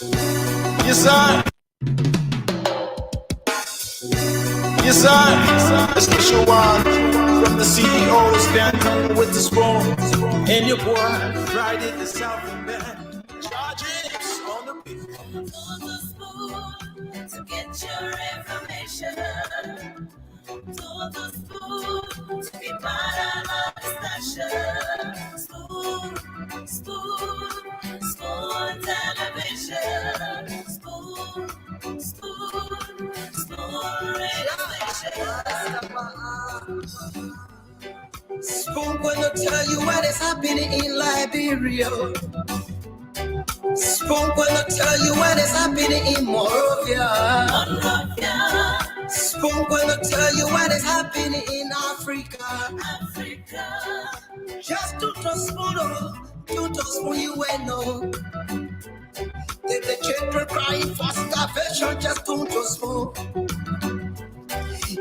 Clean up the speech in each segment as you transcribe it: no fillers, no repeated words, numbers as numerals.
Yes, sir. Yes, sir. It's the show on from the CEO, standing with the spoon. And your boy, Friday the South Band. Charges on the beat. To the spoon to get your information. To the spoon to be part of our discussion. Spoon, spoon, spoon television. Spoon, spoon, spoon radio station. Spoon gonna tell you what is happening in Liberia. Spoon gonna tell you what is happening in Monrovia. Monrovia, Spoon gonna tell you what is happening in Africa. Africa. Just to spoon you will know. If the children crying for starvation, just to spoon.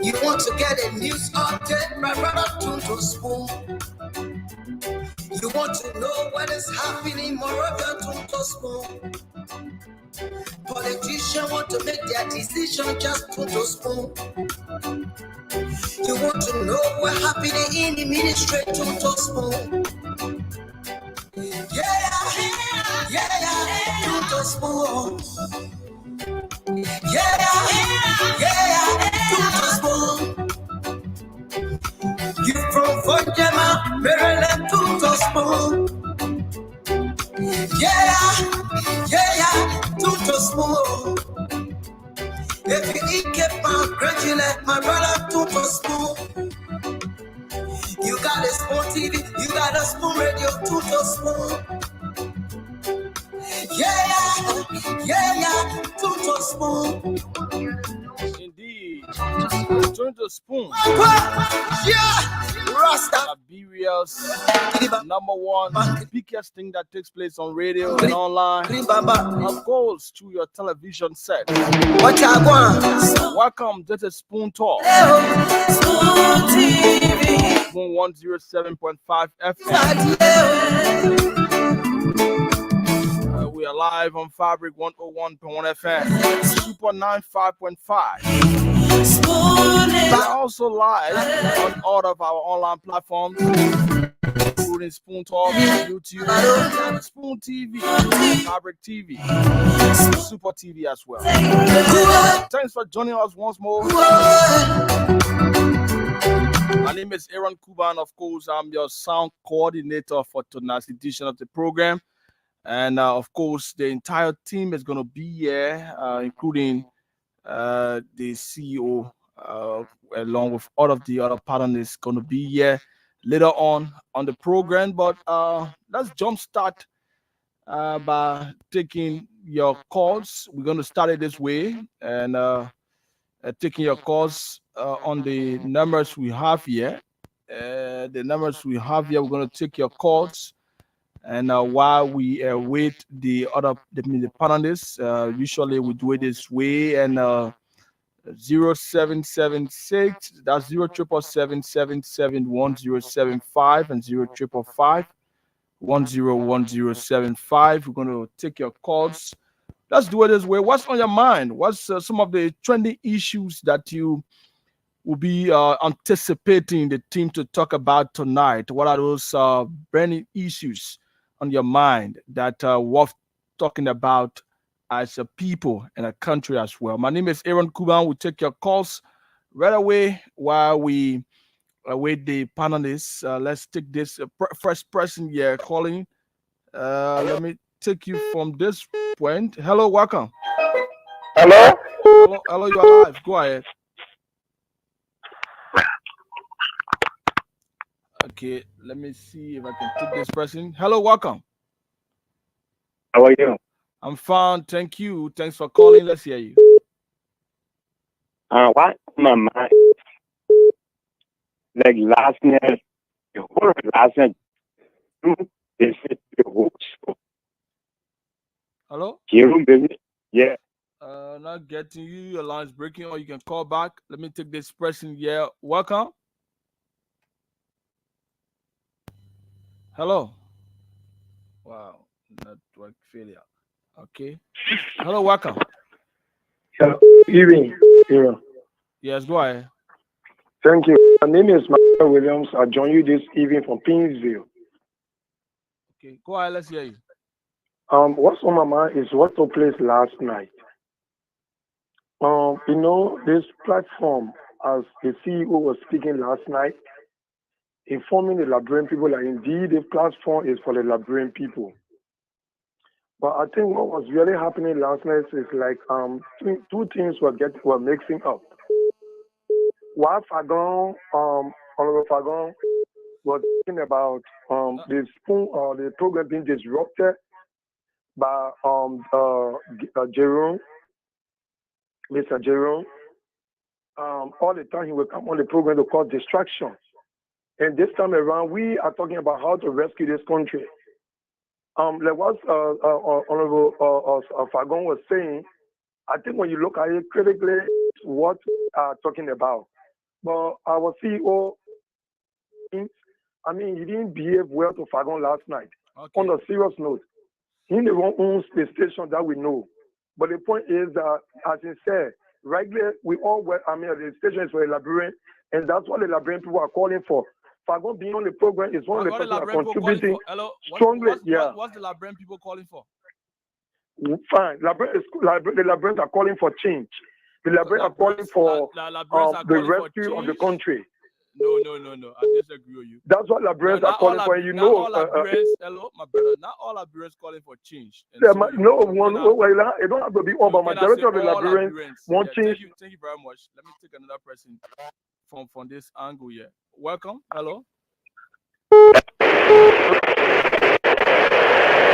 You want to get a news update, my brother, to spoon. You want to know what is happening, moreover, to spoon. Politicians want to make their decision, just to spoon. You want to know what happening in the ministry, to spoon. Yeah, to spoon. Yeah, to spoon. You from Fojama, Maryland, to spoon. Yeah, to spoon. If you eat keep on congratulate my brother, to spoon. You got a spoon TV, you got a spoon radio, to spoon. Yeah, to spoon. Indeed. Turn to spoon. Yeah, Rasta. Liberia's number one biggest thing that takes place on radio and online. Of course, through your television set. What you want? Welcome to the Spoon Talk. Spoon TV. Spoon 107.5 FM. We are live on Fabric 101.1 FM. Super 95.5. We are also live on all of our online platforms, including Spoon Talk, YouTube, Spoon TV, Fabric TV, Super TV as well. Thanks for joining us once more. My name is Aaron Kuban. Of course, I'm your sound coordinator for tonight's edition of the program. And of course, the entire team is going to be here, including the CEO, along with all of the other partners, going to be here later on the program. But let's jumpstart by taking your calls. We're going to start it this way and taking your calls on the numbers we have here. We're going to take your calls. And while we wait the panelists, usually we do it this way. And 0776, that's 077771075 and 055101075. We're going to take your calls. Let's do it this way. What's on your mind? What's some of the trending issues that you will be anticipating the team to talk about tonight? What are those burning issues on your mind that worth talking about as a people and a country as well? My name is Aaron Kuban. We'll take your calls right away while we await the panelists. Let's take this first person here calling. Let me take you from this point. Hello, welcome. Hello? Hello, you're live. Go ahead. Okay, let me see if I can take this person. Hello, welcome. How are you? I'm fine, thank you. Thanks for calling. Let's hear you. What my mind? Like last night, the whole last night, they said the whole show. Hello? Hearing business? Yeah. Not getting you. Your line's breaking, or you can call back. Let me take this person here. Welcome. Hello. Wow, network failure. Okay. Hello, welcome. Evening. Yeah. Yes, go ahead. Thank you. My name is Michael Williams. I join you this evening from Pinsville. Okay, go ahead. Let's hear you. What's on my mind is what took place last night. This platform, as the CEO was speaking last night, informing the Liberian people that indeed the platform is for the Liberian people. But I think what was really happening last night is like two things were mixing up. While Fagon, Honorable Fagon, was talking about the program being disrupted by Jerome, Mr. Jerome. All the time he will come on the program to cause distraction. And this time around, we are talking about how to rescue this country. Like what Honorable Fagon was saying, I think when you look at it critically, what we are talking about. But our CEO, I mean, he didn't behave well to Fagon last night. Okay. On a serious note, he owns the station that we know. But the point is that, as he said, regularly we all were, the station is for the Liberian, and that's what the Liberian people are calling for. Fagon being on the program is one of the people that are contributing strongly. What's the Liberian people calling for? Fine. The Liberians are calling for change. The Liberians are calling for the rescue of the country. No. I disagree with you. That's what Liberians are calling for. You know, hello, my brother. Not all Liberians calling for change. It don't have to be all, but majority of the Liberians want change. Thank you very much. Let me take another person from this angle here. Welcome. Hello.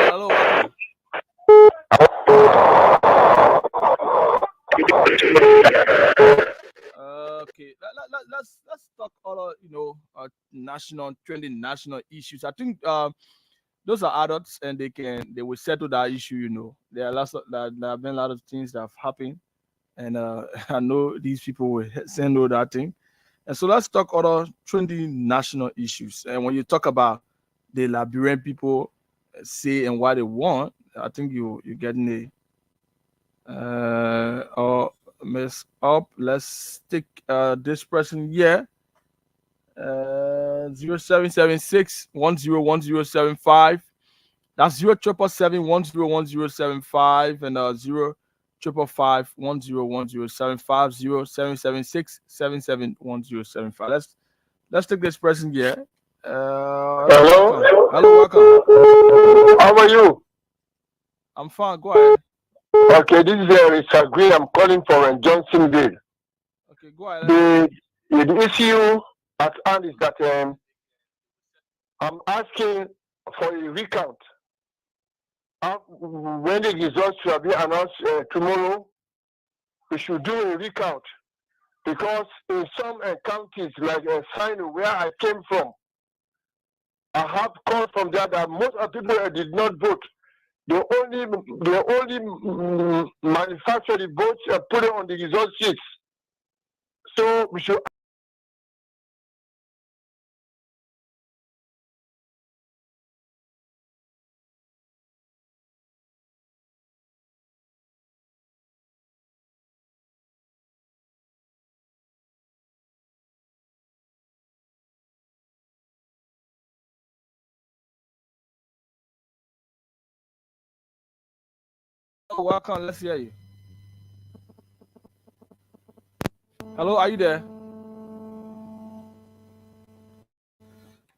Hello. Welcome. Okay, let's talk other national trending national issues. I think those are adults and they will settle that issue. There are there have been a lot of things that have happened, and I know these people will send all that thing. And so let's talk other trending national issues. And when you talk about the Liberian people say and what they want, I think you're getting or mess up. Let's take this person here. 0776 101075. That's 0777 101075 and 0555 101075 0776 771075. Let's take this person here. Hello. Hello, welcome. How are you? I'm fine. Go ahead. Okay, this is Richard Green. I'm calling from Johnsonville. Okay, go ahead. The issue at hand is that I'm asking for a recount. When the results will be announced tomorrow, we should do a recount. Because in some counties, like Sino, where I came from, I have called from there that most of the people did not vote. They only manufacture the votes and put it on the result sheets. So we should. Welcome. Let's hear you. Hello, are you there?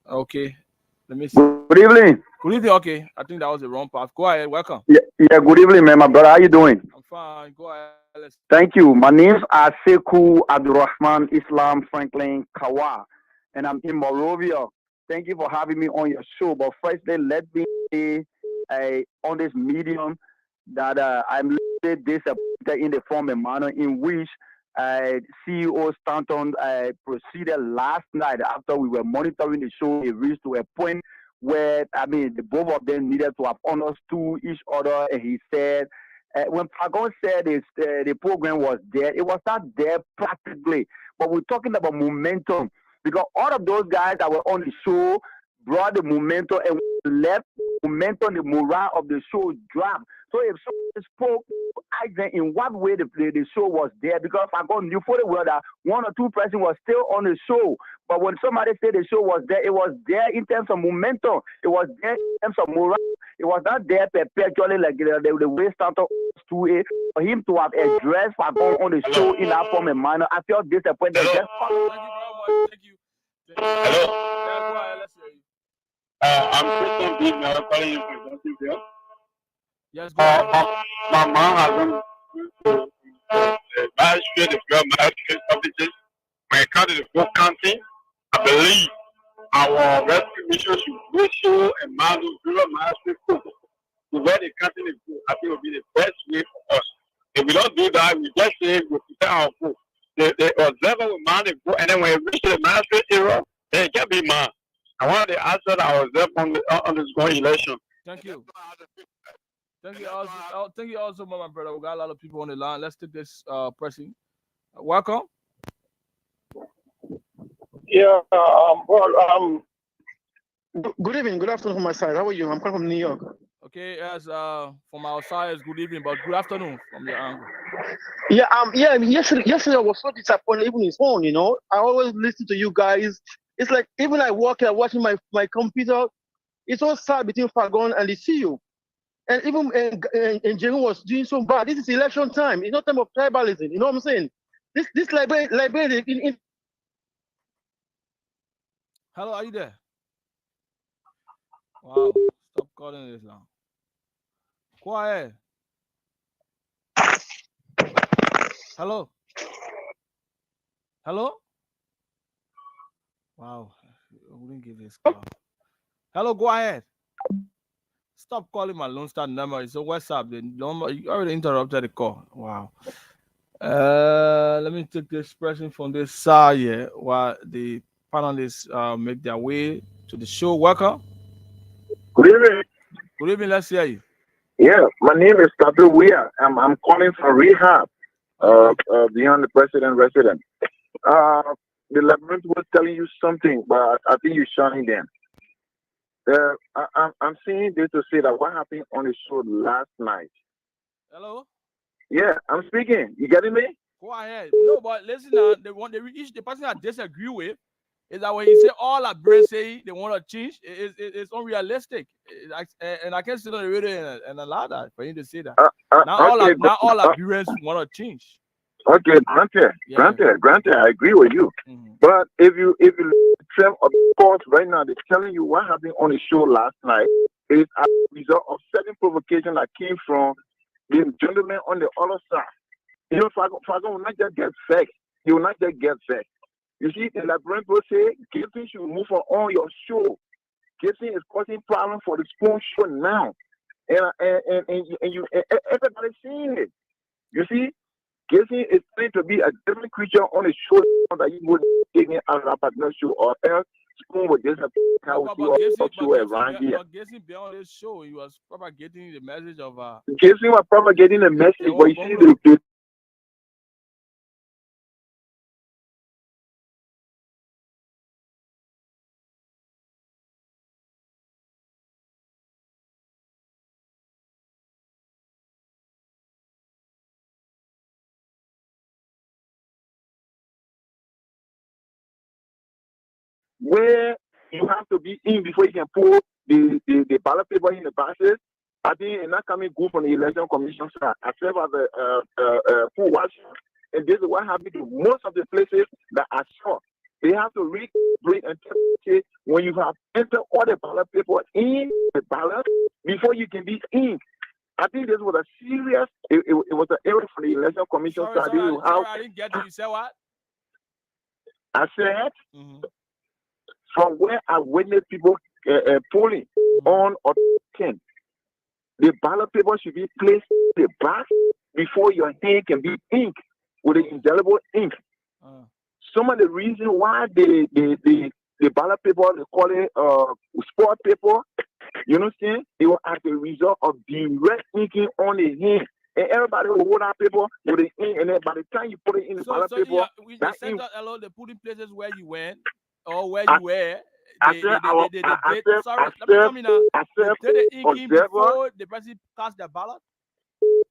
Okay. Let me see. Good evening. Good evening. Okay. I think that was the wrong path. Go ahead. Welcome. Yeah, good evening, man. My brother, how you doing? I'm fine. Go ahead. Thank you. My name's Aseku Abdurrahman Islam Franklin Kawa, and I'm in Morovia. Thank you for having me on your show. But firstly, let me say on this medium that I'm really disappointed in the form and manner in which CEO Stanton proceeded last night after we were monitoring the show. It reached to a point where, the both of them needed to have understood each other. And he said, when Fagon said the program was dead, it was not dead practically. But we're talking about momentum. Because all of those guys that were on the show brought the momentum and left momentum, the morale of the show dropped. So if someone spoke, ask them in what way the show was there, because I got knew for the world that one or two person was still on the show. But when somebody said the show was there, it was there in terms of momentum. It was there in terms of morale. It was not there perpetually like the way started to it. For him to have addressed for going on the show in that form and manner, I felt disappointed. Thank you very much. Thank you. Hello. Yeah, go ahead. Let's hear you. I'm Christian Bean. I'm calling you from Jacksonville. Yes, go ahead. My mom has the magistrate, the girl magistrate offices. My county is Polk County. I believe our rescue mission should ratio and model rural magistrate to where the county is go. I think it will be the best way for us. If we don't do that, we just say we prepare our food. The observer will man the go, and then when we reach the magistrate area, then it can be man. I want to answer that I was there on this going election. Thank you. Thank you also. Thank you also, my brother. We got a lot of people on the line. Let's take this pressing. Welcome. Yeah, good evening, good afternoon from my side. How are you? I'm calling from New York. Okay, as from our side, it's good evening, but good afternoon from your angle. Yeah, yesterday I was so disappointed, even his phone, you know. I always listen to you guys. It's like, even I walk here watching my computer, it's so sad between Fagon and the CEO. And even Jerome was doing so bad. This is election time. It's not time of tribalism. You know what I'm saying? This library in Hello, are you there? Wow, stop calling this now. Quiet. Hello? Hello? Wow, we didn't give this call. Hello, go ahead. Stop calling my Lone Star number. It's a WhatsApp. The number, you already interrupted the call. Wow. Let me take this person from this side here while the panelists make their way to the show. Welcome. Good evening. Good evening. Let's hear you. Yeah, my name is Tato Weir. I'm calling from rehab, beyond the president resident. The labyrinth was telling you something, but I think you're shunning them. I'm saying this to say that what happened on the show last night. Hello? Yeah, I'm speaking. You getting me? Go ahead. No, but listen, the person I disagree with is that when you say all our brains say they want to change, it's unrealistic. And I can't sit on the radio and allow that for you to say that. All our brains want to change. Okay, granted, I agree with you. Mm-hmm. But if you trim of course right now, they're telling you what happened on the show last night is a result of certain provocation that came from the gentleman on the other side. You know, Fagon will not just get vexed. He will not just get vexed. You see, the Labyrinth will say, Gibson should move on your show. Gibson is causing problems for the Spoon show now. And everybody's seeing it. You see, Gibson is trying to be a different creature on the show that you would take it out of that particular show, or else Spoon would just have to show around here. But Gibson beyond this show, he was propagating the message of Gibson was propagating the message, but you see the where you have to be in before you can pull the ballot paper in the boxes. I think it's not coming good from the election commission side. I serve as a poll watcher, and this is what happened to most of the places that I saw. They have to read and say when you have entered all the ballot paper in the ballot before you can be in. I think this was a serious. It was an error from the election commission side. I didn't get you. You said what? I said. Mm-hmm. From where I witnessed people polling on or 10, the ballot paper should be placed in the box before your hand can be inked with the indelible ink. Some of the reasons why the ballot paper, they call it sport paper, you know what I'm saying? It was as a result of direct inking on the hand. And everybody will hold that paper with the ink, and then by the time you put it in the ballot paper, they put in places where you went or where you were, they did. Sorry, let me come in now. They did the inking observer. before the person cast their ballot.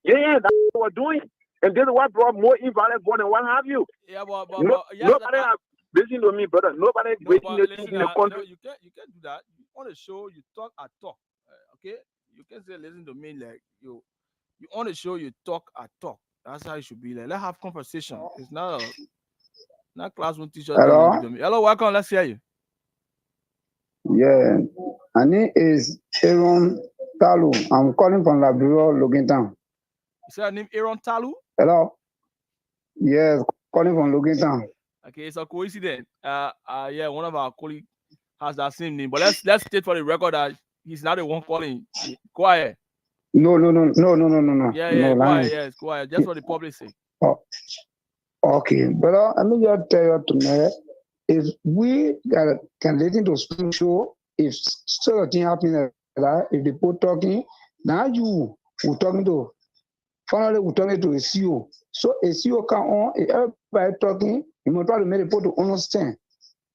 Yeah, that's what we're doing. And this is what brought more invalid vote and what have you. Yeah, but yes, Nobody has listen to me, brother. Nobody is waiting but to listen, in the country. no, you can't do that. You on the show, you talk, I talk. Okay, you can say listen to me like you on the show, you talk, I talk. That's how it should be. Like let's have conversation. It's not classroom teacher thing. Hello? To me. Hello, welcome. Let's hear you. Yeah, my name is Aaron Talu. I'm calling from Labrador, Logan Town. You say your name Aaron Talu? Hello? Yes, calling from Logan Town. Okay, it's a coincidence. Yeah, one of our colleagues has that same name. But let's state for the record that he's not the one calling. Go ahead. No. Yeah, No, go line. ahead. Yes, go ahead. Just for the public sake. Oh, okay, brother, let me just tell you tonight, if we can listen to Spoon Show, if sort of thing happening like that, if the people talking, now you we're talking to, finally we're talking to a CEO. So a CEO come on, if everybody talking, you must try to make the people to understand.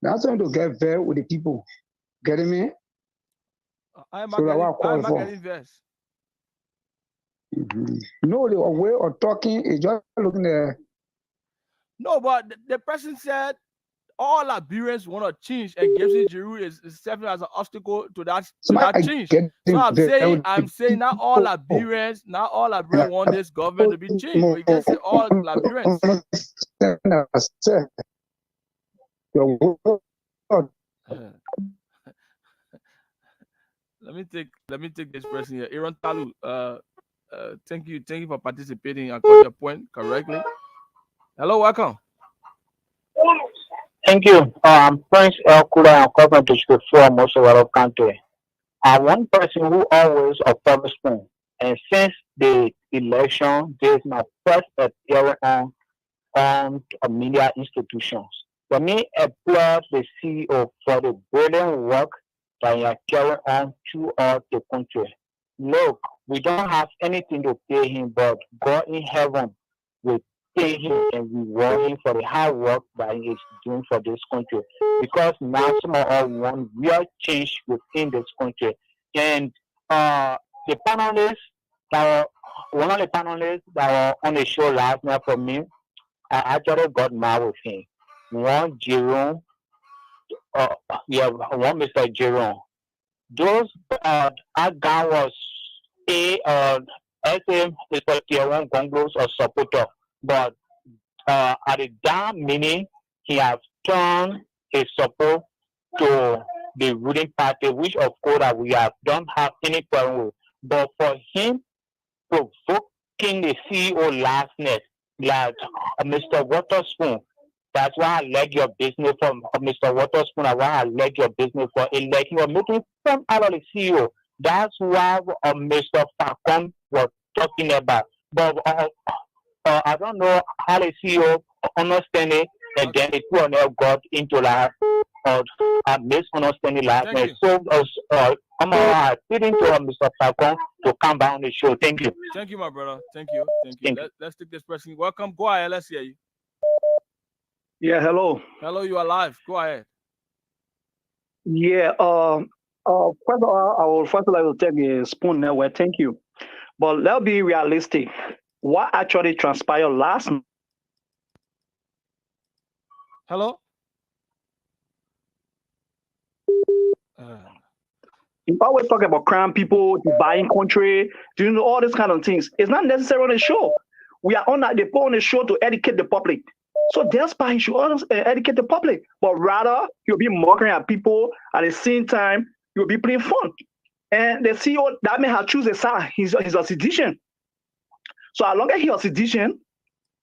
That's going to get fair with the people. Getting me? I am So that's what I call for. getting verse. No, the way of talking is just looking at. No, but the person said all Liberians want to change, and Gibson Giroux is serving as an obstacle to that change. So I'm saying not all Liberians want this government to be changed. We can say all Liberians. Let me take this person here. Aaron Talu, thank you for participating. I got your point correctly. Hello, welcome. Thank you. I'm Prince El Kula. I'm coming to speak for most of our country. I'm one person who always opposes Spoon. And since the election, this is my first appearance on media institutions. For me, I applaud the CEO for the brilliant work that you are carrying on throughout the country. Look, we don't have anything to pay him, but God in heaven will pay him and reward him for the hard work that he is doing for this country. Because now some of us want real change within this country. And the panelists one of the panelists that were on the show last night for me, I actually got mad with him. One Jerome, one Mr. Jerome. Those that guy was I say Mr. Tier Congo's a supporter, but at the damn meaning he has turned his support to the ruling party, which of course that we don't have any problem with. But for him provoking the CEO last night, like Mr. Waterspoon, that's why I like your business from Mr. Waterspoon. That's why I like your business for like you are making fun out of the CEO. That's why Mr. Falcon was talking about. But I don't know how the CEO understand it, and then the Colonel got into like a misunderstanding last night. So I'm pleading to Mr. Falcon to come back on the show. Thank you. Thank you, my brother. Thank you. Let's take this person. Welcome. Go ahead. Let's hear you. Yeah, hello. Hello, you are live. Go ahead. Yeah, first of all, I would first like to take a Spoon Network. Thank you. But let's be realistic. What actually transpired last night? Hello? If I always talk about crime people, buying country, doing all these kind of things, it's not necessarily on the show. We are on that, they put on the show to educate the public. So their spying should educate the public, but rather you'll be mocking at people at the same time you'll be playing fun. And the CEO that may have choose a side, he's a sedition. So as long as he's a sedition,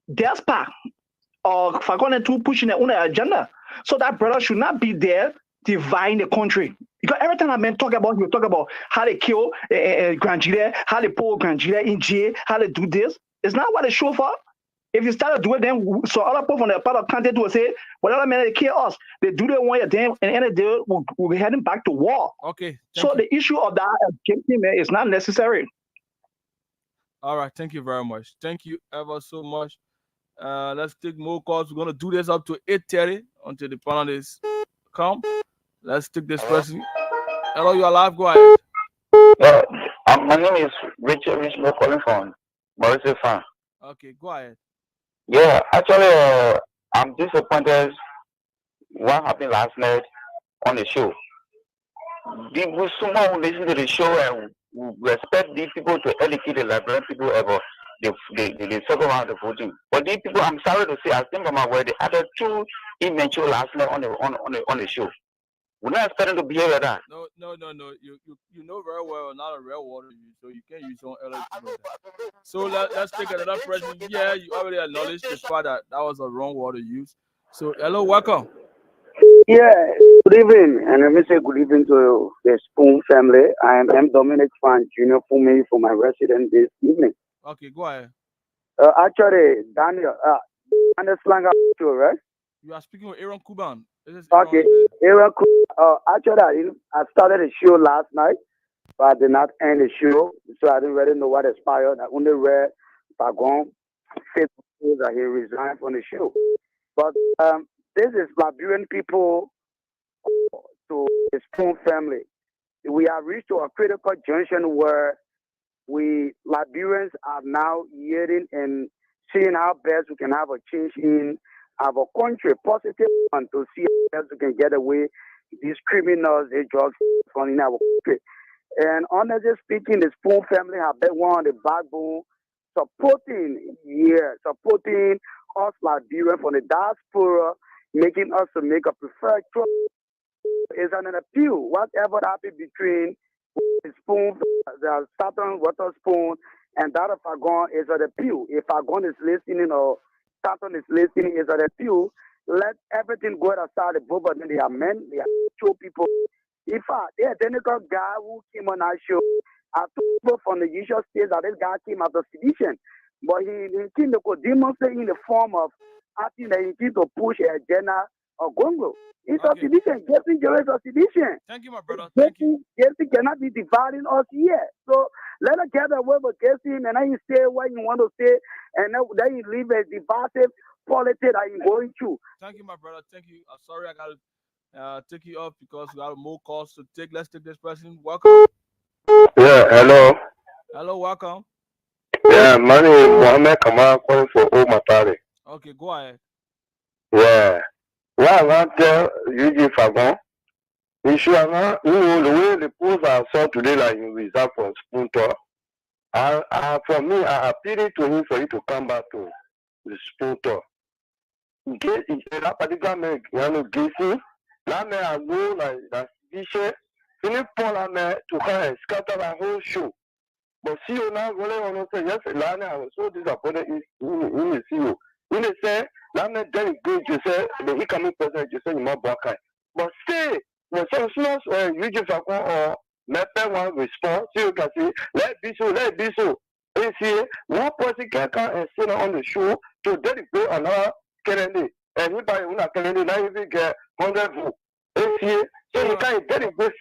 their spy or Falcon to pushing their own agenda. So that brother should not be there dividing the country. Because every time I men talk about, he will talk about how they kill Grand Gile, how they pull Grand Gile in jail, how they do this. It's not what they show for. If you start to do it, then so other people from the part of content will say, whatever man they kill us, they do their one year, then and end of the day we'll be heading back to war. Okay. So the issue of that is not necessary. All right, thank you very much. Thank you ever so much. Let's take more calls. We're gonna do this up to 8:30 until the panelists come. Let's take this person. Hello, you're live. Go ahead. My name is Richard Richmond calling from Maurice Farm. Okay, go ahead. Yeah, actually, I'm disappointed what happened last night on the show. People, someone who listen to the show and who respect these people to educate the Liberian people about the second round of voting. But these people, I'm sorry to say, I think I'm aware they had two immature last night on the show. We're not expecting to behave like that. No. You know very well, not a real water use, so you can't use on LA. So let's take another person. Yeah, you already acknowledged the fact that was a wrong water use. So hello, welcome. Yeah, good evening, and let me say good evening to the Spoon family. I am M. Dominic Fan Jr. Fumi for my resident this evening. Okay, go ahead. Actually, Daniel Slanger, right? You are speaking with Aaron Kuban. Okay, Aaron. Actually, I started the show last night, but I did not end the show, so I didn't really know what expired. I only read Pagon Facebook that he resigned from the show. But this is Liberian people to the Spoon family. We have reached to a critical junction where we Liberians are now hearing and seeing how best we can have a change in our country, positive one, to see how best we can get away these criminals, these drugs from in our country. And honestly speaking, the Spoon family have been one of the backbone supporting us Liberians from the diaspora, making us to make a preferred choice. Is an appeal. Whatever happened between the Spoon, the Saturn Waterspoon, and that of Fagon is an appeal. If Fagon is listening or Saturn is listening, is an appeal. Let everything go aside the both of them. They are men, they are two people. In fact, the identical guy who came on our show, I told people from the usual states that this guy came after sedition. But he came to demonstrate in the form of acting that he came to push a agenda of Congo. It's a sedition. Getting Joe is a sedition. Thank you, my brother. Thank you. Getting cannot be dividing us here. So let us get away with Getting, and then you stay where you want to stay, and then you leave a divisive politics that you're going through. Thank you, my brother. Thank you. Sorry, I gotta take you off because we have more calls to take. Let's take this person. Welcome. Yeah, hello. Hello, welcome. Yeah, my name is Mohammed Kamal calling for Omatari. Okay, go ahead. Yeah. What I want to tell UG Fagon, the way the polls are saw today, like you reserve for Spoon Talk, for me, I appealed to him for you to come back to the Spoon Talk. That particular man, Gacy, that man, I go like that. Philip Paul, that man, to come and scatter the whole show. But CEO now really want to say, yes, Lana, I was so disappointed in the CEO. When they say, Lana, very good, you say, the incoming president, you say, you more black. But say, when some small, you just have or Mepe one response, so you can see, let it be so. You see, one person can come and sit on the show to dedicate another Kennedy. Everybody who not Kennedy, now even get 100 votes. You see, so you can't dedicate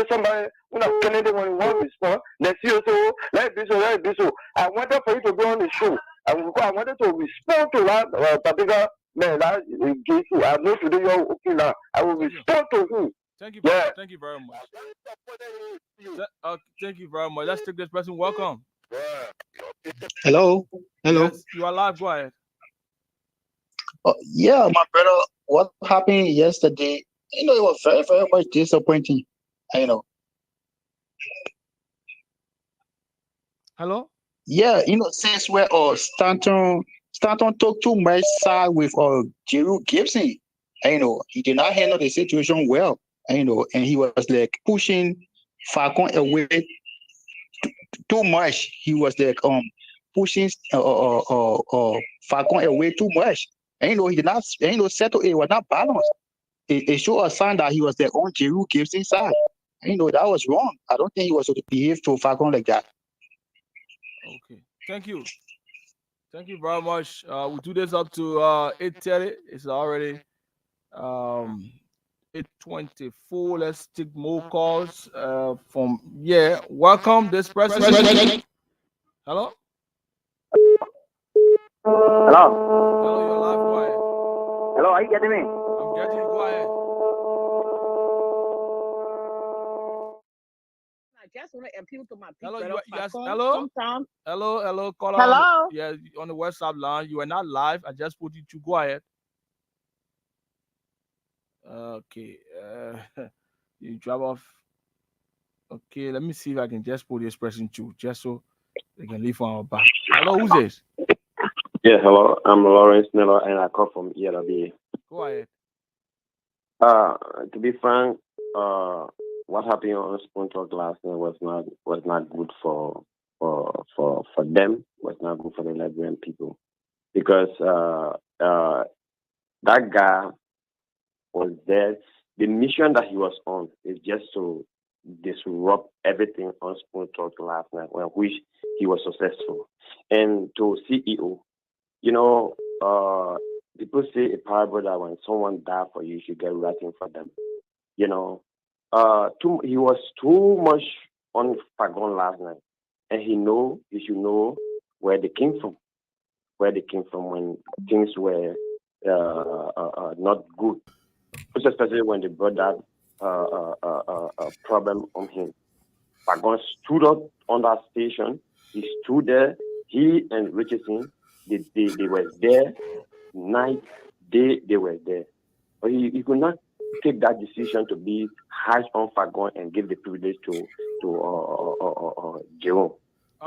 somebody who not Kennedy when you want to respond. Let's see, so let it be so. I wanted for you to go on the show. I wanted to respond to that particular man, that Gacy. I know today you're okay now. I will respond to him. Thank you. Yeah. Thank you very much. Thank you very much. Let's take this person. Welcome. Hello. Yes, you are live. Go ahead. Yeah, my brother. What happened yesterday? It was very, very much disappointing. Hello. Yeah, since where Stanton took too much side with Jeru Gibson. He did not handle the situation well. And he was like pushing Falcon away too much. He was like pushing Falcon away too much. And he did not settle it. Was not balanced. It showed a sign that he was like on Jeru Gibson's side. That was wrong. I don't think he was to behave to Falcon like that. Okay. Thank you. Thank you very much. We'll do this up to 8:30. It's already 8:24. Let's take more calls from welcome this person. Hello? Hello. Hello, you're live. Go ahead. Hello, are you getting me? I'm getting you. Go ahead. want to appeal to my Hello, people. yes, Facon, hello, sometimes. hello, caller. Hello. Yeah, on the WhatsApp line. You are not live. I just put you to go ahead. Okay. You drop off. Okay, let me see if I can just put this person to just so they can leave on our back. Hello, who's this? Yeah, hello. I'm Lawrence Miller, and I call from ELB. Go ahead. To be frank, what happened on Spoon Talk last night was not good for them. Was not good for the Liberian people because that guy was there. The mission that he was on is just to disrupt everything on Spoon Talk last night, which he was successful. And to CEO, you know, people say a parable that when someone dies for you, you should get writing for them. You know, he was too much on Fagon last night, and he should know where they came from, when things were not good, especially when they brought that problem on him. Fagon stood up on that station. He stood there. He and Richardson, they were there. Night, day, they were there. But he could not take that decision to be harsh on Fagon and give the privilege to Jerome.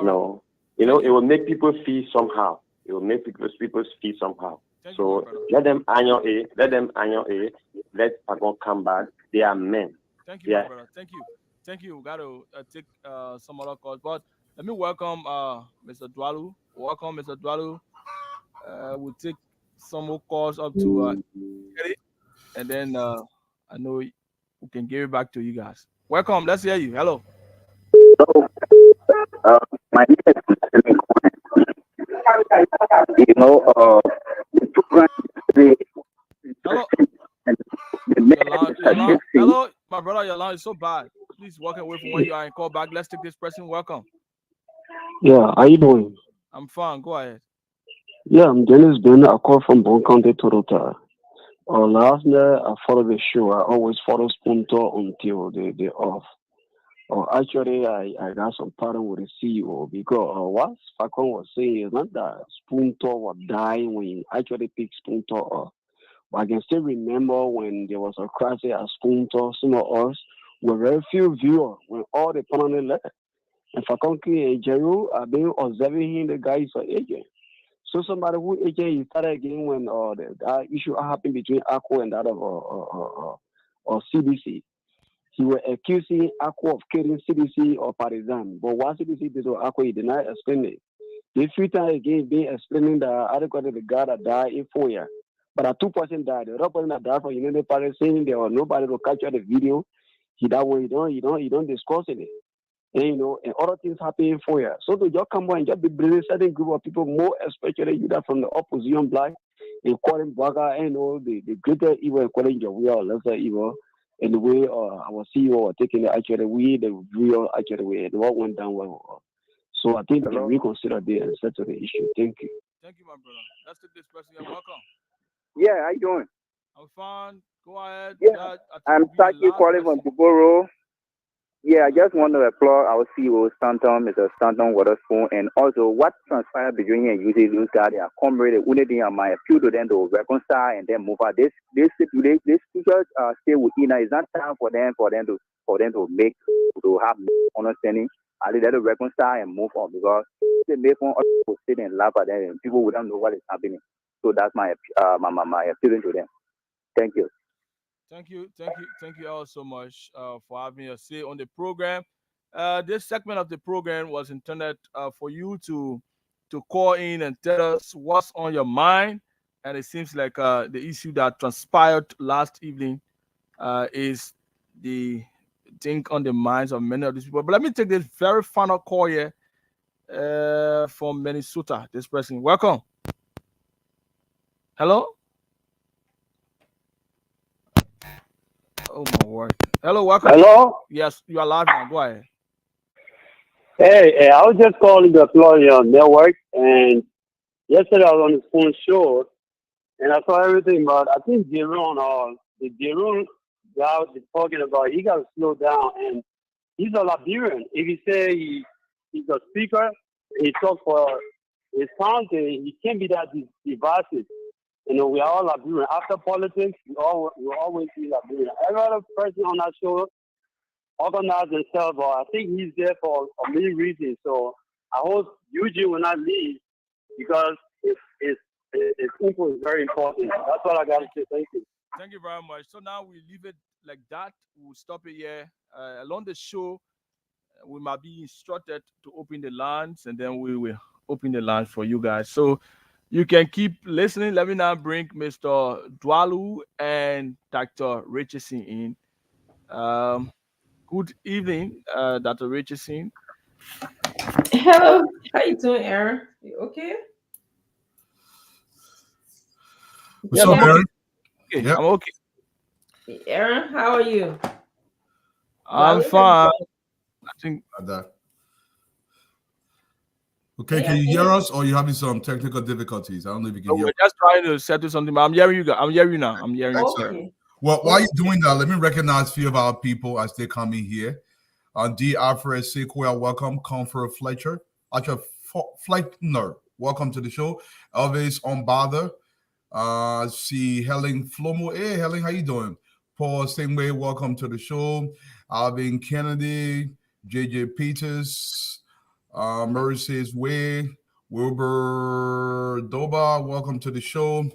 No, it will make people feel somehow. It will make people feel somehow. So let them annual A. Let Let Fagon come back. They are men. Thank you, my brother. Thank you. We got to take some other calls, but let me welcome Mr. Dwalu. Welcome, Mr. Dwalu. We'll take some more calls up to and then I know we can give it back to you guys. Welcome. Let's hear you. Hello. My name is the program Hello. Hello, my brother. Your line is so bad. Please walk away from where you are and call back. Let's take this person. Welcome. Yeah, how you doing? I'm fine. Go ahead. Yeah, I'm Dennis Ben. I call from Bon County, Toronto. Last night I followed the show. I always follow Spoon Talk until they off. Actually, I got some problem with the CEO because what Facon was saying is not that Spoon Talk was dying when he actually picked Spoon Talk up. But I can still remember when there was a crisis at Spoon Talk, some of us were very few viewers when all the panel left. And Facon and Jeru have been observing him, the guy is an agent. So somebody who agent he started again when that issue happened between ACO and that of CBC. He was accusing ACO of killing CBC or Partizan. But what CBC did to ACO, he did not explain it. The few times again being explaining the article of the guy that died in 4 years. But a 2% died. The other person that died from United Party saying there was nobody to capture the video. That way you don't discuss it. And and other things happen in 4 years. So to just come and just be bringing certain group of people, more especially you that from the opposition black, and calling Baga and the greater evil and calling Jawia or lesser evil, and the way our CEO was taking the actual way, the real actual way, and what went down well. So I think they reconsider this and settle the issue. Thank you. Thank you, my brother. Let's take this person. You're welcome. Yeah, how you doing? I'm fine. Go ahead. Yeah, I'm Saki calling from Buboro. Yeah, I just want to applaud our CEO, Stanton, Mr. Stanton Waterspoon, and also what transpired between him and usually those guys, they are comrades, and my appeal to them to reconcile and then move out. This speakers stay with Ina. It's not time for them to have understanding. I think they to reconcile and move on because they make one people sit and laugh at them and people wouldn't know what is happening. So that's my appeal to them. Thank you. Thank you all so much for having us say on the program. This segment of the program was intended for you to call in and tell us what's on your mind. And it seems like the issue that transpired last evening is the thing on the minds of many of these people. But let me take this very final call here from Minnesota. This person, welcome. Hello. Oh my word. Hello, welcome. Hello? Yes, you are live now. Go ahead. Hey, I was just calling the Florida Network, and yesterday I was on the phone show, and I saw everything, but I think the Jerome guy was talking about, he got to slow down, and he's a Liberian. If he say he's a speaker, he talks for his country, he can't be that divisive. You know, we are all Liberian. After politics, we always be Liberian. Every other person on that show organize themselves, but I think he's there for many reasons. So I hope Eugene will not leave because his input is very important. That's what I got to say. Thank you. Thank you very much. So now we leave it like that. We'll stop it here. Along the show, we might be instructed to open the lines, and then we will open the lines for you guys. So you can keep listening. Let me now bring Mr. Dwalu and Dr. Richardson in. Good evening, Dr. Richardson. Hello, how you doing, Aaron? You okay? What's up, Aaron? Okay, Yep. I'm okay. Aaron, how are you? I'm fine. I think Okay, can you hear us, or are you having some technical difficulties? I don't know if you can hear. we're just trying to settle something. But I'm hearing you. I'm hearing you now. I'm hearing you. Excellent. Well, while you're doing that, let me recognize a few of our people as they come in here. D. Alfred Sequoia, welcome. Comfort Fletcher. Actually, Fleitner, welcome to the show. Elvis Onbother. See Helen Flomo. Hey, Helen, how you doing? Paul Stingway, welcome to the show. Alvin Kennedy, JJ Peters, Mercedes Way, Wilbur Doba, welcome to the show.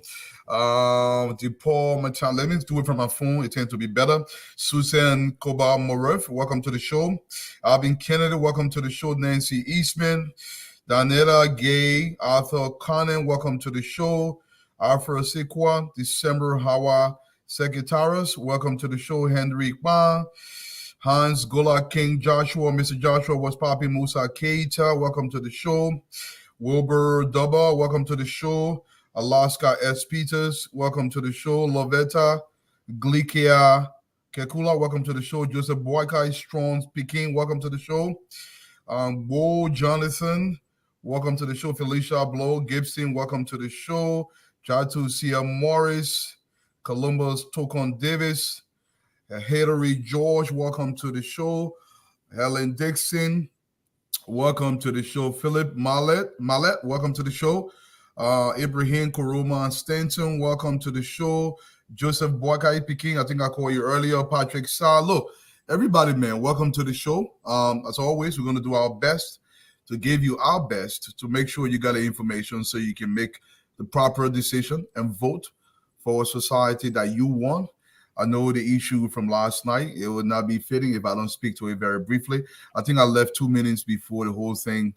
DePaul Machan, let me do it from my phone, it tends to be better. Susan Koba Moref, welcome to the show. Alvin Kennedy, welcome to the show. Nancy Eastman, Danetta Gay, Arthur Conan, welcome to the show. Alfred Sikwa, December Hawa Secretaris, welcome to the show. Hendrik Ban, Hans Gola King Joshua, Mr. Joshua was popping. Musa Keita, welcome to the show. Wilbur Dubba, welcome to the show. Alaska S. Peters, welcome to the show. Lovetta Glikia Kekula, welcome to the show. Joseph Boykai Strong speaking, welcome to the show. Bo Jonathan, welcome to the show. Felicia Blow Gibson, welcome to the show. Jatu Sia Morris, Columbus Tokon Davis, Hilary George, welcome to the show. Helen Dixon, welcome to the show. Philip Mallet, welcome to the show. Ibrahim Kuruma Stanton, welcome to the show. Joseph Boakai Peking, I think I called you earlier. Patrick Sa, look, everybody, man, welcome to the show. As always, we're going to do our best to give you our best to make sure you got the information so you can make the proper decision and vote for a society that you want. I know the issue from last night. It would not be fitting if I don't speak to it very briefly. I think I left 2 minutes before the whole thing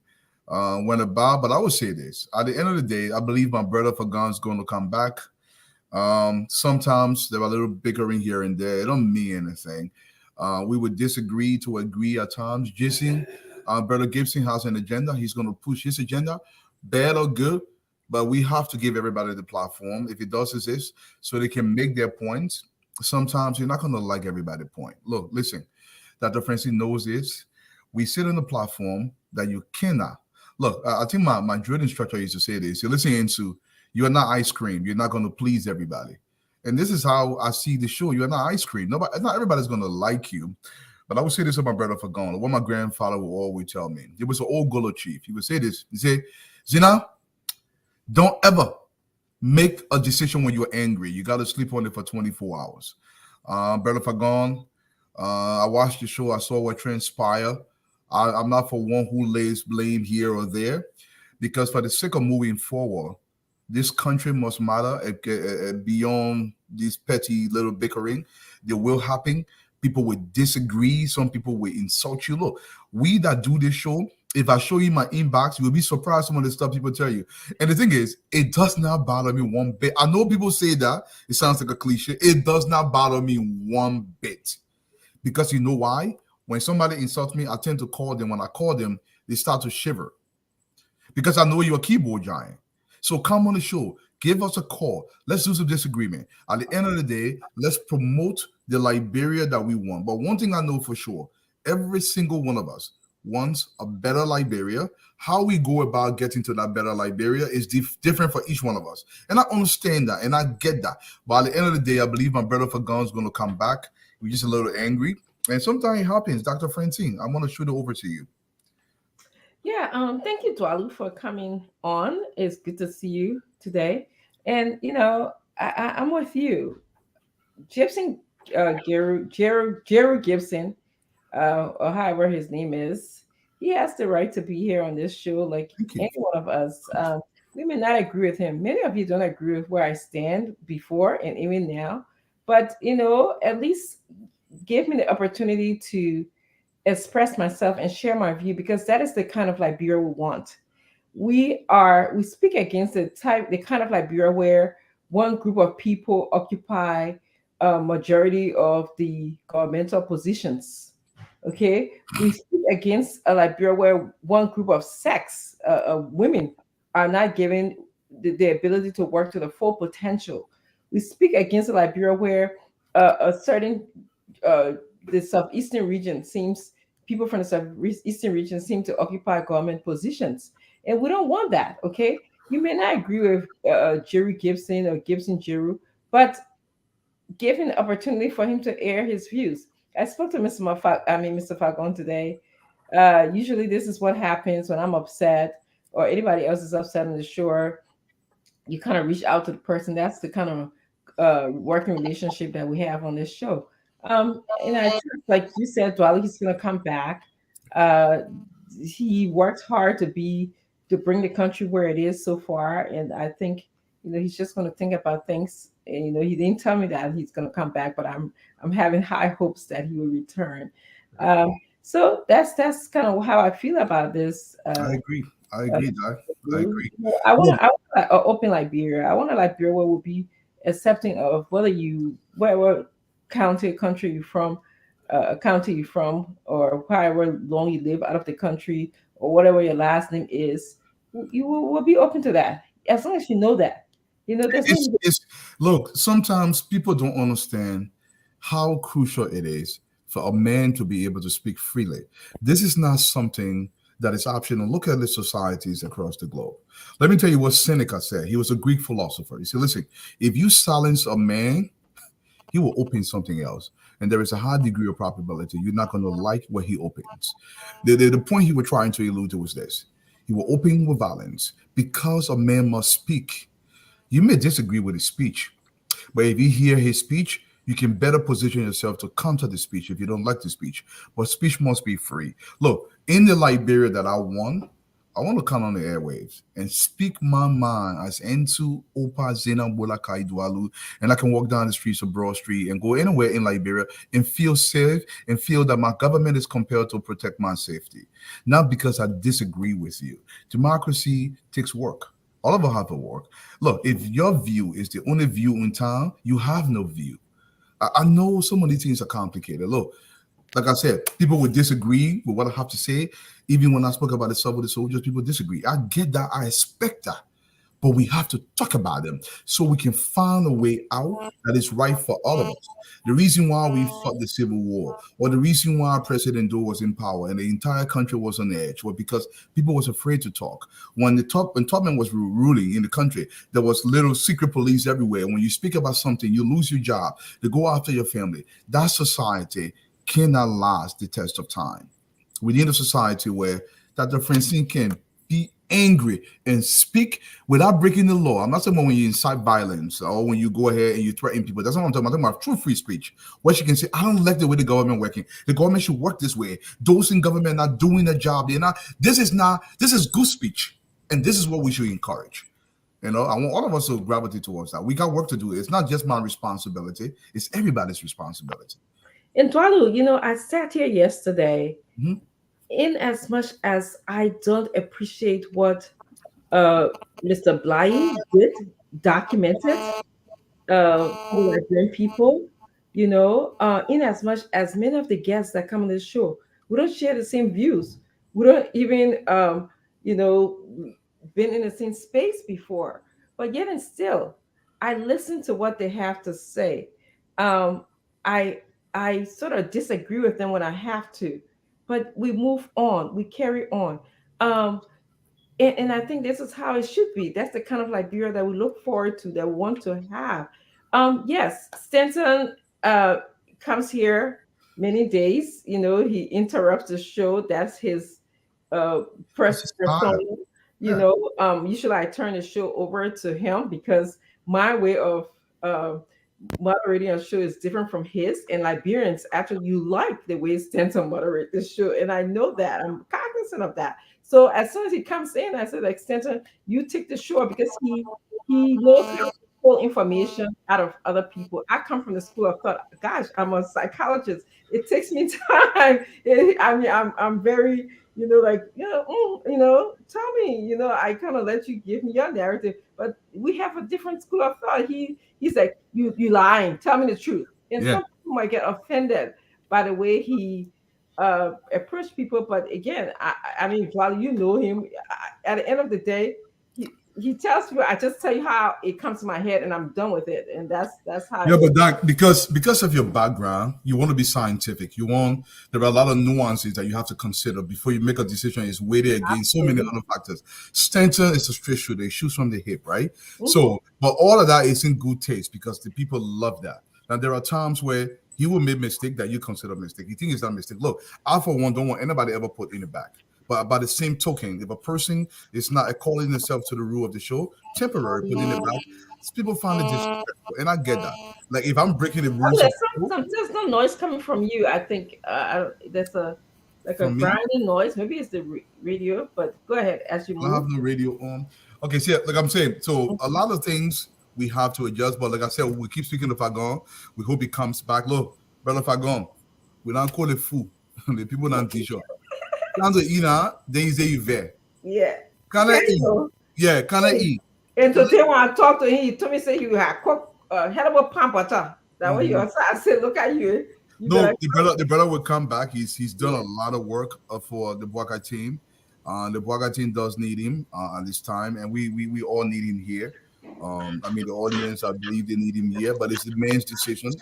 went about, but I would say this. At the end of the day, I believe my brother Fagan is going to come back. Sometimes there are a little bickering here and there. It don't mean anything. We would disagree to agree at times. Jason, Brother Gibson has an agenda. He's going to push his agenda, bad or good, but we have to give everybody the platform, if it does exist, so they can make their points. Sometimes you're not going to like everybody's point. Look, listen, Dr. Francine knows this. We sit on the platform that you cannot. Look, I think my drill instructor used to say this. You're listening to, you're not ice cream. You're not going to please everybody. And this is how I see the show. You're not ice cream. Not everybody's going to like you. But I would say this to my brother Fagon. What my grandfather would always tell me. It was an old Golo chief. He would say this. He said, Zina, don't ever make a decision when you're angry. You got to sleep on it for 24 hours. Brother Fagon, I watched the show. I saw what transpired. I'm not for one who lays blame here or there, because for the sake of moving forward, this country must matter beyond this petty little bickering. There will happen. People will disagree. Some people will insult you. Look, we that do this show, if I show you my inbox, you'll be surprised some of the stuff people tell you. And the thing is, it does not bother me one bit. I know people say that. It sounds like a cliche. It does not bother me one bit. Because you know why? When somebody insults me, I tend to call them. When I call them, they start to shiver. Because I know you're a keyboard giant. So come on the show. Give us a call. Let's do some disagreement. At the end of the day, let's promote the Liberia that we want. But one thing I know for sure, every single one of us wants a better Liberia. How we go about getting to that better Liberia is different for each one of us. And I understand that, and I get that. But at the end of the day, I believe my brother Fagan is going to come back. We're just a little angry. And sometimes it happens. Dr. Francine, I want to shoot it over to you. Yeah, thank you, Dwalu, for coming on. It's good to see you today. And I'm with you. Gibson, Jeru Gibson, or however his name is, he has the right to be here on this show, like any one of us. We may not agree with him. Many of you don't agree with where I stand before and even now, but at least give me the opportunity to express myself and share my view, because that is the kind of Liberia we want. We speak against the kind of Liberia where one group of people occupy a majority of the governmental positions. Okay, we speak against a Liberia where one group of women are not given the ability to work to the full potential. We speak against a Liberia where a certain the southeastern region seems people from the southeastern region seem to occupy government positions, and we don't want that. Okay, you may not agree with Jerry Gibson or Gibson Jeru, but given the opportunity for him to air his views. I spoke to Mr. Fagon today. Usually, this is what happens when I'm upset or anybody else is upset on the shore. You kind of reach out to the person. That's the kind of working relationship that we have on this show. And I trust, like you said, Dwally, he's going to come back. Uh, he worked hard to bring the country where it is so far, and I think he's just going to think about things. And, he didn't tell me that he's going to come back, but I'm having high hopes that he will return. So that's kind of how I feel about this. I agree. Doc. I agree. I want an open Liberia. I want a Liberia where we'll be accepting of where county country you're from, county you're from, or however long you live out of the country, or whatever your last name is. You will be open to that as long as you know that. Look, sometimes people don't understand how crucial it is for a man to be able to speak freely. This is not something that is optional. Look at the societies across the globe. Let me tell you what Seneca said. He was a Greek philosopher. He said, listen, if you silence a man, he will open something else. And there is a high degree of probability you're not going to like what he opens. The point he was trying to allude to was this. He will open with violence because a man must speak. You may disagree with his speech, but if you hear his speech, you can better position yourself to counter the speech if you don't like the speech. But speech must be free. Look, in the Liberia that I want to come on the airwaves and speak my mind as Entu Opa Zena Bola Kaidualu, and I can walk down the streets of Broad Street and go anywhere in Liberia and feel safe and feel that my government is compelled to protect my safety. Not because I disagree with you. Democracy takes work. All of us have to work. Look, if your view is the only view in town, you have no view. I know some of these things are complicated. Look, like I said, people would disagree with what I have to say. Even when I spoke about the Sub of the Soldiers, people disagree. I get that. I expect that. But we have to talk about them so we can find a way out that is right for all of us. The reason why we fought the Civil War, or the reason why President Doe was in power and the entire country was on edge, was because people was afraid to talk. When Tubman was ruling in the country, there was little secret police everywhere. When you speak about something, you lose your job. They go after your family. That society cannot last the test of time. We need a society where Dr. Francine can be angry and speak without breaking the law. I'm not saying when you incite violence or when you go ahead and you threaten people. That's not what I'm talking about. I'm talking about true free speech, where she can say, I don't like the way the government working. The government should work this way. Those in government are not doing their job. This is good speech. And this is what we should encourage. I want all of us to gravitate towards that. We got work to do. It's not just my responsibility. It's everybody's responsibility. And Dwalu, I sat here yesterday, in as much as I don't appreciate what Mr. Bly did, documented for Liberian people, in as much as many of the guests that come on this show, we don't share the same views. We don't even, been in the same space before. But yet and still, I listen to what they have to say. I sort of disagree with them when I have to, but we move on, we carry on. And I think this is how it should be. That's the kind of Liberia that we look forward to, that we want to have. Yes, Stenton comes here many days. You know, he interrupts the show. That's his press persona. You know, usually I turn the show over to him because my way of moderating a show is different from his. And Liberians actually, you like the way Stanton moderate the show, and I know that. I'm cognizant of that. So as soon as he comes in, I said, like, Stanton, you take the show because he knows how to pull information out of other people. I come from the school of thought. Gosh, I'm a psychologist. It takes me time. I mean, I'm very, you know, like, tell me, you know, I kind of let you give me your narrative, but we have a different school of thought. He's like, you lying. Tell me the truth. And some people might get offended by the way he approach people. But again, I mean, while you know him, at the end of the day, he tells you, I just tell you how it comes to my head, and I'm done with it. And that's how. Yeah, but Doc, because of your background, you want to be scientific. There are a lot of nuances that you have to consider before you make a decision. It's weighted against so many other factors. Stanton is a straight shooter. He shoots from the hip, right? Mm-hmm. So, but all of that is in good taste because the people love that. Now, there are times where he will make mistake that you consider a mistake. You think it's not a mistake. Look, I, for one, don't want anybody ever put in the back. But by the same token, if a person is not according themselves to the rule of the show, temporary, put in the back, people find it disrespectful. And I get that. Like, if I'm breaking the rules. There's no noise coming from you. I think there's a grinding noise. Maybe it's the radio, but go ahead as you move. I have no radio on. Okay, so like I'm saying, so a lot of things we have to adjust. But like I said, we keep speaking of Fagon. We hope he comes back. Look, Brother Fagon, we don't call it fool. The people don't t-shirt. Quand il a, then say you there. Yeah. Can I eat? Yeah, can I eat? And today when I talked to him, he told me say you had cooked hell of a pampata. That way you I said, look at you. No, the brother will come back. He's done a lot of work for the Boakai team. The Boakai team does need him at this time, and we all need him here. I mean, the audience, I believe they need him here, but it's the man's decision.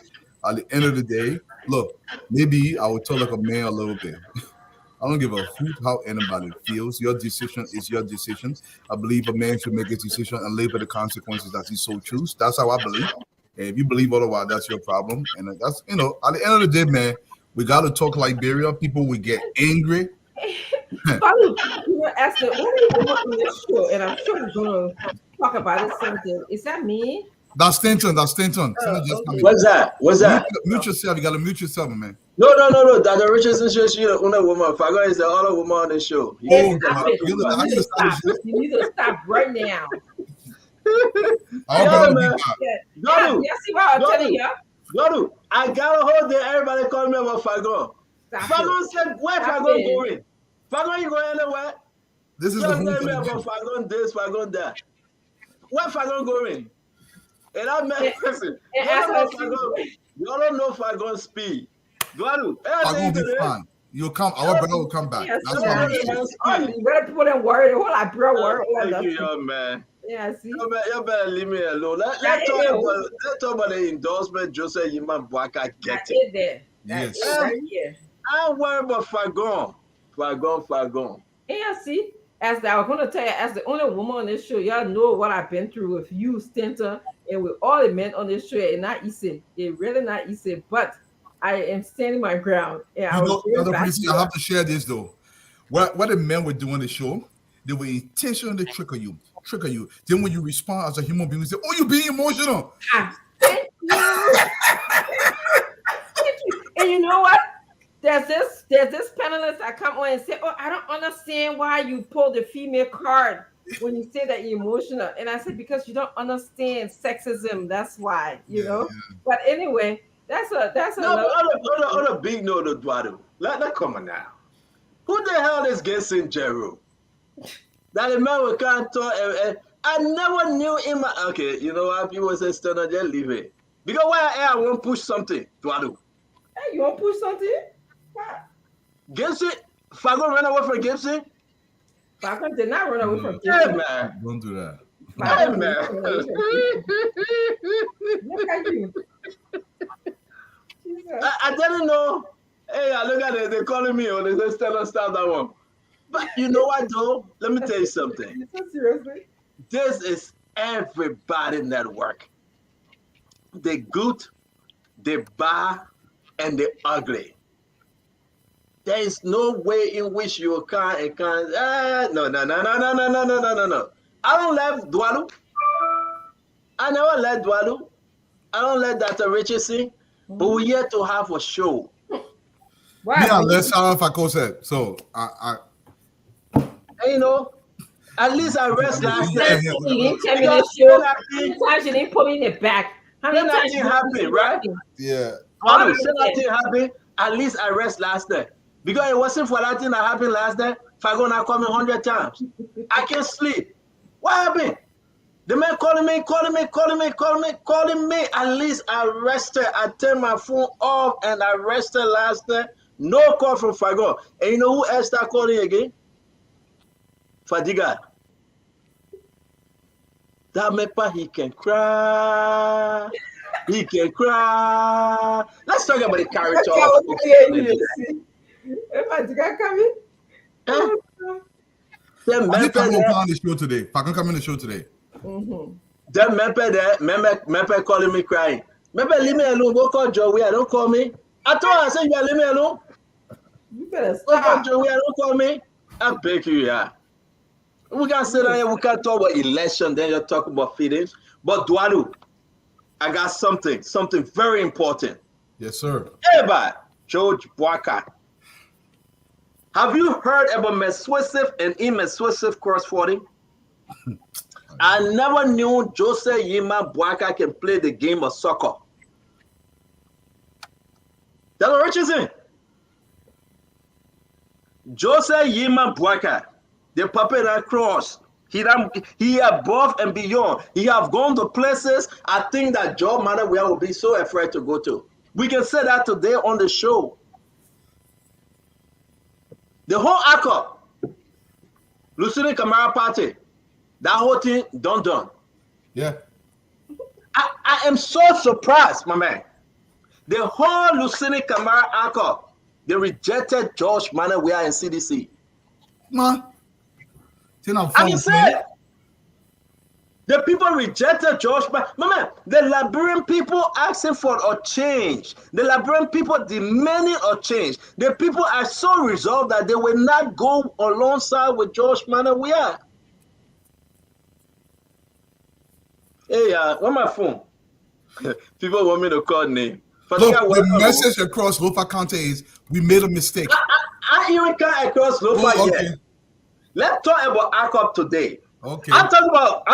At the end of the day, look, maybe I will talk like a man a little bit. I don't give a hoot how anybody feels. Your decision is your decision. I believe a man should make a decision and live with the consequences that he so chooses. That's how I believe. And if you believe otherwise, that's your problem. And that's, at the end of the day, man, we got to talk Liberia. People will get angry. As the only woman on this show, and I'm sure we're going to talk about it someday. Is that me? That's Stanton. Okay. What's that? Mute yourself. You got to mute yourself, man. No. Dr. Richardson show she's the only woman. Fagon is the only woman on the show. You need to stop right now. See what I'm telling you? Godu, I got a whole day. Everybody calling me about Fagon. Fagon said, where Fagon going? Fagon, you going anywhere? This is telling me about Fagon this, Fagon that. Where Fagon going? And I met person. You all don't know Fagon speed. Fagon will be fine. You'll come. Our brother will come back. That's what you better put in word. Hold on, bro. Word. Thank you, young man. Yeah, see. You better leave me alone. Let's talk about the endorsement Joseph Yiman Boakai getting. Yes. Right here. I'm worried about Fagon. Fagon. Yeah, see. I was going to tell you, as the only woman on this show, y'all know what I've been through with you, Stanton, and with all the men on this show. It's not easy. It's really not easy, but I am standing my ground. And I have to share this, though. What the men were doing the show, they were intentionally trigger you. Then when you respond as a human being, you say, oh, you're being emotional. Thank you. And you know what? There's this panelist that come on and say, oh, I don't understand why you pull the female card when you say that you're emotional. And I said, because you don't understand sexism. That's why, you know. But anyway, that's on a big note, Eduardo. Let come on now. Who the hell is guessing Jero? That the man we can't talk. I never knew him. Okay, you know what? People say, "Stand just leave it." Because why I won't push something, Eduardo. Hey, you want to push something? Gibson? Fagon ran away from Gibson? Fagon did not run away from Gibson. Yeah, man. Don't do that. Hey, man. Look at you. I didn't know. Hey, I look at it. They're calling me. Or they say, stop that one. But you know what, though? Let me tell you something. Seriously? This is everybody network. They good, they bad, and they ugly. There is no way in which you can't. No. I don't let Dwalu. I never let Dwalu. I don't let Dr. Richardson. But we're here to have a show. Yeah, let's start off like said. So And, you know, at least I rest last night. You didn't tell me the show. How many times you didn't put me in the back? How many times Nothing happened, right? Yeah. All of nothing happened. At least I rest last night. Because it wasn't for that thing that happened last night, if I go now call me 100 times, I can't sleep. What happened? The man calling me. At least I rested. I turned my phone off and I rested last night. No call from Fagon. And you know who else started calling again? Fadiga. That mepa, he can cry. He can cry. Let's talk about the character of Fadiga coming? I think I'm gonna come on the show today. If I can come on the show today. Then Mepe calling me crying. Mepe, leave me alone. Go call Joey. Don't call me. I told her, I said, you leave me alone. You better Go call stop. Joey. Don't call me. I beg you, yeah. We can sit down here. We can talk about election. Then you talk about feelings. But Dwalu, I got something very important. Yes, sir. Everybody, George Boakai. Have you heard about Meswesif and Meswesif cross-footing? I never knew Jose Yima Boakai can play the game of soccer. That's what Richardson. Jose Yima Boakai, the puppet that cross. He above and beyond. He have gone to places I think that Joe Manawea will be so afraid to go to. We can say that today on the show. The whole ACOP, Lucini Camara party, that whole thing done. Yeah. I am so surprised, my man. The whole Lucini Camara ACOP, they rejected George Manawea and CDC. Man. I can say it. The people rejected George, my man. The Liberian people asking for a change. The Liberian people demanding a change. The people are so resolved that they will not go alongside with George Manawea. Hey, where's my phone? People want me to call name. Look, the message across Lofa County is we made a mistake. I even can't across Lofa yet. Let's talk about ACOP today. Okay. I'm talking about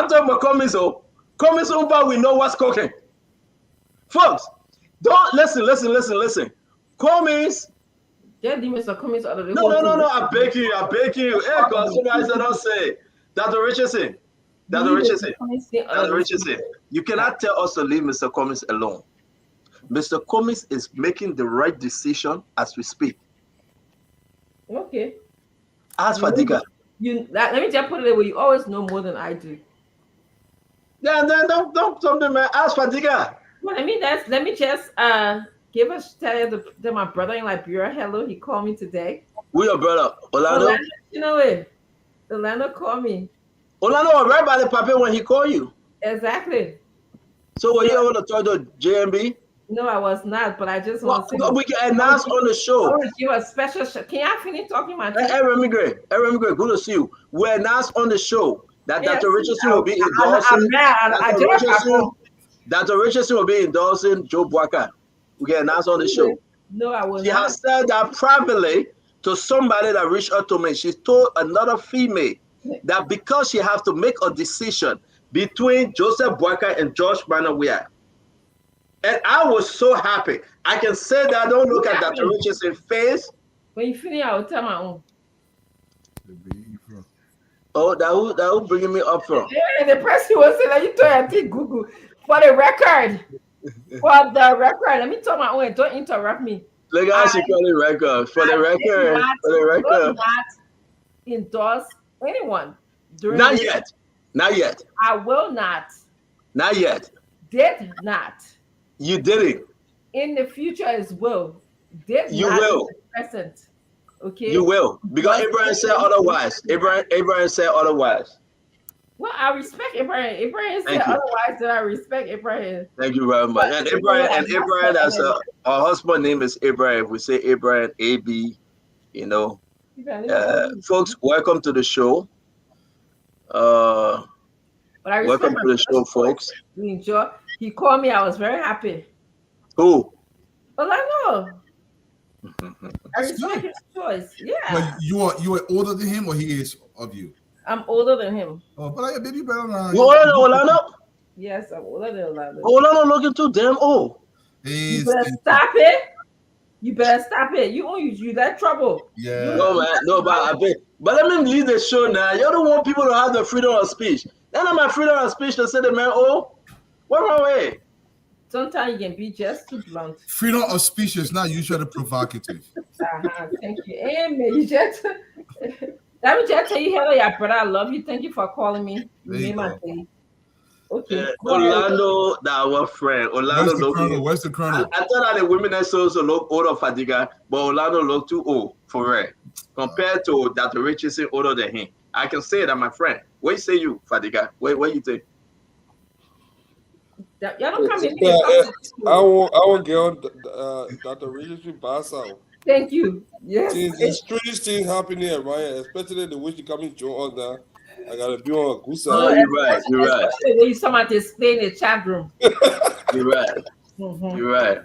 Komiso. Komiso Umpa, we know what's cooking. Folks, don't listen. Komis. Yeah, Mr. Komis out of the No, I beg you. Hey, God, somebody said don't say. Dr. Richardson. You cannot tell us to leave Mr. Komis alone. Mr. Komis is making the right decision as we speak. Okay. As Fadiga. Let me just put it away. You always know more than I do. Yeah, then don't something, man. Ask Fadiga. Well, let me just give a shout out to my brother in Liberia. Hello, he called me today. Who your brother? Orlando? You know it. Orlando called me. Orlando was right by the paper when he called you. Exactly. So were you able to talk to JMB? No, I was not, but I just want to say we can announce on the show. I want to give a special show. Can I finish talking my Hey, Aaron Migray, good to see you. We announced on the show that Dr. Richardson will be endorsing. Dr. Richardson will be endorsing Joe Boakai. We can announce on the show. No, I will She not. has said that privately to somebody that reached out to me. She told another female that because she has to make a decision between Joseph Boakai and George Manawea. And I was so happy. I can say that. Don't look at Dr. Richardson's face. When you finish, I will tell my own. Oh, that will bringing me up from. Yeah, the person was saying that you told I think Google for the record. Let me tell my own. Don't interrupt me. Look how she called it record. For the record. Will not endorse anyone. Not yet. I will not. Not yet. Did not. You did it. In the future as well. You will. Present. Okay. You will. Because Abraham said otherwise. Abraham said otherwise. Well, I respect Abraham. Abraham said otherwise, then I respect Abraham. Thank you very much. And Abraham, that's her husband name is Abraham. We say Abraham, A-B, You know, You better know. folks, welcome to the show. But I respect Welcome my to the show, brother's choice. folks. We enjoy. He called me. I was very happy. Who? But I know. I That's respect good. his choice. Yeah. But you are older than him, or he is of you? I'm older than him. Oh, but like a baby better now. You older than Orlando? Yes, I'm older than Orlando. Orlando looking too damn old. You better stop it. You better stop it. You that trouble. Yeah. No, man. No, but I bet. But let me leave the show now. You don't want people to have the freedom of speech. That's not my freedom of speech to say the man, oh, what wrong way? Sometimes you can be just too blunt. Freedom of speech is not usually provocative. Thank you. Amen. You just let me just tell you, hello, yeah, brother. I love you. Thank you for calling me. You made my day. Okay. Go ahead. Orlando, that our friend. Orlando look. Where's the colonel? I thought that the women that also look older Fadiga, but Orlando look too old for real. Compared to Dr. Richardson older than him. I can say that, my friend. What say you, Fadiga? What you think? Y'all don't come in Yeah, here. I won't get on Dr. Richardson pass out. Thank you. Yes. There's strange things happening around, especially the way she coming to on that. I gotta be on a good side. Oh, you're right. You're right. Especially when you someone to stay in the chat room. You're right. Mhm. You're right.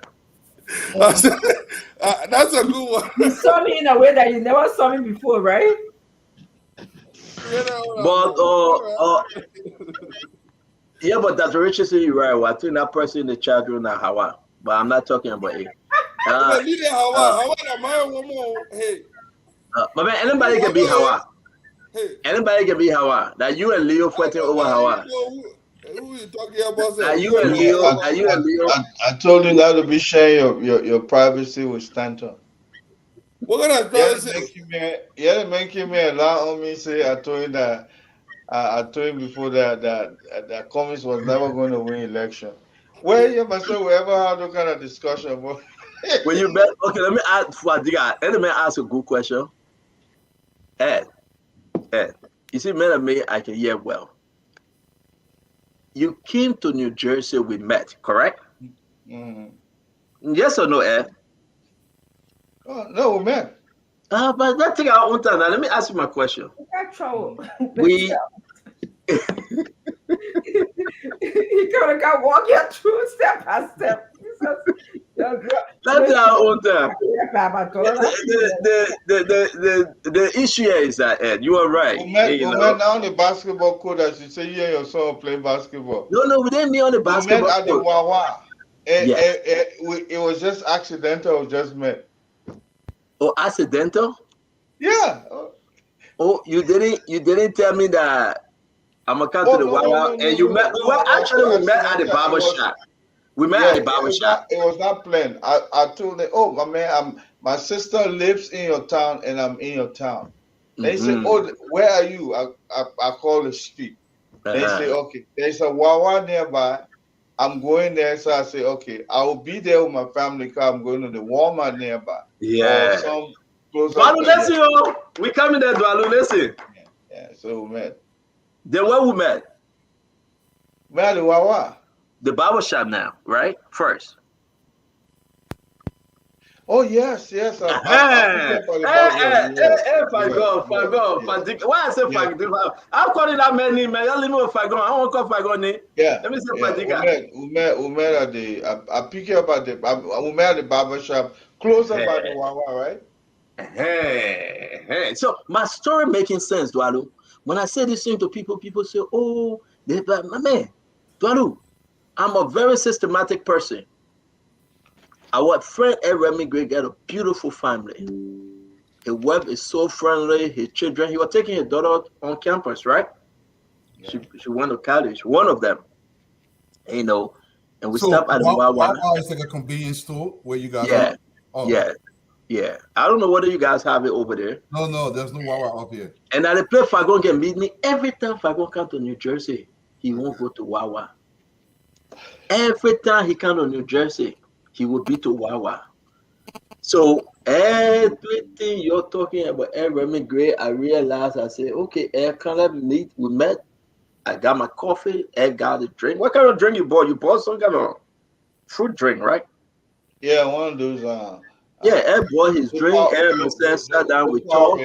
That's a good one. You saw me in a way that you never saw me before, right? But yeah, but Dr. Richardson, you're right. Well, I think that person in the chat room now, Hawa. But I'm not talking about it. Hawa, one more. Hey. But man, anybody can be Hawa. Anybody can be Hawa. That you and Leo fighting over Hawa. Who you talking about? Are you and Leo? Are you and Leo? I told you not to be sharing your privacy with Stanton. What kind of privacy? Yeah, make him allow on me say I told him that I told him before that Cummings was never going to win election. Well, yeah, but so we ever have that kind of discussion. But when you bet, okay, let me ask Fadiga. Let me ask a good question. Ed, you see, man, me, I can hear well. You came to New Jersey, we met, correct? Mm-hmm. Yes or no, Ed? Oh, no, we met. But let's take our own time. Now, let me ask you my question. Got trouble. We. He could have got walk you through step by step. That's our own time. The issue here is that, Ed, you are right. We met now on the basketball court, as you say, you and your son play basketball. No, we didn't meet on the basketball court. We met at the Wawa. Yes. It was just accidental, we just met. Oh, accidental? Yeah. Oh, you didn't tell me that I'm gonna come to the Wawa, and you met. We met at the barber shop. We met at the barber shop. It was not planned. I told them, oh, my man, my sister lives in your town, and I'm in your town. They said, oh, where are you? I call the street. They say, okay, there's a Wawa nearby. I'm going there. So I say, okay, I will be there with my family car. I'm going to the Walmart nearby. Yeah. Dwalu, listen, we coming there, Dwalu, listen. Yeah, so we met. Then where we met? Where the Wawa? The barber shop now, right? First. Oh, yes. Why I say Fagon? I'm calling that man name, man. You leave me with Fagon. I won't call Fagon name. Yeah. Let me say Fadiga. We met at the, I pick you up at the, we met at the barber shop, close up by the Wawa, right? So my story making sense, Dwalu. When I say this thing to people, people say, oh, my man, Dwalu, I'm a very systematic person. Our friend Remy Gray got a beautiful family. His wife is so friendly. His children, he was taking his daughter on campus, right? Yeah. She went to college, one of them. You know, and we stopped at the Wawa. Wawa is like a convenience store where you guys are. Oh. Yeah. I don't know whether you guys have it over there. No, there's no Wawa up here. And I play Fagon can meet me every time Fagon come to New Jersey. He won't go to Wawa. Every time he come to New Jersey, he will be to Wawa. So everything you're talking about, Remy Gray, I realized. I said, okay, can I meet? We met. I got my coffee. Got the drink. What kind of drink you bought? You bought some kind of fruit drink, right? Yeah, one of those Yeah, Ed bought his drink. Ed Mr. sat down, we talked.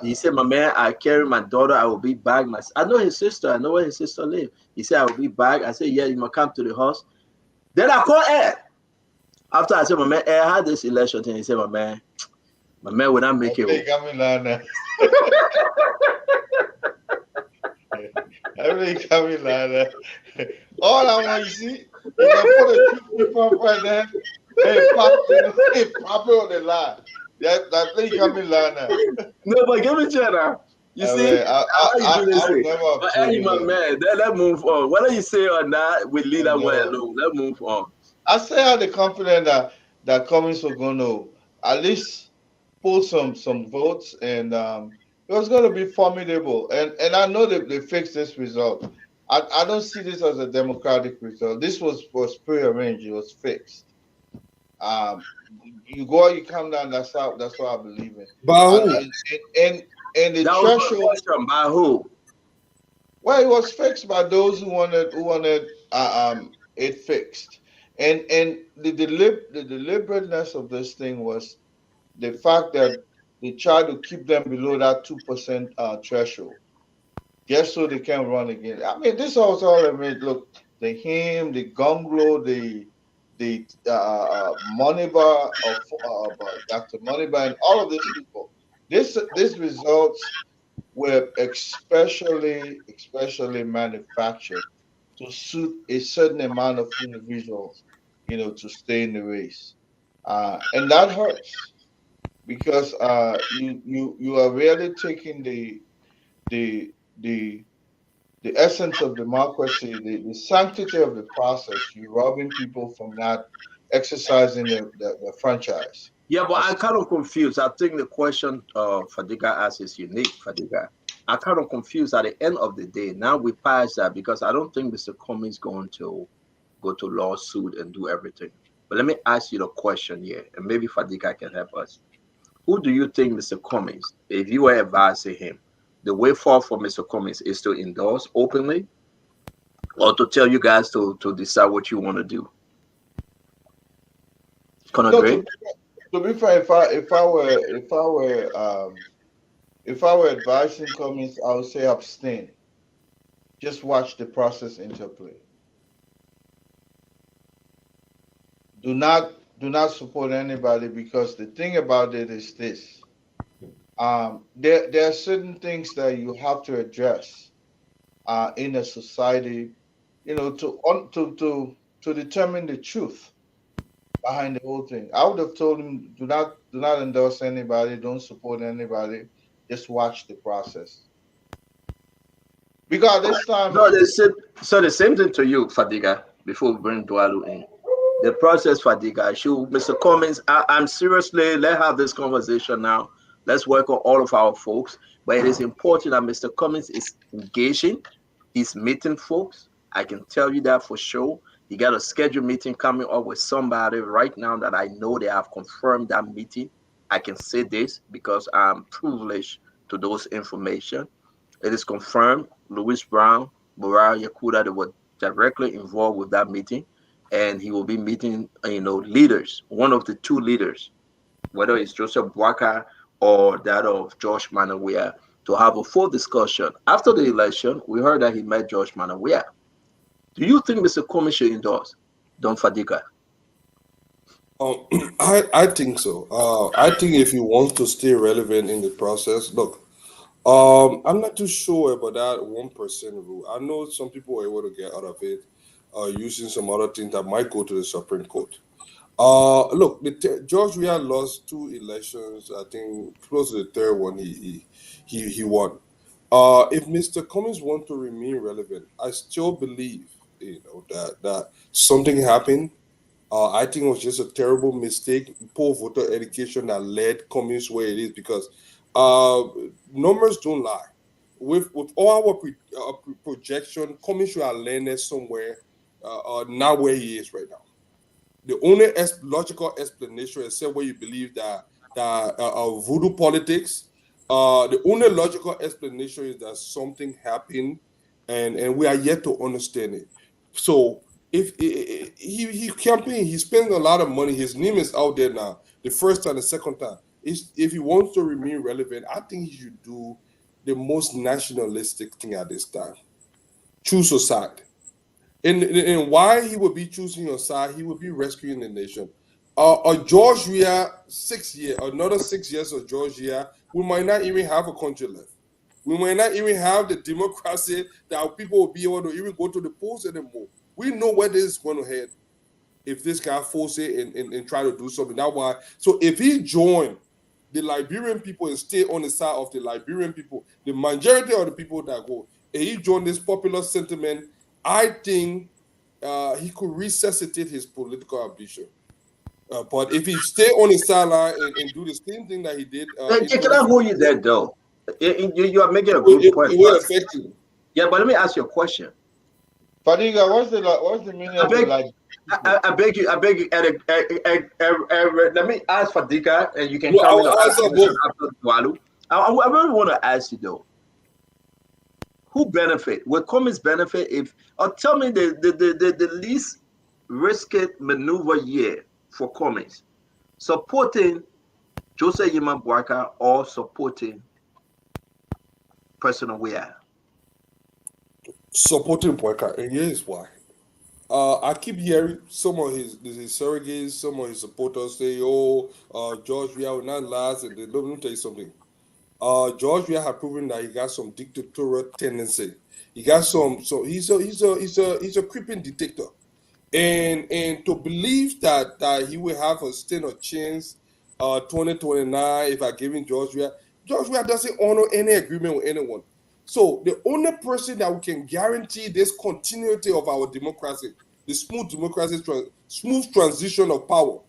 He said, "My man, I carry my daughter. I will be back. I know his sister. I know where his sister lives." He said, "I will be back." I said, "Yeah, you must come to the house." Then I called Ed. After I said, "My man, Ed had this election thing." He said, "My man will not make it." Everything coming like that. All I want to see, you can put a people right there. Hey, pop it on the line. That thing coming like that. No, but give me Jenna. You see, I would never have but told hey, you my that. man, let's move on. Whether you say or not, we leave that one alone. Let's move on. I say I had the confidence that Cummings were going to at least pull some votes, and it was going to be formidable. And I know they fixed this result. I don't see this as a democratic result. This was prearranged. It was fixed. You go, you come down. That's what I believe in. By who? And the That was my threshold. question. By who? Well, it was fixed by those who wanted it fixed. And the deliberateness of this thing was the fact that they tried to keep them below that 2% threshold, just so they can run again. I mean, this was all I mean. Look, the hymn, the gumglo, the Moneybar of Dr. Moneybar, and all of these people. These results were especially manufactured to suit a certain amount of individuals, to stay in the race, and that hurts because you are really taking the essence of democracy, the sanctity of the process. You're robbing people from not exercising the franchise. Yeah, but I'm kind of confused. I think the question Fadiga asked is unique, Fadiga. I'm kind of confused at the end of the day. Now we pass that because I don't think Mr. Comey is going to go to lawsuit and do everything. But let me ask you the question here, and maybe Fadiga can help us. Who do you think Mr. Cummings, if you were advising him, the way forward for Mr. Cummings is to endorse openly or to tell you guys to decide what you want to do? Can I agree? To be fair, if I were advising Cummings, I would say abstain. Just watch the process interplay. Do not support anybody, because the thing about it is this: there are certain things that you have to address in a society, to determine the truth behind the whole thing. I would have told him, do not endorse anybody, don't support anybody, just watch the process. Because this time, so the same thing to you, Fadiga. Before we bring Dwalu in, the process, Fadiga. Mr. Cummings, I'm seriously, let's have this conversation now. Let's work on all of our folks. But it is important that Mr. Cummings is engaging. He's meeting folks. I can tell you that for sure. He got a scheduled meeting coming up with somebody right now that I know they have confirmed that meeting. I can say this because I'm privileged to those information. It is confirmed. Louis Brown, Barara Yakuda, they were directly involved with that meeting, and he will be meeting, leaders. One of the two leaders, whether it's Joseph Boakai or that of George Manawia, to have a full discussion. After the election, we heard that he met George Manawia. Do you think Mr. Cummings should endorse Don Fadiga? I think so. I think if he wants to stay relevant in the process, look, I'm not too sure about that 1% rule. I know some people are able to get out of it using some other things that might go to the Supreme Court. Look, George Weah lost 2 elections. I think close to the third one he won. If Mr. Cummings wants to remain relevant, I still believe that something happened. I think it was just a terrible mistake, poor voter education that led Cummings where it is, because numbers don't lie. With all our projection, Cummings should have landed somewhere not where he is right now. The only logical explanation, except where you believe that voodoo politics, the only logical explanation is that something happened, and we are yet to understand it. So if he campaign, he spends a lot of money. His name is out there now. The first time, the second time. If he wants to remain relevant, I think he should do the most nationalistic thing at this time. Choose a side. And why he would be choosing a side, he would be rescuing the nation. George Weah, 6 years, another 6 years of George Weah, we might not even have a country left. We might not even have the democracy that people will be able to even go to the polls anymore. We know where this is going to head if this guy force it and try to do something. That's why. So if he join the Liberian people and stay on the side of the Liberian people, the majority of the people that go, and he join this popular sentiment, I think he could resuscitate his political ambition. But if he stay on the sideline and do the same thing that he did, can I hold you there though? You are making a good point. It will affect you. Yeah, but let me ask you a question. Fadiga, what's the meaning of the like? I beg you. Let me ask Fadiga, and you can No, come in I'll answer both. after Dwalu. I really want to ask you though. Who benefit? Will Cummings benefit if? Or tell me the least risky maneuver year for Cummings, supporting Joseph Yima Boaka or supporting President Weah? Supporting Boyka, and here's why. I keep hearing some of his surrogates, some of his supporters say, George Weah will not last. And let me tell you something. George Weah has proven that he got some dictatorial tendency. He got he's a creeping dictator. And to believe that he will have a stand of chance 2029 if I give him George Weah doesn't honor any agreement with anyone. So the only person that we can guarantee this continuity of our democracy, the smooth transition of power,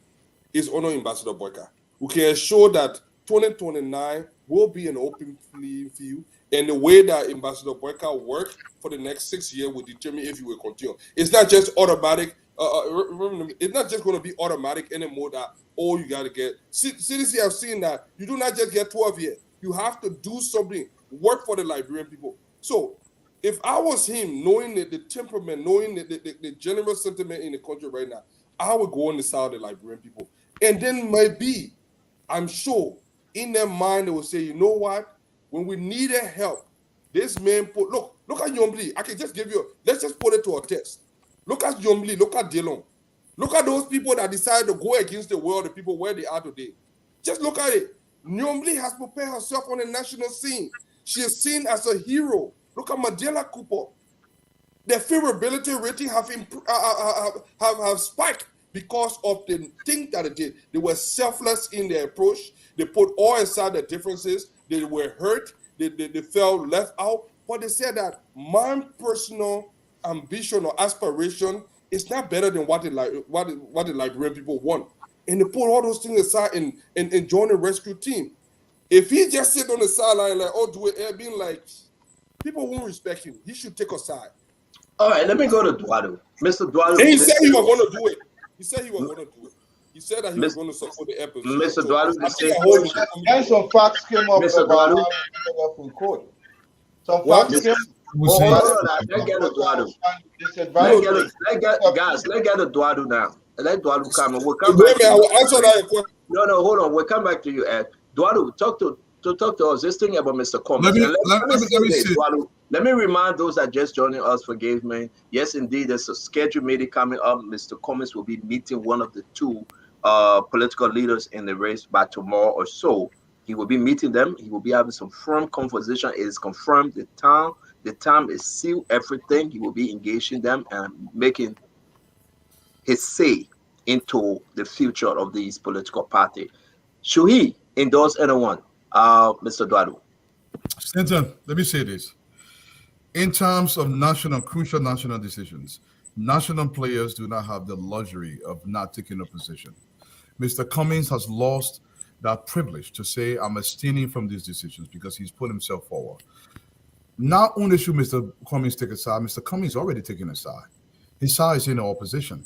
is Honor Ambassador Boyka. We can ensure that 2029 will be an open playing field, and the way that Ambassador Boyka works for the next 6 years will determine if he will continue. It's not just automatic. It's not just going to be automatic anymore that you got to get. CDC have seen that you do not just get 12 years. You have to do something, work for the Liberian people. So if I was him, knowing the temperament, knowing the general sentiment in the country right now, I would go on the side of the Liberian people. And then maybe, I'm sure, in their mind, they will say, you know what? When we needed help, this man look at Yombli. I can just give you, let's just put it to a test. Look at Yombli, look at Delon. Look at those people that decided to go against the world, the people where they are today. Just look at it. Yombli has prepared herself on the national scene. She is seen as a hero. Look at Mandela Cooper. Their favorability rating have spiked because of the thing that they did. They were selfless in their approach. They put all aside their differences. They were hurt. They felt left out. But they said that my personal ambition or aspiration is not better than what the Liberian people want. And they put all those things aside and join the rescue team. If he just sit on the sideline like, do it, being like, people won't respect him. He should take a side. All right, let me go to Dwado. Mr. Dwado. And he said he was going to do it. He said he was going to do it. He said that he was going to support the episode. Mr. Dwado, and some facts came up Mr. about Dwado. how he ended up in court. Some facts came up. Let's get to Dwado. Guys, let's get to Dwado now. Let Dwado come. We'll come back. I will answer that question. No, hold on. We'll come back to you, Ed. Dwado, talk to us. This thing about Mr. Cummings. Let me remind those that just joining us, forgive me. Yes, indeed, there's a scheduled meeting coming up. Mr. Cummings will be meeting one of the two political leaders in the race by tomorrow or so. He will be meeting them. He will be having some firm conversation. It is confirmed. The time is sealed, everything. He will be engaging them and making his say into the future of these political party. Should he endorse anyone, Mr. Dwado? Stanton, let me say this. In terms of crucial national decisions, national players do not have the luxury of not taking a position. Mr. Cummings has lost that privilege to say, I'm abstaining from these decisions because he's put himself forward. Not only should Mr. Cummings take a side, Mr. Cummings already taken a side. His side is in the opposition.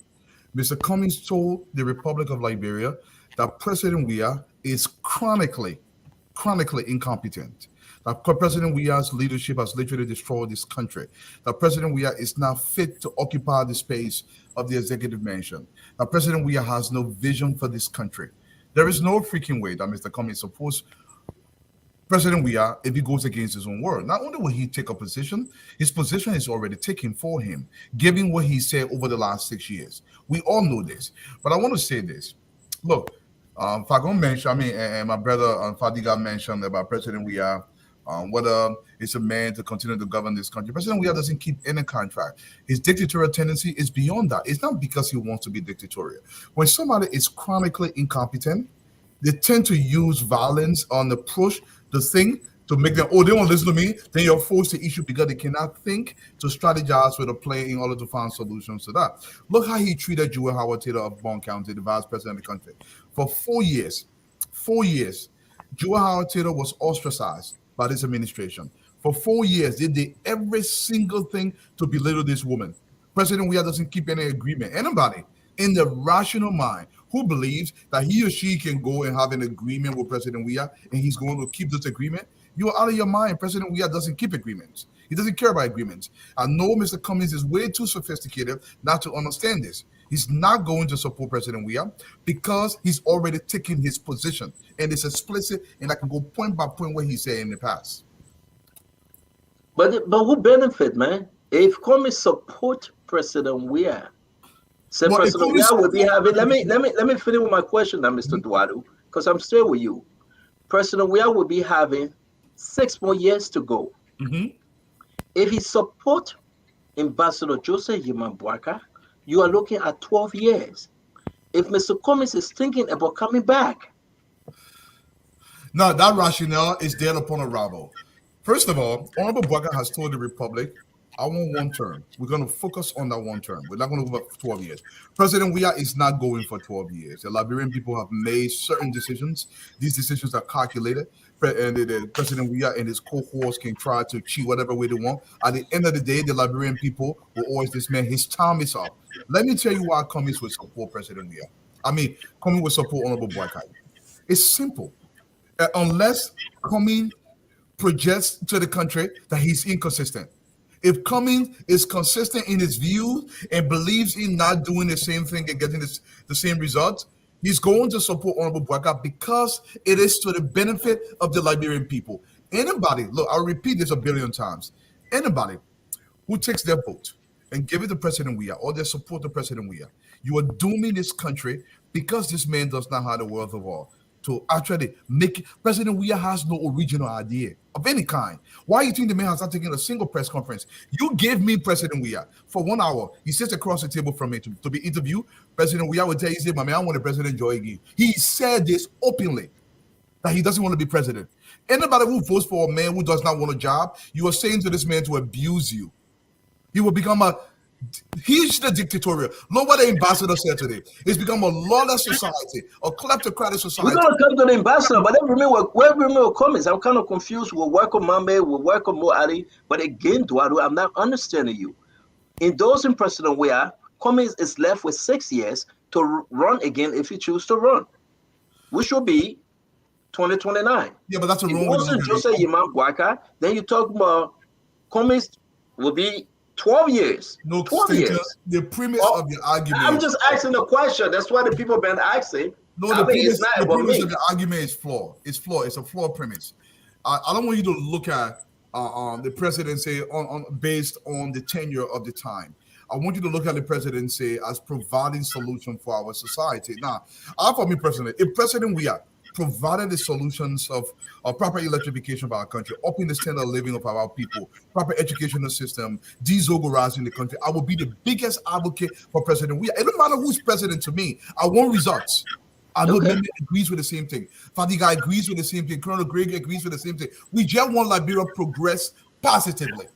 Mr. Cummings told the Republic of Liberia that President Weah is chronically incompetent. That President Weah's leadership has literally destroyed this country. That President Weah is not fit to occupy the space of the executive mansion. That President Weah has no vision for this country. There is no freaking way that Mr. Cummings supports President Weah if he goes against his own word. Not only will he take a position, his position is already taken for him, given what he said over the last 6 years. We all know this. But I want to say this. Look, Fagon mentioned, and my brother Fadiga mentioned about President Weah, whether it's a man to continue to govern this country. President Weah doesn't keep any contract. His dictatorial tendency is beyond that. It's not because he wants to be dictatorial. When somebody is chronically incompetent, they tend to use violence on the push, the thing, to make them, oh, they won't listen to me. Then you're forced to issue because they cannot think to strategize with a plan in order to find solutions to that. Look how he treated Jewel Howard Taylor of Bond County, the vice president of the country. For 4 years, Jewel Howard Taylor was ostracized by this administration. For 4 years, they did every single thing to belittle this woman. President Weah doesn't keep any agreement. Anybody in the rational mind who believes that he or she can go and have an agreement with President Weah and he's going to keep this agreement, you're out of your mind. President Weah doesn't keep agreements. He doesn't care about agreements. I know Mr. Cummings is way too sophisticated not to understand this. He's not going to support President Weah because he's already taken his position. And it's explicit, and I can go point by point what he said in the past. But who benefit, man? If Cummings support President Weah, say Well, if President Cummings Weah would be support- having. Let me finish with my question now, Mr. Duadu, because I'm still with you. President Weah would be having 6 more years to go. If he support Ambassador Joseph Yeman Boakai, you are looking at 12 years. If Mr. Cummings is thinking about coming back, No, that rationale is dead upon arrival. First of all, Honorable Boakai has told the Republic, I want 1 term. We're going to focus on that 1 term. We're not going to go for 12 years. President Weah is not going for 12 years. The Liberian people have made certain decisions. These decisions are calculated. And the President Weah and his cohorts can try to cheat whatever way they want. At the end of the day, the Liberian people will always this man, his time is up. Let me tell you why Cummings will support President Weah. Cummings will support Honorable Boakai. It's simple. Unless Cummings projects to the country that he's inconsistent. If Cummings is consistent in his views and believes in not doing the same thing and getting the same results, he's going to support Honorable Boakai because it is to the benefit of the Liberian people. Anybody, look, I'll repeat this 1 billion times. Anybody who takes their vote and give it to President Weah or their support to President Weah, you are dooming this country because this man does not have the wherewithal to actually make it. President Weah has no original idea of any kind. Why do you think the man has not taken a single press conference? You gave me President Weah for 1 hour. He sits across the table from me to be interviewed. President Weah would tell you, my man, I want the president Joy again. He said this openly, that he doesn't want to be president. Anybody who votes for a man who does not want a job, you are saying to this man to abuse you. He will become he's the dictatorial. Look what the ambassador said today. It's become a lawless society, a kleptocratic society. we're going to come to the ambassador, but then remember Cummings. I'm kind of confused. We'll work on Mambe, we'll work on Moali, but again, Duadu, I'm not understanding you. Endorsing President Weah, Cummings is left with 6 years to run again if he chooses to run, which will be 2029. Yeah, but that's a wrong. Endorsing Joseph Yeman Boakai, then you talk about Cummings will be 12 years. No, 12 years. The premise of the argument. I'm just asking the question. That's why the people have been asking. No, the premise of the argument is flawed. It's flawed. It's a flawed premise. I don't want you to look at the presidency based on the tenure of the time. I want you to look at the presidency as providing solution for our society. Now, for me personally, if President Weah provided the solutions of proper electrification of our country, upping the standard of living of our people, proper educational system, de-zogorizing the country, I will be the biggest advocate for President Weah. It doesn't matter who's president to me. I want results. I know Meme agrees with the same thing. Fadiga agrees with the same thing. Colonel Greg agrees with the same thing. We just want Liberia progress positively.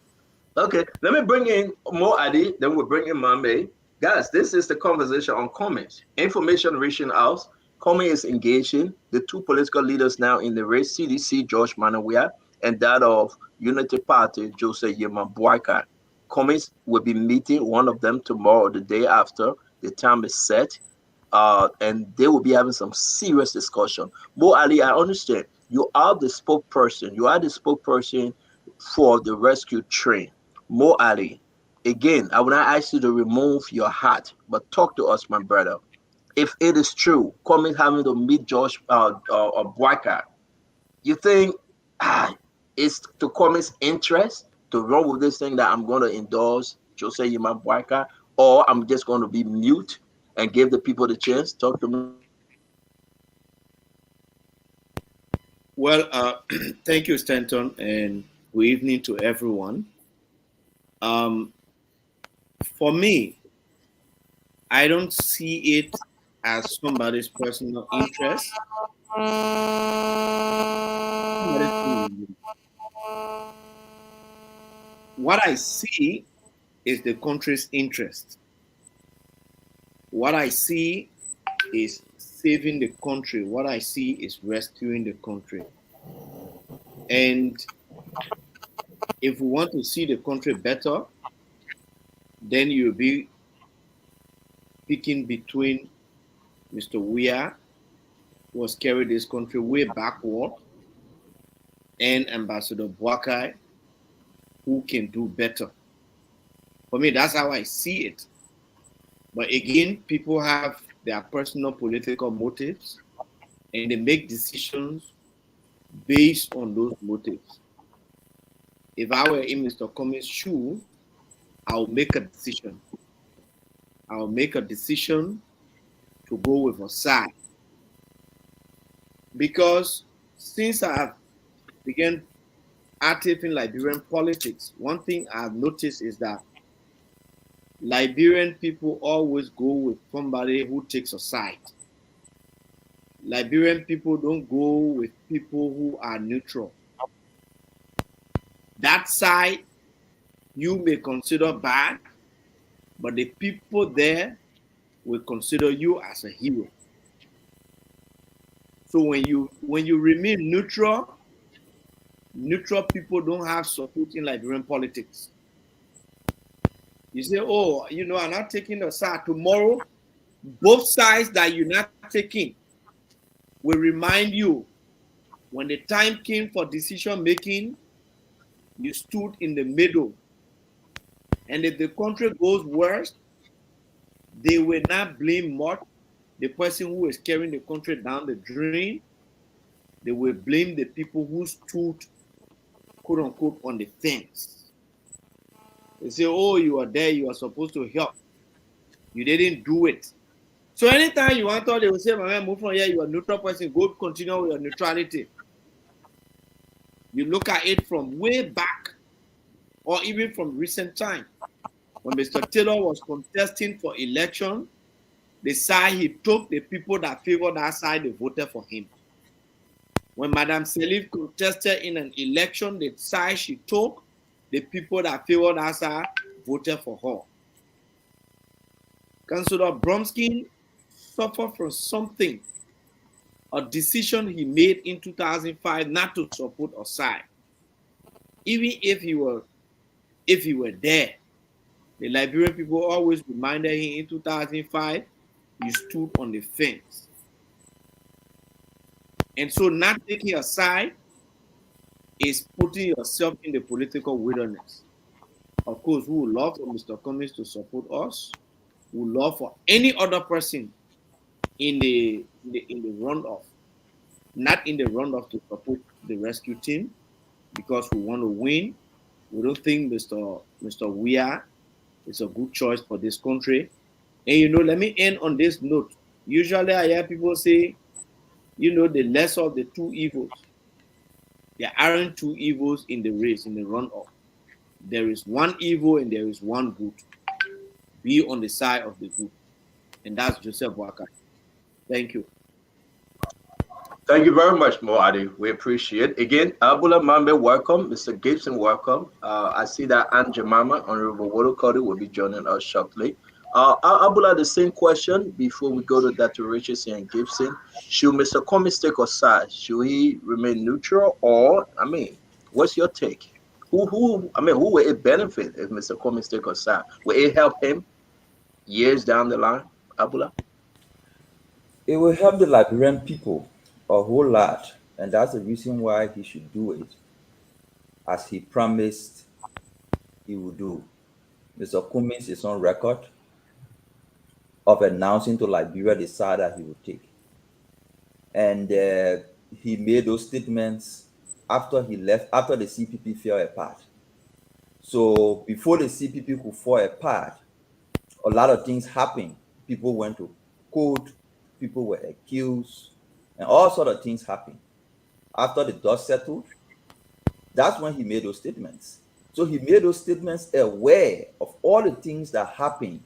Okay, let me bring in more Adi, then we'll bring in Mambe. Guys, this is the conversation on Cummings. Information reaching out. Cummings is engaging the 2 political leaders now in the race, CDC, George Manneh Weah, and that of Unity Party, Joseph Yeman Boakai. Cummings will be meeting one of them tomorrow or the day after. The time is set, and they will be having some serious discussion. Mo Ali, I understand. You are the spokesperson. You are the spokesperson for the rescue train. Mo Ali, again, I will not ask you to remove your hat, but talk to us, my brother. If it is true, Kwame having to meet Josh Boyka, you think it's to Kwame's interest to run with this thing that I'm going to endorse Jose Yima Boyka, or I'm just going to be mute and give the people the chance? Talk to me. Well, thank you, Stanton, and good evening to everyone. For me, I don't see it as somebody's personal interest. What I see is the country's interest. What I see is saving the country. What I see is rescuing the country. And if we want to see the country better, then you'll be picking between Mr. Weah, who has carried this country way backward, and Ambassador Boakai, who can do better. For me, that's how I see it. But again, people have their personal political motives, and they make decisions based on those motives. If I were in Mr. Kwame's shoe, I'll make a decision. I'll make a decision to go with a side. Because since I have begun active in Liberian politics, one thing I've noticed is that Liberian people always go with somebody who takes a side. Liberian people don't go with people who are neutral. That side you may consider bad, but the people there will consider you as a hero. So when you remain neutral people don't have support in Liberian politics. You say, oh, I'm not taking the side. Tomorrow, both sides that you're not taking will remind you when the time came for decision making, you stood in the middle. And if the country goes worse, they will not blame much the person who is carrying the country down the drain. They will blame the people who stood, quote unquote, on the fence. They say, oh, you are there, you are supposed to help. You didn't do it. So anytime you want to, they will say, my man, move from here, you are a neutral person, go continue with your neutrality. You look at it from way back, or even from recent time. When Mr. Taylor was contesting for election, the side he took, the people that favored that side, they voted for him. When Madam Salif contested in an election, the side she took, the people that favored that side voted for her. Councillor Bromsky suffered from something, a decision he made in 2005 not to support a side. Even if he were there, the Liberian people always reminded him in 2005, you stood on the fence. And so not taking a side is putting yourself in the political wilderness. Of course, we would love for Mr. Cummings to support us. We would love for any other person in the runoff, not in the runoff, to support the rescue team, because we want to win. We don't think Mr. Weah is a good choice for this country. And let me end on this note. Usually I hear people say, the lesser of the two evils. There aren't two evils in the race, in the runoff. There is one evil and there is one good. Be on the side of the good. And that's Joseph Boakai. Thank you. Thank you very much, Moadi. We appreciate it. Again, Abula Mambe, welcome. Mr. Gibson, welcome. I see that Aunt Jemima, Honorable Wodokodi, will be joining us shortly. Abula, the same question before we go to Dr. Richardson and Gibson. Should Mr. Cummings take a side? Should he remain neutral, or what's your take? Who will it benefit if Mr. Cummings take a side? Will it help him years down the line, Abula? It will help the Liberian people a whole lot, And that's the reason why he should do it, as he promised he would do. Mr. Cummings is on record of announcing to Liberia the side that he would take. And he made those statements after he left, after the CPP fell apart. So before the CPP could fall apart, a lot of things happened. People went to court, people were accused, and all sorts of things happened. After the dust settled, that's when he made those statements. So he made those statements aware of all the things that happened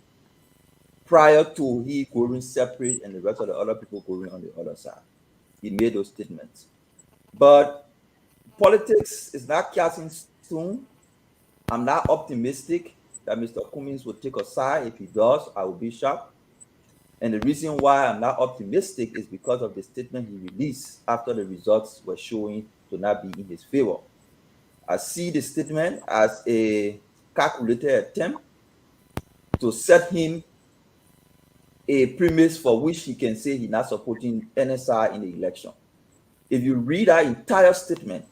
prior to he going separate and the rest of the other people going on the other side. He made those statements. But politics is not casting stone. I'm not optimistic that Mr. Cummings will take a side. If he does, I will be shocked. And the reason why I'm not optimistic is because of the statement he released after the results were showing to not be in his favor. I see the statement as a calculated attempt to set him a premise for which he can say he's not supporting NSI in the election. If you read our entire statement,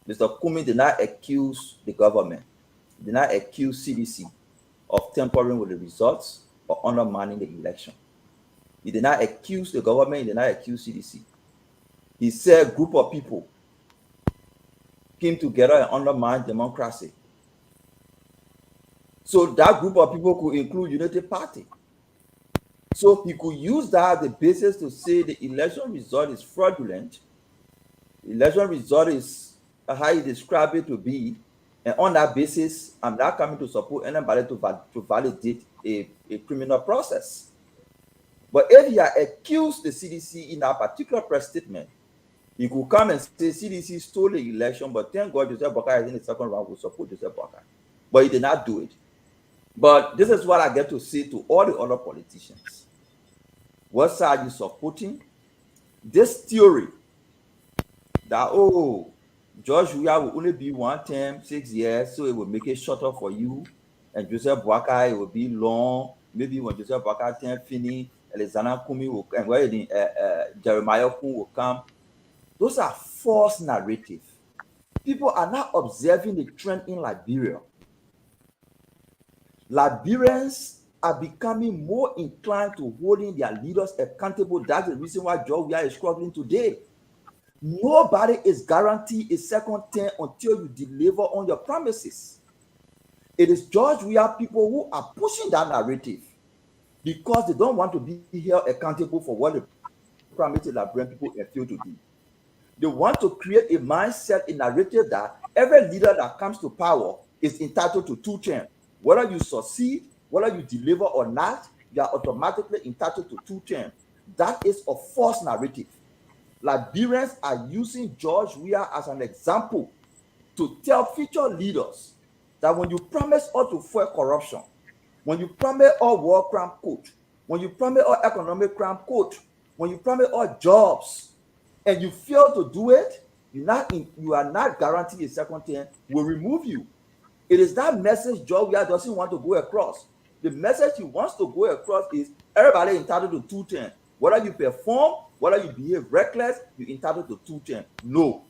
Mr. Cummings did not accuse the government, did not accuse CDC of tampering with the results or undermining the election. He did not accuse the government, he did not accuse CDC. He said a group of people came together and undermined democracy. So that group of people could include Unity Party. So he could use that as the basis to say the election result is fraudulent. The election result is how he described it to be. And on that basis, I'm not coming to support anybody to validate a criminal process. But if he had accused the CDC in that particular press statement, he could come and say CDC stole the election, but thank God Joseph Boakai is in the second round, will support Joseph Boakai. But he did not do it. But this is what I get to say to all the other politicians. What side are you supporting? This theory that, oh, George Weah will only be one term, 6 years, so it will make it shorter for you, and Joseph Boakai, it will be long. Maybe when Joseph Boakai term finish, Alexander Kumi will, and Jeremiah Kun will come. Those are false narratives. People are not observing the trend in Liberia. Liberians are becoming more inclined to holding their leaders accountable. That's the reason why George Weah is struggling today. Nobody is guaranteed a second term until you deliver on your promises. It is George Weah people who are pushing that narrative because they don't want to be held accountable for what the promises Liberian people fail to do. They want to create a mindset, a narrative that every leader that comes to power is entitled to 2 terms. Whether you succeed, whether you deliver or not, you are automatically entitled to 2 terms. That is a false narrative. Liberians are using George Weah as an example to tell future leaders that when you promise us to fight corruption, when you promise all war crime court, when you promise all economic crime court, when you promise all jobs, and you fail to do it, you are not guaranteed a second term, will remove you. It is that message George Weah doesn't want to go across. The message he wants to go across is everybody entitled to 2 terms. Whether you perform, whether you behave reckless, you're entitled to 2 terms. No.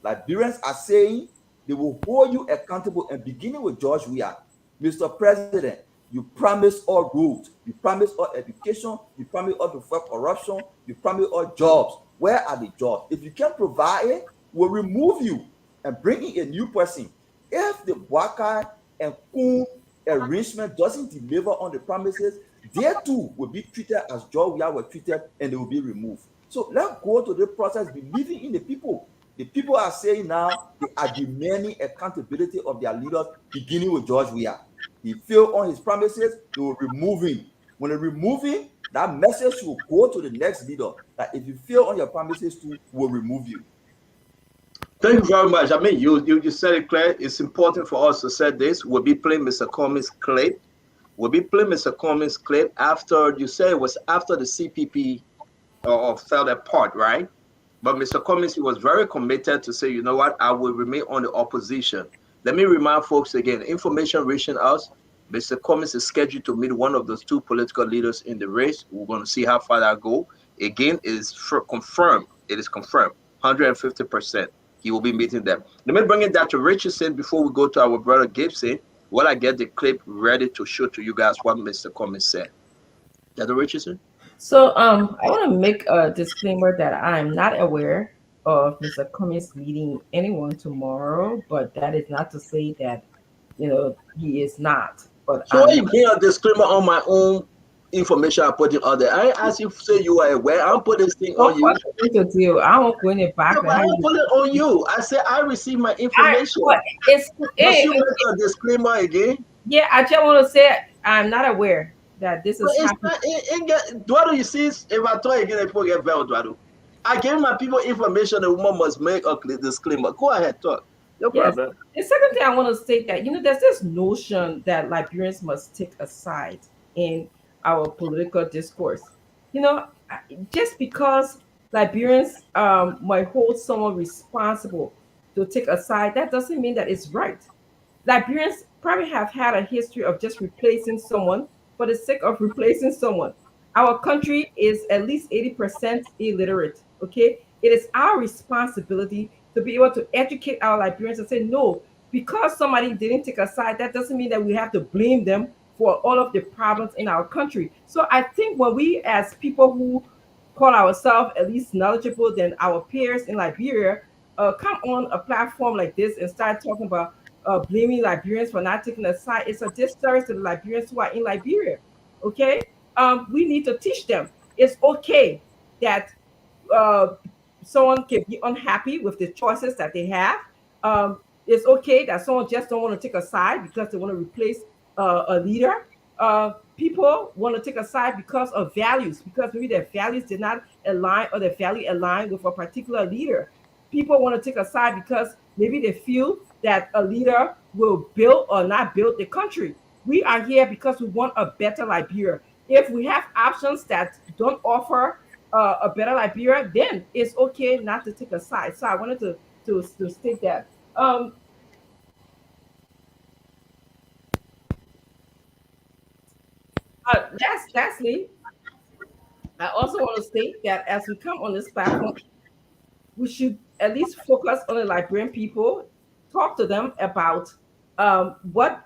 Liberians are saying they will hold you accountable, and beginning with George Weah. Mr. President, you promised all roads, you promised all education, you promised all to fight corruption, you promised all jobs. Where are the jobs? If you can't provide it, we'll remove you and bring in a new person. If the Boakai and Kun arrangement doesn't deliver on the promises, they too will be treated as George Weah were treated, and they will be removed. So let's go to the process believing in the people. The people are saying now they are demanding accountability of their leaders, beginning with George Weah. He failed on his promises, they will remove him. When they remove him, that message will go to the next leader that if you fail on your promises too, will remove you. Thank you very much. I mean, you said it clear. It's important for us to say this. We'll be playing Mr. Cummings' clip. We'll be playing Mr. Cummings' clip after, you said it was after the CPP fell apart, right? But Mr. Cummings, he was very committed to say, you know what, I will remain on the opposition. Let me remind folks again, information reaching us, Mr. Cummings is scheduled to meet one of those 2 political leaders in the race. We're going to see how far that goes. Again, it is confirmed. It is confirmed. 150%. He will be meeting them. Let me bring in Dr. Richardson before we go to our brother Gibson. While I get the clip ready to show to you guys what Mr. Cummings said. Dr. Richardson? So I want to make a disclaimer that I'm not aware of Mr. Cummings meeting anyone tomorrow, but that is not to say that, you know, he is not. But so why you bring a disclaimer on my own information I put in other? I asked you to say you are aware. I'll put this thing on you. To deal. I won't put it back. No, but I put it on you. I said I received my information. It's Must you make a disclaimer again? Yeah, I just want to say I'm not aware that this is happening. Duado, you see, if I try again, people get very Duado. I gave my people information. The woman must make a disclaimer. Go ahead, talk. No problem. The second thing I want to state that, you know, there's this notion that Liberians must take a side in our political discourse. You know, just because Liberians might hold someone responsible to take a side, that doesn't mean that it's right. Liberians probably have had a history of just replacing someone for the sake of replacing someone. Our country is at least 80% illiterate, okay? It is our responsibility to be able to educate our Liberians and say, no, because somebody didn't take a side, that doesn't mean that we have to blame them for all of the problems in our country. So I think when we, as people who call ourselves at least knowledgeable than our peers in Liberia, come on a platform like this and start talking about blaming Liberians for not taking a side, it's a disservice to the Liberians who are in Liberia, okay? We need to teach them. It's okay that someone can be unhappy with the choices that they have. It's okay that someone just don't want to take a side because they want to replace a leader. People want to take a side because of values, because maybe their values did not align or their value aligned with a particular leader. People want to take a side because maybe they feel that a leader will build or not build the country. We are here because we want a better Liberia. If we have options that don't offer a better Liberia, then it's okay not to take a side. So I wanted to state that. Lastly, I also want to state that as we come on this platform, we should at least focus on the Liberian people, talk to them about what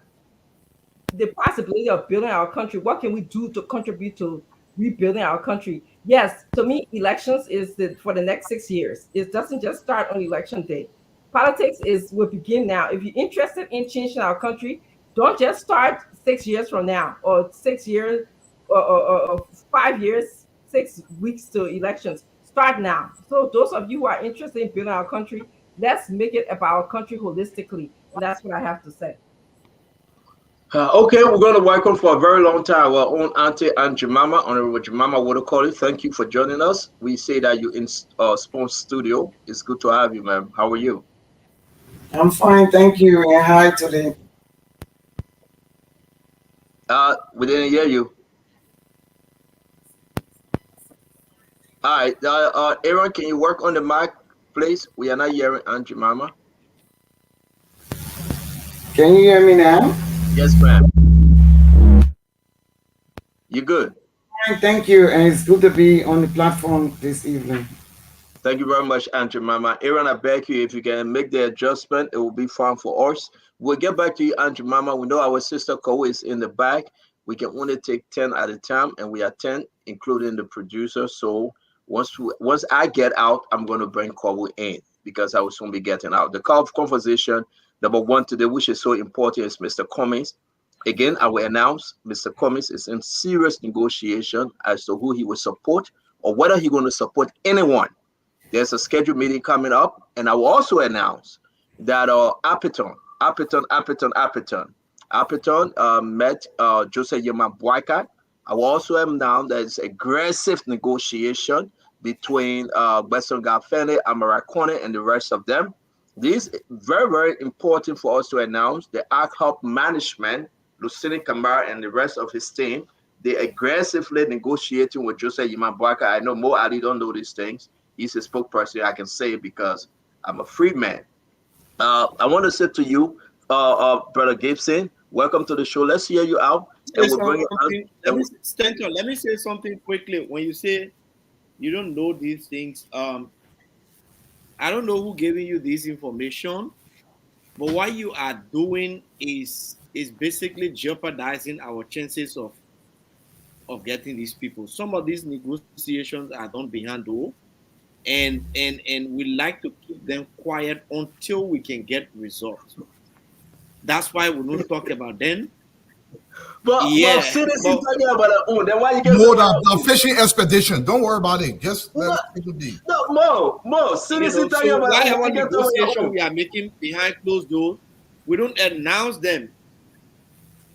the possibility of building our country. What can we do to contribute to rebuilding our country? Yes, to me, elections is for the next 6 years. It doesn't just start on election day. Politics will begin now. If you're interested in changing our country, don't just start 6 years from now or 6 years or 5 years, 6 weeks to elections. Start now. So those of you who are interested in building our country, let's make it about our country holistically. And that's what I have to say. Okay, we're going to welcome for a very long time our own Auntie Aunt Jemima, Honorable Jemima Woodokoli. Thank you for joining us. We say that you're in Spoon Studio. It's good to have you, ma'am. How are you? I'm fine, thank you. And hi to the... We didn't hear you. All right, Aaron, can you work on the mic, please? We are not hearing Aunt Jemima. Can you hear me now? Yes, ma'am. You good? Fine, thank you. And it's good to be on the platform this evening. Thank you very much, Aunt Jemima. Aaron, I beg you, if you can make the adjustment, it will be fine for us. We'll get back to you, Aunt Jemima. We know our sister Ko is in the back. We can only take 10 at a time, and we are 10, including the producer. So once I get out, I'm going to bring Ko in because I will soon be getting out. The call of conversation number one today, which is so important, is Mr. Cummings. Again, I will announce Mr. Cummings is in serious negotiation as to who he will support or whether he's going to support anyone. There's a scheduled meeting coming up, and I will also announce that Appiton met Joseph Yeman Boycott. I will also announce there's aggressive negotiation between Western Galfene, Amarakone, and the rest of them. This is very, very important for us to announce. The ACHOP management, Lucini Kamara and the rest of his team, they aggressively negotiating with Joseph Yeman Boycott. I know Mo Ali don't know these things. He's a spokesperson. I can say it because I'm a free man. I want to say to you, Brother Gibson, welcome to the show. Let's hear you out. And we'll bring it out. Let me say something quickly. When you say you don't know these things, I don't know who giving you this information, but what you are doing is basically jeopardizing our chances of getting these people. Some of these negotiations are done behind door, and we like to keep them quiet until we can get results. That's why we don't talk about them. But citizens talking about their own. Then why you get more than fishing expedition? Don't worry about it. Just let people be. No, more citizens talking about whatever negotiation we are making behind closed doors, we don't announce them.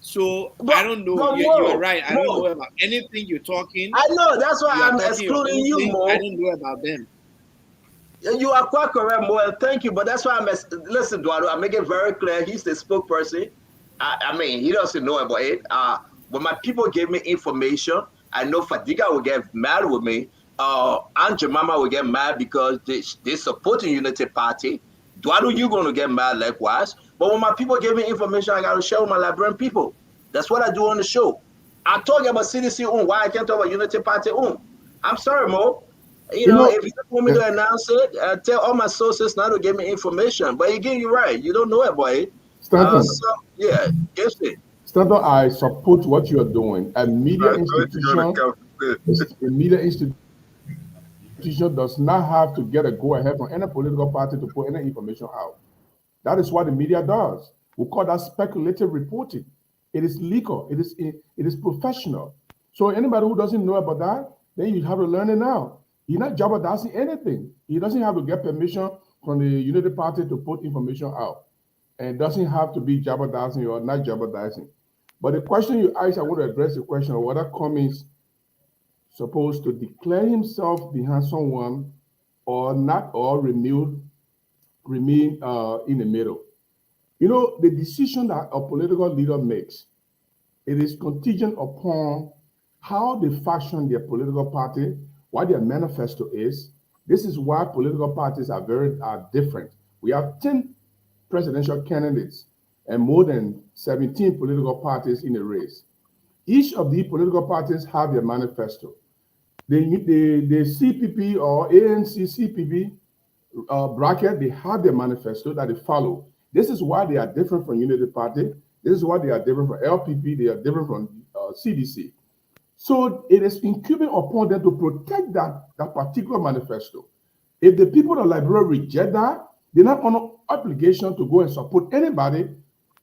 So I don't know. You are right. I don't know about anything you're talking. I know. That's why I'm excluding you, Mo. I don't know about them. You are quite correct, Mo. Thank you. But that's why listen, Eduardo. I make it very clear. He's the spokesperson. I mean, he doesn't know about it. When my people gave me information, I know Fadiga will get mad with me. Aunt Jemima will get mad because they support the Unity Party. Eduardo, you're going to get mad likewise. But when my people give me information, I got to share with my Liberian people. That's what I do on the show. I talk about CDC why I can't talk about Unity Party I'm sorry, Mo. You know, if you want me to announce it, tell all my sources now to give me information. But again, you're right. You don't know about it. Stanton, Stanton, I support what you're doing. A media institution does not have to get a go-ahead from any political party to put any information out. That is what the media does. We call that speculative reporting. It is legal. It is professional. So anybody who doesn't know about that, then you have to learn it now. You're not jeopardizing anything. He doesn't have to get permission from the Unity Party to put information out. And it doesn't have to be jeopardizing or not jeopardizing. But the question you asked, I want to address the question of whether Cummings supposed to declare himself behind someone or not, or remain in the middle. You know, the decision that a political leader makes, it is contingent upon how they fashion their political party, what their manifesto is. This is why political parties are different. We have 10 presidential candidates and more than 17 political parties in the race. Each of the political parties have their manifesto. The CPP or ANC CPP bracket, they have their manifesto that they follow. This is why they are different from Unity Party. This is why they are different from LPP. They are different from CDC. So it is incumbent upon them to protect that particular manifesto. If the people of Liberia reject that, they're not on an obligation to go and support anybody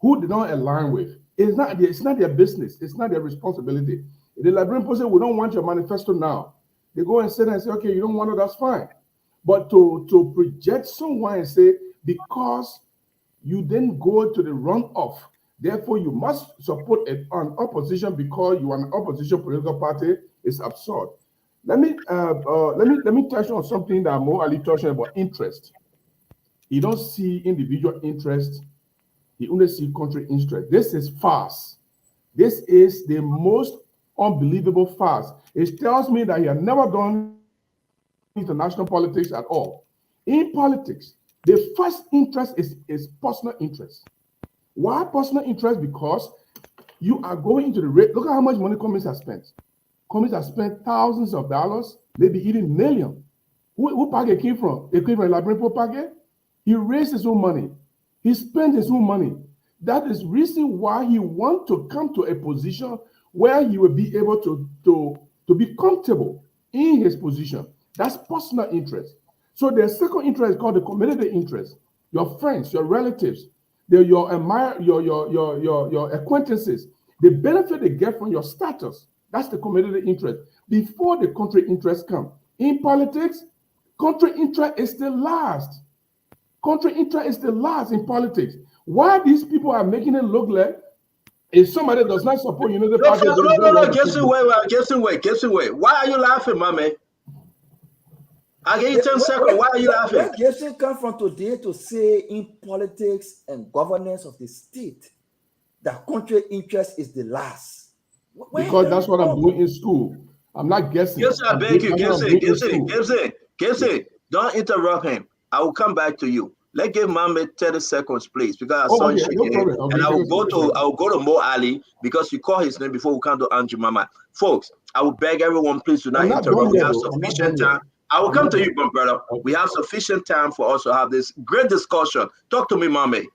who they don't align with. It's not their business. It's not their responsibility. If the Liberian people say, we don't want your manifesto now, they go and sit and say, okay, you don't want it, that's fine. But to project someone and say, because you didn't go to the runoff, therefore you must support an opposition because you are an opposition political party, is absurd. Let me touch on something that Mo Ali touched on about interest. You don't see individual interest, you only see country interest. This is farce. This is the most unbelievable farce. It tells me that you have never done international politics at all. In politics, the first interest is personal interest. Why personal interest? Because you are going into the rate. Look at how much money Cummings has spent. Cummings has spent thousands of dollars, maybe even millions. Who Page came from? It came from Labrimpo Page. He raised his own money. He spent his own money. That is reason why he wants to come to a position where he will be able to be comfortable in his position. That's personal interest. So the second interest is called the community interest. Your friends, your relatives, your acquaintances, the benefit they get from your status. That's the community interest. Before the country interest come. In politics, country interest is the last. Country interest is the last in politics. Why these people are making it look like if somebody does not support Unity Party? No, Gibson, wait. Why are you laughing, my man? I'll give you 10 seconds. Why are you laughing? Where Gibson come from today to say in politics and governance of the state that country interest is the last? Because that's what I'm doing in school. I'm not guessing. Gibson, I beg you. Gibson, don't interrupt him. I will come back to you. Let's give Mohammed 30 seconds, please, because I saw him. And I will go to Mo Ali because you call his name before we come to Aunt Jemima. Folks, I will beg everyone, please do not interrupt. We have sufficient time. I will come to you, my brother. We have sufficient time for us to have this great discussion. Talk to me, Mame.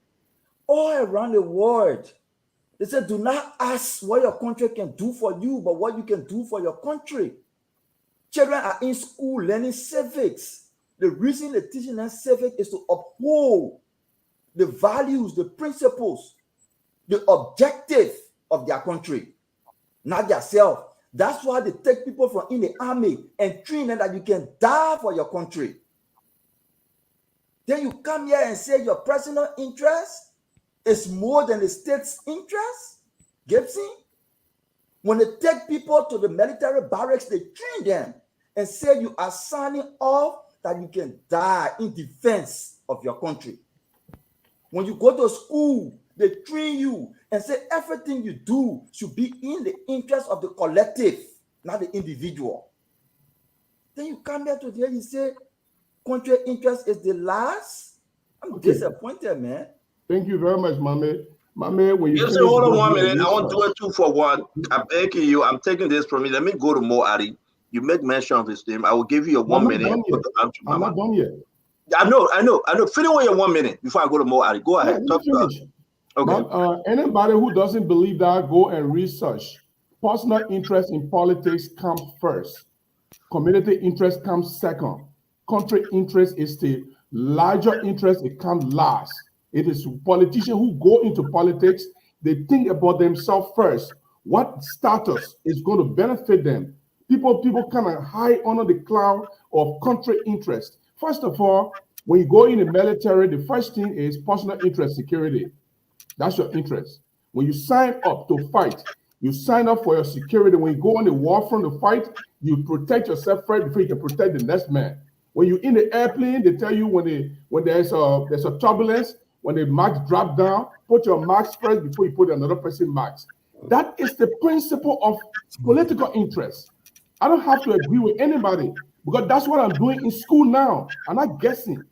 All around the world, they said, do not ask what your country can do for you, but what you can do for your country. Children are in school learning civics. The reason they're teaching them civics is to uphold the values, the principles, the objective of their country, not yourself. That's why they take people from in the army and train them that you can die for your country. Then you come here and say your personal interest is more than the state's interest, Gibson. When they take people to the military barracks, they train them and say you are signing off that you can die in defense of your country. When you go to school, they train you and say everything you do should be in the interest of the collective, not the individual. Then you come here today, you say country interest is the last. I'm disappointed, man. Thank you very much, Mame. Mame, when you Hold on 1 minute. I want to do a 2 for 1. I'm begging you. I'm taking this from you. Let me go to Mo Ali. You make mention of his name. I will give you a 1 minute. I'm not done yet. I know. Finish with your 1 minute before I go to Mo Ali. Go ahead. Talk to us. Okay. Anybody who doesn't believe that, go and research. Personal interest in politics comes first. Community interest comes second. Country interest is the larger interest. It comes last. It is politicians who go into politics. They think about themselves first. What status is going to benefit them? People kind of high under the cloud of country interest. First of all, when you go in the military, the first thing is personal interest, security. That's your interest. When you sign up to fight, you sign up for your security. When you go on the war front to fight, you protect yourself first before you can protect the next man. When you're in the airplane, they tell you when there's a turbulence, when the marks drop down, put your marks first before you put another person's marks. That is the principle of political interest. I don't have to agree with anybody because that's what I'm doing in school now. I'm not guessing.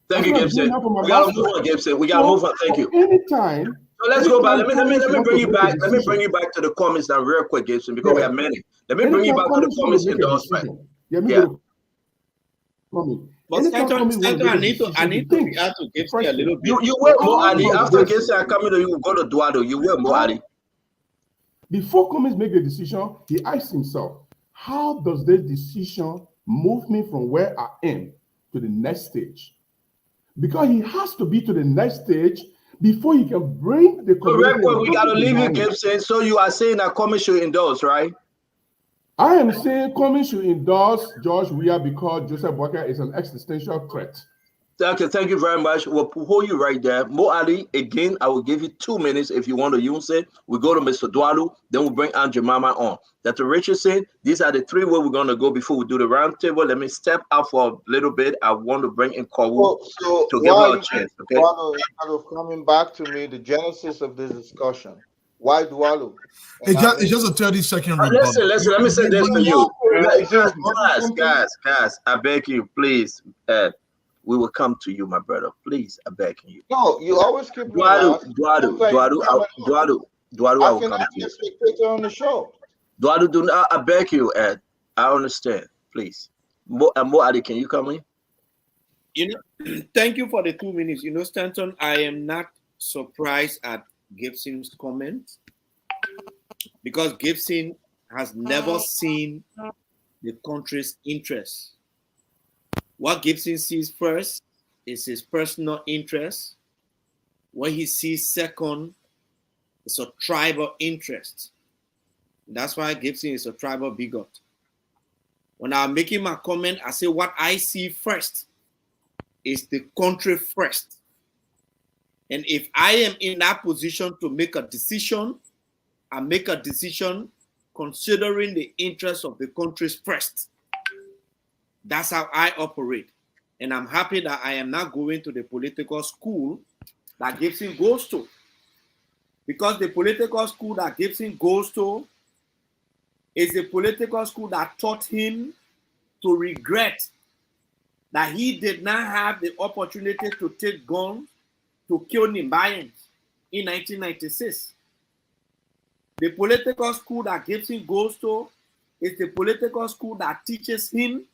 Thank you, Gibson. We gotta move on, Gibson. We gotta move on. Thank you. Anytime. So let's go back. Let me bring you back. Let me bring you back to the comments now, real quick, Gibson, because we have many. Let me bring you back to the comments endorsement. But Stanton, I need to react to Gibson a little bit. You will more Ali. After Gibson, I come in, you go to Duado. You will more Ali. Before Cummings make the decision, he asked himself, how does this decision move me from where I am to the next stage? Because he has to be to the next stage before he can bring the community. We got to leave you, Gibson. So you are saying that Cummings should endorse, right? I am saying Cummings should endorse George Weah because Joseph Boakai is an existential threat. Okay, thank you very much. We'll hold you right there. Mo Ali, again, I will give you 2 minutes if you want to use it. We go to Mr. Dualu, then we'll bring Aunt Jemima on. Dr. Richardson, these are the 3 where we're going to go before we do the round table. Let me step out for a little bit. I want to bring in Kawu to give her a chance. Okay. Dualu, coming back to me, the genesis of this discussion. Why Dualu? It's just a 30-second rebuttal. Listen, let me say this to you. Guys, I beg you, please, we will come to you, my brother. Please, I beg you. No, you always keep Dualu, I will come to you. Spectator on the show. Dualu, do not, I beg you, Ed. I understand. Please. Mo Ali, can you come in? Thank you for the 2 minutes. Stanton, I am not surprised at Gibson's comment because Gibson has never seen the country's interests. What Gibson sees first is his personal interest. What he sees second is a tribal interest. That's why Gibson is a tribal bigot. When I'm making my comment, I say what I see first is the country first. And if I am in that position to make a decision, I make a decision considering the interests of the countries first. That's how I operate. And I'm happy that I am not going to the political school that Gibson goes to. Because the political school that Gibson goes to is a political school that taught him to regret that he did not have the opportunity to take guns to kill Nimbayans in 1996. The political school that Gibson goes to is the political school that teaches him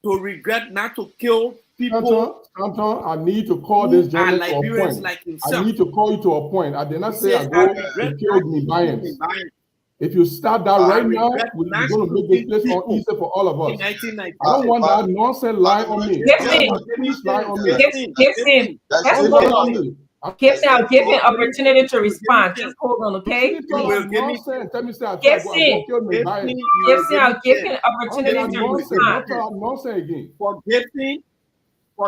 to regret not to kill people. Stanton, I need to call this journalist to a Liberians point. like I himself. need to call you to a point. I did not He say I says, go I to regret kill not Nibayans. shooting Nibayans. If you start that I right now, regret we're not going to make this place shooting uneasy for all of in us. 1990. I don't want that nonsense lie on me. Gibson, Please lie on me. Gibson, That's just Don't hold lie on on. me. Gibson, I'll give you an opportunity to respond. Just hold on, okay? You talk Please. about nonsense. Tell me, say I try to go kill me. Gibson, I'll give you an opportunity to respond. Don't talk nonsense again. For Gibson,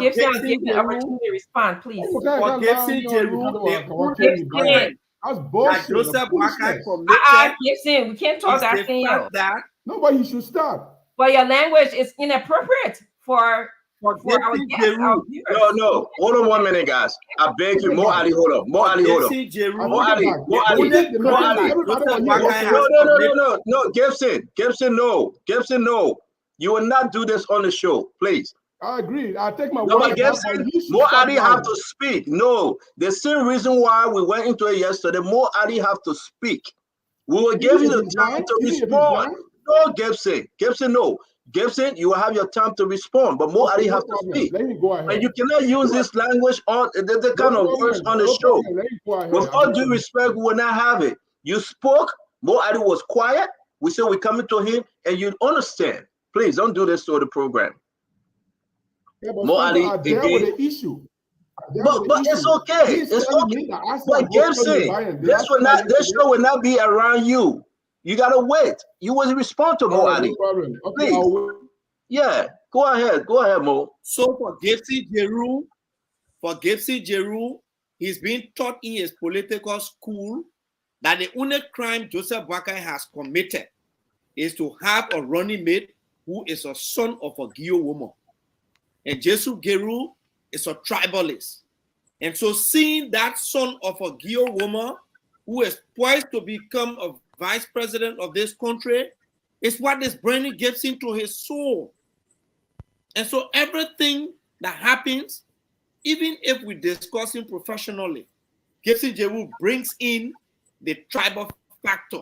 Gibson, I'll give you an opportunity to respond, please. For Gibson Jeru, That's bullshit. that Joseph Boakai Uh-uh, Gibson, we can't talk is that the thing fact out. that nobody he should stop. But your language is inappropriate for our Gibson guests, our Jeru. viewers. No, hold on 1 minute, guys. I beg you, Mo Ali, hold up. Mo Ali, hold up. Gibson Jeru, Mo Ali, Mo Ali, the Mo Ali. Joseph Boakai has No, Gibson, no. You will not do this on the show, please. I agree. I take my No, word. but Gibson, Mo Ali have to speak. No, the same reason why we went into it yesterday. Mo Ali have to speak. We will give you the time to respond. No, Gibson, no. Gibson, you will have your time to respond, but Mo Ali have to speak. Let me go ahead. And you cannot use this language on the kind of words on the show. With all due respect, we will not have it. You spoke, Mo Ali was quiet. We said we're coming to him, and you understand. Please don't do this to the program. Yeah, but Mo Ali I deal with again. the issue. But it's okay. He's It's telling okay. me that I said But Gibson, this show will not be around you. You gotta wait. You will respond to Mo Ali. No problem. Okay, Please. I'll wait. Yeah, go ahead, Mo. So for Gibson Jeru, he's been taught in his political school that the only crime Joseph Boakai has committed is to have a running mate who is a son of a Gio woman. And Jesu Geru is a tribalist. And so seeing that son of a Gio woman who is poised to become a vice president of this country is what is bringing Gibson to his soul. And so everything that happens, even if we discuss it professionally, Gibson Jeru brings in the tribal factor.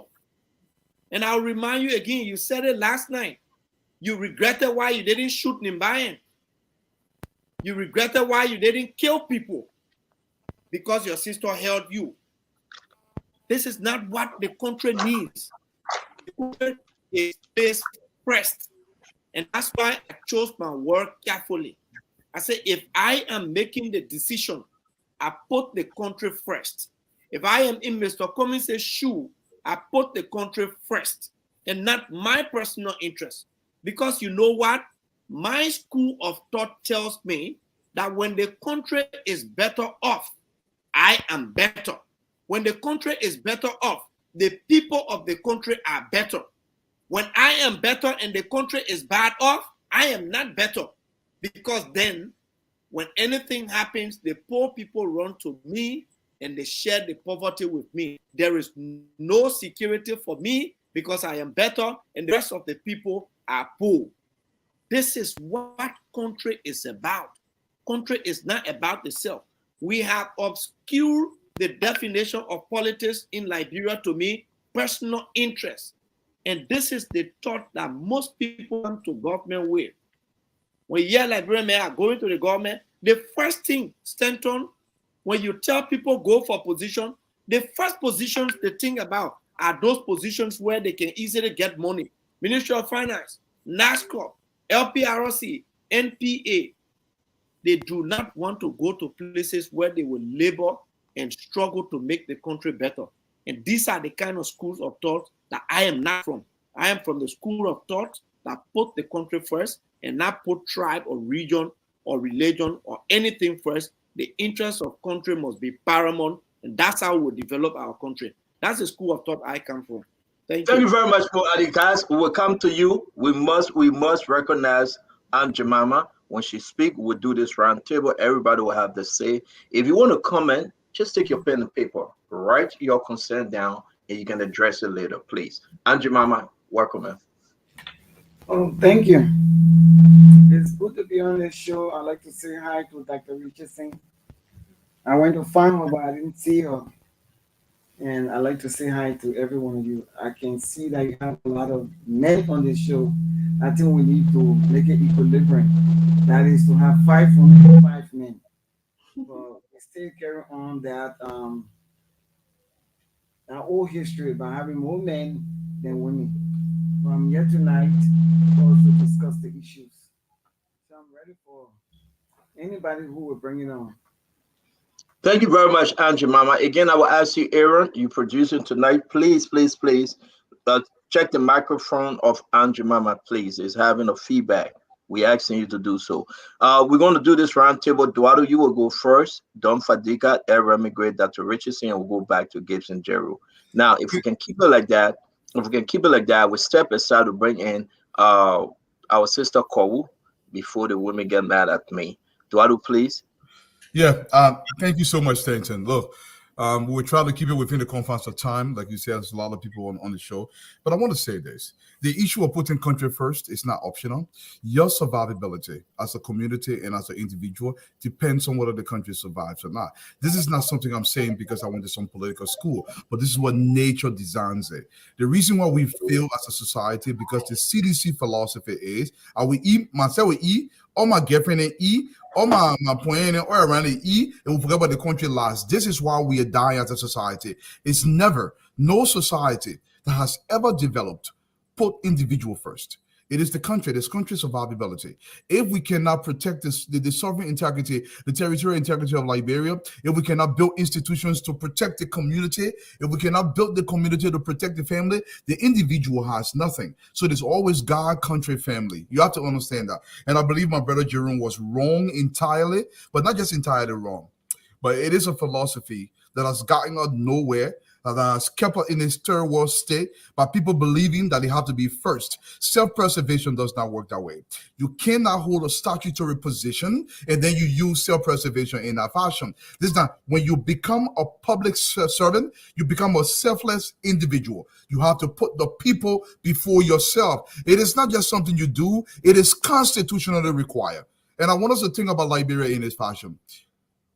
And I'll remind you again, you said it last night. You regretted why you didn't shoot Nimbayan. You regretted why you didn't kill people because your sister held you. This is not what the country needs. The country is face pressed. And that's why I chose my word carefully. I said, if I am making the decision, I put the country first. If I am in Mr. Cummings' shoe, I put the country first and not my personal interest. Because you know what? My school of thought tells me that when the country is better off, I am better. When the country is better off, the people of the country are better. When I am better and the country is bad off, I am not better. Because then, when anything happens, the poor people run to me and they share the poverty with me. There is no security for me because I am better and the rest of the people are poor. This is what country is about. Country is not about itself. We have obscured the definition of politics in Liberia to me, personal interest. And this is the thought that most people come to government with. When you hear Liberian men are going to the government, the first thing, Stanton, when you tell people go for position, the first positions they think about are those positions where they can easily get money. Ministry of Finance, NASCO, LPRC, NPA. They do not want to go to places where they will labor and struggle to make the country better. And these are the kind of schools of thought that I am not from. I am from the school of thought that put the country first and not put tribe or region or religion or anything first. The interests of country must be paramount, and that's how we develop our country. That's the school of thought I come from. Thank you very much, Mo Ali. Guys, we will come to you. We must recognize Aunt Jemima. When she speaks, we'll do this round table. Everybody will have the say. If you want to comment, just take your pen and paper, write your concern down, and you can address it later, please. Aunt Jemima, welcome, man. Oh, thank you. It's good to be on this show. I'd like to say hi to Dr. Richardson. I went to find her, but I didn't see her. And I'd like to say hi to every one of you. I can see that you have a lot of men on this show. I think we need to make it equilibrium. That is to have 5 women, 5 men. But we still carry on that our old history by having more men than women. But I'm here tonight also discuss the issues. So I'm ready for anybody who will bring it on. Thank you very much, Angie Mama. Again, I will ask you, Aaron, you producing tonight. Please, check the microphone of Angie Mama, please. It's having a feedback. We're asking you to do so. We're going to do this roundtable. Duado, you will go first. Don Fadiga, Aaron Migrate, Dr. Richardson, and we'll go back to Gibson Jeru. Now, if we can keep it like that, we step aside to bring in our sister Kowu before the women get mad at me. Duado, please. Yeah, thank you so much, Stanton. Look, we're trying to keep it within the confines of time. Like you said, there's a lot of people on the show. But I want to say this. The issue of putting country first is not optional. Your survivability as a community and as an individual depends on whether the country survives or not. This is not something I'm saying because I went to some political school, but this is what nature designs it. The reason why we fail as a society because the CDC philosophy is, I will eat, myself will eat, all my girlfriend and eat, all my point or around the E, and we forget about the country last. This is why we are dying as a society. It's never, no society that has ever developed put individual first. It is the country, this country's survivability. If we cannot protect the sovereign integrity, the territorial integrity of Liberia, if we cannot build institutions to protect the community, if we cannot build the community to protect the family, the individual has nothing. So there's always God, country, family. You have to understand that. And I believe my brother Jerome was wrong entirely, but not just entirely wrong. But it is a philosophy that has gotten us nowhere, that has kept us in a third world state by people believing that they have to be first. Self-preservation does not work that way. You cannot hold a statutory position and then you use self-preservation in that fashion. This is not, when you become a public servant, you become a selfless individual. You have to put the people before yourself. It is not just something you do, it is constitutionally required. And I want us to think about Liberia in this fashion.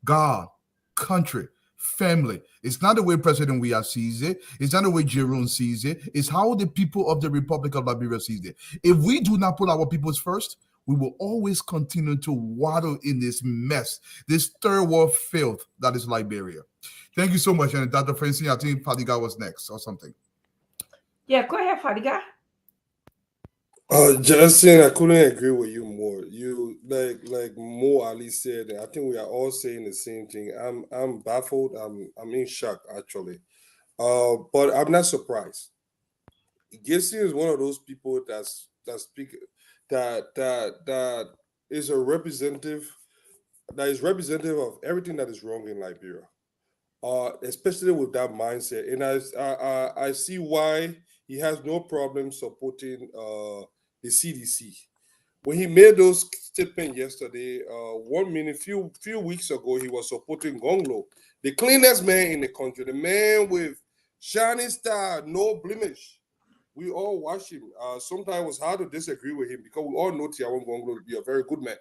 God, country, family. It's not the way President Weah sees it. It's not the way Jerome sees it. It's how the people of the Republic of Liberia sees it. If we do not put our peoples first, we will always continue to waddle in this mess, this third world filth that is Liberia. Thank you so much. And Dr. Francine, I think Fadiga was next or something. Yeah, go ahead, Fadiga. Justin, I couldn't agree with you more. You like Mo Ali said, I think we are all saying the same thing. I'm baffled. I'm in shock actually. But I'm not surprised. Gibson is one of those people that is a representative, that is representative of everything that is wrong in Liberia. Especially with that mindset. And I see why he has no problem supporting the CDC. When he made those statements yesterday, few weeks ago, he was supporting Gonglo, the cleanest man in the country, the man with shining star, no blemish. We all watch him. Sometimes it was hard to disagree with him because we all know Tiawan Gonglo to be a very good man.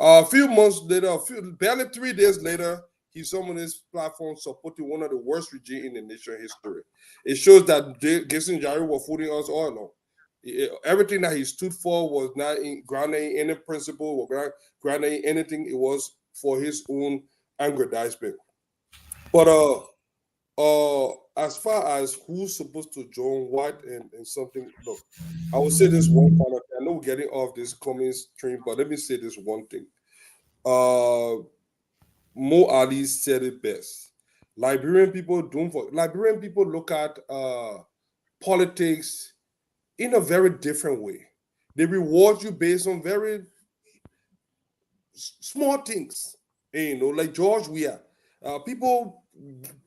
A few months later, barely 3 days later, he's on this platform supporting one of the worst regimes in the nation history. It shows that Gibson Jeru was fooling us all along. Everything that he stood for was not grounded in any principle or grounded in anything. It was for his own aggrandizement. But as far as who's supposed to join what and something, look, I will say this one final thing. I know we're getting off this coming stream, but let me say this one thing. Mo Ali said it best. Liberian people look at politics in a very different way. They reward you based on very small things. And, like George Weah. People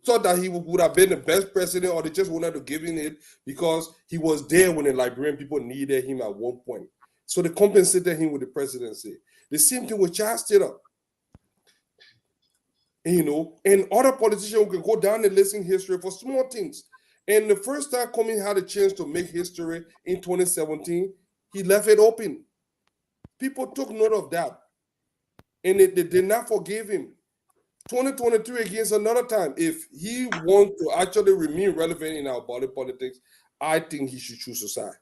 thought that he would have been the best president, or they just wanted to give him it because he was there when the Liberian people needed him at one point. So they compensated him with the presidency. The same thing with Charles Taylor. And other politicians can go down the list in history for small things. And the first time Cummings had a chance to make history in 2017, he left it open. People took note of that. And they did not forgive him. 2023 against another time. If he wants to actually remain relevant in our body politics, I think he should choose a side.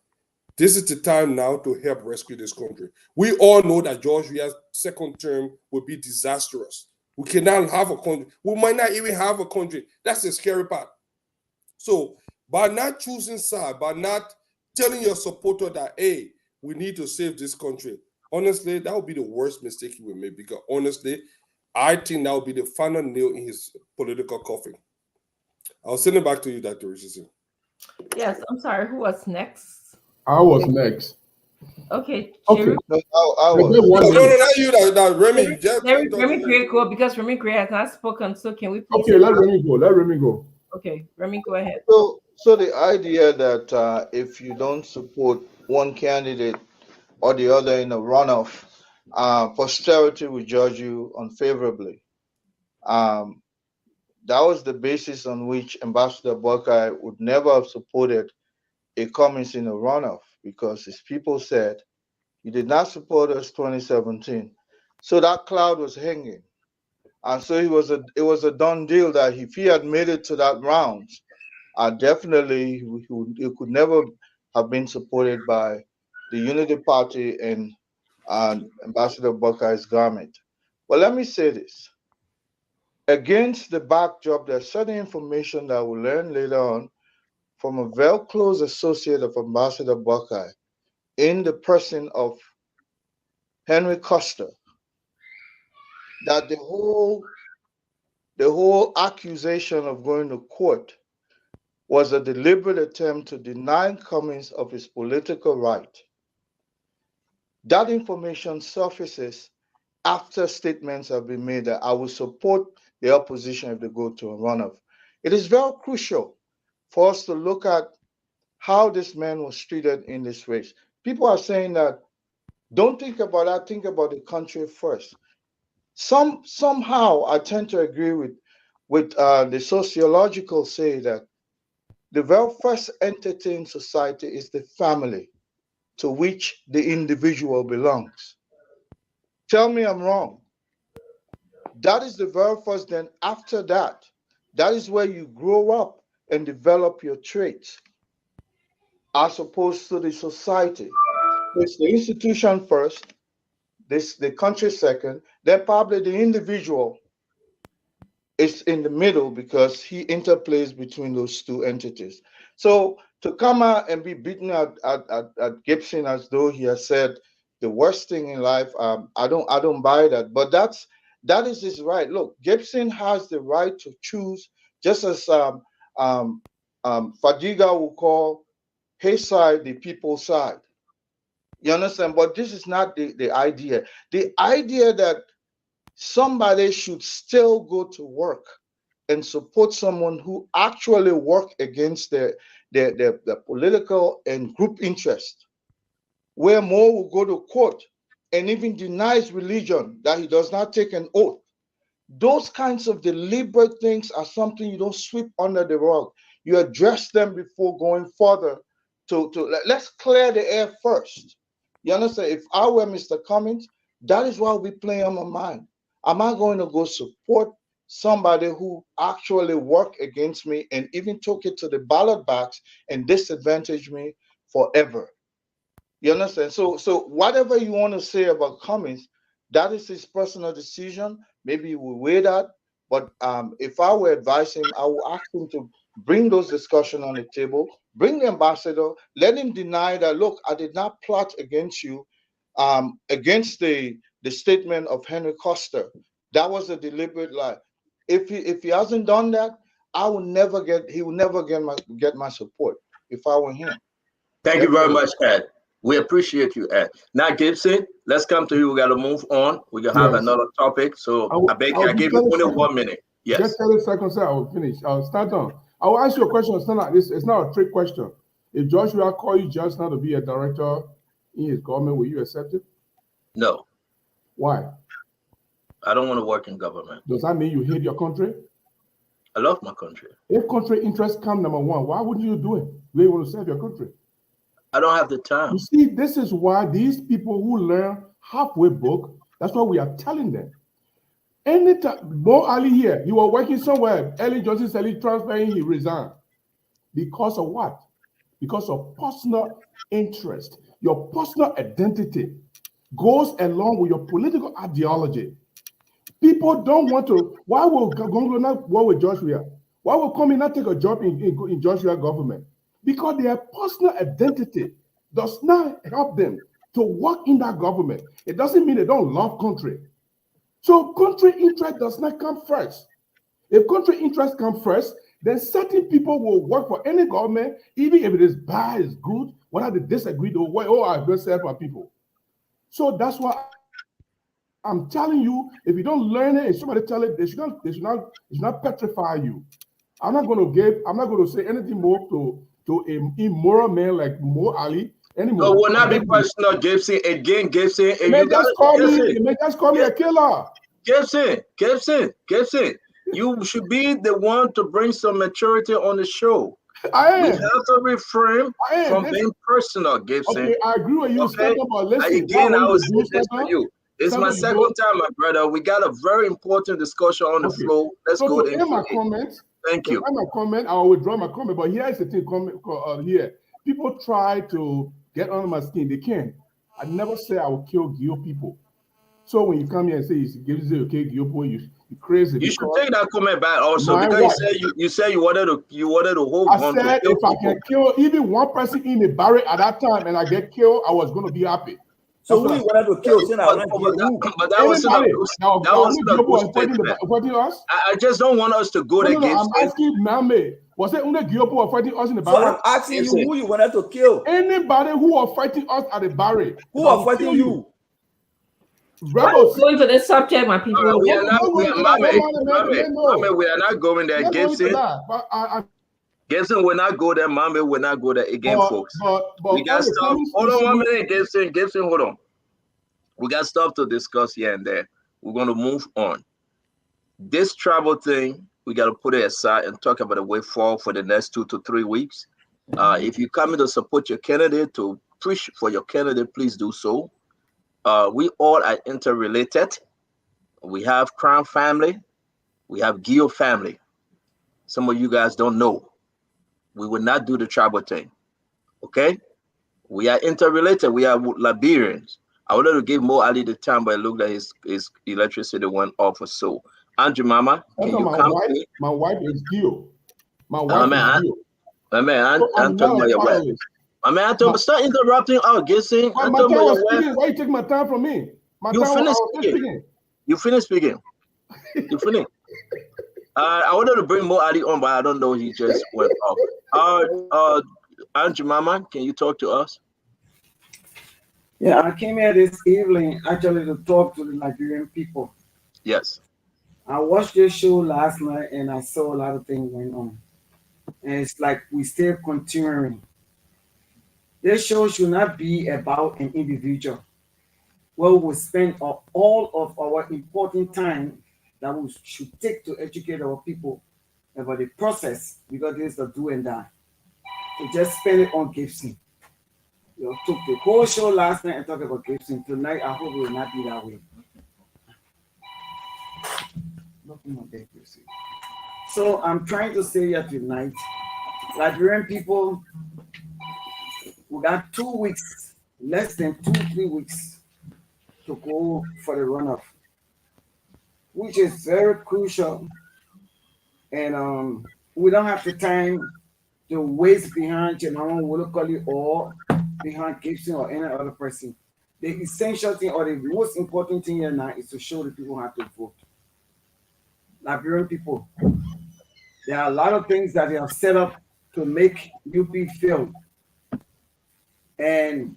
This is the time now to help rescue this country. We all know that George Weah's second term will be disastrous. We cannot have a country. We might not even have a country. That's the scary part. So by not choosing side, by not telling your supporter that, hey, we need to save this country, honestly, that would be the worst mistake he would make, because honestly, I think that would be the final nail in his political coffin. I'll send it back to you, Dr. Richardson. Yes, I'm sorry. Who was next? I was next. Okay. Okay. Jerry. No, I was. No, not you, that Remy. Remy Gray, go, because Remy Gray has not spoken. So can we please? Okay, let Remy go. Let Remy go. Okay, Remy, go ahead. So the idea that if you don't support one candidate or the other in a runoff, posterity will judge you unfavorably. That was the basis on which Ambassador Buckeye would never have supported a Cummings in a runoff, because his people said, you did not support us 2017. So that cloud was hanging. And so it was a done deal that if he had made it to that round, definitely he could never have been supported by the Unity Party and Ambassador Buckeye's government. But let me say this. Against the backdrop, there's certain information that we'll learn later on from a very close associate of Ambassador Buckeye in the person of Henry Custer, that the whole accusation of going to court was a deliberate attempt to deny Cummings of his political right. That information surfaces after statements have been made that I will support the opposition if they go to a runoff. It is very crucial for us to look at how this man was treated in this race. People are saying that, don't think about that, think about the country first. Somehow I tend to agree with the sociological say that the very first entity in society is the family to which the individual belongs. Tell me I'm wrong. That is the very first. Then after that, that is where you grow up and develop your traits, as opposed to the society. It's the institution first, the country second, then probably the individual is in the middle, because he interplays between those two entities. So to come out and be beaten at Gibson as though he has said the worst thing in life, I don't buy that. But that is his right. Look, Gibson has the right to choose, just as Fadiga will call his side the people's side. You understand? But this is not the idea. The idea that somebody should still go to work and support someone who actually work against their political and group interest, where more will go to court and even denies religion, that he does not take an oath. Those kinds of deliberate things are something you don't sweep under the rug. You address them before going further. Let's clear the air first. You understand? If I were Mr. Cummings, that is what we play on my mind. Am I going to go support somebody who actually worked against me and even took it to the ballot box and disadvantaged me forever? You understand? So whatever you want to say about Cummings, that is his personal decision. Maybe he will weigh that. But if I were advising him, I would ask him to bring those discussions on the table, bring the ambassador, let him deny that, look, I did not plot against you, against the statement of Henry Custer. That was a deliberate lie. If he hasn't done that, he will never get my support if I were him. Thank you very much, Ed. We appreciate you, Ed. Now, Gibson, let's come to you. We got to move on. We're going to have another topic. So I give you only 1 minute. Yes. Just 30 seconds, I will finish. I'll start on. I will ask you a question. It's not a trick question. If Joshua call you just now to be a director in his government, will you accept it? No. Why? I don't want to work in government. Does that mean you hate your country? I love my country. If country interests come number one, why wouldn't you do it? You want to serve your country. I don't have the time. You see, this is why these people who learn halfway book, that's what we are telling them. Anytime, Mo Ali here, he was working somewhere. Ellen Johnson said he transferring, he resigned. Because of what? because of personal interest. Your personal identity goes along with your political ideology. People don't want to. Why will Gongo not work with Joshua? Why will Comey not take a job in Joshua government? Because their personal identity does not help them to work in that government. It doesn't mean they don't love country. So country interest does not come first. If country interest comes first, then certain people will work for any government, even if it is bad, it's good, whether they disagree, they'll work, oh, I'm going to serve my people. So that's why I'm telling you, if you don't learn it, if somebody tell it, they should not petrify you. I'm not going to say anything more to an immoral man like Mo Ali anymore. No, will not be personal, Gibson. Again, Gibson. You may just call me a killer. Gibson. You should be the one to bring some maturity on the show. I am. We have to refrain from being personal, Gibson. Okay, I agree with you. Okay? Listen, Again, I will say this for you. It's my second time, my brother. We got a very important discussion on the floor. Let's go to end my comment. Thank you. My comment, I will withdraw my comment. But here is the thing. Here, people try to get under my skin. They can't. I never say I will kill Gio people. So when you come here and say you okay, Gio people, you crazy. You should take that comment back also because you said you wanted to hold on. I said if I can kill even one person in the barrack at that time and I get killed, I was going to be happy. So who you wanted to kill? But that was I just don't want us to go there. I'm asking Mame. Was it only Giopo who are fighting us in the barrack? So I'm asking you who you wanted to kill. Anybody who are fighting us at the barrack. Who are fighting you? Rebels. Going for this subject, my people. We are not going there. Gibson will not go there. Mame will not go there again, folks. We got stuff. Hold on 1 minute, Gibson, hold on. We got stuff to discuss here and there. We're going to move on. This travel thing, we got to put it aside and talk about the way forward for the next 2 to 3 weeks. If you're coming to support your candidate, to push for your candidate, please do so. We all are interrelated. We have Crown family. We have Gio family. Some of you guys don't know. We will not do the tribal thing. Okay? We are interrelated. We are Liberians. I wanted to give Mo Ali the time, but it looked like his electricity went off or so. Andrew Mama, can you come? My wife is Gio. My wife is Gio. My man, I'm talking about your wife. My man, start interrupting. Gibson. Why you take my time from me? You finished speaking. You finished speaking. You finished. I wanted to bring Mo Ali on, but I don't know. He just went off. Andrew Mama, can you talk to us? Yeah, I came here this evening actually to talk to the Liberian people. Yes. I watched this show last night and I saw a lot of things going on. And it's like we still continuing. This show should not be about an individual. Well, we spend all of our important time that we should take to educate our people about the process, because there's the do and die. To just spend it on Gibson. You took the whole show last night and talked about Gibson. Tonight, I hope it will not be that way. So I'm trying to say here tonight, Liberian people, we got 2 weeks, less than 2-3 weeks to go for the runoff, which is very crucial. And we don't have the time to waste behind Jenama Wolokoli or behind Gibson or any other person. The essential thing or the most important thing here now is to show the people how to vote. Liberian people, there are a lot of things that they have set up to make UP fail. And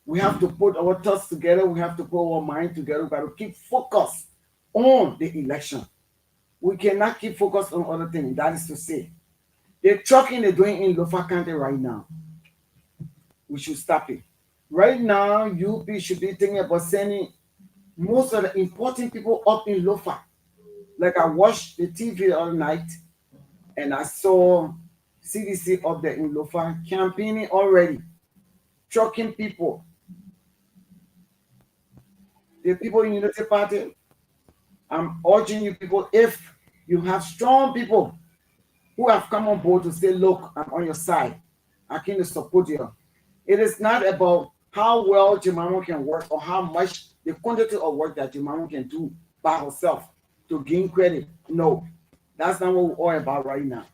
we have to put our thoughts together. We have to put our mind together. We got to keep focused on the election. We cannot keep focused on other things. That is to say, the trucking they're doing in Lofa County right now, we should stop it. Right now, UP should be thinking about sending most of the important people up in Lofa. Like I watched the TV all night and I saw CDC up there in Lofa campaigning already, trucking people. The people in Unity Party, I'm urging you people, if you have strong people who have come on board to say, look, I'm on your side, I came to support you. It is not about how well Jemima can work or how much the quantity of work that Jemima can do by herself to gain credit. No, that's not what we're all about right now.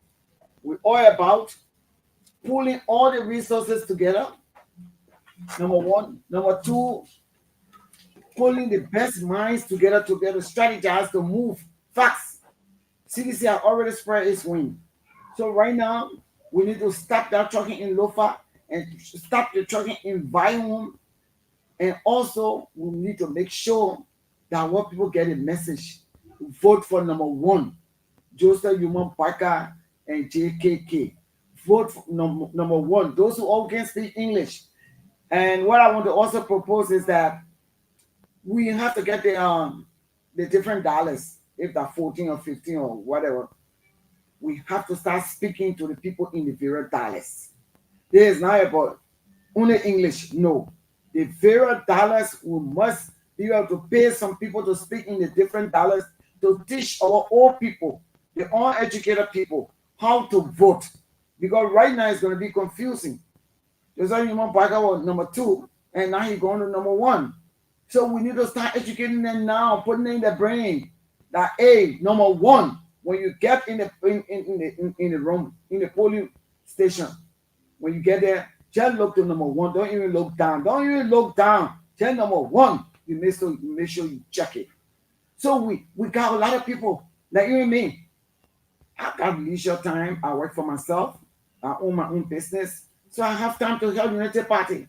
We're all about pulling all the resources together. Number one. Number two, pulling the best minds together to strategize to move fast. CDC has already spread its wing. So right now, we need to stop that trucking in Lofa and stop the trucking in Bayonne. And also, we need to make sure that what people get a message. Vote for number one, Joseph Human Parker and JKK. Vote for number one, those who all can speak English. And what I want to also propose is that we have to get the different dollars, if they're 14 or 15 or whatever. We have to start speaking to the people in the various dollars. There is not about only English, no. The various dollars, we must be able to pay some people to speak in the different dollars to teach our old people, the uneducated people, how to vote. Because right now it's going to be confusing. There's only Human Parker was number 2, and now he's going to number 1. So we need to start educating them now, putting it in their brain that number 1, when you get in the room, in the polling station, when you get there, just look to number 1. Don't even look down. Don't even look down. Just number 1. You make sure you check it. So we got a lot of people like you and me. I got leisure time. I work for myself. I own my own business. So I have time to help United Party.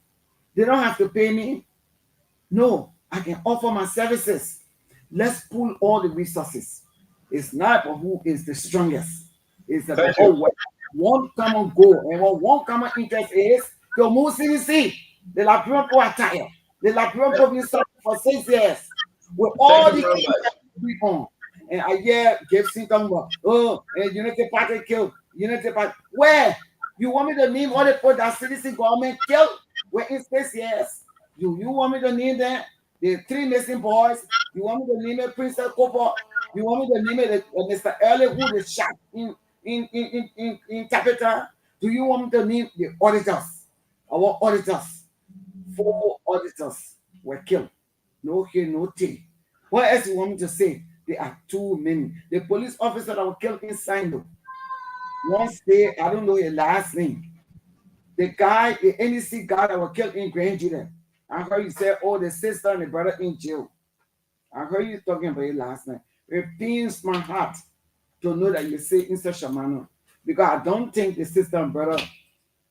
They don't have to pay me. No, I can offer my services. Let's pull all the resources. It's not about who is the strongest. It's about one common goal. And what one common interest is to move CDC. The Liberian people are tired. The Liberian people have been suffering for 6 years. With all the people. And I hear Gibson talking about, United Party killed. United Party. Where? You want me to name all the people that CDC government killed? We're in 6 years. You want me to name them? The 3 missing boys. You want me to name it Princess Cooper? You want me to name it Mr. Early who is shot in Capita? Do you want me to name the auditors? Our auditors. 4 auditors were killed. No here, no tea. What else you want me to say? There are too many. The police officer that were killed in Sando. Once I don't know his last name. The guy, the NEC guy that was killed in Grand Judah. I heard you say, the sister and the brother in jail. I heard you talking about it last night. It pains my heart to know that you say in such a manner. Because I don't think the sister and brother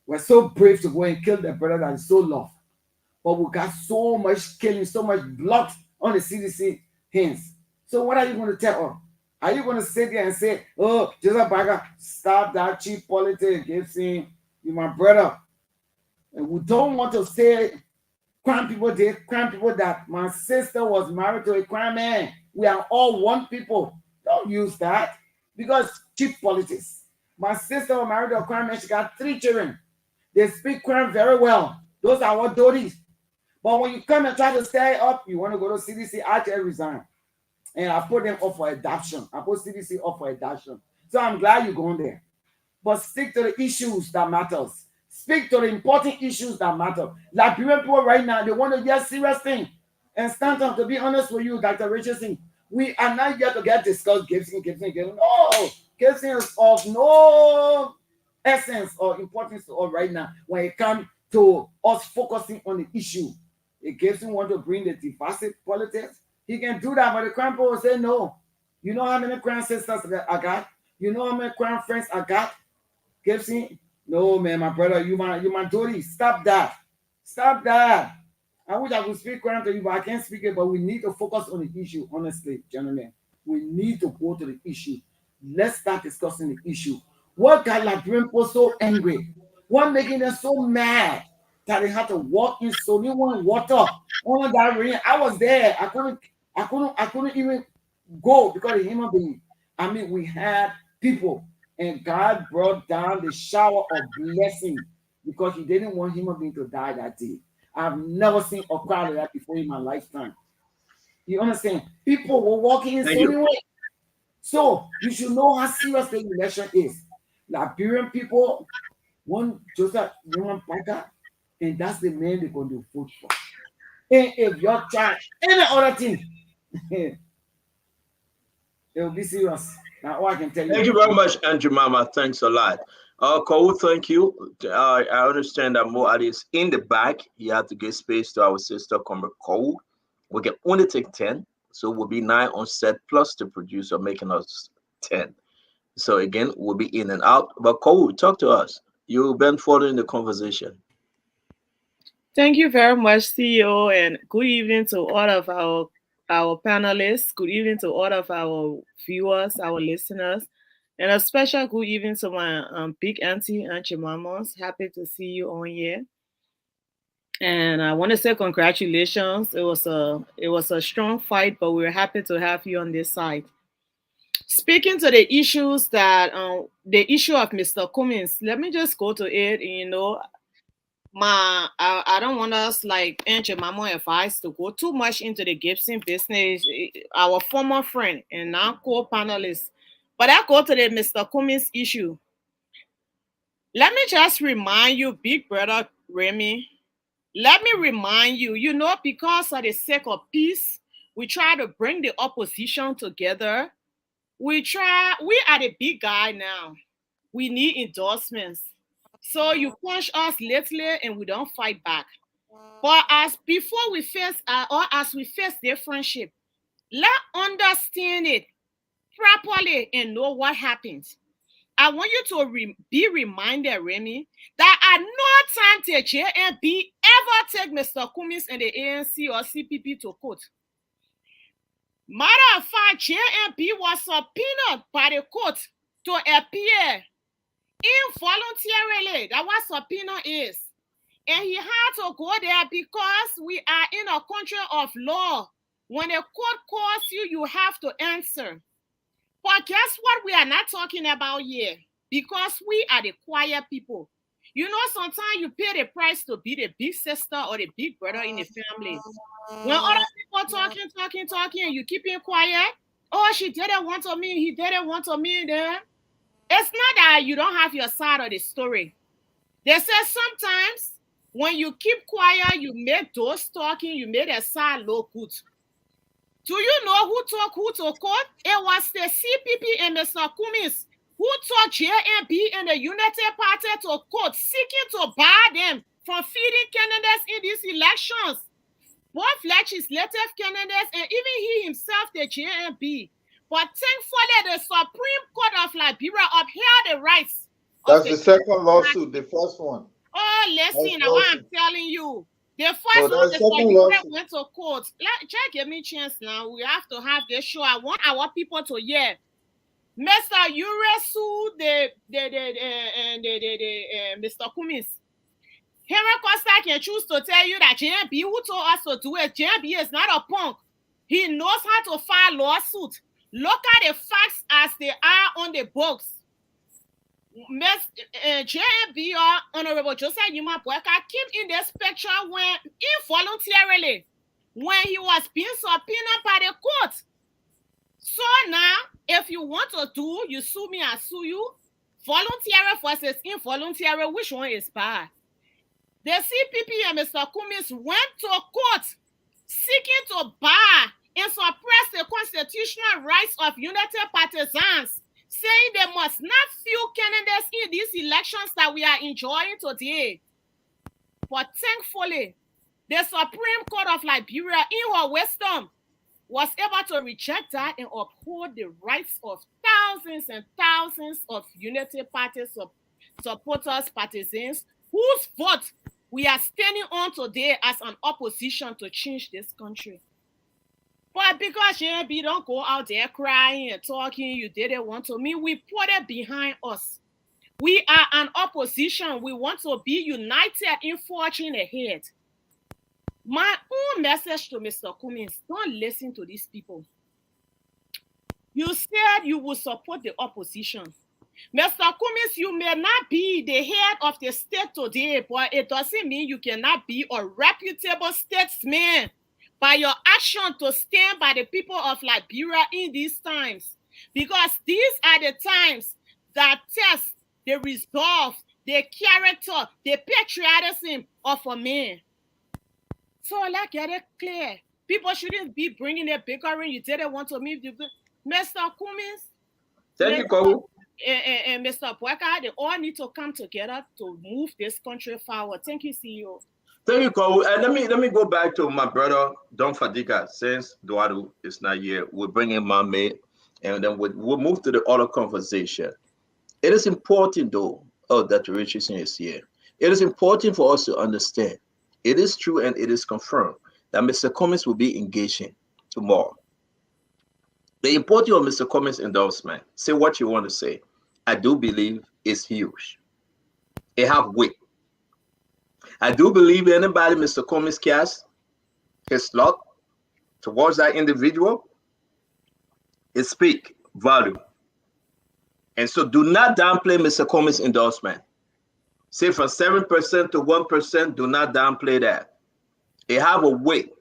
were so brave to go and kill the brother that is so loved. But we got so much killing, so much blood on the CDC hands. So what are you going to tell her? Are you going to sit there and say, Joseph Parker, stop that cheap politics, Gibson, you're my brother. And we don't want to say crime people did, crime people that. My sister was married to a crime man. We are all one people. Don't use that because cheap politics. My sister was married to a crime man. She got 3 children. They speak crime very well. Those are our daughters. But when you come and try to stay up, you want to go to CDC, I just resign. And I put them up for adoption. I put CDC up for adoption. So I'm glad you're going there. But stick to the issues that matters. Speak to the important issues that matter. Liberian people right now, they want to get serious thing. And stand up, to be honest with you, Dr. Richardson, we are not here to get discussed Gibson. No, Gibson is of no essence or importance to us right now when it comes to us focusing on the issue. If Gibson want to bring the divisive politics, he can do that, but the crime people will say no. You know how many crime sisters I got? You know how many crime friends I got? Gibson? No, man, my brother, you my daughter. Stop that. Stop that. I wish I could speak crime to you, but I can't speak it. But we need to focus on the issue, honestly, gentlemen. We need to go to the issue. Let's start discussing the issue. What got Liberian people so angry? What making them so mad that they had to walk in so many water on that rain? I was there. I couldn't even go because of human being. I mean, we had people, and God brought down the shower of blessing because He didn't want human being to die that day. I've never seen a crowd like that before in my lifetime. You understand? People were walking in so many ways. So you should know how serious the election is. Liberian people one Joseph Newman Parker, and that's the man they're going to vote for. And if your child, any other thing, it will be serious. Now, all I can tell you. Thank you very much, Andrew Mama. Thanks a lot. Cole, thank you. I understand that Mo Ali is in the back. He had to give space to our sister, Comrade Cole. We can only take 10, so we'll be 9 on set plus the producer making us 10. So again, we'll be in and out. But Cole, talk to us. You've been following the conversation. Thank you very much, CEO, and good evening to all of our panelists. Good evening to all of our viewers, our listeners, and a special good evening to my big auntie, Aunt Jemima. Happy to see you on here. And I want to say congratulations. It was a strong fight, but we're happy to have you on this side. Speaking to the issues that the issue of Mr. Cummings, let me just go to it. I don't want us, like Aunt Jemima advised, to go too much into the Gibson business. Our former friend and now co-panelist, but I go to the Mr. Cummings issue. Let me just remind you, big brother Remy. Let me remind you, because of the sake of peace, we try to bring the opposition together. We are the big guy now. We need endorsements. So you punch us lately and we don't fight back. But as we face their friendship, let's understand it properly and know what happens. I want you to be reminded, Remy, that at no time did JNB ever take Mr. Cummings and the ANC or CPP to court. Matter of fact, JNB was subpoenaed by the court to appear involuntarily. That what subpoena is. And he had to go there because we are in a country of law. When a court calls you, you have to answer. But guess what we are not talking about here? Because we are the quiet people. Sometimes you pay the price to be the big sister or the big brother in the family. When other people talking, and you keep it quiet, oh, she didn't want to me, he didn't want to me there. It's not that you don't have your side of the story. They say sometimes when you keep quiet, you make those talking, you make their side look good. Do you know who to court? It was the CPP and Mr. Cummings who took JNB and the United Party to court, seeking to bar them from feeding candidates in these elections. Both legislative candidates and even he himself, the JNB. But thankfully, the Supreme Court of Liberia upheld the rights. That's the second lawsuit, the first one. Oh, listen, I'm telling you. The first one, the Supreme went to court. Just give me a chance now. We have to have this show. I want our people to hear. Mr. Uresu, Mr. Cummings. Henry Costa can choose to tell you that JNB, who told us to do it, JNB is not a punk. He knows how to file lawsuits. Look at the facts as they are on the books. JNB or Honorable Joseph Newman Parker came in this picture when involuntarily, when he was being subpoenaed by the court. So now, if you want to do, you sue me, I sue you. Voluntary versus involuntary, which one is bad? The CPP and Mr. Cummings went to court seeking to bar and suppress the constitutional rights of United Partisans, saying they must not fuel candidates in these elections that we are enjoying today. But thankfully, the Supreme Court of Liberia, in her wisdom, was able to reject that and uphold the rights of thousands and thousands of Unity Party supporters, partisans, whose vote we are standing on today as an opposition to change this country. But because JNB don't go out there crying and talking, you didn't want to me, we put it behind us. We are an opposition. We want to be united in forging ahead. My own message to Mr. Cummings, don't listen to these people. You said you will support the opposition. Mr. Cummings, you may not be the head of the state today, but it doesn't mean you cannot be a reputable statesman by your action to stand by the people of Liberia in these times. Because these are the times that test the resolve, the character, the patriotism of a man. So let's get it clear. People shouldn't be bringing their bickering. You didn't want to meet the Mr. Cummins. Thank you, Kogu. And Mr. Boyka, they all need to come together to move this country forward. Thank you, CEO. Thank you, Kogu. And let me go back to my brother Don Fadika. Since Duadu is not here, we'll bring in my mate, and then we'll move to the other conversation. It is important, though, that Richardson is here. It is important for us to understand. It is true and it is confirmed that Mr. Cummins will be engaging tomorrow. The importance of Mr. Cummins' endorsement, say what you want to say, I do believe is huge. It have weight. I do believe anybody Mr. Cummins casts his luck towards that individual, it speak value. And so do not downplay Mr. Cummins' endorsement. Say from 7% to 1%, do not downplay that. It have a weight,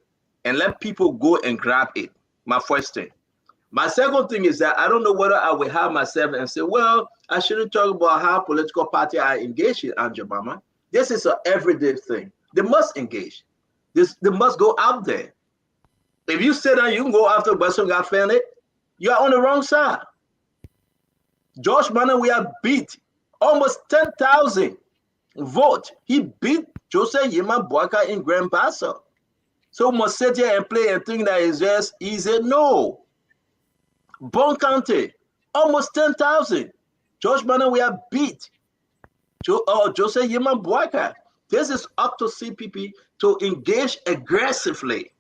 and let people go and grab it. My first thing. My second thing is that I don't know whether I will have myself and say, well, I shouldn't talk about how political party I engage in, Aunt Jemima. This is an everyday thing. They must engage. They must go out there. If you say that you can go after Western got offended, you are on the wrong side. George Manning, we have beat almost 10,000 votes. He beat Joseph Yema Boyka in Grand Paso. So we must sit here and play and think that it's just easy. No. Bon County, almost 10,000. George Manning, we have beat Joseph Yema Boyka. This is up to CPP to engage aggressively.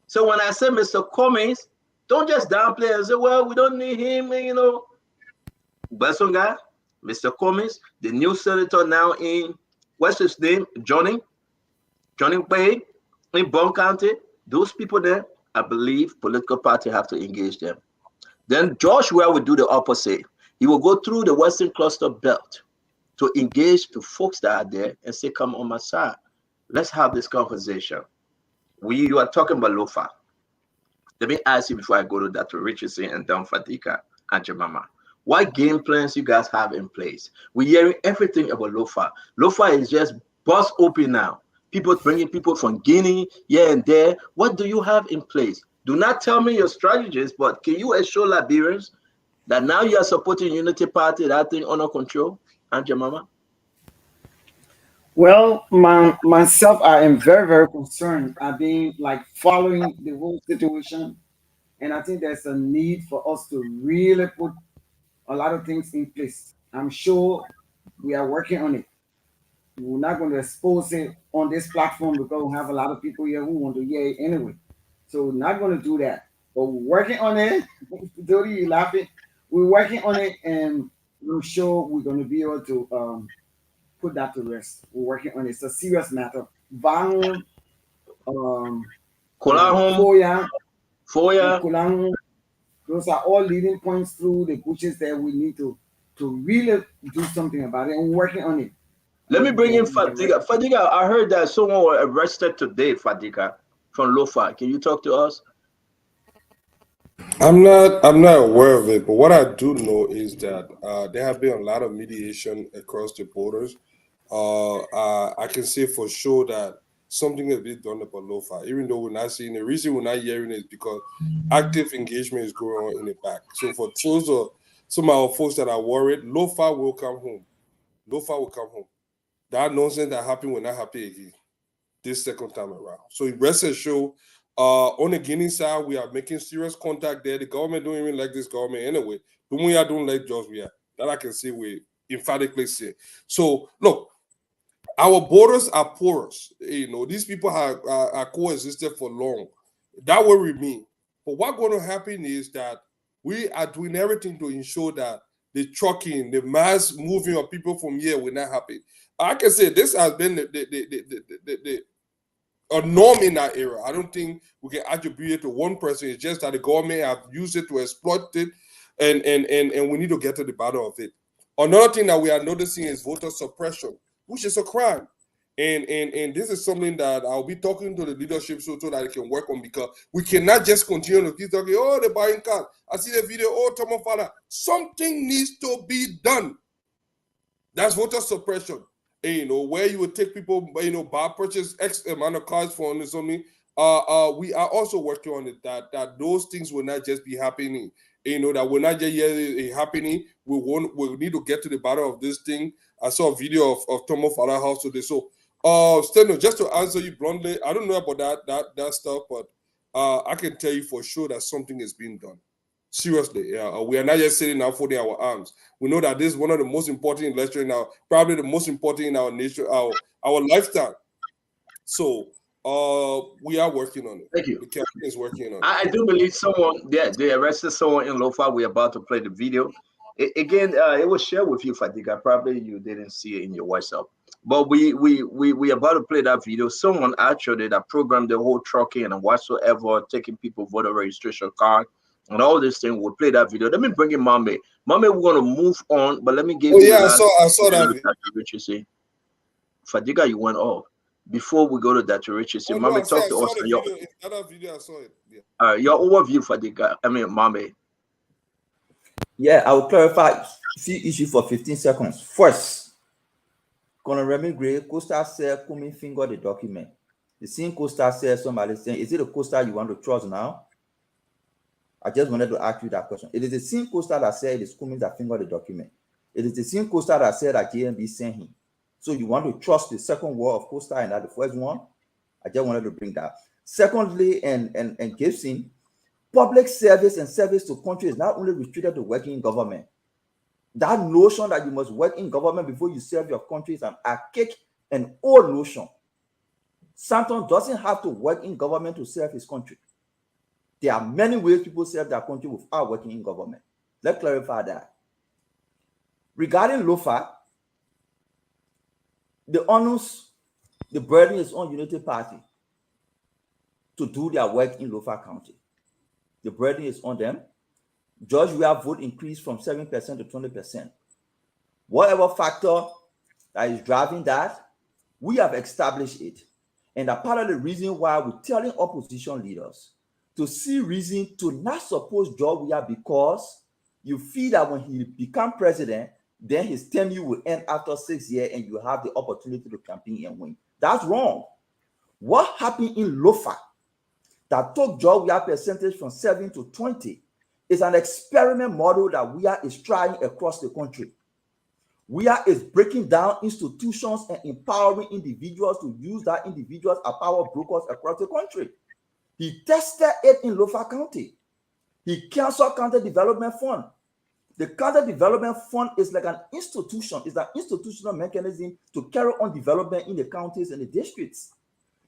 So when I say Mr. Cummins, don't just downplay and say, well, we don't need him, you know. Besonga, Mr. Cummins, the new senator now in, what's his name? Johnny Bay in Bon County. Those people there, I believe political party have to engage them. Then Joshua will do the opposite. He will go through the Western Cluster Belt to engage the folks that are there and say, come on my side. Let's have this conversation. You are talking about Lofa. Let me ask you before I go to Dr. Richardson and Don Fadika and Jemima. What game plans you guys have in place? We're hearing everything about Lofa. Lofa is just bust open now. People bringing people from Guinea, here and there. What do you have in place? Do not tell me your strategies, but can you assure Liberians that now you are supporting Unity Party, that thing under control? Aunt Jemima? Well, myself, I am very, very concerned. I've been like following the whole situation, and I think there's a need for us to really put a lot of things in place. I'm sure we are working on it. We're not going to expose it on this platform because we have a lot of people here who want to hear it anyway. So we're not going to do that. But we're working on it. Dodi, you laughing? We're working on it, and I'm sure we're going to be able to put that to rest. We're working on it. It's a serious matter. Foya, those are all leading points through the bushes that we need to really do something about it, and we're working on it. Let me bring in Fadika. Fadika, I heard that someone was arrested today, Fadika, from Lofa. Can you talk to us? I'm not aware of it, but what I do know is that there have been a lot of mediation across the borders. I can say for sure that something has been done about Lofa, even though we're not seeing the reason we're not hearing it is because active engagement is going on in the back. So for those of some of our folks that are worried, Lofa will come home. Lofa will come home. That nonsense that happened will not happen again this second time around. So rest assured, on the Guinea side, we are making serious contact there. The government don't even like this government anyway. The we are don't like George we are. That I can say we emphatically say. So look, our borders are porous. You know, these people are coexisted for long. That will remain. But what's going to happen is that we are doing everything to ensure that the trucking, the mass moving of people from here will not happen. I can say this has been a norm in that era. I don't think we can attribute it to one person. It's just that the government have used it to exploit it, and we need to get to the bottom of it. Another thing that we are noticing is voter suppression, which is a crime. And this is something that I'll be talking to the leadership so that it can work on, because we cannot just continue to keep talking, oh, they're buying cars. I see the video, oh, Tomo Fada. Something needs to be done. That's voter suppression. And, where you would take people, buy purchase X amount of cars for or something. We are also working on it that those things will not just be happening. That will not just happening. We need to get to the bottom of this thing. I saw a video of Tomo Farah House today. So, Steno, just to answer you bluntly, I don't know about that stuff, but I can tell you for sure that something is being done. Seriously, we are not just sitting now folding our arms. We know that this is one of the most important elections now, probably the most important in our nation, our lifetime. So we are working on it. Thank you. The campaign is working on it. I do believe someone, they arrested someone in Lofa. We're about to play the video. It was shared with you, Fadiga. Probably you didn't see it in your WhatsApp. But we about to play that video. Someone actually that programmed the whole trucking and whatsoever, taking people voter registration card and all this thing. We'll play that video. Let me bring in Mame. Mame, we're gonna move on, but let me give you. I saw that video. Richie, Fadiga, you went off. Before we go to that, Richie, Mame, talk to us. That video, I saw it. Yeah. Your overview, Fadiga. Mame. Yeah, I will clarify few issues for 15 seconds. First, Colonel Remy Gray, Costa said, "Come finger the document." The same Costa said, somebody saying, "Is it a Costa you want to trust now?" I just wanted to ask you that question. It is the same Costa that said it is Cummins that fingered the document. It is the same Costa that said that JMB sent him. So you want to trust the second word of Costa and not the first one? I just wanted to bring that. Secondly, and Gibson, public service and service to country is not only restricted to working in government. That notion that you must work in government before you serve your country is an archaic and old notion. Santon doesn't have to work in government to serve his country. There are many ways people serve their country without working in government. Let's clarify that. Regarding Lofa, the onus, the burden is on Unity Party to do their work in Lofa County. The burden is on them. George, we have vote increased from 7% to 20%. Whatever factor that is driving that, we have established it. And a part of the reason why we're telling opposition leaders to see reason to not support George Weah because you feel that when he become president, then his tenure will end after 6 years and you have the opportunity to campaign and win. That's wrong. What happened in Lofa that took George Weah percentage from 7 to 20 is an experiment model that Weah is trying across the country. Weah is breaking down institutions and empowering individuals to use that individuals as power brokers across the country. He tested it in Lofa County. He canceled County Development Fund. The County Development Fund is like an institution. It's an institutional mechanism to carry on development in the counties and the districts.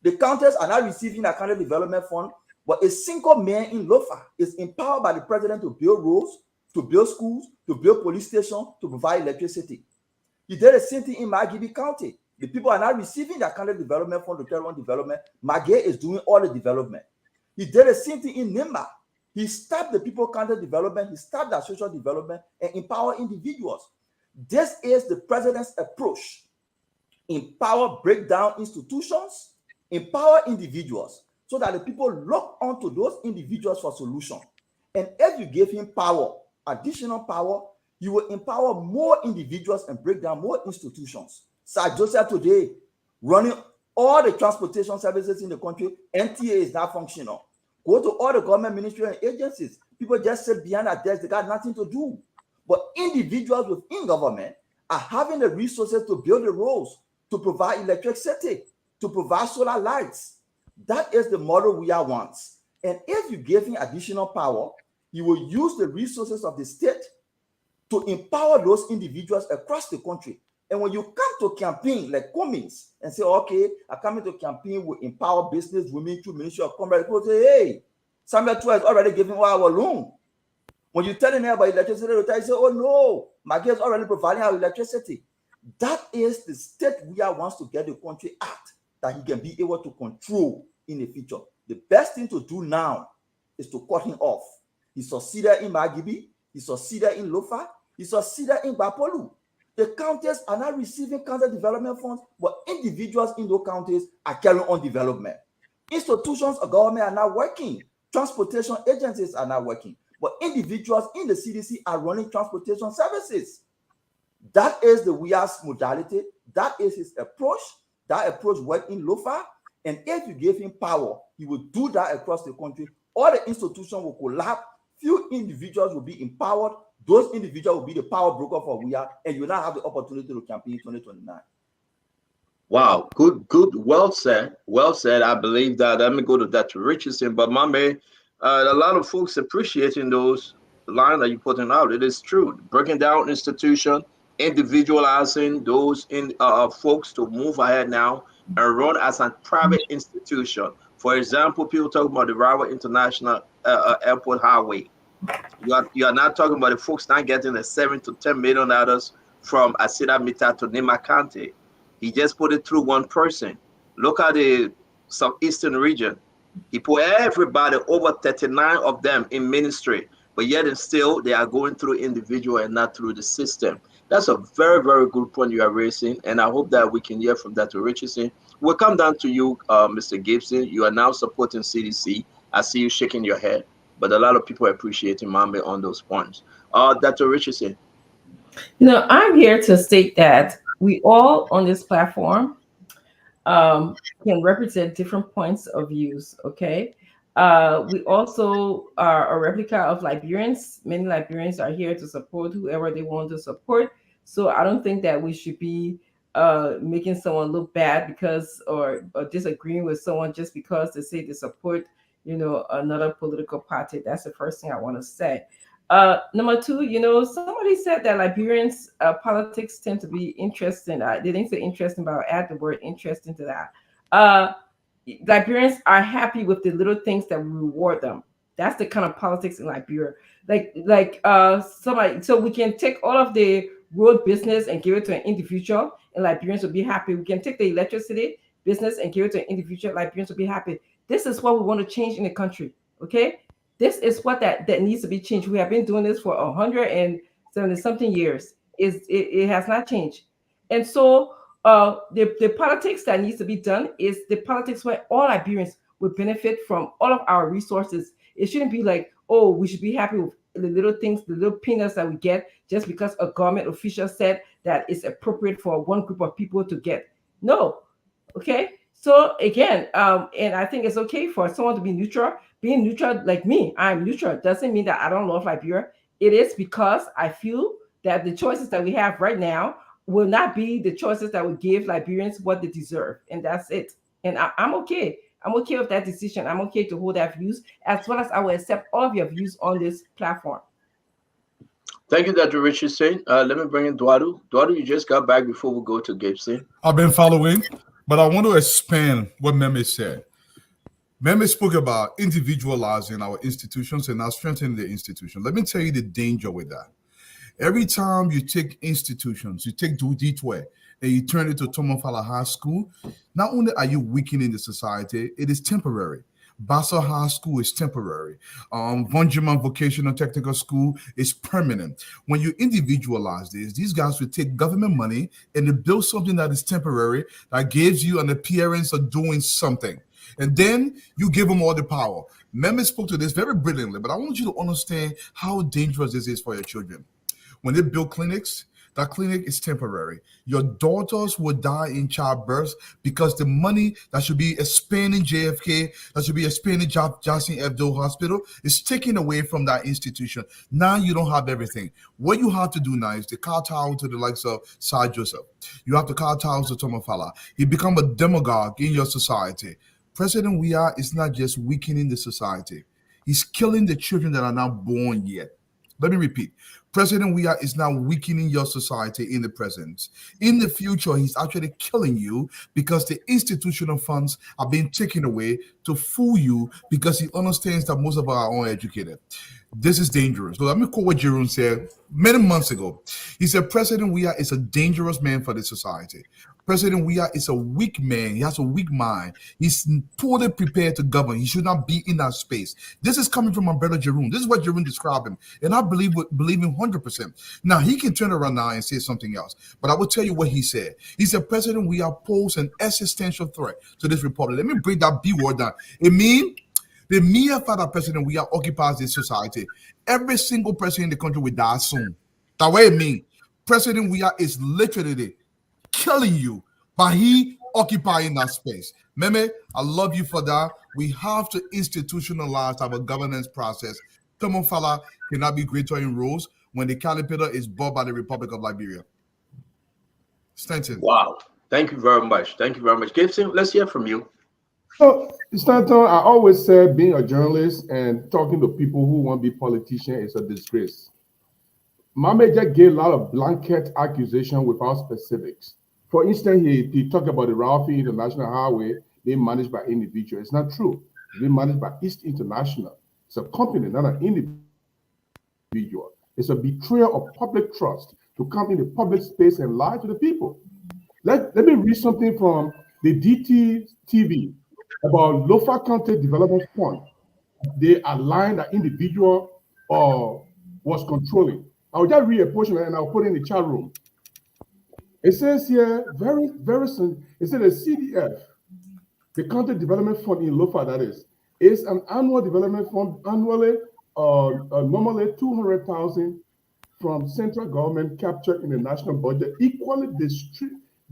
The counties are not receiving a County Development Fund, but a single man in Lofa is empowered by the president to build roads, to build schools, to build police stations, to provide electricity. He did the same thing in Margibi County. The people are not receiving the County Development Fund to carry on development. Magay is doing all the development. He did the same thing in Nimba. He stopped the people county development, he stopped the social development and empower individuals. This is the president's approach. Empower, break down institutions, empower individuals so that the people look onto those individuals for solution. And if you give him power, additional power, you will empower more individuals and break down more institutions. Sir Joseph today, running all the transportation services in the country, NTA is not functional. Go to all the government ministries and agencies. People just sit behind a desk. They got nothing to do. But individuals within government are having the resources to build the roads, to provide electricity, to provide solar lights. That is the model we are wants. And if you give him additional power, he will use the resources of the state to empower those individuals across the country. And when you come to campaign like Cummins and say, okay, I come into campaign will empower business women through Ministry of Commerce, people say, hey, Samuel Tua is already giving our loan. When you tell them about electricity, they say, oh no, Maggie is already providing our electricity. That is the state we are wants to get the country at, that he can be able to control in the future. The best thing to do now is to cut him off. He succeeded in Margibi, he succeeded in Lofa, he succeeded in Bapolu. The counties are not receiving county development funds, but individuals in those counties are carrying on development. Institutions of government are not working. Transportation agencies are not working. But individuals in the CDC are running transportation services. That is the WIA's modality. That is his approach. That approach worked in Lofa. And if you give him power, he will do that across the country. All the institutions will collapse. Few individuals will be empowered. Those individuals will be the power broker for WIA, and you will not have the opportunity to campaign in 2029. Wow, good, well said. Well said. I believe that. Let me go to Dr. Richardson. But my man, a lot of folks appreciating those lines that you're putting out. It is true. Breaking down institution, individualizing those folks to move ahead now and run as a private institution. For example, people talk about the Rawa International Airport Highway. You are not talking about the folks not getting the $7 to $10 million from Asida Mita to Nima Kante. He just put it through one person. Look at the southeastern region. He put everybody, over 39 of them, in ministry, but yet and still they are going through individual and not through the system. That's a very, very good point you are raising, and I hope that we can hear from Dr. Richardson. We'll come down to you, Mr. Gibson. You are now supporting CDC. I see you shaking your head, but a lot of people are appreciating Mambe on those points. Dr. Richardson. I'm here to state that we all on this platform can represent different points of views, okay? We also are a replica of Liberians. Many Liberians are here to support whoever they want to support. So I don't think that we should be making someone look bad because or disagreeing with someone just because they say they support, another political party. That's the first thing I want to say. Number two, somebody said that Liberians politics tend to be interesting. They didn't say interesting, but I'll add the word interesting to that. Liberians are happy with the little things that we reward them. That's the kind of politics in Liberia. So we can take all of the road business and give it to an individual, and Liberians will be happy. We can take the electricity business and give it to an individual, Liberians will be happy. This is what we want to change in the country, okay? This is what that needs to be changed. We have been doing this for 170-something years. It has not changed. And so the politics that needs to be done is the politics where all Liberians would benefit from all of our resources. It shouldn't be like, oh, we should be happy with the little things, the little peanuts that we get just because a government official said that it's appropriate for one group of people to get. No, okay? So again, and I think it's okay for someone to be neutral. Being neutral, like me, I'm neutral. Doesn't mean that I don't love Liberia. It is because I feel that the choices that we have right now will not be the choices that will give Liberians what they deserve. And that's it. And I'm okay. I'm okay with that decision. I'm okay to hold that views, as well as I will accept all of your views on this platform. Thank you, Dr. Richardson. Let me bring in Eduardo. Eduardo, you just got back before we go to Gibson. I've been following, but I want to expand what Meme said. Meme spoke about individualizing our institutions and now strengthening the institution. Let me tell you the danger with that. Every time you take institutions, you take D12 and you turn it to Tomofala High School, not only are you weakening the society, it is temporary. Basel High School is temporary. Von German Vocational Technical School is permanent. When you individualize this, these guys will take government money and they build something that is temporary, that gives you an appearance of doing something. And then you give them all the power. Meme spoke to this very brilliantly, but I want you to understand how dangerous this is for your children. When they build clinics, that clinic is temporary. Your daughters will die in childbirth because the money that should be expanding JFK, that should be expanding Johnson Hebdo Hospital, is taken away from that institution. Now you don't have everything. What you have to do now is to kowtow to the likes of Sir Joseph. You have to kowtow to Tomofala. You become a demagogue in your society. President Weah is not just weakening the society. He's killing the children that are not born yet. Let me repeat. President Weah is now weakening your society in the present. In the future, he's actually killing you because the institutional funds are being taken away to fool you because he understands that most of us are uneducated. This is dangerous. So let me quote what Jerome said many months ago. He said, President Weah is a dangerous man for the society. President Weah is a weak man. He has a weak mind. He's poorly prepared to govern. He should not be in that space. This is coming from my brother Jerome. This is what Jerome described him. And I believe him 100%. Now, he can turn around now and say something else. But I will tell you what he said. He said, President Weah posed an existential threat to this republic. Let me break that B word down. It means the mere fact that President Weah occupies this society, every single person in the country will die soon. That's what it means. President Weah is literally killing you by he occupying that space. Meme, I love you for that. We have to institutionalize our governance process. Tomofala cannot be greater in rules when the caliper is bought by the Republic of Liberia. Stanton. Wow. Thank you very much. Thank you very much. Gibson, let's hear from you. So, Stanton, I always said being a journalist and talking to people who want to be politicians is a disgrace. Mame just gave a lot of blanket accusation without specifics. For instance, he talked about the Ralphie International Highway being managed by individuals. It's not true. It's being managed by East International. It's a company, not an individual. It's a betrayal of public trust to come in the public space and lie to the people. Let me read something from the DTTV about Lofa County Development Fund. They aligned that individual was controlling. I'll just read a portion and I'll put it in the chat room. It says here, very soon, it says the CDF, the County Development Fund in Lofa, that is an annual development fund, normally 200,000 from central government captured in the national budget, equally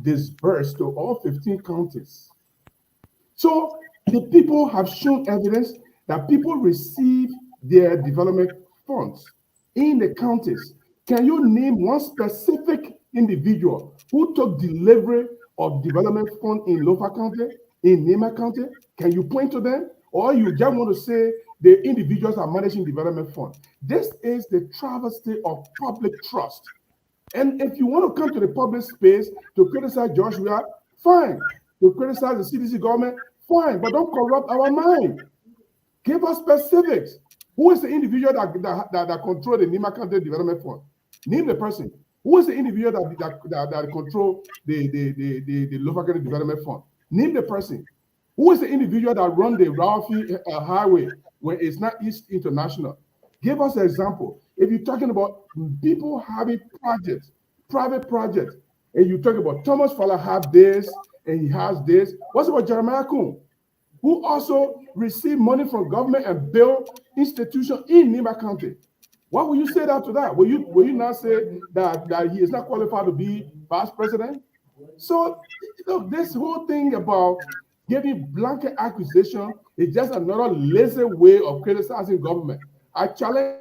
disbursed to all 15 counties. So the people have shown evidence that people receive their development funds in the counties. Can you name one specific individual who took delivery of development fund in Lofa County, in Nema County? Can you point to them? Or you just want to say the individuals are managing development fund? This is the travesty of public trust. And if you want to come to the public space to criticize Joshua, fine. To criticize the CDC government, fine. But don't corrupt our mind. Give us specifics. Who is the individual that control the Nema County Development Fund? Name the person. Who is the individual that control the Lofa County Development Fund? Name the person. Who is the individual that run the Ralphie Highway when it's not East International? Give us an example. If you're talking about people having projects, private projects, and you talk about Thomas Fowler have this and he has this, what's about Jeremiah Kuhn, who also received money from government and built institutions in Nema County? What will you say to that? Will you not say that he is not qualified to be vice president? So this whole thing about giving blanket accusation is just another lazy way of criticizing government. I challenge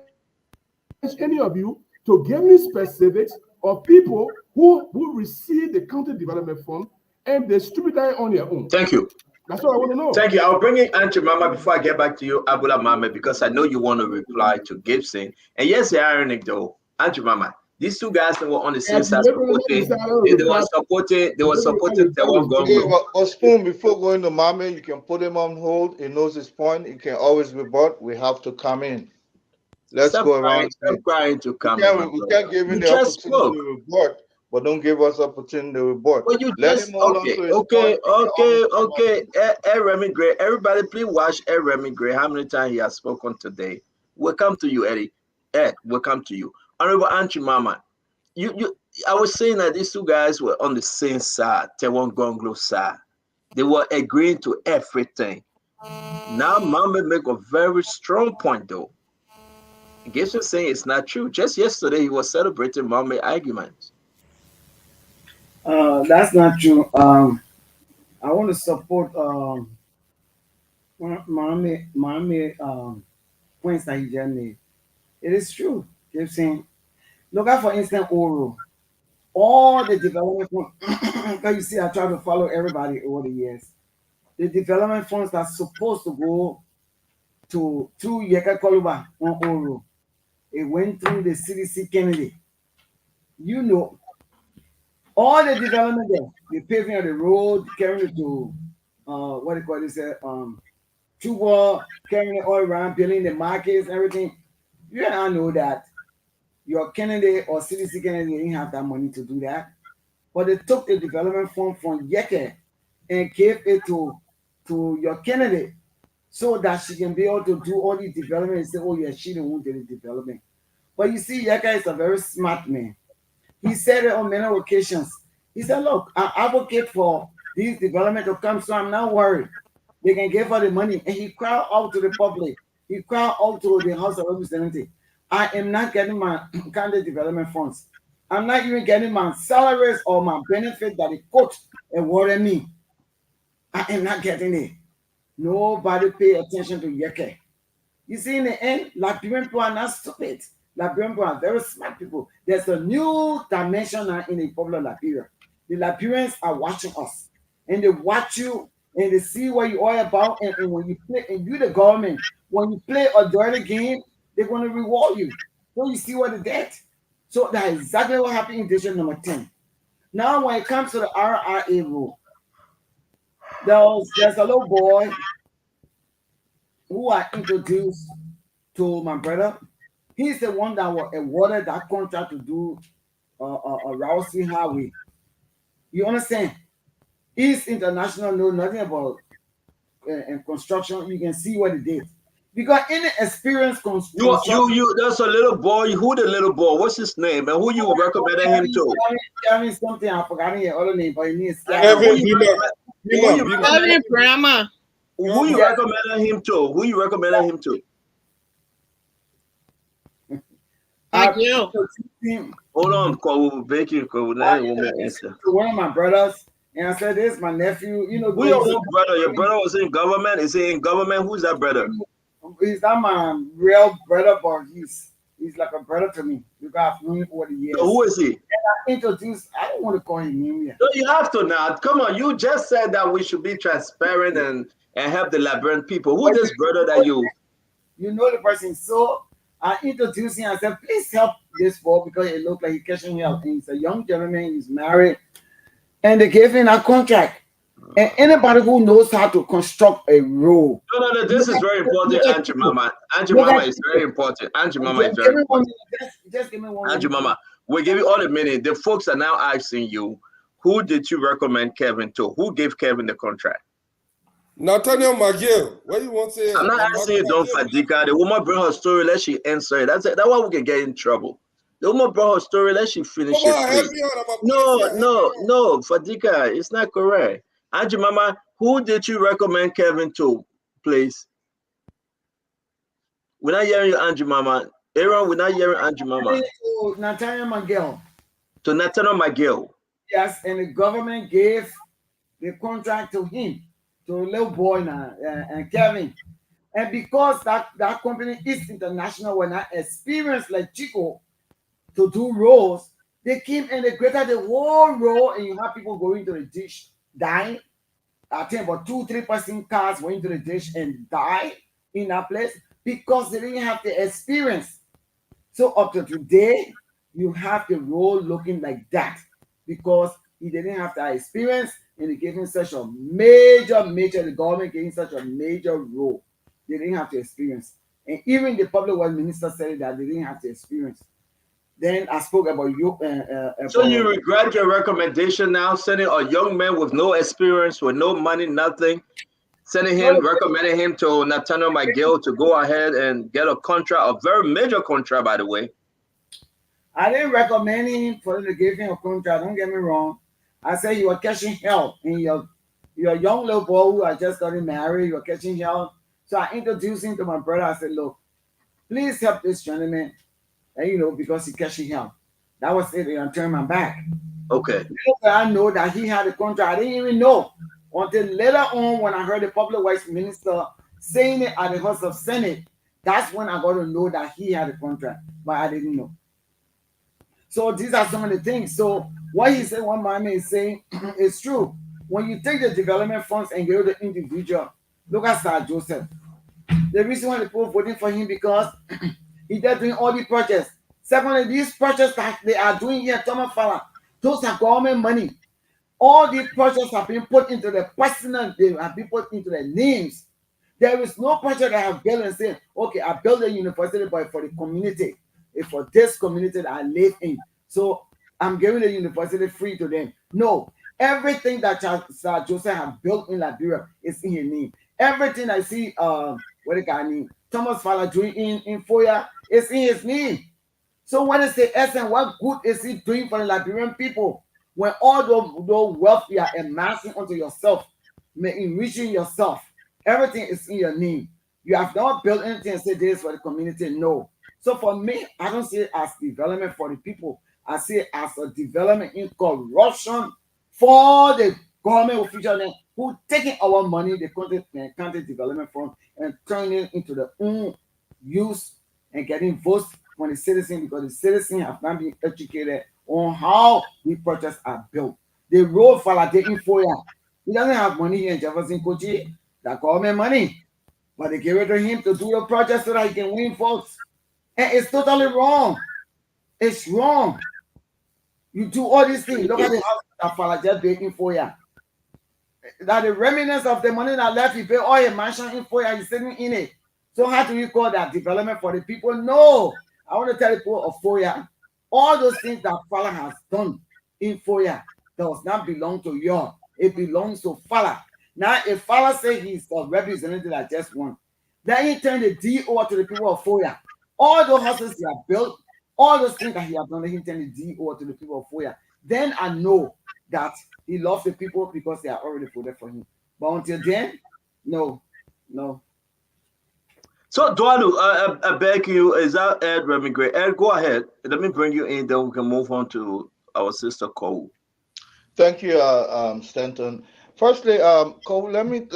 any of you to give me specifics of people who receive the county development fund and distribute that on their own. Thank you. That's what I want to know. Thank you. I'll bring in Auntie Mama before I get back to you, Abula Mama, because I know you want to reply to Gibson. And yes, the ironic though, Auntie Mama, these two guys that were on the same side supporting, they were supporting the one government. But Spoon, before going to Mama, you can put him on hold. He knows his point. He can always rebut. We have to come in. Let's go around. Stop crying to come. We can't give him the opportunity to rebut, but don't give us opportunity to rebut. Let him hold on to his point. Remy Gray, everybody, please watch Remy Gray. How many times he has spoken today? We'll come to you, Eddie. Ed, we'll come to you. Honorable Auntie Mama, I was saying that these two guys were on the same side, Tewon Gonglo side. They were agreeing to everything. Now, Mama make a very strong point, though. Gibson saying it's not true. Just yesterday, he was celebrating Mama arguments. That's not true. I want to support Mama points that he just made. It is true. Gibson, look at, for instance, Oro. All the development funds, because you see, I try to follow everybody over the years. The development funds are supposed to go to Yeka Koluba on Oro. It went through the CDC Kennedy. You know, all the development there, the paving of the road, carrying it to what do you call this? Tuba, carrying it all around, building the markets, everything. You and I know that your Kennedy or CDC Kennedy didn't have that money to do that. But they took the development fund from Yeke and gave it to your Kennedy so that she can be able to do all the development and say, oh yeah, she didn't want the development. But you see, Yeke is a very smart man. He said it on many occasions. He said, look, I advocate for these development to come, so I'm not worried. They can give her the money. And he cried out to the public. He cried out to the House of Representatives. I am not getting my county development funds. I'm not even getting my salaries or my benefit that the coach awarded me. I am not getting it. Nobody pay attention to Yeke. You see, in the end, Liberian people are not stupid. Liberian people are very smart people. There's a new dimension now in the Republic of Liberia. The Liberians are watching us, and they watch you, and they see what you are about. And when you play, and you the government, when you play a dirty game, they're going to reward you. So you see what they did. So that's exactly what happened in District Number 10. Now, when it comes to the RRA rule, there's a little boy who I introduced to my brother. He's the one that was awarded that contract to do a Rousey Highway. You understand? East International know nothing about construction. You can see what it did. Because any experience you there's a little boy. Who the little boy? What's his name? And who you recommended him to? Tell me something. I forgot his other name, but he needs Kevin Brahma. Who you recommended him to? Who you recommended him to? Thank you. Hold on, one of my brothers, and I said, "This is my nephew." You know, who your own brother? Your brother was in government. Is he in government? Who's that brother? He's not my real brother, but he's like a brother to me because I've known him over the years. So who is he? And I introduced. I don't want to call him name yet. No, you have to now. Come on, you just said that we should be transparent and help the Liberian people. Who is this brother that you? You know the person. So I introduced him. I said, "Please help this boy because it looked like he's catching help." And he's a young gentleman. He's married, and they gave him a contract. And anybody who knows how to construct a road. No. This is very important, Auntie Mama. Auntie Mama is very important. Auntie Mama is very important. Just give me one. Auntie Mama, we give you all a minute. The folks are now asking you, who did you recommend Kevin to? Who gave Kevin the contract? Nathaniel McGill. What do you want to say? I'm not asking you, don't Fadika. The woman bring her story, let she answer it. That's it. That's why we can get in trouble. The woman brought her story, let she finish it. No, Fadika, it's not correct. Auntie Mama, who did you recommend Kevin to, please? We're not hearing you, Auntie Mama. Aaron, we're not hearing Auntie Mama. To Nathaniel McGill. To Nathaniel McGill. Yes, and the government gave the contract to him, to a little boy now, and Kevin. And because that company is international, when I experienced like Chico to do roads, they came and they created the whole road, and you have people going to the ditch, dying. I think about 2-3 person cars went into the ditch and died in that place because they didn't have the experience. So up to today, you have the road looking like that because he didn't have that experience, and they gave him such a major, the government gave him such a major role. They didn't have the experience. And even the public works minister said that they didn't have the experience. Then I spoke about you. So you regret your recommendation now, sending a young man with no experience, with no money, nothing, recommending him to Nathaniel McGill to go ahead and get a contract, a very major contract, by the way. I didn't recommend him for them to give him a contract. Don't get me wrong. I said you are catching hell, and you're a young little boy who I just got married. You're catching hell. So I introduced him to my brother. I said, "Look, please help this gentleman." And because he catching hell. That was it. And I turned my back. Okay. I know that he had a contract. I didn't even know until later on when I heard the public works minister saying it at the House of Senate. That's when I got to know that he had a contract, but I didn't know. So these are some of the things. So what he said, one man is saying, is true. When you take the development funds and give the individual, look at Sir Joseph. The reason why the people voting for him because he's doing all the projects. Secondly, these projects that they are doing here, Thomas Fowler, those are government money. All these projects have been put into the personal, they have been put into their names. There is no project that I have built and said, okay, I built a university, but for the community, it's for this community that I live in. So I'm giving the university free to them. No, everything that Sir Joseph has built in Liberia is in his name. Everything I see, what the guy name, Thomas Fowler doing in Foya, is in his name. So what is the essence? What good is he doing for the Liberian people? When all the wealth you are amassing onto yourself, enriching yourself, everything is in your name. You have not built anything and said this for the community. No. So for me, I don't see it as development for the people. I say as a development in corruption for the government officials who taking our money, the country development fund, and turning it into their own use and getting votes from the citizens because the citizens have not been educated on how the projects are built. The road validating for you. He doesn't have money here in Jefferson Kochi, that government money. But they give it to him to do the project so that he can win votes. And it's totally wrong. It's wrong. You do all these things. Look at the house that Fala just begging for you. That the remnants of the money that left, you pay all your mansion in for you, you're sitting in it. So how do you call that development for the people? No. I want to tell the people of Foya, all those things that Fala has done in Foya does not belong to you. It belongs to Fala. Now, if Fala say he's a representative that just won, then he turned the D over to the people of Foya. All those houses he have built, all those things that he has done, he turned the D over to the people of Foya. Then I know that he loves the people because they are already voted for him. But until then, no. So, Dwalu, I beg you, is that Ed Remigre? Ed, go ahead. Let me bring you in, then we can move on to our sister Cole. Thank you, Stanton. Firstly, Cole, let me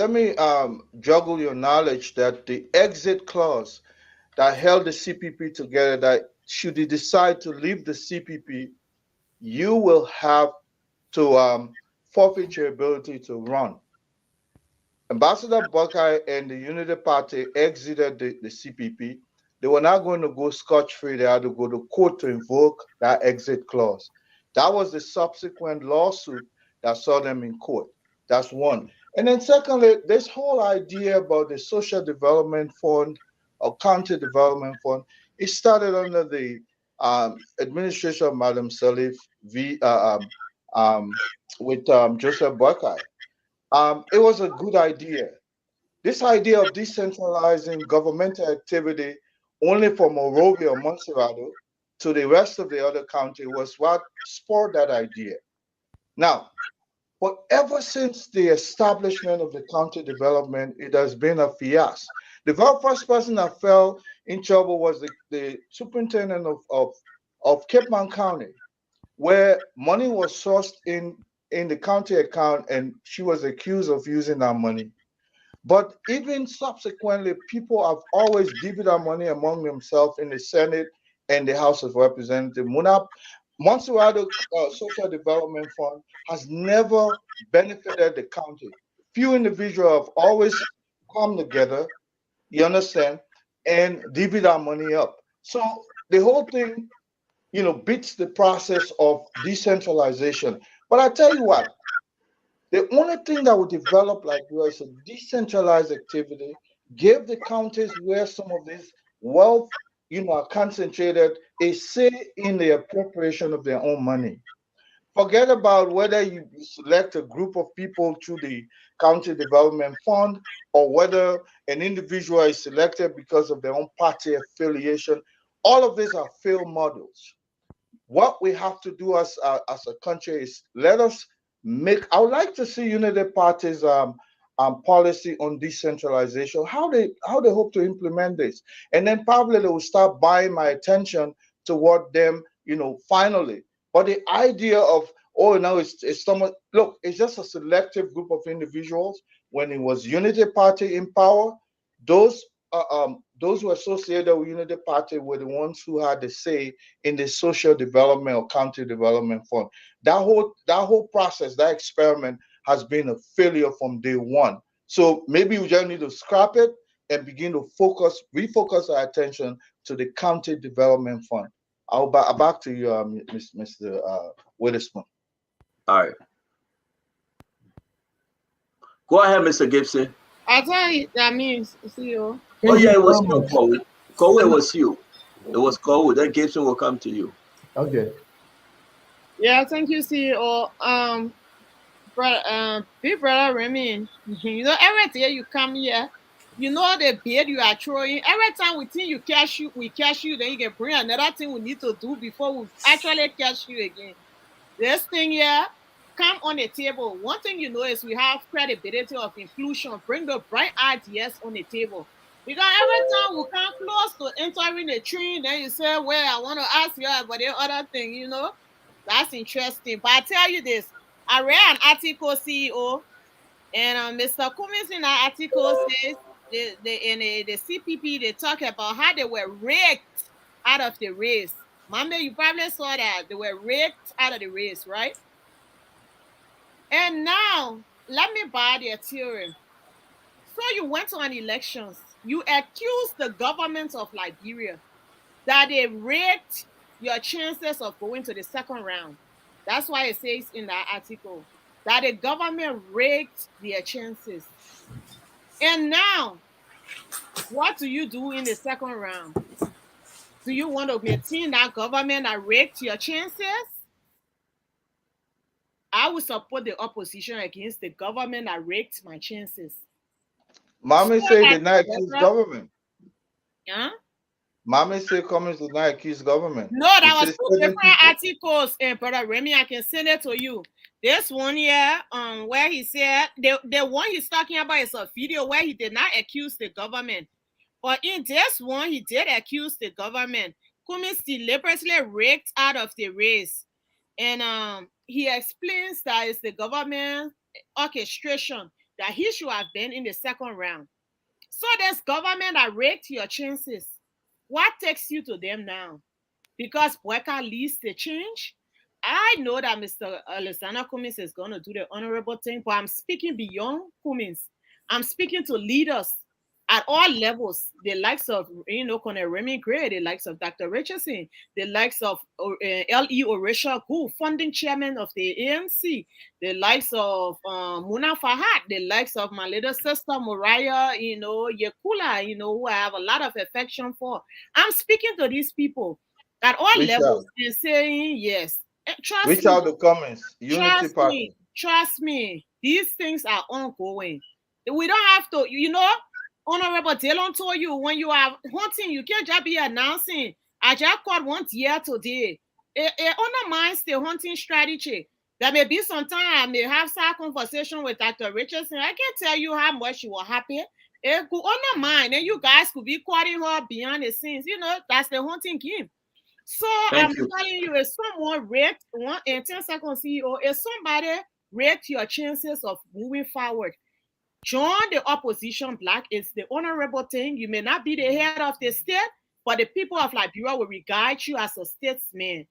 juggle your knowledge that the exit clause that held the CPP together, that should you decide to leave the CPP, you will have to forfeit your ability to run. Ambassador Buckeye and the Unity Party exited the CPP. They were not going to go scotch-free. They had to go to court to invoke that exit clause. That was the subsequent lawsuit that saw them in court. That's one. And then secondly, this whole idea about the Social Development Fund or County Development Fund, it started under the administration of Madam Salif with Joseph Buckeye. It was a good idea. This idea of decentralizing governmental activity only from Monrovia or Montserrado to the rest of the other county was what spurred that idea. Now, but ever since the establishment of the county development, it has been a fiasco. The very first person that fell in trouble was the superintendent of Cape Mount County, where money was sourced in the county account, and she was accused of using that money. But even subsequently, people have always divided that money among themselves in the Senate and the House of Representatives. Montserrado Social Development Fund has never benefited the county. Few individuals have always come together, you understand, and divvy that money up. So the whole thing, beats the process of decentralization. But I tell you what, the only thing that would develop like was a decentralized activity, give the counties where some of this wealth, are concentrated, a say in the appropriation of their own money. Forget about whether you select a group of people through the County Development Fund or whether an individual is selected because of their own party affiliation. All of these are failed models. What we have to do as a country is let us I would like to see Unity Party's policy on decentralization, how they hope to implement this. And then probably they will start buying my attention toward them, finally. But the idea of, it's someone, look, it's just a selective group of individuals. When it was Unity Party in power, those who associated with Unity Party were the ones who had the say in the Social Development or County Development Fund. That whole process, that experiment has been a failure from day one. So maybe we just need to scrap it and begin to refocus our attention to the County Development Fund. I'll back to you, Mr. Witherspoon. All right. Go ahead, Mr. Gibson. I tell you, that means CEO. Oh yeah, it was you, Cole. Cole, it was you. It was Cole. Then Gibson will come to you. Okay. Yeah, thank you, CEO. Big brother Remy, every day you come here, the bait you are throwing. Every time we think we catch you, then you can bring another thing we need to do before we actually catch you again. This thing here, come on the table. One thing is we have credibility of inclusion. Bring the bright ideas on the table. Because every time we come close to entering the tree, then you say, well, I want to ask you about the other thing, you know. That's interesting. But I tell you this, I read an article, CEO, and Mr. Cummins in that article says the CPP, they talk about how they were raked out of the race. Mama, you probably saw that. They were raked out of the race, right? And now, let me buy their theory. So you went on elections. You accused the government of Liberia that they raked your chances of going to the second round. That's why it says in that article that the government raked their chances. And now, what do you do in the second round? Do you want to maintain that government that raked your chances? I would support the opposition against the government that raked my chances. Mommy say did not accuse government. Yeah? Mommy say Cummins did not accuse government. No, that was two different articles, and Brother Remy, I can send it to you. This one here, where he said the one he's talking about is a video where he did not accuse the government. But in this one, he did accuse the government. Cummins deliberately raked out of the race. And he explains that it's the government orchestration that he should have been in the second round. So this government that raked your chances. What takes you to them now? Because Boyka leads the change. I know that Mr. Alexander Cummins is going to do the honorable thing, but I'm speaking beyond Cummins. I'm speaking to leaders at all levels, the likes of, Colonel Remy Gray, the likes of Dr. Richardson, the likes of L.E. Orisha Gu, founding chairman of the ANC, the likes of Muna Fahad, the likes of my little sister Moriah, Yekula, who I have a lot of affection for. I'm speaking to these people at all levels and saying, yes, trust me. Reach out the comments. Unity Party. Trust me, these things are ongoing. We don't have to, Honorable Dillon told you when you are hunting, you can't just be announcing. I just caught one deer today. It undermines the hunting strategy. There may be some time I may have some conversation with Dr. Richardson. I can't tell you how much you were happy. It could undermine, and you guys could be quoting her behind the scenes. That's the hunting game. So I'm telling you, if someone raked 10 seconds, CEO, if somebody raked your chances of moving forward, join the opposition bloc. It's the honorable thing. You may not be the head of the state, but the people of Liberia will regard you as a statesman.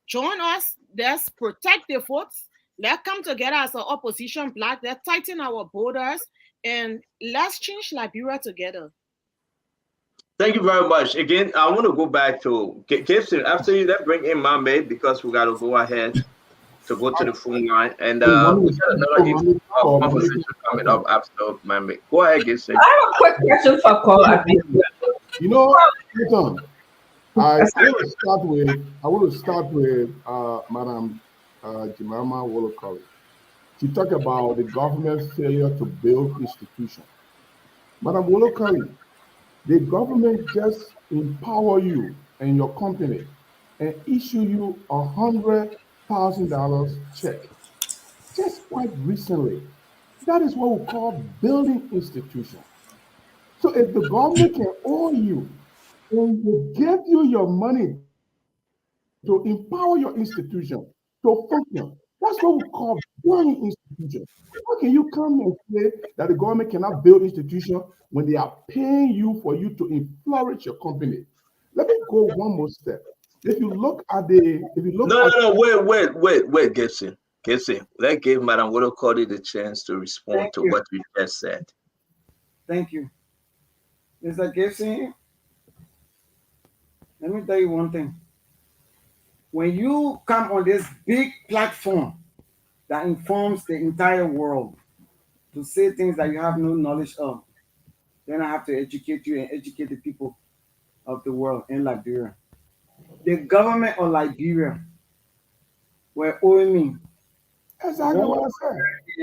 Join us. Let's protect the votes. Let's come together as an opposition bloc. Let's tighten our borders, and let's change Liberia together. Thank you very much. Again, I want to go back to Gibson. After you, let's bring in Mame because we got to go ahead to go to the phone line, and we got another conversation coming up after Mame. Go ahead, Gibson. I have a quick question for Cole. I want to start with Madam Jemima Wolokoli. She talked about the government's failure to build institutions. Madam Wolokoli, the government just empower you and your company and issue you $100,000 check just quite recently. That is what we call building institutions. So if the government can owe you and will give you your money to empower your institution to function, that's what we call building institutions. How can you come and say that the government cannot build institutions when they are paying you for you to flourish your company? Let me go one more step. If you look at wait, Gibson. Let's give Madam Wolokoli the chance to respond to what you just said. Thank you. Mr. Gibson, let me tell you one thing. When you come on this big platform that informs the entire world to say things that you have no knowledge of, then I have to educate you and educate the people of the world in Liberia. The government of Liberia were owing me. Exactly what I said.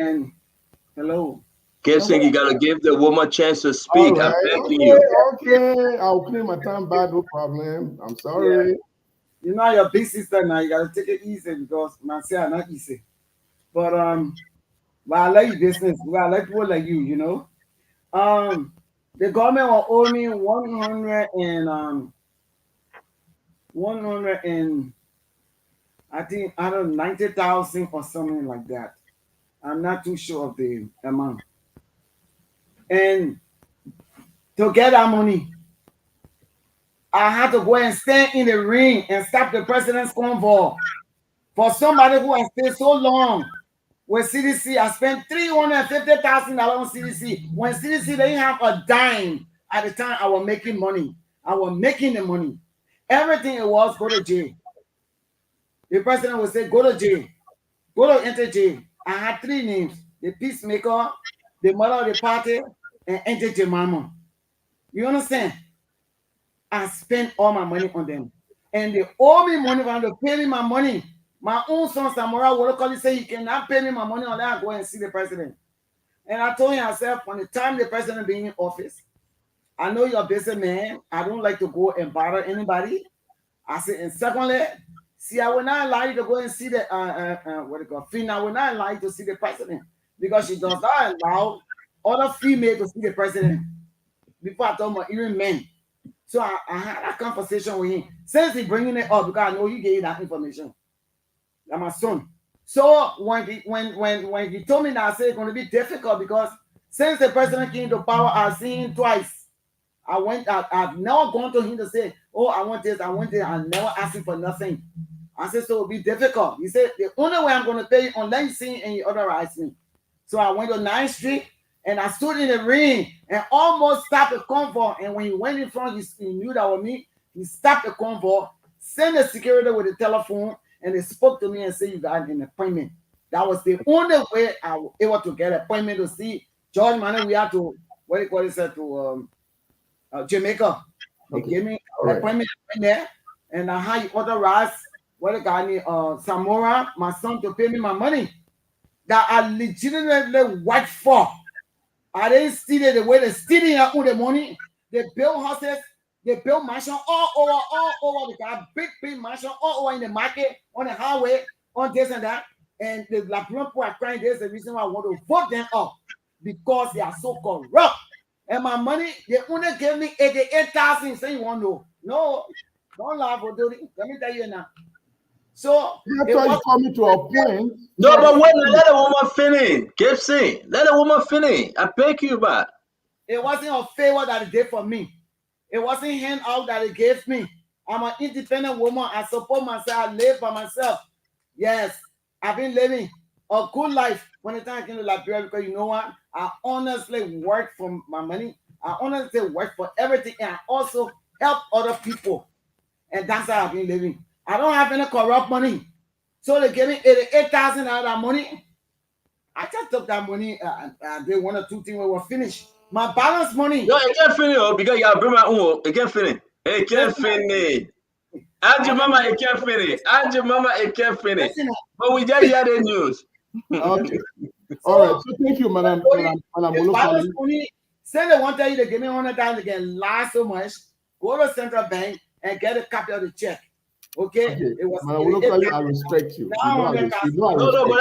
And hello. Gibson, you gotta give the woman a chance to speak. Right. I'm begging you. Okay, I'll clean my time back, no problem. I'm sorry. Yeah. You know your big sister now, you gotta take it easy because my say are not easy. But I like business. I like people like you, The government will owe me 100 and I think I don't know 90,000 or something like that. I'm not too sure of the amount. And to get that money, I had to go and stand in the ring and stop the president's convoy. For somebody who has stayed so long with CDC, I spent $350,000 on CDC. When CDC didn't have a dime at the time, I was making money. I was making the money. Everything it was, go to jail. The president would say, go to jail. Go to enter jail. I had 3 names: the peacemaker, the mother of the party, and enter Jemima. You understand? I spent all my money on them. And they owe me money for them to pay me my money. My own son, Samora, will call say he cannot pay me my money unless I go and see the president. And I told him myself, from the time the president being in office, I know you're a busy man. I don't like to go and bother anybody. I said, and secondly, see, I will not allow you to go and see the Fina will not allow you to see the president because she does not allow other females to see the president. Before I told him, even men. So I had a conversation with him. Since he's bringing it up, because I know he gave that information. That's my son. So when he told me that, I said it's going to be difficult because since the president came to power, I've seen him twice. I've never gone to him to say, oh, I want this, I want this. I never asked him for nothing. I said, so it'll be difficult. He said, the only way I'm going to pay you unless you see and you authorize me. So I went to 9th Street and I stood in the ring and almost stopped the convoy. And when he went in front, he knew that was me. He stopped the convoy, sent the security with the telephone, and they spoke to me and said, you got an appointment. That was the only way I was able to get an appointment to see George Manning. We had to, Jamaica. They gave me an appointment in there, and I had authorized Samora, my son, to pay me my money that I legitimately worked for. I didn't steal it the way they stealing out the money. They build houses, they build mansions all over. They got big mansions all over in the market, on the highway, on this and that. And the Liberian people are crying. There's the reason why I want to vote them up because they are so corrupt. And my money, they only gave me 88,000. Say you want to know? No, don't laugh, Odori. Let me tell you now. So that's why you coming to a point. No, but wait, let the woman finish. Gibson, let the woman finish. I beg you back. It wasn't a favor that it did for me. It wasn't handout that it gave me. I'm an independent woman. I support myself. I live by myself. Yes, I've been living a good life when the time I came to Liberia because you know what? I honestly work for my money. I honestly work for everything. And I also help other people. And that's how I've been living. I don't have any corrupt money. So they gave me 88,000 out of that money. I just took that money and did 1 or 2 things we were finished. My balance money. No, it can't finish because you bring my own. It can't finish. It can't finish. Auntie Mama, it can't finish. Auntie Mama, it can't finish. But we just hear the news. Okay. All right. So thank you, Madam Olukale. Send the one time they give me 100,000 again. Last so much. Go to Central Bank and get a copy of the check. Okay. It was. Madam Olukale, I respect you. No, but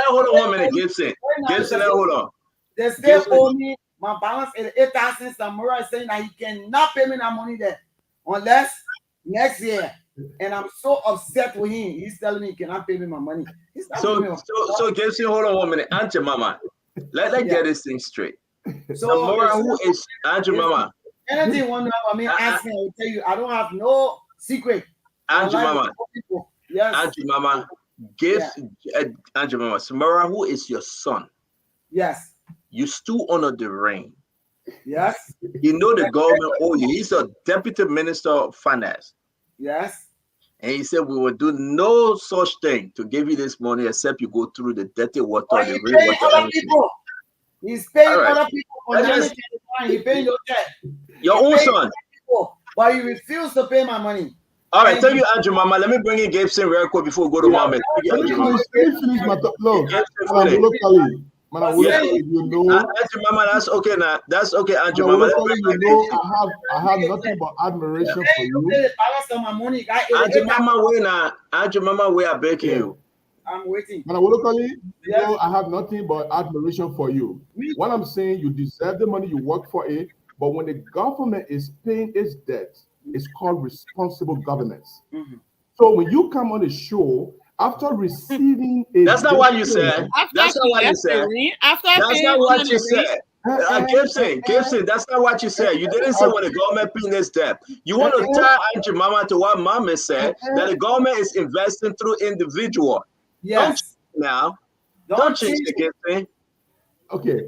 hold on 1 minute, Gibson. Gibson, hold on. They still owe me my balance is 8,000. Samora is saying that he cannot pay me that money there unless next year. And I'm so upset with him. He's telling me he cannot pay me my money. So Gibson, hold on 1 minute. Auntie Mama, let's get this thing straight. So Samora, who is Auntie Mama? Anything you want to know about me, ask me. I will tell you. I don't have no secret. Auntie Mama. Yes. Auntie Mama. Auntie Mama. Samora, who is your son? Yes. You stood under the rain. Yes. You know the government owe you. He's a deputy minister of finance. Yes. And he said we will do no such thing to give you this money except you go through the dirty water. He's paying other people. He's paying other people for money. He's paying your check. Your own son. But you refuse to pay my money. All right, thank you, Andrew Mama. Let me bring in Gibson real quick before we go to Mohammed. Madam Olukale, you know. Andrew Mama, that's okay now. That's okay, Andrew Mama. You know, I have nothing but admiration for you. Andrew Mama, wait now. Andrew Mama, we are begging you. I'm waiting. Madam Olukale, you know, I have nothing but admiration for you. What I'm saying, you deserve the money, you work for it. But when the government is paying its debt, it's called responsible governance. So when you come on the show after receiving a That's not what you said. After That's not what you said. That's not what you said. Gibson, that's not what you said. You didn't say when the government paying its debt. You want to tie Aunt Jemima to what Mama said, that the government is investing through individual. Yes. Don't change the Gibson. Okay,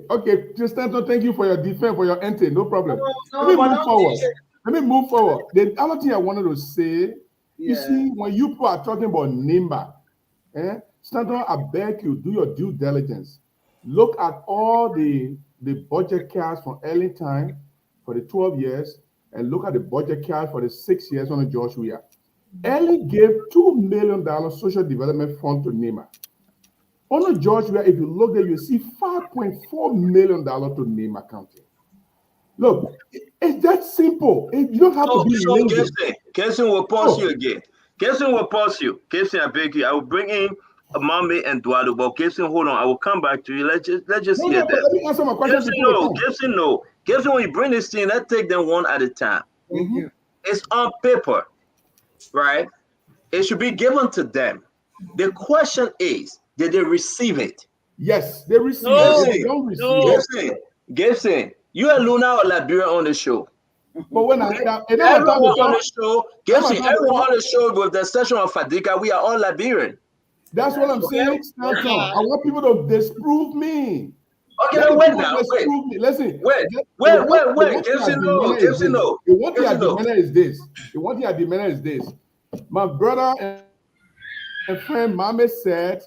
Stanton, thank you for your defense, for your entry. No problem. Let me move forward. The other thing I wanted to say, you see, when you people are talking about NIMBA, Stanton, I beg you, do your due diligence. Look at all the budget cards from early time for the 12 years, and look at the budget card for the 6 years on the George Weah. Ellie gave $2 million social development fund to NIMA. On the George Weah, if you look there, you see $5.4 million to NIMA County. Look, it's that simple. You don't have to be lazy. Gibson will pause you again. Gibson will pause you. Gibson, I beg you. I will bring in Mame and Duado. But Gibson, hold on. I will come back to you. Let's just hear that. Let me answer my question. Gibson, no. Gibson, when you bring this thing, let's take them one at a time. It's on paper, right? It should be given to them. The question is, did they receive it? Yes, they received it. They don't receive it. Gibson, you are Luna or Liberia on the show. But when everyone on the show, Gibson, everyone on the show, with the exception of Fadika, we are all Liberian. That's what I'm saying. I want people to disprove me. Okay, wait now. Listen. Wait. Gibson, no. The one thing I demand is this. My brother and friend Mame said,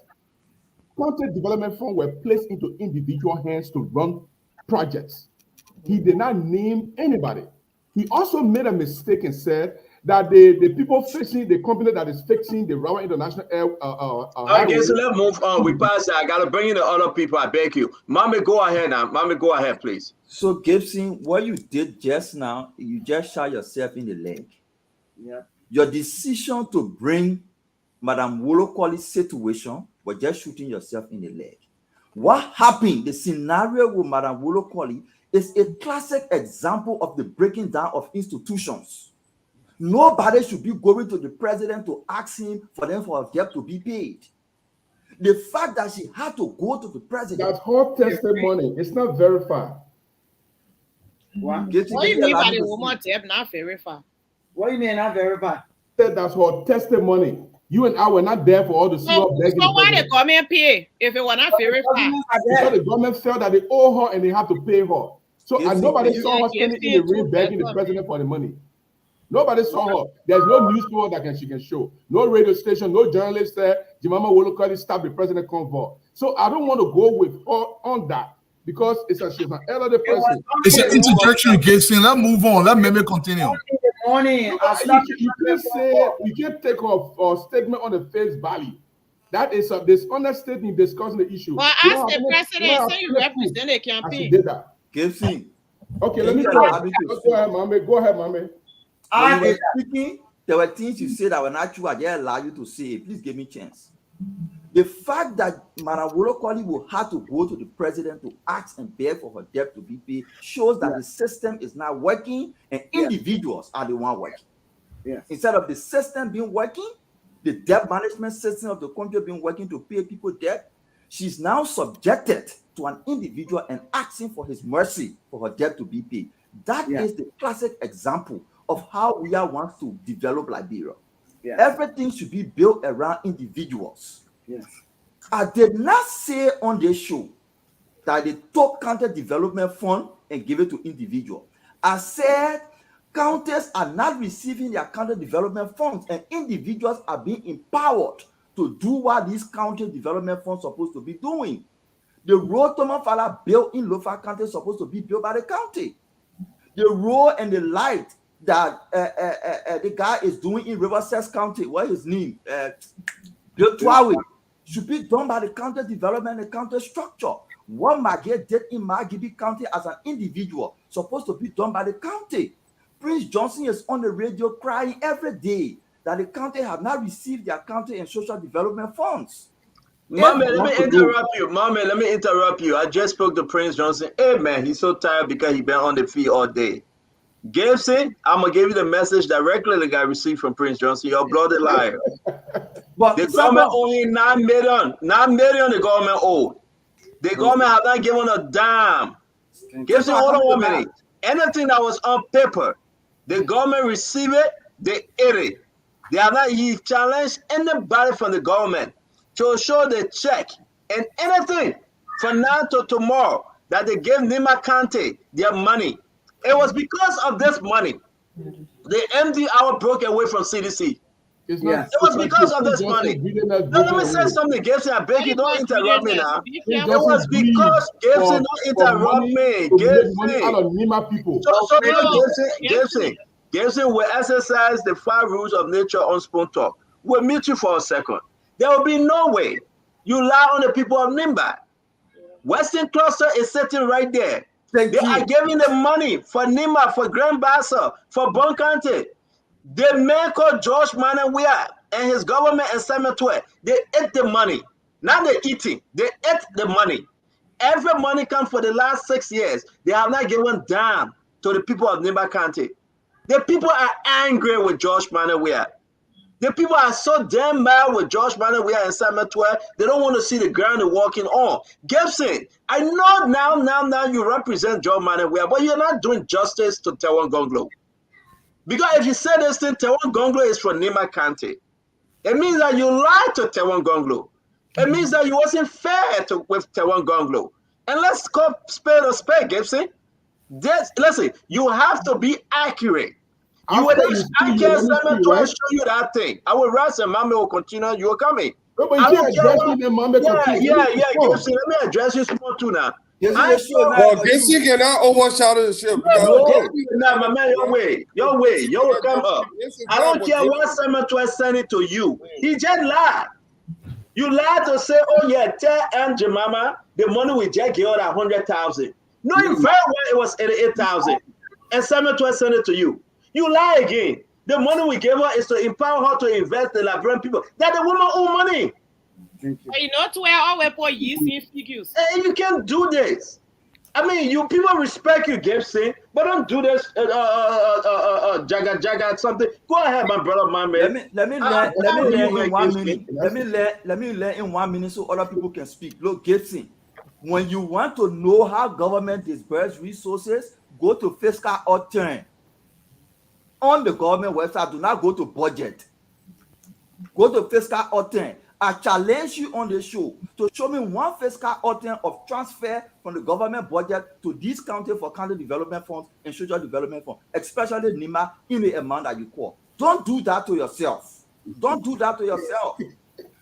content development funds were placed into individual hands to run projects. He did not name anybody. He also made a mistake and said that the people fixing the company that is fixing the Rawa International Air. Okay, so let's move on. We passed that. I gotta bring in the other people. I beg you, Mame, go ahead now. Mame, go ahead, please. So Gibson, what you did just now, you just shot yourself in the leg. Yeah. Your decision to bring Madam Wolokoli's situation was just shooting yourself in the leg. What happened? The scenario with Madam Wolokoli is a classic example of the breaking down of institutions. Nobody should be going to the president to ask him for them for debt to be paid. The fact that she had to go to the president. That's her testimony. It's not verified. What do you mean by the woman debt not verified? What do you mean not verified? That's her testimony. You and I were not there for all the So why the government pay if it was not verified? Because the government felt that they owe her and they have to pay her. So nobody saw her standing in the ring begging the president for the money. Nobody saw her. There's no newspaper that she can show. No radio station, no journalist there. Jemima Wolokoli stopped the president convoy. So I don't want to go with her on that because she's an elderly person. It's an interjection, Gibson. Let's move on. Let Meme continue. You can't take a statement on the face value. That is a dishonest statement discussing the issue. Well, ask the president, say you represent the campaign. Did that. Gibson. Okay, let me go ahead, Mame. Go ahead, Mame. When you were speaking, there were things you said that were not true. I didn't allow you to say. Please give me a chance. The fact that Madam Wolokoli will have to go to the president to ask and beg for her debt to be paid shows that the system is not working and individuals are the one working. Instead of the system being working, the debt management system of the country being working to pay people debt, she's now subjected to an individual and asking for his mercy for her debt to be paid. That is the classic example of how we are want to develop Liberia. Everything should be built around individuals. I did not say on this show that they took county development fund and give it to individuals. I said counties are not receiving their county development funds and individuals are being empowered to do what these county development funds are supposed to be doing. The road Thomas Fala built in Lofa County is supposed to be built by the county. The road and the light that the guy is doing in Riverside County, what is his name? Bill Twawi, should be done by the county development and county structure. What Magie did in Magibi County as an individual supposed to be done by the county. Prince Johnson is on the radio crying every day that the county have not received their county and social development funds. Mommy, let me interrupt you. Mommy, let me interrupt you. I just spoke to Prince Johnson. Hey, man, he's so tired because he been on the field all day. Gibson, I'm going to give you the message directly that I received from Prince Johnson. You're a bloody liar. But the government only 9 million. 9 million the government owed. The government have not given a dime. Gibson, hold on 1 minute. Anything that was on paper, the government received it, they ate it. They have not challenged anybody from the government to show the check and anything from now to tomorrow that they gave Nima Kante their money. It was because of this money. The MD hour broke away from CDC. It was because of this money. Now, let me say something, Gibson. I beg you, don't interrupt me now. It was because Gibson, don't interrupt me. Gibson will exercise the 5 rules of nature on Spoon Talk. We'll mute you for a second. There will be no way you lie on the people of Nimba. Western Cluster is sitting right there. They are giving the money for Nimba, for Grand Bassa, for Bonkante. The man called George Manawia and his government and Semetwe, they ate the money. Now they're eating. They ate the money. Every money come for the last 6 years. They have not given dime to the people of Nimba County. The people are angry with George Manawia. The people are so damn mad with George Manawia and Semetwe, they don't want to see the ground they're walking on. Gibson, I know now you represent George Manawia, but you're not doing justice to Tawan Gonglo. Because if you say this thing, Tawan Gonglo is from Nima Kante. It means that you lied to Tawan Gonglo. It means that you wasn't fair with Tawan Gonglo. And let's call spade a spade, Gibson. Listen, you have to be accurate. I can't try to show you that thing. I will rest and Mama will continue. You will come in. Gibson, let me address you small too now. Gibson cannot overshadow the ship. No, my man, your way, come up. I don't care what Semetwe sent it to you. He just lied. You lied to say, oh yeah, tell Aunt Jemima the money we just gave her 100,000. Knowing very well it was 88,000, and Semetwe sent it to you. You lie again. The money we gave her is to empower her to invest in Liberian people. That the woman owe money. You know to where all weapon using figures. And you can't do this. I mean, you people respect you, Gibson, but don't do this. Jaga something. Go ahead, my brother, my man. Let me learn in 1 minute. Let me learn in 1 minute so other people can speak. Look, Gibson, when you want to know how government disperses resources, go to fiscal outturn. On the government website, do not go to budget. Go to fiscal outturn. I challenge you on the show to show me one fiscal outturn of transfer from the government budget to this county for county development funds and social development funds, especially NIMA, in the amount that you call. Don't do that to yourself. Don't do that to yourself.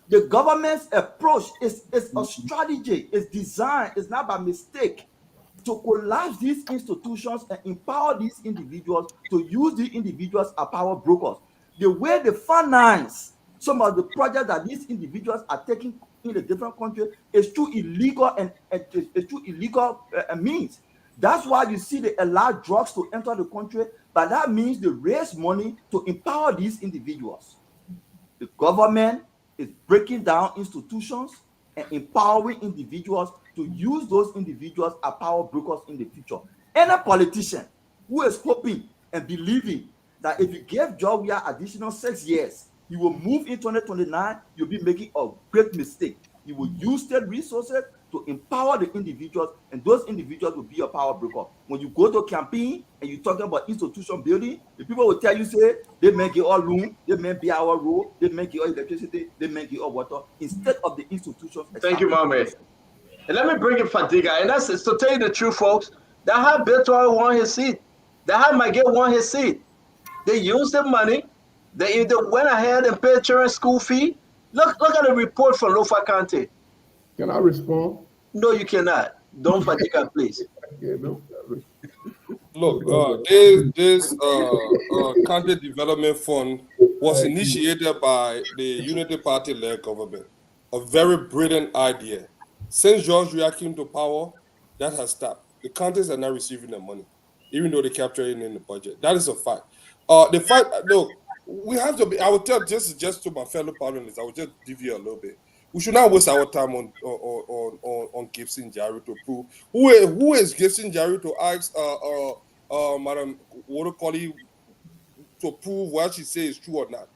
The government's approach is a strategy, it's designed, it's not by mistake, to collapse these institutions and empower these individuals to use these individuals as power brokers. The way they finance some of the projects that these individuals are taking in the different countries is through illegal means. That's why you see they allow drugs to enter the country, but that means they raise money to empower these individuals. The government is breaking down institutions and empowering individuals to use those individuals as power brokers in the future. Any politician who is hoping and believing that if you give Georgia additional 6 years, you will move in 2029, you'll be making a great mistake. You will use state resources to empower the individuals, and those individuals will be a power broker. When you go to campaign and you're talking about institution building, the people will tell you, say, they make it all room, they make be our road, they make it all electricity, they make it all water, instead of the institutions. Thank you, Mohammed. And let me bring in Fadiga, and that's to tell you the truth, folks. That how Beto won his seat. That how Maggie won his seat. They used the money. They either went ahead and paid children school fee. Look at the report from Lofa County. Can I respond? No, you cannot. Don't Fadiga, please. Look, this county development fund was initiated by the Unity Party-led government. A very brilliant idea. Since George Weah came to power, that has stopped. The counties are not receiving the money, even though they capture it in the budget. That is a fact. Look, we have to be, I will tell just to my fellow parliaments, I will just give you a little bit. We should not waste our time on Gibson Jaru to prove who is Gibson Jaru to ask Madam Wodokoli to prove what she says is true or not.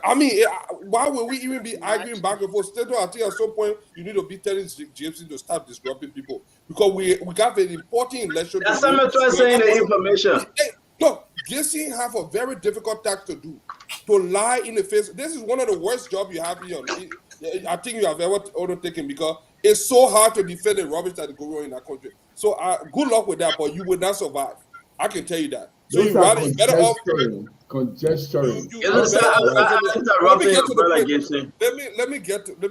I mean, why would we even be arguing back and forth? Still, I think at some point you need to be telling Gibson to stop disrupting people because we got an important election. That's what I'm trying to say in the information. Look, Gibson have a very difficult task to do, to lie in the face. This is one of the worst jobs you have here. I think you have ever undertaken because it's so hard to defend the rubbish that go on in that country. So good luck with that, but you will not survive. I can tell you that. So you rather better off congestion. Let me get to You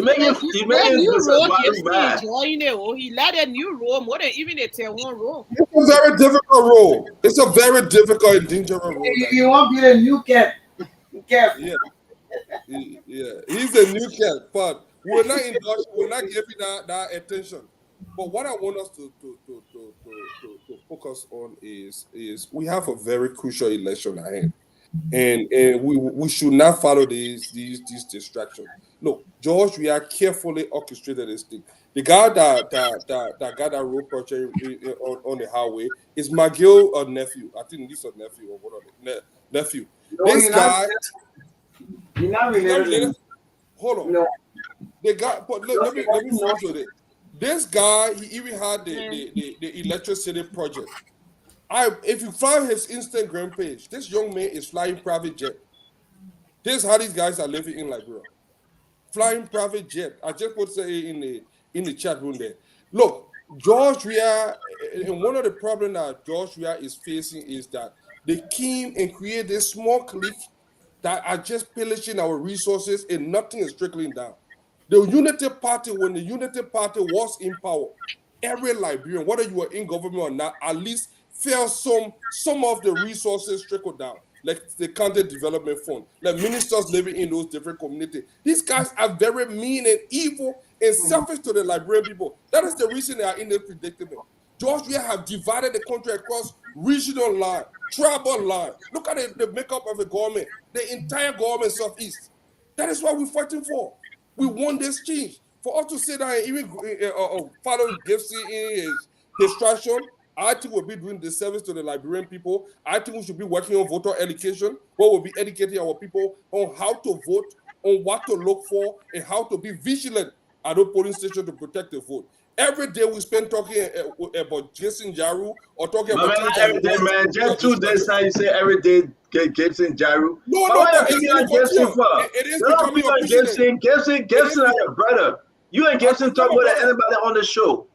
make new role Gibson join it. He let a new role more than even a tell one role. It's a very difficult role. It's a very difficult and dangerous role. You won't be a new cat. Yeah. Yeah, he's a new cat, but we're not giving that attention. But what I want us to focus on is we have a very crucial election ahead, and we should not follow these distractions. Look, George, we are carefully orchestrated this thing. The guy that got that road project on the highway is McGill nephew. I think this is nephew or whatever nephew. No, this guy. You're not related. Hold on. No. The guy, but let me finish with it. This guy, he even had the electricity project. If you find his Instagram page, this young man is flying private jet. This is how these guys are living in Liberia. Flying private jet. I just put say in the chat room there. Look, George Weah, and one of the problems that George Weah is facing is that they came and created this small clique that are just pillaging our resources and nothing is trickling down. The Unity Party, when the Unity Party was in power, every Liberian, whether you were in government or not, at least felt some of the resources trickle down, like the county development fund, like ministers living in those different communities. These guys are very mean and evil and selfish to the Liberian people. That is the reason they are in this predicament. George Weah have divided the country across regional line, tribal line. Look at the makeup of the government, the entire government Southeast. That is what we're fighting for. We want this change. For us to sit down and even follow Gibson in his distraction, I think we'll be doing the service to the Liberian people. I think we should be working on voter education, where we'll be educating our people on how to vote, on what to look for, and how to be vigilant at the polling station to protect the vote. Every day we spend talking about Gibson Jaru or talking about every day, man. Just 2 days now, you say every day Gibson Jaru. No, it is becoming Gibson is your brother. You and Gibson talk about anybody on the show.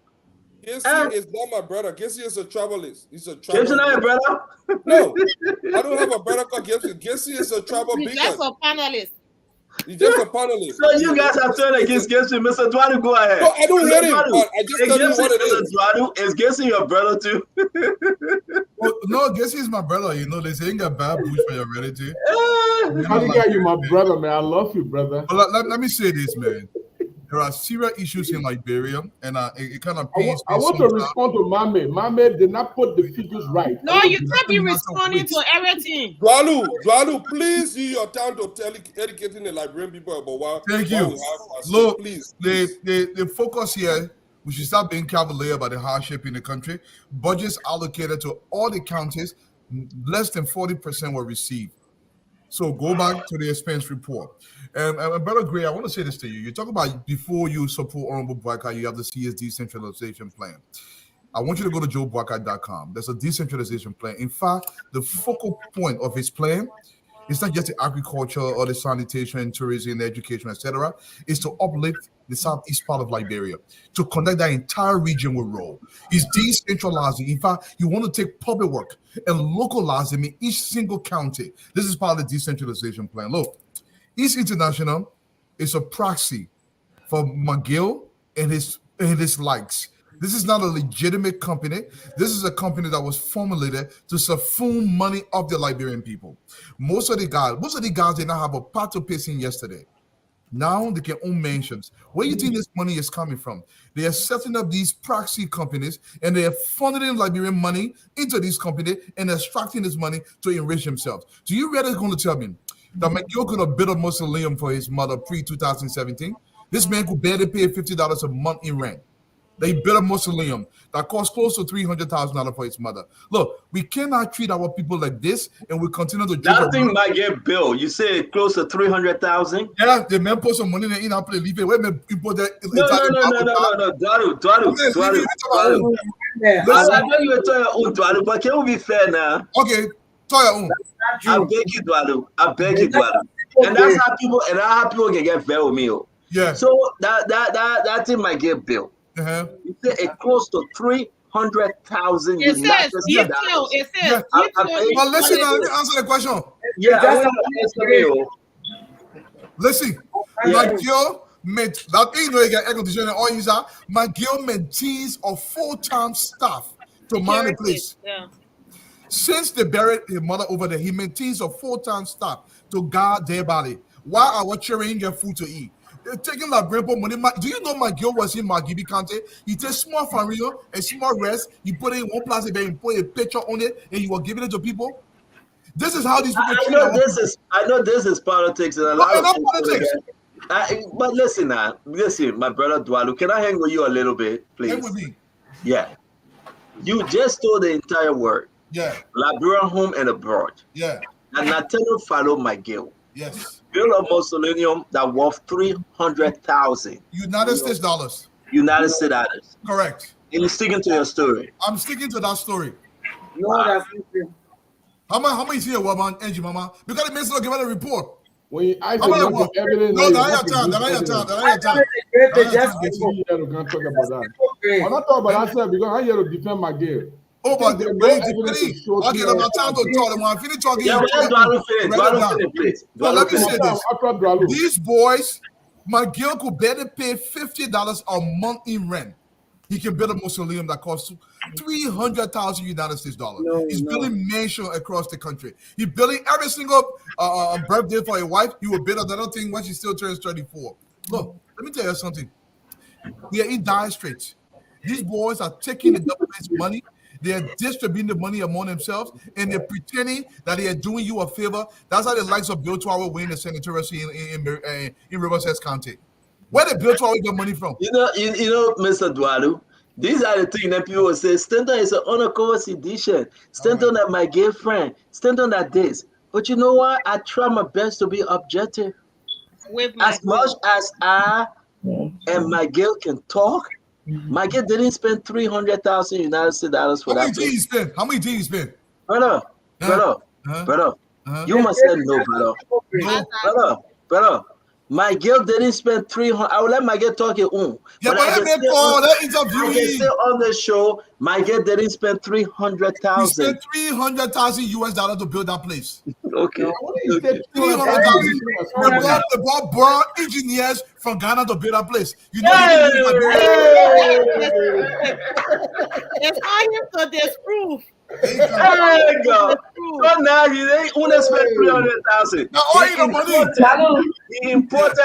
Gibson is not my brother. Gibson is a travelist. He's a travelist. Gibson not your brother? No, I don't have a brother called Gibson. Gibson is a travel beacon. He's just a panelist. He's just a panelist. So you guys are turning against Gibson. Mr. Dwadu, go ahead. No, I don't hear him, but I just tell you what it is. Dwadu, is Gibson your brother too? Well, no, Gibson is my brother. You know, they say ain't got bad boots for your relative. You my brother, man. I love you, brother. But let me say this, man. There are serious issues in Liberia, and it kind of pains me. I want to respond to Mame. Mame did not put the figures right. No, you can't be responding to everything. Dwalu, please use your time to educating the Liberian people about what. Thank you. Look, please. The focus here, we should start being cavalier about the hardship in the country. Budgets allocated to all the counties, less than 40% were received. So go back to the expense report. And Brother Gray, I want to say this to you. You talk about before you support Honorable Boycott, you have to see his decentralization plan. I want you to go to joeboycott.com. There's a decentralization plan. In fact, the focal point of his plan is not just the agriculture or the sanitation, tourism, education, etc. It's to uplift the southeast part of Liberia, to connect that entire region with rural. It's decentralizing. In fact, you want to take public work and localize them in each single county. This is part of the decentralization plan. Look, East International is a proxy for McGill and his likes. This is not a legitimate company. This is a company that was formulated to siphon money of the Liberian people. Most of the guys did not have a pot to piss in yesterday. Now they can own mansions. Where do you think this money is coming from? They are setting up these proxy companies and they are funneling Liberian money into these companies and extracting this money to enrich themselves. So you really going to tell me that McGill could have built a mausoleum for his mother pre-2017. This man could barely pay $50 a month in rent. They built a mausoleum that cost close to $300,000 for his mother. Look, we cannot treat our people like this, and we continue to. That thing might get built. You say close to 300,000. Yeah, the man put some money in our play. Leave it. Wait a minute, people that. No. Dwalu. I know you were talking your own, Dwalu, but can we be fair now? Okay, tell your own. I beg you, Dwalu. And that's how people can get fair with me. Yeah. So that thing might get built. You say it close to 300,000. It says detail. It says detail. But listen, let me answer the question. Yeah, I want to answer. Listen, McGill that thing you get air conditioning all his McGill maintains a full-time staff to man the place. Yeah. Since they buried his mother over there, he maintains a full-time staff to guard their body. While our children get food to eat. They're taking like grandpa money. Do you know McGill was in Magibi County? He takes small from Rio, a small rest. He put it in one plastic bag and put a picture on it, and he was giving it to people. This is how these people. I know this is politics and a lot of politics. But listen, my brother Dwalu, can I hang with you a little bit, please? Hang with me. Yeah. You just told the entire word. Yeah. Liberian home and abroad. Yeah. And Nathaniel followed McGill. Yes. Build a mausoleum that worth 300,000 United States dollars. United States dollars. Correct. And you're sticking to your story. I'm sticking to that story. No, that's How many is here, Waban, Angie, Mama? Because the minister give out a report. When you ask How many? about the evidence, No, that ain't your time. I'm not talking about that, because I'm here to defend my girl. Oh, but the way okay, I'm not time to talk. When I finish talking, yeah, let me say this. These boys, McGill could better pay $50 a month in rent. He can build a mausoleum that costs 300,000 United States dollars. He's building mansions across the country. He's building every single birthday for a wife. He will build another thing when she still turns 34. Look, let me tell you something. We are in dire straits. These boys are taking the government's money. They are distributing the money among themselves, and they're pretending that they are doing you a favor. That's how the likes of Bill Twile win the senatorial in Riverside County. Where did Bill Twile get money from? You know, Mr. Dwalu, these are the things that people will say. Stanton is an undercover sedition. Stanton that my gay friend. Stanton that this. But you know what? I try my best to be objective. As much as I and Miguel can talk, Miguel didn't spend 300,000 United States dollars for that. How many did he spend? Brother, you must say no, brother. Miguel didn't spend 300. I will let Miguel talk your own. Yeah, but I can say on the show, Miguel didn't spend 300,000. He spent 300,000 US dollars to build that place. Okay. 300,000. They brought born engineers from Ghana to build that place. You know. It's on him to disprove. There you go. So now you ain't only spent 300,000. Now all you the money. He imported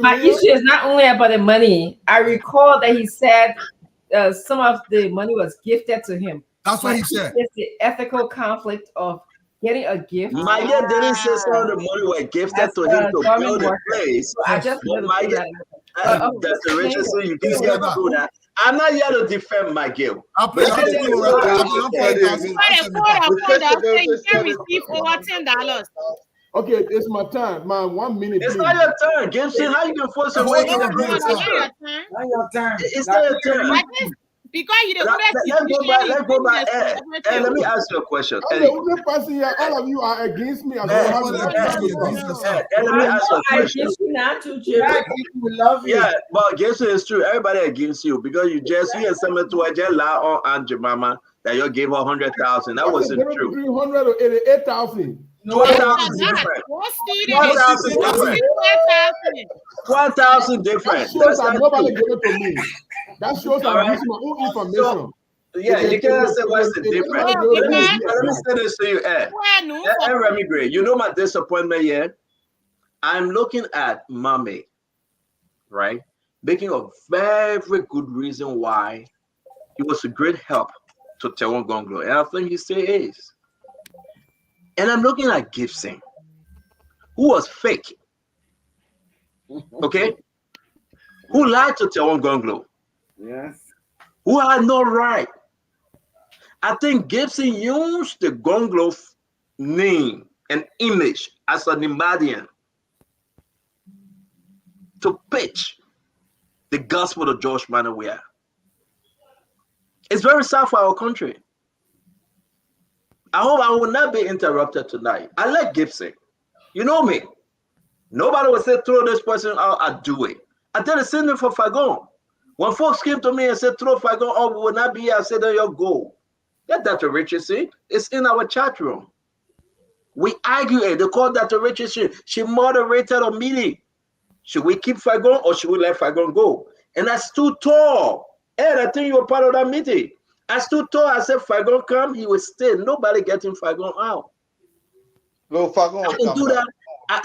My issue is not only about the money. I recall that he said some of the money was gifted to him. That's what he said. It's the ethical conflict of getting a gift. Maya didn't say some of the money were gifted to him to build a place. So I just that's the richest thing you can get to do that. I'm not here to defend Miguel. You can receive over $10. Okay, it's my time. My 1 minute. It's not your turn, Gibson. How you can force a way? It's not your turn. It's not your turn. Because you let's go back. And let me ask you a question. I'm the only person here. All of you are against me. Let me ask you a question. Yeah, but Gibson is true. Everybody against you because you and someone to just lie on Aunt Jemima that you gave her 100,000. That wasn't true. 388,000. 12,000 different. 12,000 different. That shows that nobody gave it to me. That shows I'm using my own information. Yeah, you can't say what's the difference. Let me say this to you, Ed. Remy Gray, you know my disappointment here? I'm looking at Mame, right? Making a very good reason why he was a great help to Tewon Gonglo. And I think he still is. And I'm looking at Gibson, who was fake. Okay? Who lied to Tewon Gonglo. Yes. Who had no right. I think Gibson used the Gonglo name and image as a Nimadian to pitch the gospel of George Manawia. It's very sad for our country. I hope I will not be interrupted tonight. I like Gibson. You know me. Nobody will say throw this person out, I do it. I did the same thing for Fagon. When folks came to me and said throw Fagon out, we will not be here, I said, there you go. Get Dr. Richardson. It's in our chat room. We argue it. They call Dr. Richardson. She moderated a meeting. Should we keep Fagon or should we let Fagon go? And I stood tall. Ed, I think you were part of that meeting. I stood tall. I said, Fagon come, he will stay. Nobody getting Fagon out. No, Fagon I can do that.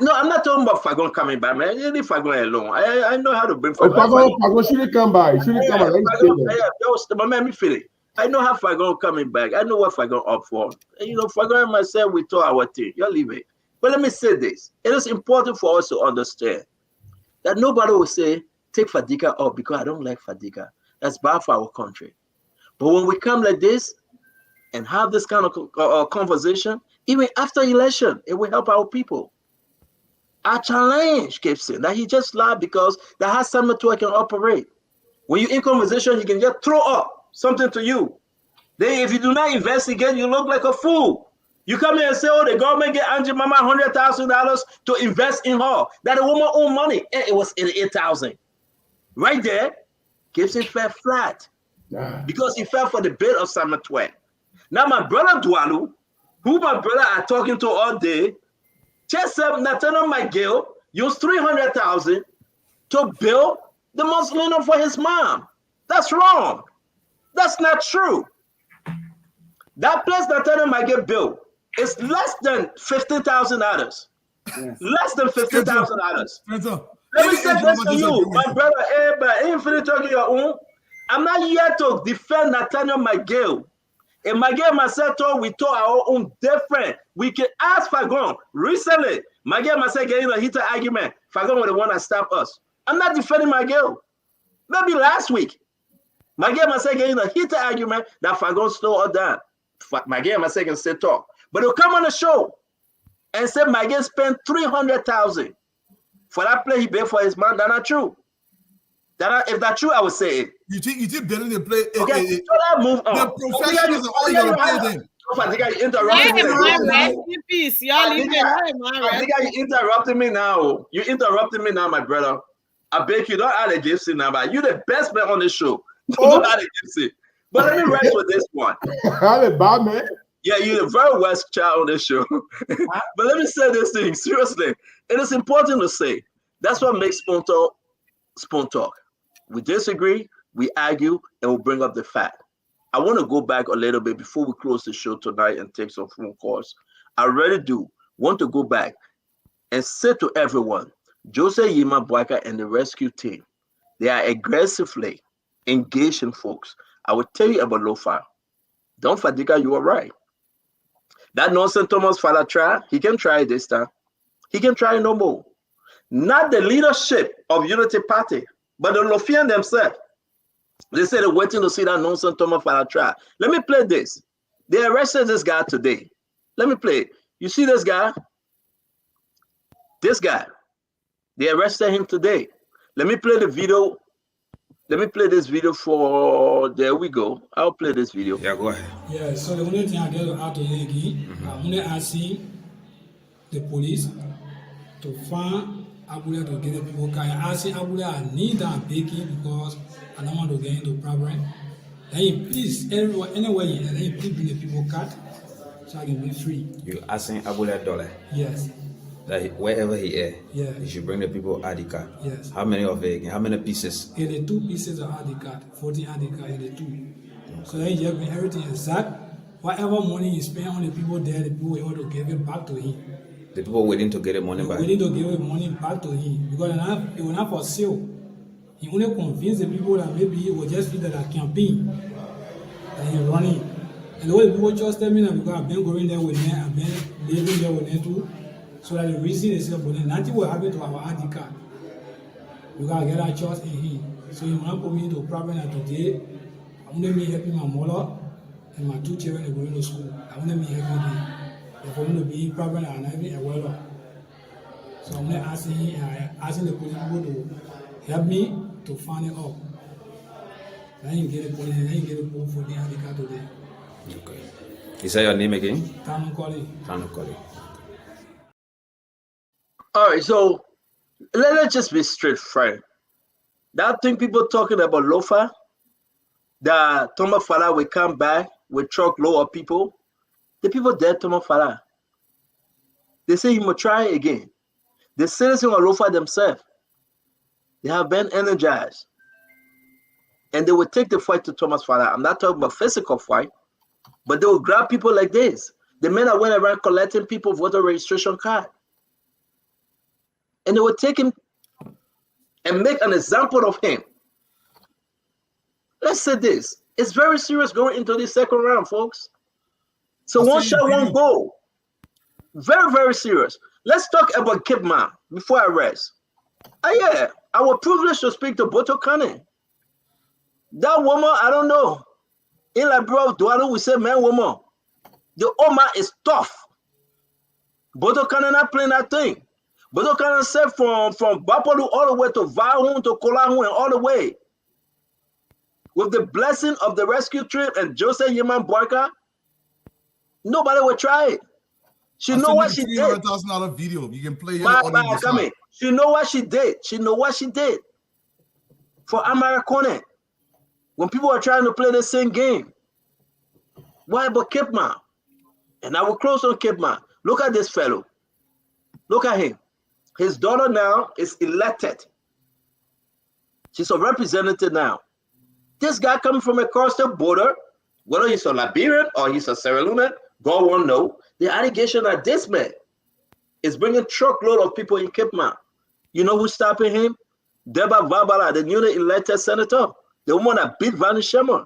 No, I'm not talking about Fagon coming back, man. You leave Fagon alone. I know how to bring Fagon. Fagon shouldn't come by. Shouldn't come by. I know how Fagon coming back. I know what Fagon up for. You know, Fagon and myself, we told our team. You leave it. But let me say this. It is important for us to understand that nobody will say, take Fadika up because I don't like Fadika. That's bad for our country. But when we come like this and have this kind of conversation, even after election, it will help our people. I challenge Gibson that he just lied because that has something to can operate. When you're in conversation, he can just throw up something to you. Then if you do not investigate, you look like a fool. You come here and say, oh, the government get Angie Mama $100,000 to invest in her. That a woman own money. And it was $88,000. Right there, Gibson fell flat. Because he fell for the bid of Samuel Twain. Now my brother Dwalu, who my brother are talking to all day, just said Nathaniel McGill used $300,000 to build the mausoleum for his mom. That's wrong. That's not true. That place Nathaniel McGill built is less than $15,000. Yes. Less than $15,000. Let me say this to you, my brother. Hey, but ain't finna talking your own. I'm not here to defend Nathaniel McGill. And McGill myself told we told our own different. We can ask Fagon. Recently, McGill myself getting a heated argument. Fagon was the one that stopped us. I'm not defending McGill. Maybe last week, McGill myself getting a heated argument that Fagon stole her down. McGill myself can still talk. But he'll come on the show and say McGill spent $300,000 for that play he paid for his man. That's not true. If that's true, I would say it. You think building the play? Okay, so that move on. The professionals are all going to play them. You interrupted me now. You interrupted me now, my brother. I beg you, don't add a Gibson now, but you're the best man on the show. Don't add a Gibson. But let me rest with this one. Bad man. Yeah, you're the very worst child on this show. But let me say this thing seriously. It is important to say that's what makes Spoon Talk. We disagree, we argue, and we'll bring up the fact. I want to go back a little bit before we close the show tonight and take some phone calls. I really do want to go back and say to everyone, Jose Yima Boyka and the rescue team, they are aggressively engaging folks. I will tell you about Lofa. Don't Fadika, you are right. That nonsense Thomas Father try, he can try it this time. He can try no more. Not the leadership of Unity Party, but the Lofian themselves. They said they're waiting to see that nonsense Thomas Father try. Let me play this. They arrested this guy today. Let me play it. You see this guy? This guy. They arrested him today. Let me play the video. Let me play this video for, there we go. I'll play this video. Yeah, go ahead. Yeah, so the only thing I get out to again, I'm only asking the police to find Abuja to get the people. Can I ask Abuja I need that baking because I don't want to get into problem. Then you please, everyone, anywhere you then you please bring the people card so I can be free. You asking Abuja $1? Yes. That wherever he is, yeah, he should bring the people ID card. Yes. How many of it? How many pieces? In the 2 pieces of ID card, 14 ID card in the 2. Okay. So then you just bring everything exact. Whatever money you spend on the people there, the people will able to give it back to him. The people waiting to get the money back. Waiting to give the money back to him because it will not for sale. He only convinced the people that maybe it will just be that campaign and he's running. And the way people just tell me that because I've been going there with them, I've been living there with them too. So that the reason they say, but then nothing will happen to our ID card. We gotta get our trust in him. So he want to put me into a problem that today, I want me helping my mother and my 2 children are going to school. I want me helping them. If I want to be in problem, I'm not even aware of. So I'm not asking him, asking the police people to help me to find it out. I didn't get a police, I didn't get a proof for the ID card today. Okay. Is that your name again? Tano Koli. Tano Koli. All right, so let's just be straight frank. That thing people talking about Lofa, that Thomas Fala will come back with truckload of people. The people dead Thomas Fala. They say he will try again. The citizens of Lofa themselves, they have been energized. And they will take the fight to Thomas Fala. I'm not talking about physical fight, but they will grab people like this. The men that went around collecting people voter registration card. And they will take him and make an example of him. Let's say this. It's very serious going into the second round, folks. So one shot, one goal. Very, very serious. Let's talk about Kipman before I rest. Yeah, I was privileged to speak to Boto Kane. That woman, I don't know. In like bro, Duano, we say man, woman. The Oma is tough. Boto Kane not playing that thing. Boto Kane said from Bapolu all the way to Vahun to Kolahun and all the way. With the blessing of the rescue trip and Joseph Yeman Boyka, nobody will try it. She know what she did. $300,000 video. You can play it. Come in. She know what she did. She know what she did for Amara Kone. When people are trying to play the same game. Why about Kipman? And I will close on Kipman. Look at this fellow. Look at him. His daughter now is elected. She's a representative now. This guy coming from across the border, whether he's a Liberian or he's a Sierra Leonean, God won't know. The allegation that this man is bringing truckload of people in Kipman. You know who's stopping him? Deba Vabala, the newly elected senator, the woman that beat Vanny Sherman.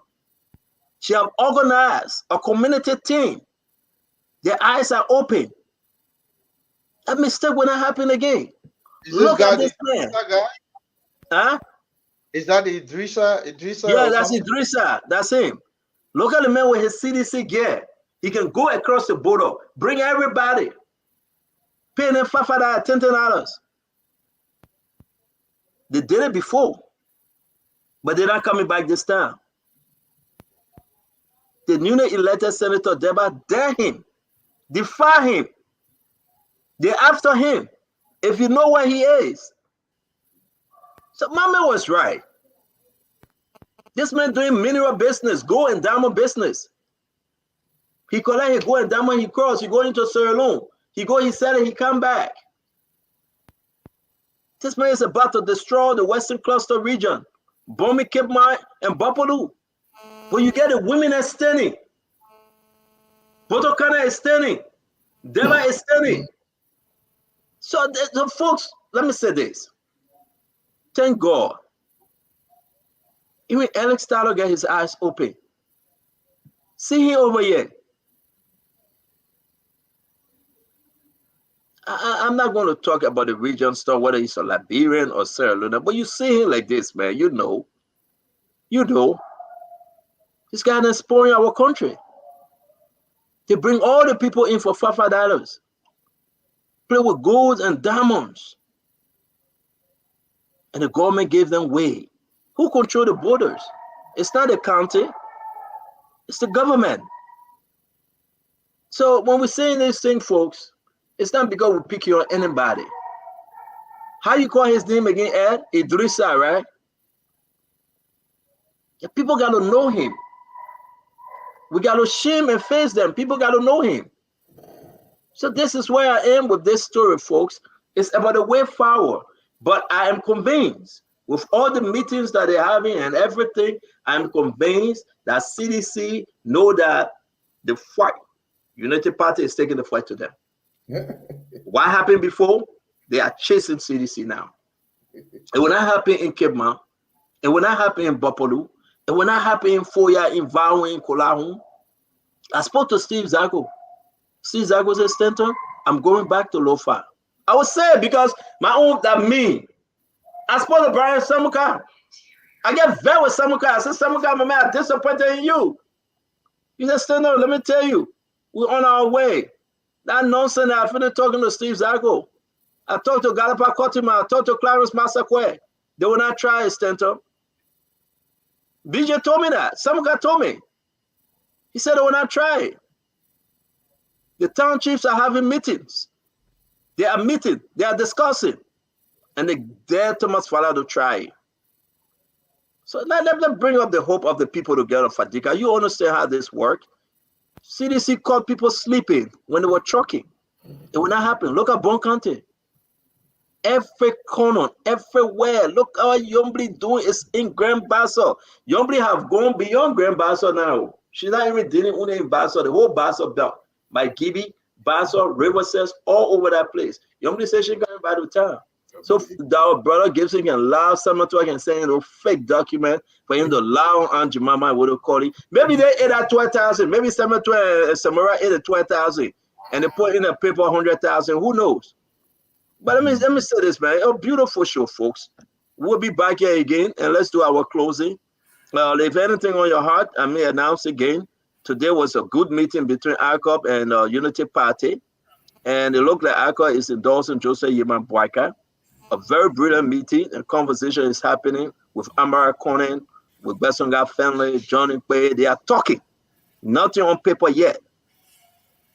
She have organized a community team. Their eyes are open. That mistake will not happen again. Look at this man. Huh? Is that Idrissa? Yeah, that's Idrissa. That's him. Look at the man with his CDC gear. He can go across the border, bring everybody, pay them $5, $10. They did it before, but they're not coming back this time. The newly elected Senator Deba dare him, defy him. They're after him. If you know where he is. So my man was right. This man doing mineral business, gold and diamond business. He collect, he go and diamond, he cross, he go into Sierra Leone. He go, he sell it, he come back. This man is about to destroy the Western Cluster region. Bomi, Kipman, and Bapolu. But you get the women are standing. Boto Kane is standing. Dela is standing. So the folks, let me say this. Thank God. Even Alex Tyler got his eyes open. See him over here. I'm not going to talk about the region stuff, whether he's a Liberian or Sierra Leone, but you see him like this, man. You know. You know. This guy is exploring our country. They bring all the people in for $5. Play with gold and diamonds. And the government gave them way. Who control the borders? It's not the county. It's the government. So when we're saying this thing, folks, it's not because we pick on anybody. How you call his name again, Ed? Idrissa, right? Yeah, people got to know him. We got to shame and face them. People got to know him. So this is where I am with this story, folks. It's about the way forward. But I am convinced, with all the meetings that they're having and everything, I'm convinced that CDC know that the fight, United Party is taking the fight to them. What happened before? They are chasing CDC now. It will not happen in Kipman. It will not happen in Bapolu. It will not happen in Foya, in Vahun, in Kolahun. I spoke to Steve Zago. Steve Zago said, Stanton, I'm going back to Lofa. I was sad because my own, that me. I spoke to Brian Samuka. I get vet with Samuka. I said, Samuka, my man, I'm disappointed in you. He said, Stanton, let me tell you, we're on our way. That nonsense, I finished talking to Steve Zago. I talked to Galapa Kotima. I talked to Clarence Masakwe. They will not try it, Stanton. BJ told me that. Samuka told me. He said they will not try it. The town chiefs are having meetings. They are meeting. They are discussing. And they dare Thomas Fala to try it. So let bring up the hope of the people together, Fadika. You understand how this works. CDC caught people sleeping when they were trucking. It will not happen. Look at Bon County. Every corner, everywhere. Look how Yombly doing is in Grand Basso. Yombly have gone beyond Grand Basso now. She's not even dealing only in Basso, the whole Basso belt. By Gibby, Basso, Riverside, all over that place. Yombly says she got by the town. So our brother Gibson can allow someone to can send a fake document for him to allow Aunt Jemima what to call it. Maybe they ate at 12,000. Maybe Samara ate at 12,000 and they put in a paper 100,000. Who knows? But let me say this, man. A beautiful show, folks. We'll be back here again and let's do our closing. If anything on your heart, I may announce again. Today was a good meeting between ICOP and Unity Party. And it looked like ICOP is endorsing Joseph Yeman Boyka. A very brilliant meeting and conversation is happening with Amara Conan, with Besonga family, Johnny Quay. They are talking. Nothing on paper yet.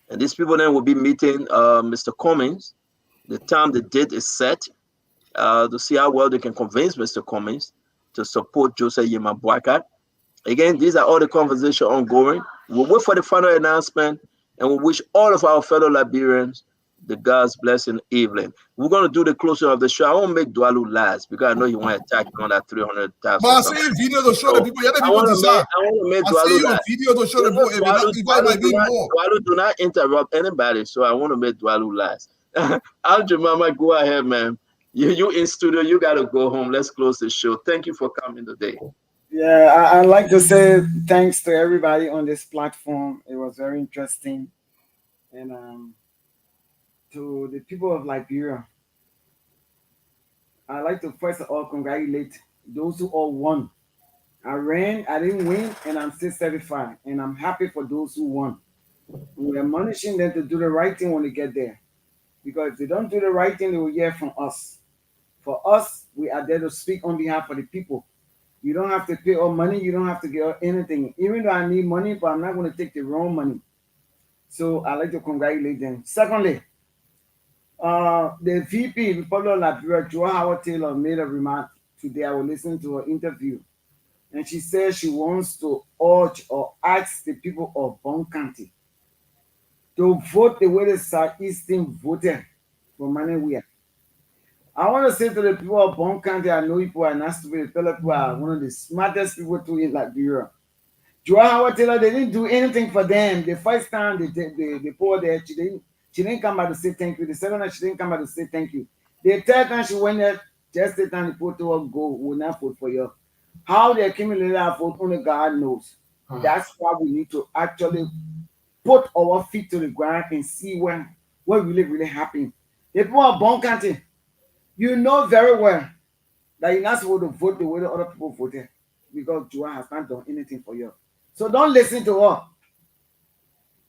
And these people then will be meeting Mr. Cummings. The time, the date is set to see how well they can convince Mr. Cummings to support Joseph Yeman Boyka. Again, these are all the conversations ongoing. We'll wait for the final announcement and we wish all of our fellow Liberians the God's blessing evening. We're going to do the closing of the show. I won't make Dwalu last because I know you want to attack me on that 300,000. But I see a video to show the people. I want to make Dwalu last. Video to show the people. Dwalu do not interrupt anybody, so I want to make Dwalu last. Aljo Mama, go ahead, man. You in studio, you got to go home. Let's close the show. Thank you for coming today. Yeah, I'd like to say thanks to everybody on this platform. It was very interesting. And to the people of Liberia, I'd like to first of all congratulate those who all won. I ran, I didn't win, and I'm still certified. And I'm happy for those who won. We're admonishing them to do the right thing when they get there. Because if they don't do the right thing, they will hear from us. For us, we are there to speak on behalf of the people. You don't have to pay all money. You don't have to get anything. Even though I need money, but I'm not going to take the wrong money. So I'd like to congratulate them. Secondly, the VP, Republic of Liberia, Joa Howard Taylor, made a remark today. I was listening to her interview. And she said she wants to urge or ask the people of Bon County to vote the way the Southeastern voted for Manewia. I want to say to the people of Bon County, I know people are not stupid. The people are one of the smartest people too in Liberia. Joa Howard Taylor, they didn't do anything for them. The first time they poured there, she didn't come back to say thank you. The second time, she didn't come back to say thank you. The third time she went there, just the time they put to her go, will not vote for you. How they accumulated our vote, only God knows. That's why we need to actually put our feet to the ground and see what really happened. The people of Bon County, you know very well that you're not supposed to vote the way the other people voted because Joa has not done anything for you. So don't listen to her.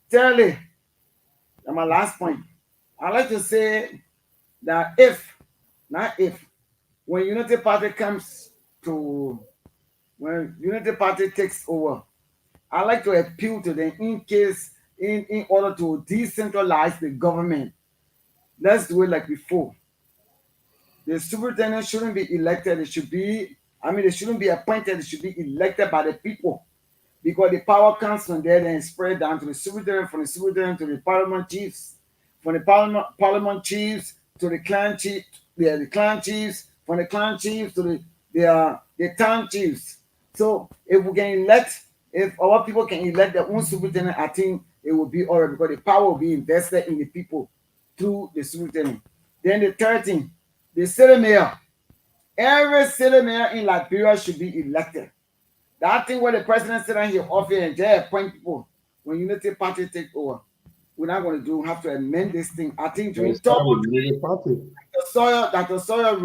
Thirdly, and my last point, I'd like to say that when Unity Party when Unity Party takes over, I'd like to appeal to them in order to decentralize the government. Let's do it like before. The superintendent shouldn't be elected. They shouldn't be appointed. They should be elected by the people. Because the power comes from there and spread down to the superintendent, from the superintendent to the parliament chiefs, from the parliament chiefs to the clan chief, the clan chiefs, from the clan chiefs to the town chiefs. So if we can elect, if our people can elect their own superintendent, I think it will be all right because the power will be invested in the people through the superintendent. Then the third thing, the city mayor. Every city mayor in Liberia should be elected. That thing where the president sit down here office and just appoint people when Unity Party take over. We're not going to do. We have to amend this thing. I think during Let's start with Unity Party. Dr. Sawyer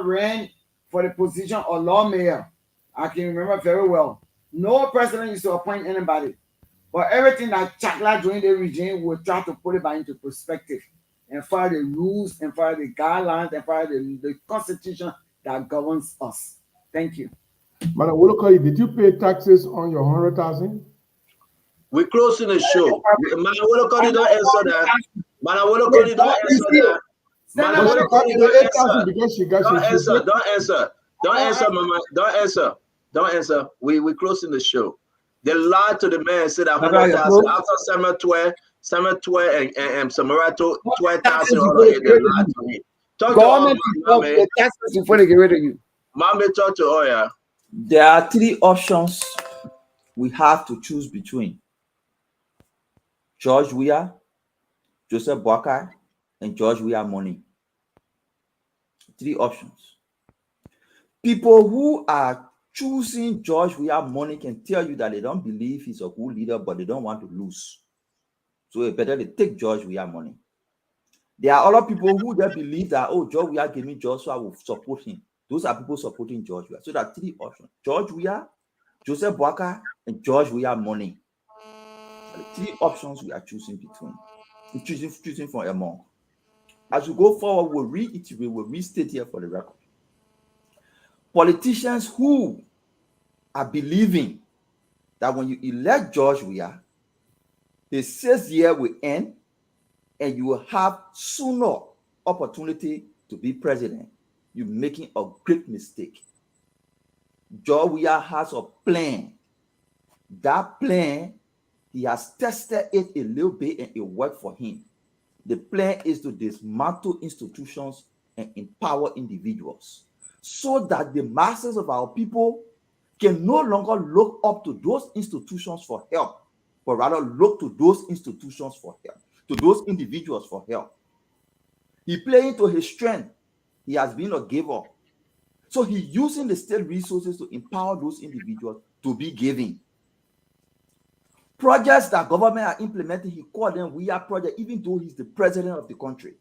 ran for the position of lawmayor. I can remember very well. No president used to appoint anybody, but everything that Chakla during the regime would try to put it back into perspective and follow the rules and follow the guidelines and follow the constitution that governs us. Thank you. Madam Wolokoli, did you pay taxes on your 100,000? We're closing the show. Madam Wolokoli, don't answer that. Madam Wolokoli, don't answer that. Madam Wolokoli, don't answer. Don't answer, Mama. Don't answer. We're closing the show. They lied to the man and said 100,000 after Samuel 12 and Samarato 12,000. They lied to me. Talk Government to the taxes before they get rid of you. Mama, talk to Oya. There are 3 options we have to choose between: George Weah, Joseph Boakai, and George Weah Money. 3 options. People who are choosing George Weah Money can tell you that they don't believe he's a good leader, but they don't want to lose. So it's better to take George Weah Money. There are other people who just believe that, oh, George Weah gave me George, so I will support him. Those are people supporting George Weah. So there are 3 options: George Weah, Joseph Boakai, and George Weah Money. The 3 options we are choosing between. We're choosing from among. As we go forward, we'll restate here for the record. Politicians who are believing that when you elect George Weah, the 6th year will end and you will have sooner opportunity to be president, you're making a great mistake. George Weah has a plan. That plan, he has tested it a little bit and it worked for him. The plan is to dismantle institutions and empower individuals so that the masses of our people can no longer look up to those institutions for help, but rather look to those institutions for help, to those individuals for help. He playing to his strength. He has been a giver. So he's using the state resources to empower those individuals to be giving. Projects that government are implementing, he called them Weah project, even though he's the president of the country.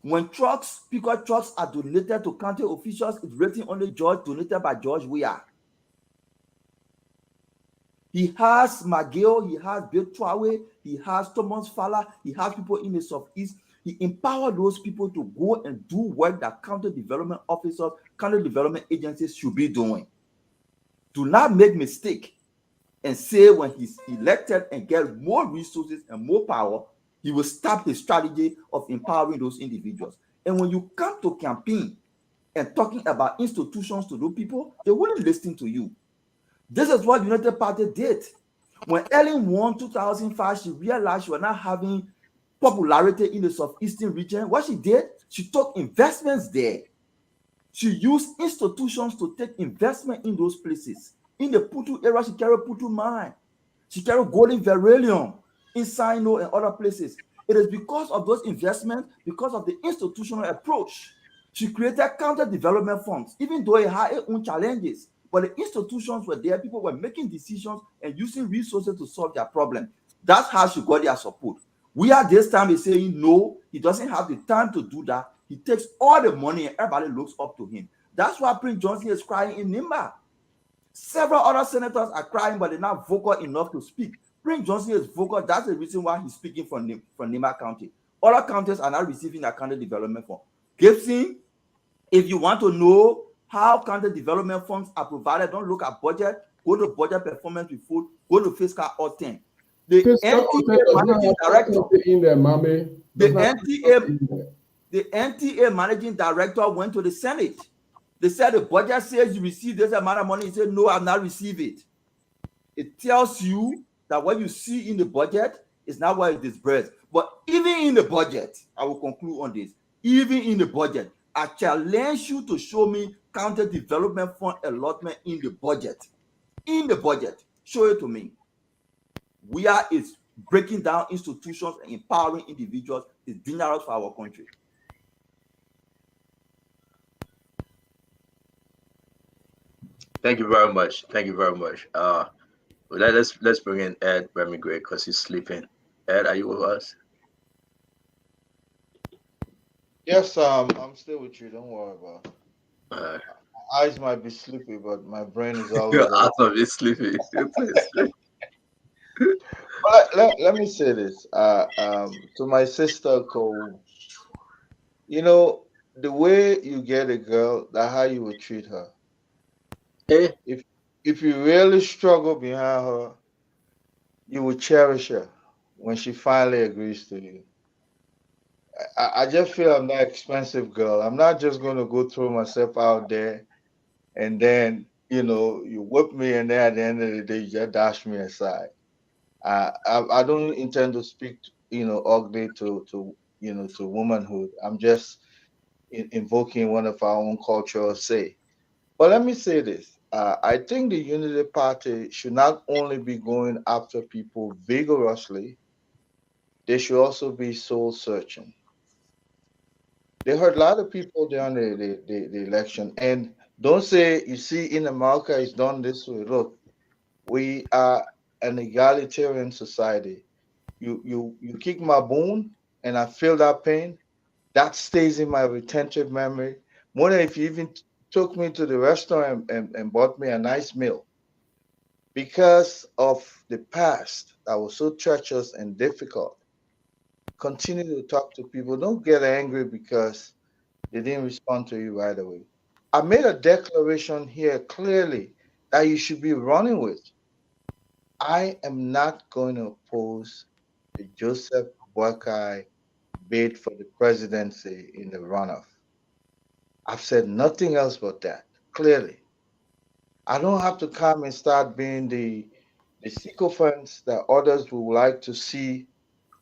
When pickup trucks are donated to county officials, it's written on the George, donated by George Weah. He has McGill, he has Bill Trawe, he has Thomas Fowler, he has people in the Southeast. He empowered those people to go and do work that county development officers, county development agencies should be doing. Do not make mistake and say when he's elected and get more resources and more power, he will stop his strategy of empowering those individuals. And when you come to campaign and talking about institutions to those people, they wouldn't listen to you. This is what United Party did. When Ellen won 2005, she realized she was not having popularity in the Southeastern region. What she did, she took investments there. She used institutions to take investment in those places. In the Putu area, she carried Putu mine. She carried golden beryllium in Sino and other places. It is because of those investments, because of the institutional approach, she created counter development funds, even though it had its own challenges. But the institutions were there, people were making decisions and using resources to solve their problem. That's how she got their support. We at this time is saying no, he doesn't have the time to do that. He takes all the money and everybody looks up to him. That's why Prince Johnson is crying in Nimba. Several other senators are crying, but they're not vocal enough to speak. Prince Johnson is vocal. That's the reason why he's speaking from Nimba County. Other counties are not receiving that county development fund. Gibson, if you want to know how county development funds are provided, don't look at budget. Go to budget performance report. Go to fiscal auditing. The NTA managing director went to the Senate. They said the budget says you receive this amount of money. He said, no, I've not received it. It tells you that what you see in the budget is not what it disbursed. But even in the budget, I will conclude on this. Even in the budget, I challenge you to show me county development fund allotment in the budget. In the budget, show it to me. Weah is breaking down institutions and empowering individuals. Is dangerous for our country. Thank you very much. Thank you very much. Let's bring in Ed Remy Gray because he's sleeping. Ed, are you with us? Yes, I'm still with you. Don't worry about it. My eyes might be sleepy, but my brain is always Your awake. eyes might be sleepy. But let me say this to my sister Cole. You know, the way you get a girl, that's how you would treat her. Eh? If you really struggle behind her, you will cherish her when she finally agrees to you. I just feel I'm that expensive girl. I'm not just going to go throw myself out there and then, you whip me and then at the end of the day, you just dash me aside. I don't intend to speak, ugly to womanhood. I'm just invoking one of our own cultural say. But let me say this. I think the Unity Party should not only be going after people vigorously, they should also be soul searching. They hurt a lot of people during the election. And don't say, you see, in America, it's done this way. Look, we are an egalitarian society. You kick my bone and I feel that pain, that stays in my retentive memory. More than if you even took me to the restaurant and bought me a nice meal. Because of the past that was so treacherous and difficult, continue to talk to people. Don't get angry because they didn't respond to you right away. I made a declaration here clearly that you should be running with. I am not going to oppose the Joseph Boakai bid for the presidency in the runoff. I've said nothing else but that, clearly. I don't have to come and start being the sycophants that others would like to see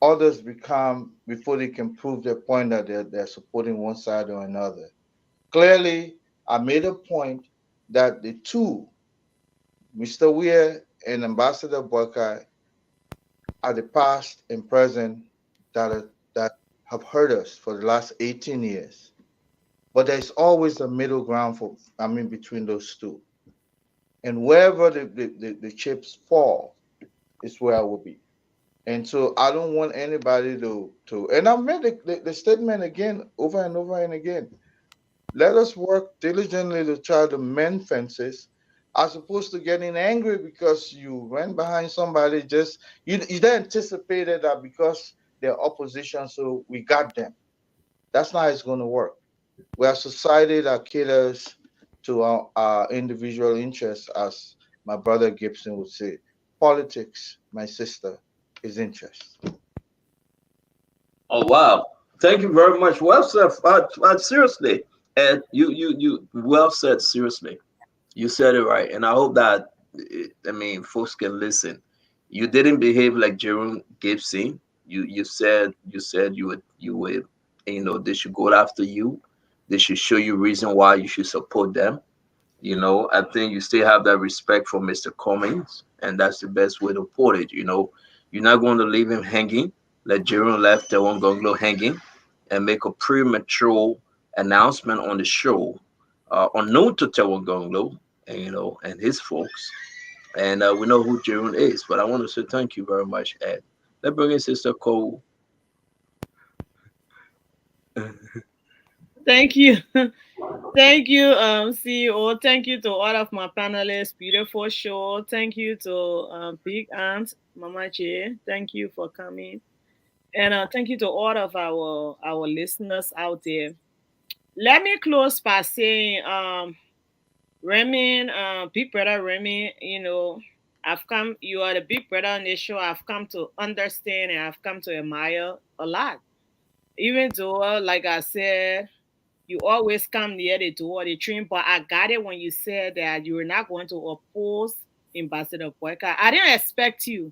others become before they can prove their point that they're supporting one side or another. Clearly, I made a point that the two, Mr. Weir and Ambassador Boakai, are the past and present that have hurt us for the last 18 years. But there's always a middle ground between those two. And wherever the chips fall is where I will be. And so I don't want anybody to and I've made the statement again over and over and again. Let us work diligently to try to mend fences as opposed to getting angry because you ran behind somebody you didn't anticipated that because they're opposition, so we got them. That's not how it's going to work. We are a society that caters to our individual interests, as my brother Gibson would say. Politics, my sister, is interest. Oh wow! Thank you very much. Well said. Seriously, Ed, you well said. Seriously, you said it right, and I hope that folks can listen. You didn't behave like Jerome Gibson. You said you would they should go after you. They should show you reason why you should support them. I think you still have that respect for Mr. Cummings, and that's the best way to put it. You're not going to leave him hanging, let Jerome left Tewon Gonglo hanging, and make a premature announcement on the show, unknown to Tewon Gonglo, and his folks. And we know who Jerome is, but I want to say thank you very much, Ed. Let's bring in Sister Cole. Thank you. Thank you, CEO. Thank you to all of my panelists. Beautiful show. Thank you to Big Aunt, Mama J. Thank you for coming. And thank you to all of our listeners out there. Let me close by saying, Remy, Big Brother Remy, you are the big brother on this show. I've come to understand and I've come to admire a lot. Even though, like I said, you always come near the door, the train, but I got it when you said that you were not going to oppose Ambassador Boyka. I didn't expect you.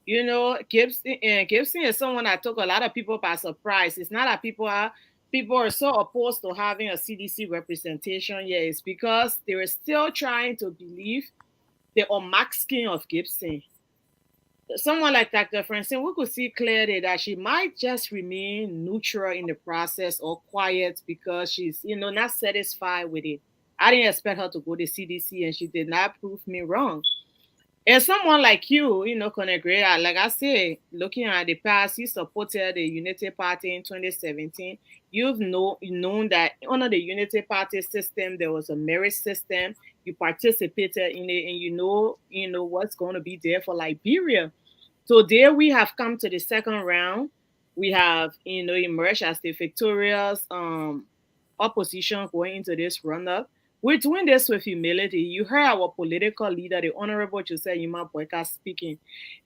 Gibson is someone that took a lot of people by surprise. It's not that people are so opposed to having a CDC representation. Yeah, it's because they were still trying to believe the unmasking of Gibson. Someone like Dr. Francine, we could see clearly that she might just remain neutral in the process or quiet because she's, not satisfied with it. I didn't expect her to go to CDC and she did not prove me wrong. And someone like you, Conegre, like I say, looking at the past, you supported the Unity Party in 2017. You've known that under the Unity Party system, there was a merit system. You participated in it, and you know what's going to be there for Liberia. So there we have come to the second round. We have, emerged as the victorious opposition going into this roundup. We're doing this with humility. You heard our political leader, the Honorable Joseph Yuma Boyka, speaking,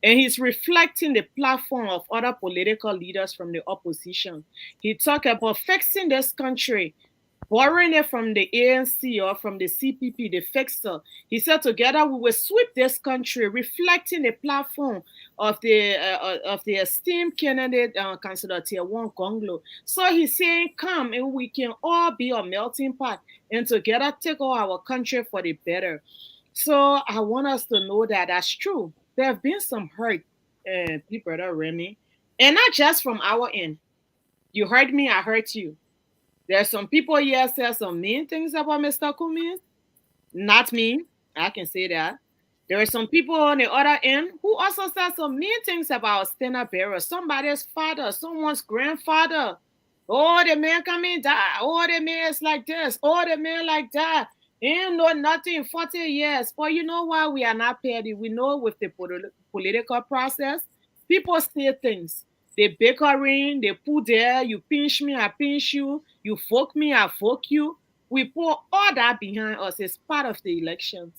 and he's reflecting the platform of other political leaders from the opposition. He talked about fixing this country, borrowing it from the ANC or from the CPP, the fixer. He said together we will sweep this country, reflecting the platform of the esteemed candidate, Councillor Tiawan Gonglo. So he's saying, come and we can all be a melting pot and together take over our country for the better. So I want us to know that that's true. There have been some hurt, Big Brother Remy, and not just from our end. You heard me, I heard you. There are some people here say some mean things about Mr. Cummings. Not me. I can say that. There are some people on the other end who also said some mean things about Stena Barrow, somebody's father, someone's grandfather. Oh, the man coming die. Oh, the man is like this. Oh, the man like that. Ain't know nothing 40 years. But you know why we are not petty? We know with the political process, people say things. They bickering, they put there, you pinch me, I pinch you, you fuck me, I fuck you. We put all that behind us as part of the elections.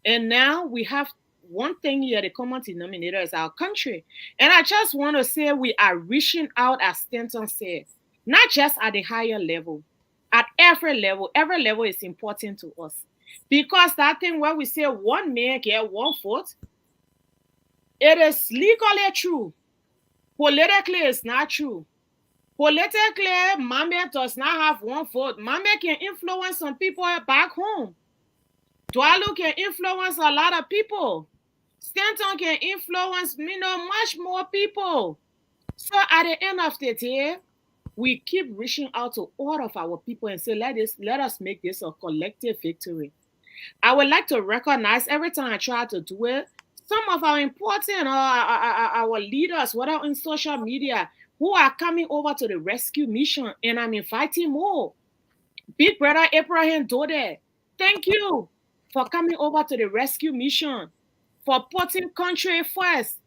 And now we have one thing here, the common denominator is our country. And I just want to say we are reaching out, as Stanton said, not just at the higher level, at every level is important to us. Because that thing where we say one man get one vote, it is legally true. Politically, it's not true. Politically, Mame does not have one vote. Mame can influence some people back home. Dwalu can influence a lot of people. Stanton can influence, much more people. So at the end of the day, we keep reaching out to all of our people and say, let us make this a collective victory. I would like to recognize every time I try to do it, some of our important our leaders, whether on social media, who are coming over to the rescue mission, and I'm inviting more. Big Brother Abraham Dode, thank you for coming over to the rescue mission, for putting country first,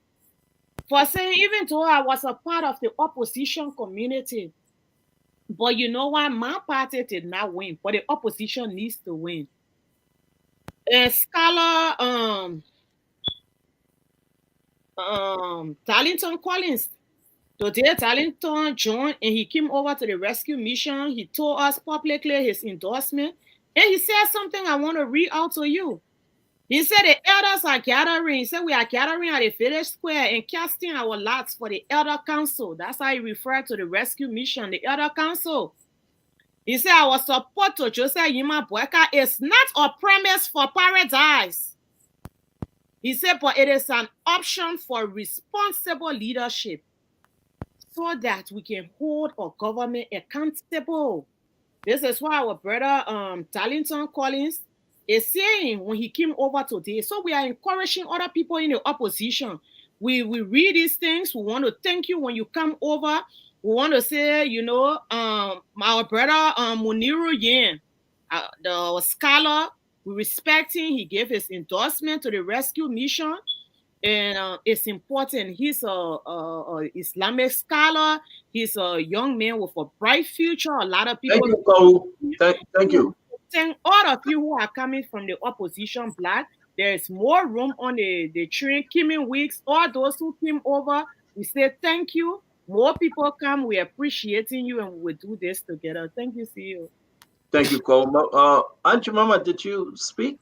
for saying even though I was a part of the opposition community, but you know what, my party did not win, but the opposition needs to win. Scholar Darlington Collins. Today, Darlington joined and he came over to the rescue mission. He told us publicly his endorsement. And he said something I want to read out to you. He said the elders are gathering. He said we are gathering at the village square and casting our lots for the elder council. That's how he referred to the rescue mission, the elder council. He said our support to Joseph Yuma Boyka is not a premise for paradise. He said, but it is an option for responsible leadership so that we can hold our government accountable. This is why our brother Darlington Collins is saying when he came over today. So we are encouraging other people in the opposition. We read these things. We want to thank you when you come over. We want to say, our brother Muniru Yen, the scholar, we respect him. He gave his endorsement to the rescue mission, and it's important. He's a Islamic scholar. He's a young man with a bright future. A lot of people. Thank you, Cole. Thank you. Thank all of you who are coming from the opposition block. There is more room on the train. Coming weeks, all those who came over, we say thank you. More people come. We're appreciating you, and we will do this together. Thank you, CEO. Thank you, Cole. Andrew Mama, did you speak?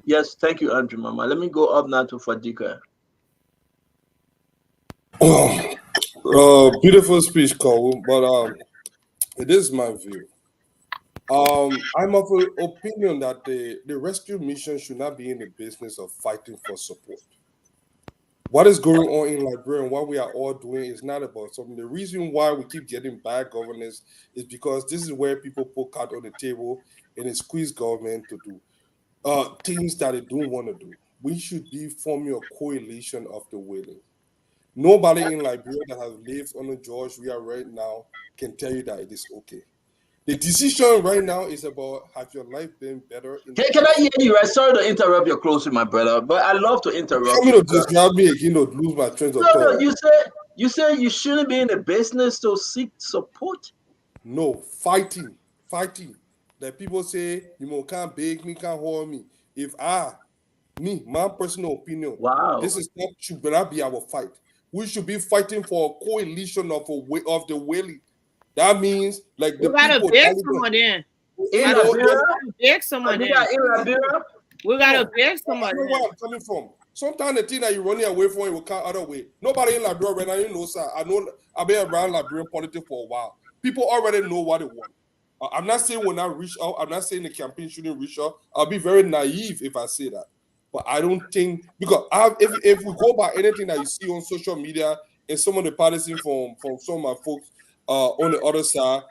Yes, thank you, Andrew Mama. Let me go up now to Fadika. Beautiful speech, Cole, but it is my view. I'm of the opinion that the rescue mission should not be in the business of fighting for support. What is going on in Liberia and what we are all doing is not about something. The reason why we keep getting bad governance is because this is where people put cards on the table and they squeeze government to do things that they don't want to do. we should be forming a coalition of the willing. Nobody in Liberia that has lived under George Weah right now can tell you that it is okay. The decision right now is about, have your life been better? Can I hear you? I'm sorry to interrupt your closing, my brother, but I love to interrupt. You to describe me again, to lose my train of thought. No, you said you shouldn't be in the business to seek support. No, fighting. That people say you can't beg me, can't hold me. If my personal opinion, this is not should not be our fight. We should be fighting for a coalition of the willing. That means like the gotta people. Beg someone in. We gotta beg someone in. We gotta beg someone in. Where I'm coming from. Sometimes the thing that you're running away from, it will come other way. Nobody in Liberia right now, you know, sir. I've been around Liberian politics for a while. People already know what they want. I'm not saying when I reach out, I'm not saying the campaign shouldn't reach out. I'll be very naive if I say that. But I don't think, because if we go by anything that you see on social media and some of the partisans from some of my folks on the other side,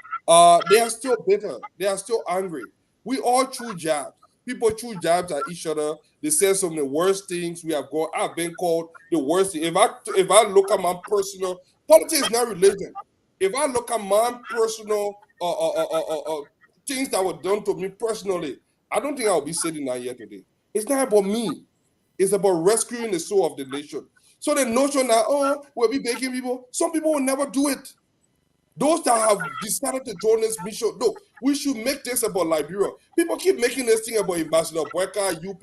they are still bitter. They are still angry. We all chew jabs. People chew jabs at each other. They say some of the worst things we have gone. I've been called the worst thing. If I look at my personal, politics is not religion. If I look at my personal things that were done to me personally, I don't think I'll be sitting out here today. It's not about me. It's about rescuing the soul of the nation. So the notion that, we'll be begging people, some people will never do it. Those that have decided to join this mission, look, we should make this about Liberia. People keep making this thing about Ambassador Boyka, UP.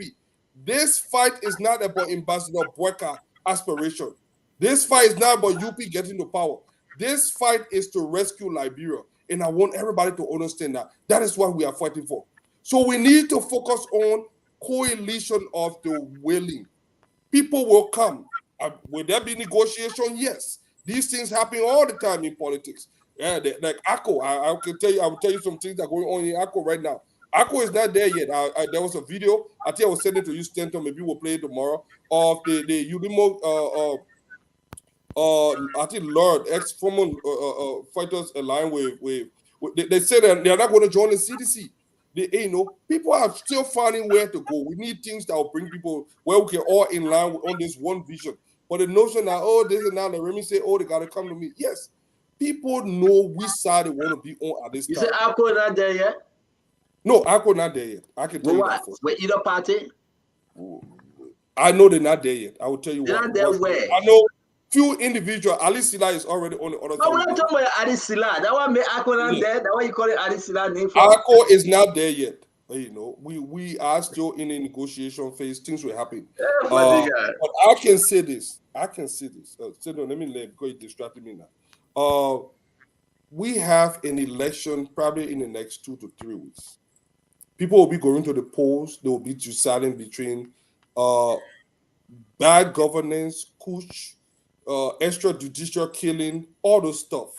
This fight is not about Ambassador Boyka aspiration. This fight is not about UP getting the power. This fight is to rescue Liberia. And I want everybody to understand that. That is what we are fighting for. So we need to focus on coalition of the willing. People will come. Will there be negotiation? Yes. These things happen all the time in politics. Yeah, like ACO, I will tell you some things that are going on in ACO right now. ACO is not there yet. There was a video, I think I will send it to you, Stanton, maybe we'll play it tomorrow, of the Udimo, I think Lord, ex-former fighters aligned with they said that they're not going to join the CDC. People are still finding where to go. We need things that will bring people where we can all in line on this one vision. But the notion that, this and that, let me say, they got to come to me. Yes, people know which side they want to be on at this time. You said ACO not there yet? No, ACO not there yet. I can tell you that. With either party? I know they're not there yet. I will tell you they're not there where? I know few individuals. Ali Sila is already on the other side. We're not talking about Ali Sila. That one made ACO not there. That why you call it Ali Sila name for? ACO is not there yet. We are still in a negotiation phase. Things will happen. But I can say this. Let me go. You distracted me now. We have an election probably in the next 2 to 3 weeks. People will be going to the polls. They will be deciding between bad governance, coup, extrajudicial killing, all those stuff.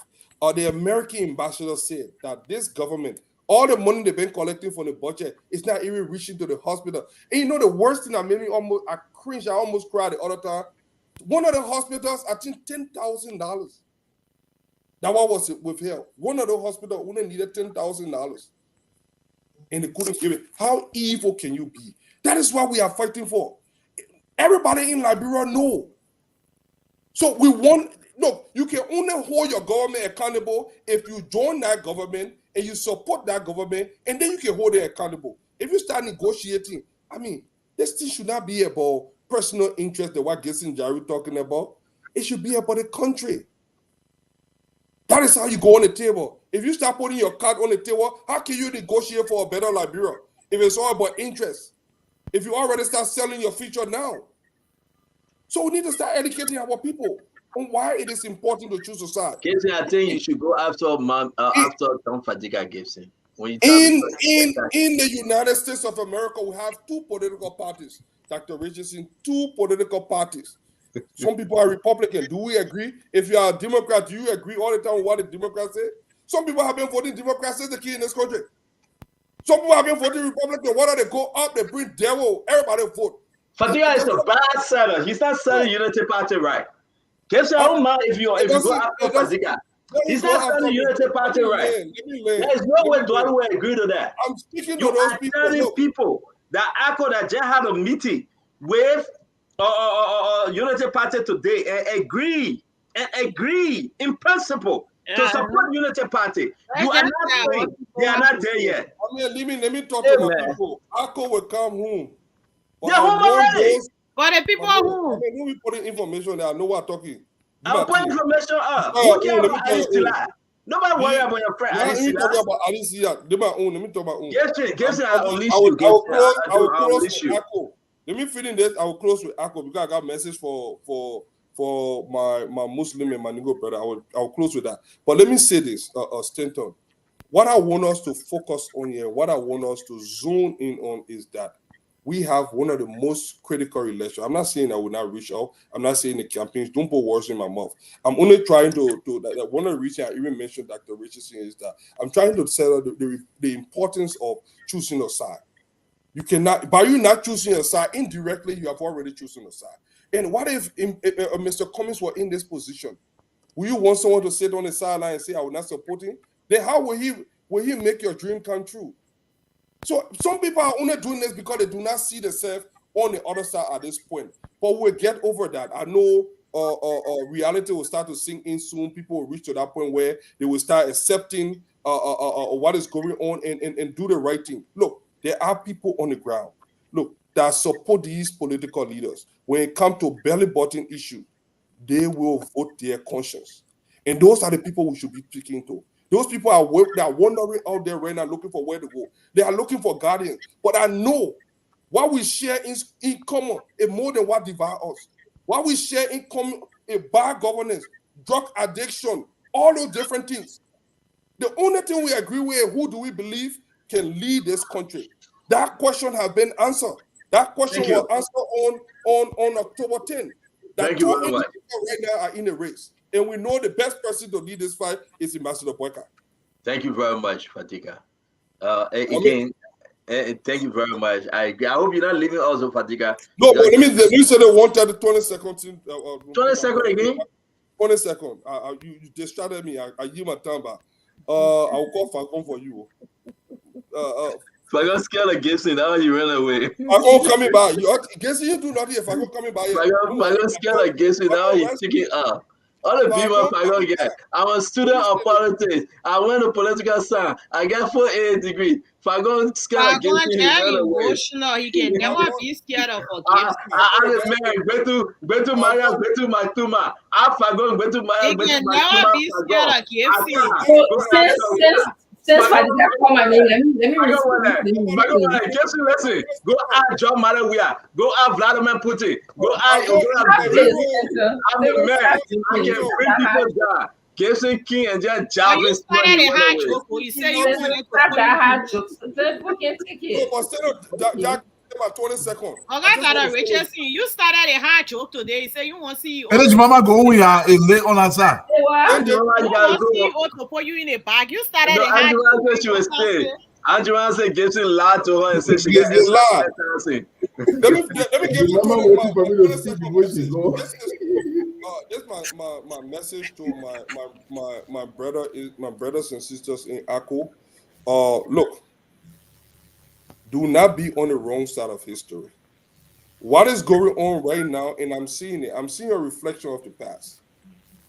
The American ambassador said that this government, all the money they've been collecting from the budget is not even reaching to the hospital. And the worst thing that made me I cringed, I almost cried the other time. One of the hospitals, I think $10,000. That one was withheld. One of the hospitals only needed $10,000. And they couldn't give it. How evil can you be? That is what we are fighting for. Everybody in Liberia know. So we want, look, you can only hold your government accountable if you join that government and you support that government, and then you can hold it accountable. If you start negotiating, this thing should not be about personal interest that what Gibson Jaru talking about. It should be about the country. That is how you go on the table. If you start putting your card on the table, how can you negotiate for a better Liberia if it's all about interest? If you already start selling your future now. So we need to start educating our people on why it is important to choose a side. Gibson, I think you should go after Tom Fadiga Gibson. In the United States of America, we have 2 political parties. Dr. Richardson, 2 political parties. Some people are Republican. Do we agree? If you are a Democrat, do you agree all the time with what the Democrats say? Some people have been voting Democrats since the key in this country. Some people have been voting Republican. Why do they go up? They bring devil. Everybody vote. Fadiga is a bad seller. He's not selling Unity Party right. Gibson, I don't mind if you go after Fadiga. He's not selling Unity Party right. There is no way Dwadu will agree to that. I'm speaking to those people. Telling people that ACO that just had a meeting with Unity Party today and agree in principle to support Unity Party, you are not free. They are not there yet. I mean, let me talk to my people. Akko will come home. They're home already. For the people who. I mean, we put information there. I know what I'm talking. I'll put information up. Who cares about Alice Tila? Nobody worry about your friend. Let me talk about Alice here. Let me talk about own. Yes, I will close with Akko. Let me finish this. I will close with Akko because I got a message for my Muslim and my Negro brother. I will close with that. But let me say this, Stanton. What I want us to focus on here, what I want us to zone in on is that we have one of the most critical elections. I'm not saying I will not reach out. I'm not saying the campaigns. Don't put words in my mouth. I'm only trying to one of the reasons I even mentioned Dr. Richardson is that I'm trying to tell the importance of choosing a side. You cannot, by you not choosing a side, indirectly, you have already chosen a side. And what if Mr. Cummings were in this position? Will you want someone to sit on the sideline and say, I will not support him? Then how will he make your dream come true? So some people are only doing this because they do not see themselves on the other side at this point. But we'll get over that. I know reality will start to sink in soon. People will reach to that point where they will start accepting what is going on and do the right thing. Look, there are people on the ground, look, that support these political leaders. When it comes to belly button issue, they will vote their conscience. And those are the people we should be speaking to. Those people are wandering out there right now looking for where to go. They are looking for guardians. But I know what we share in common is more than what divides us. What we share in common is bad governance, drug addiction, all those different things. The only thing we agree with is who do we believe can lead this country. That question has been answered. That question was answered on October 10th. That two individuals right now are in the race. And we know the best person to lead this fight is Ambassador Boyka. Thank you very much, Fatiga. Again, thank you very much. I agree. I hope you're not leaving also, Fatiga. No, but let me say the 20 seconds. 20 seconds again? 20 seconds. You distracted me. I give my time back. I'll call Falcon for you. Falcon scared of Gibson. Now he ran away. Falcon coming back. Gibson, you do not hear Falcon coming back. Falcon scared of Gibson. Now he's taking up. All the people Falcon get. I'm a student of politics. I went to political science. I got 4 AA degree. Falcon scared of Gibson. He can never be scared of Gibson. I'm a man. Go to Maria. Go to Matuma. I'm Falcon. Go to Maria. He can never be scared of Gibson. Since I did that call my name, let me Gibson, listen. Go out John Maria. Go out Vladimir Putin. Go out. I'm the man. I can bring people down. Gibson King and just Javin. You started a hard joke. You said you wanted to stop that hard joke. People can take it. About 20 seconds. Okay, Richardson, you started a hard joke today. You say you want to see. Energy Mama go we are late on our side. You want to put you in a bag. You started a hard joke. She was saying. Angela said Gibson lied to her and said she gets lied. Let me give you this is my message to my brothers and sisters in Akko. Look. Do not be on the wrong side of history. What is going on right now, and I'm seeing it, I'm seeing a reflection of the past.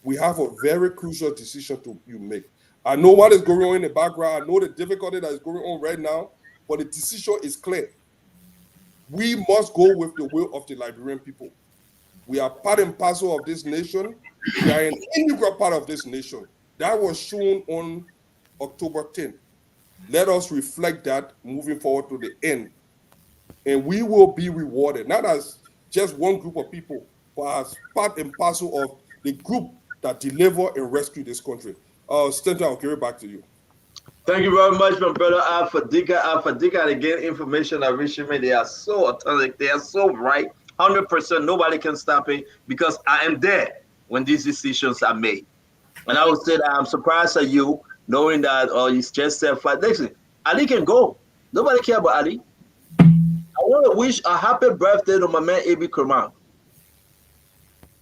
We have a very crucial decision to make. I know what is going on in the background. I know the difficulty that is going on right now, but the decision is clear. We must go with the will of the Liberian people. We are part and parcel of this nation. We are an integral part of this nation. That was shown on October 10th. Let us reflect that moving forward to the end. And we will be rewarded, not as just one group of people, but as part and parcel of the group that deliver and rescue this country. Stanton, I'll give it back to you. Thank you very much, my brother Fadiga. And again, information that reached me, they are so authentic, they are so right. 100%, nobody can stop it because I am there when these decisions are made. And I would say that I'm surprised at you, knowing that he's just said, listen, Ali can go. Nobody care about Ali. I want to wish a happy birthday to my man, Abi Kurma.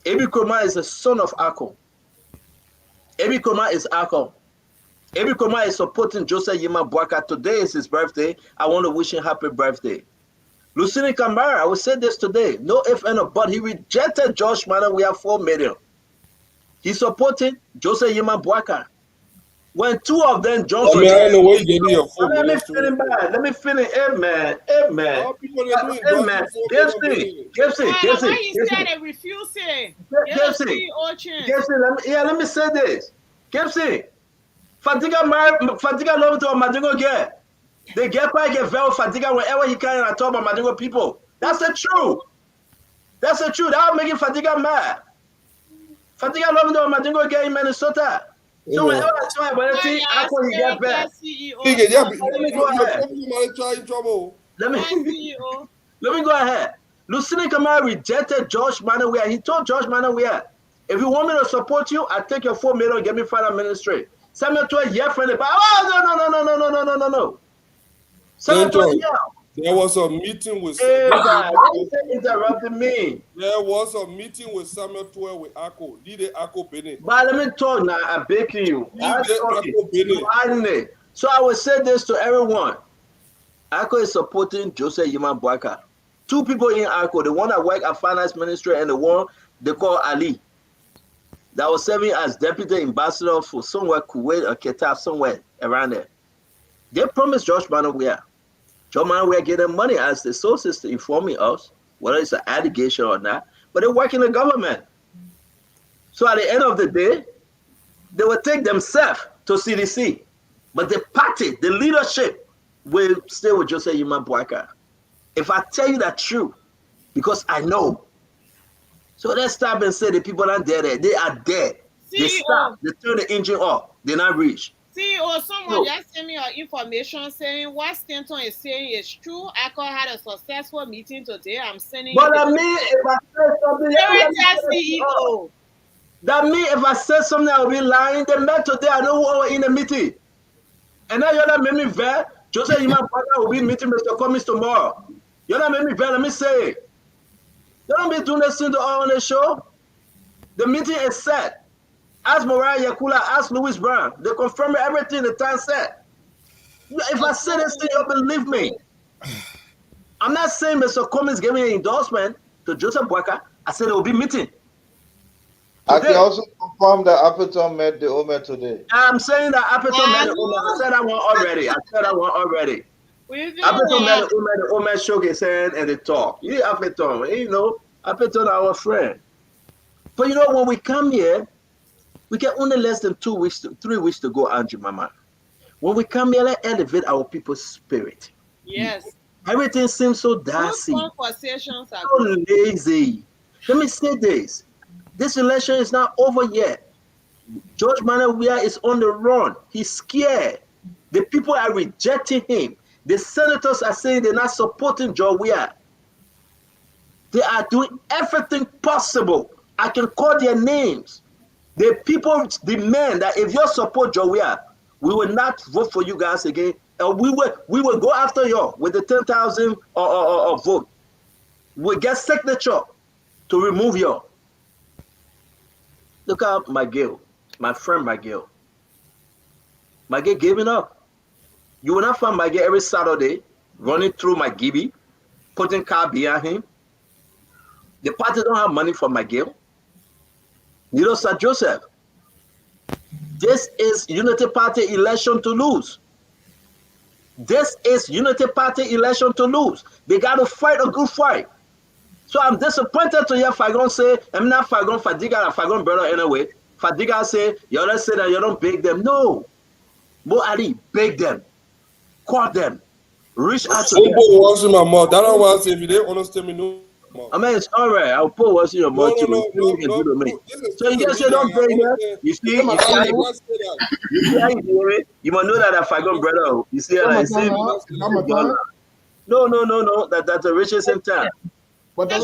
Abi Kurma is the son of Akko. Abi Kurma is Akko. Abi Kurma is supporting Joseph Yima Boyka. Today is his birthday. I want to wish him happy birthday. Lucini Camara, I will say this today. No if and no but. He rejected Josh Manor. We have 4 million. He supported Joseph Yima Boaka. When 2 of them jumped I mean, I don't know where you getting your 4 let me million finish, man. Let me finish. Amen. Amen. How people they doing? Amen. Gibson. Why he said they refuse it? Gibson, let me say this. Gibson, Fatiga love to Madingo get. They get back get very Fatiga whenever he can and talk about Madingo people. That's the truth. That's the truth. That will make Fatiga mad. Fatiga love to Madingo get in Minnesota. So whenever I try about anything, I call you get back. Let me go ahead. Lucini Kamara rejected Josh Manawea. He told Josh Manawea, if you want me to support you, I take your 4 million and get me final ministry. Samuel to a year friend. No. Samuel to a year. There was a meeting with. Interrupting me. There was a meeting with Samuel Tuer with Akko. Did Akko Bene? But let me talk now. I'm begging you. So I will say this to everyone. Akko is supporting Joseph Yima Boaka. 2 people in Akko, the one that worked at finance ministry and the one they call Ali, that was serving as deputy ambassador for somewhere Kuwait or Qatar, somewhere around there. They promised Josh Manawea. Josh Manawea gave them money as the sources to informing us, whether it's an allegation or not, but they work in the government. So at the end of the day, they will take themselves to CDC. But the party, the leadership, will stay with Joseph Yima Boaka. If I tell you the truth, because I know. So let's stop and say the people are dead. They are dead. They stop. They turn the engine off. They're not reached. CEO, someone just sent me your information saying what Stanton is saying is true. Akko had a successful meeting today. I'm sending but you. That mean if I say something, CEO. That mean if I say something, I'll be lying. They met today. I know who were in the meeting. And now you're not making me vet. Joseph Yima Boaka will be meeting Mr. Cummings tomorrow. You're not making me vet. Let me say it. You don't be doing this thing to all on the show. The meeting is set. Ask Mariah Yakula, ask Louis Brown. They confirm everything the time set. If I say this thing, you'll believe me. I'm not saying Mr. Cummings gave me an endorsement to Joseph Boaka. I said there will be meeting. I can also confirm that Appleton met the Omer today. I'm saying that Appleton met the Omer. I said that one already. Appleton met the Omer showcase and they talk. Yeah, Appleton, Appleton our friend. But when we come here, we get only less than 3 weeks to go, Andrew Mama. When we come here, let's elevate our people's spirit. Yes. Everything seems so dicey, conversations are so lazy. Let me say this. This election is not over yet. George Manawea is on the run. He's scared. The people are rejecting him. The senators are saying they're not supporting George Weah. They are doing everything possible. I can call their names. The people demand that if you support George Weah, we will not vote for you guys again. And we will go after you with the 10,000 vote. We'll get signature to remove you. Look at McGill, my friend McGill. McGill giving up. You will not find McGill every Saturday running through McGibby, putting car behind him. The party don't have money for McGill. Sir Joseph. This is Unity Party election to lose. This is Unity Party election to lose. They got to fight a good fight. So I'm disappointed to hear Fagon say, I'm not Fagon, Fadiga, and Fagon brother anyway. Fadiga say, you don't say that you don't beg them. No. Mo Ali, beg them. Call them. Reach out to them. What's in my mouth? That don't want to say if you didn't understand me, no. I mean, it's all right. I'll put what's in your mouth too. No. So you just say don't beg them. You see how you do it? You must know that a Fagon brother. You see how I say? No. That's a Richardson time. Let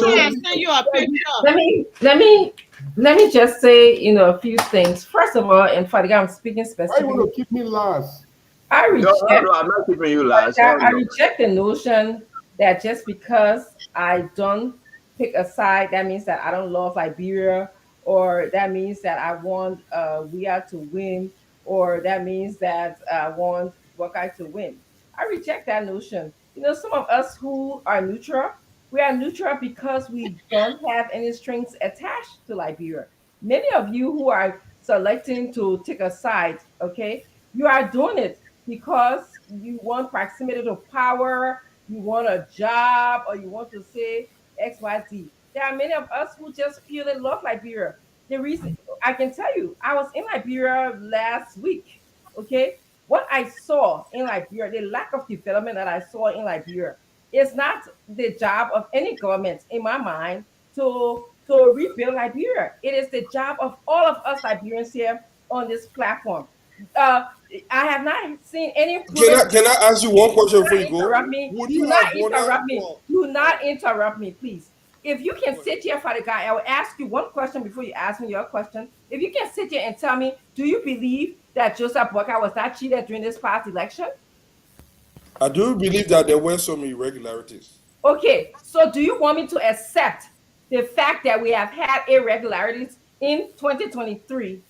me just say, a few things. First of all, and Fadiga, I'm speaking specifically. Why you want to keep me last? I reject. No, I'm not keeping you last. I reject the notion that just because I don't pick a side, that means that I don't love Liberia, or that means that I want Weah to win, or that means that I want Buckeye to win. I reject that notion. You know, some of us who are neutral, we are neutral because we don't have any strings attached to Liberia. Many of you who are selecting to take a side, okay, you are doing it because you want proximity to power, you want a job, or you want to say XYZ. There are many of us who just feel they love Liberia. The reason I can tell you, I was in Liberia last week, okay? What I saw in Liberia, the lack of development that I saw in Liberia, is not the job of any government, in my mind, to rebuild Liberia. It is the job of all of us Liberians here on this platform. I have not seen any improvement. Can I ask you one question before you go? Interrupt me. Would Do you not have won interrupt me. Do not interrupt me, please. If you can sit here, Father God, I will ask you one question before you ask me your question. If you can sit here and tell me, do you believe that Joseph Boakai was not cheated during this past election? I do believe that there were some irregularities. Okay, so do you want me to accept the fact that we have had irregularities in 2023,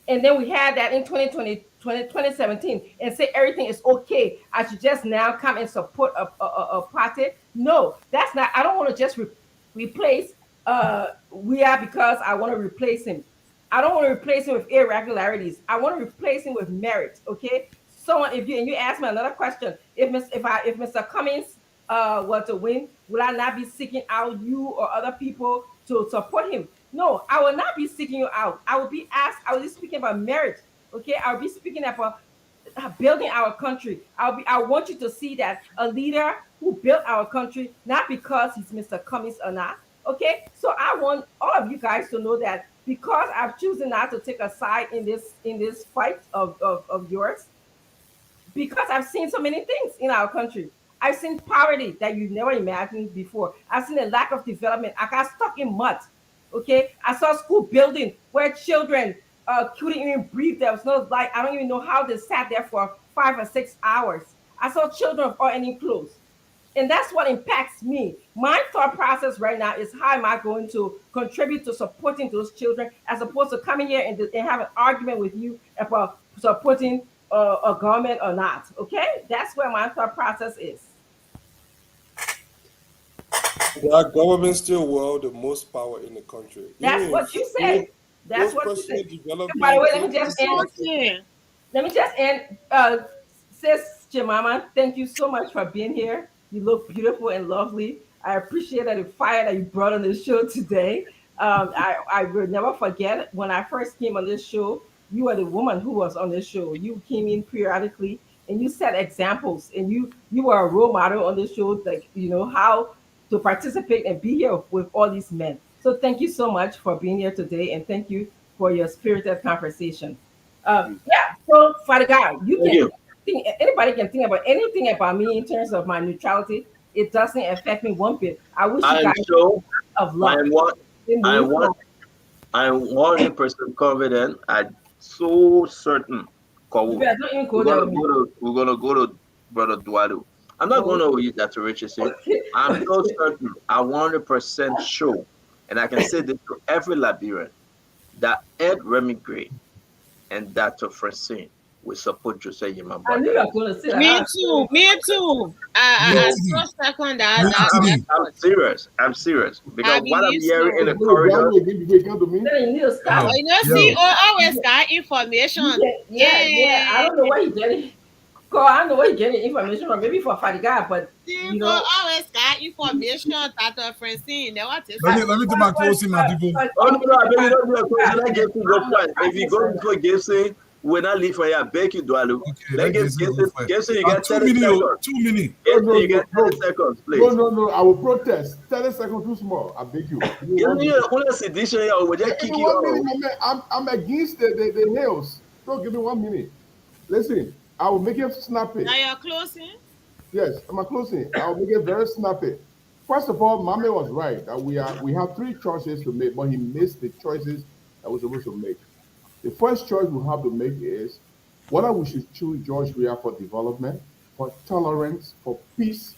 and then we had that in 2017, and say everything is okay? I should just now come and support a party? No, that's not. I don't want to just replace Weah because I want to replace him. I don't want to replace him with irregularities. I want to replace him with merit. Okay. Someone, if you ask me another question, if Mr. Cummings were to win, will I not be seeking out you or other people to support him? No, I will not be seeking you out. I will be speaking about merit. Okay. I'll be speaking about building our country. I want you to see that a leader who built our country, not because he's Mr. Cummings or not. Okay, so I want all of you guys to know that because I've chosen not to take a side in this fight of yours, because I've seen so many things in our country. I've seen poverty that you never imagined before. I've seen a lack of development. I got stuck in mud. Okay, I saw school building where children couldn't even breathe. There was no light. I don't even know how they sat there for 5 or 6 hours. I saw children without any clothes. And that's what impacts me. My thought process right now is how am I going to contribute to supporting those children as opposed to coming here and have an argument with you about supporting a government or not. Okay? That's where my thought process is. Our government still wield the most power in the country. That's what you said. That's what you said. By the way, let me just end. Sis Jemima, thank you so much for being here. You look beautiful and lovely. I appreciate the fire that you brought on the show today. I will never forget when I first came on this show, you were the woman who was on this show. You came in periodically and you set examples, and you were a role model on this show, like, you know, how to participate and be here with all these men. So thank you so much for being here today, and thank you for your spirited conversation. So Father God, anybody can think about anything about me in terms of my neutrality. It doesn't affect me one bit. I wish you guys of luck. I'm 100% confident. I'm so certain. We're gonna go to Brother Duadu. I'm not going to use that to Richardson. I'm so certain. I'm 100% sure, and I can say this to every Liberian, that Ed Remigray and Dr. Francine will support Joseph Yema Boakai. Me too. I so second that. I'm serious. Because what I'm hearing in the corridor. You know, see, always got information. Yeah. I don't know where you get it. I don't know where you get the information from. Maybe for Fadiga, but you know, always got information. Dr. Francine, let me do my closing, my people. If you go before Gibson, we're not leave for here. Beg you, Dualu. Gibson, you get 30 seconds. 2 minutes. Gibson, you get 30 seconds, please. No, I will protest. 30 seconds too small. I beg you. I'm against the nails. Don't give me 1 minute. Listen, I will make it snappy. Now you're closing? Yes, I'm closing. I will make it very snappy. First of all, Mame was right that we have 3 choices to make, but he missed the choices that we're supposed to make. The first choice we have to make is whether we should choose George Weah for development, for tolerance, for peace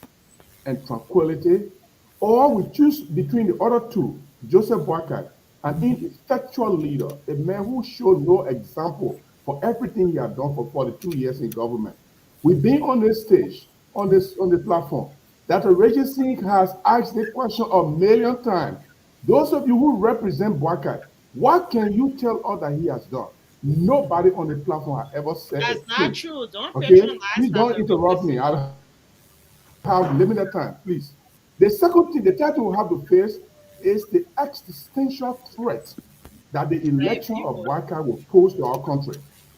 and tranquility, or we choose between the other two, Joseph Boakai, an ineffectual leader, a man who showed no example for everything he had done for 42 years in government. We've been on this stage, on the platform, Dr. Rachel Singh has asked the question a million times. Those of you who represent Boakai, what can you tell us that he has done? Nobody on the platform has ever said That's it. not true. Don't Okay, patronize please don't Dr. interrupt me. I have limited time, please. The second thing, the title we have to face is the existential threat that the election of Boakai will pose to our country.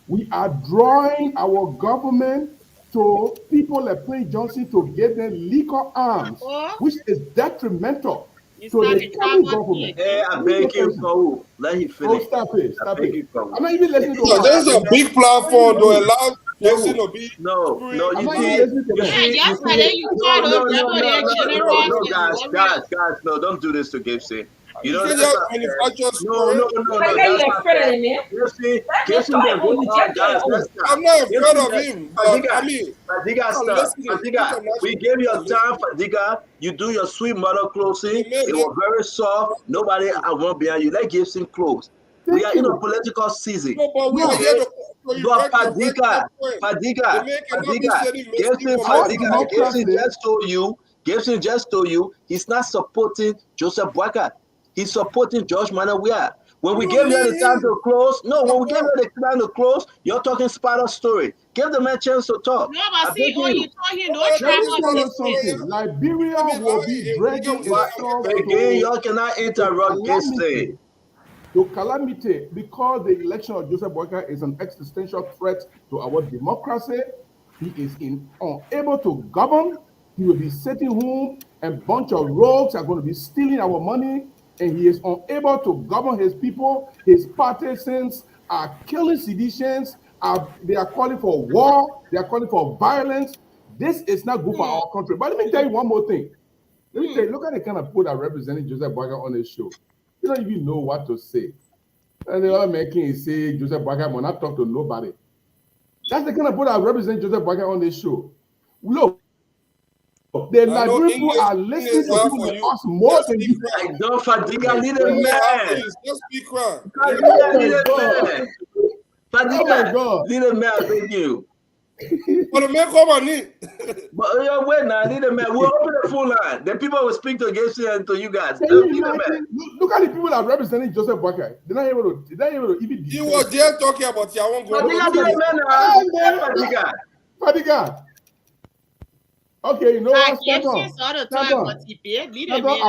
We are drawing our government to people like Prince Johnson to give them legal arms, which is detrimental to the current government. Hey, I beg you, Paul. Let him finish. Oh, stop it, stop it. You, I'm not even listening to There's a big platform to allow Jason to be. No, I'm not you even listening to no, guys, no, don't do this to Gibson. You know that's not fair. No, Gibson, I'm not afraid of him. Fadiga, we gave you a time, Fadiga. You do your sweet mother closing. It was very soft. Nobody won't behind you. Let Gibson close. We are in a political season. But Fadiga, Gibson just told you he's not supporting Joseph Boakai. He's supporting George Manawia. When we gave you the time to close, you're talking spider story. Give the man a chance to talk. No, but see, you told him no trouble. Liberia will be dragging itself. Again, y'all cannot interrupt this thing. To calamity, because the election of Joseph Boakai is an existential threat to our democracy. He is unable to govern. He will be sitting home, and bunch of rogues are going to be stealing our money, and he is unable to govern his people. His partisans are killing seditions. They are calling for war. They are calling for violence. This is not good for our country. But let me tell you one more thing. Let me tell you, look at the kind of people that are representing Joseph Boakai on this show. You don't even know what to say. And the other making is say Joseph Boakai will not talk to nobody. That's the kind of people that represent Joseph Boakai on this show. Look, the Liberian people are listening to people like us more than you. Don't Fadiga, lead a man. Just be quiet. Fadiga, lead a man, thank you. But the man come on in. But wait now, lead a man. We'll open the phone line. Then people will speak to Gibson and to you guys. Look at the people that are representing Joseph Boakai. They're not able to even. He was there talking about your own Fadiga. Okay, you know what? Stand on. I'm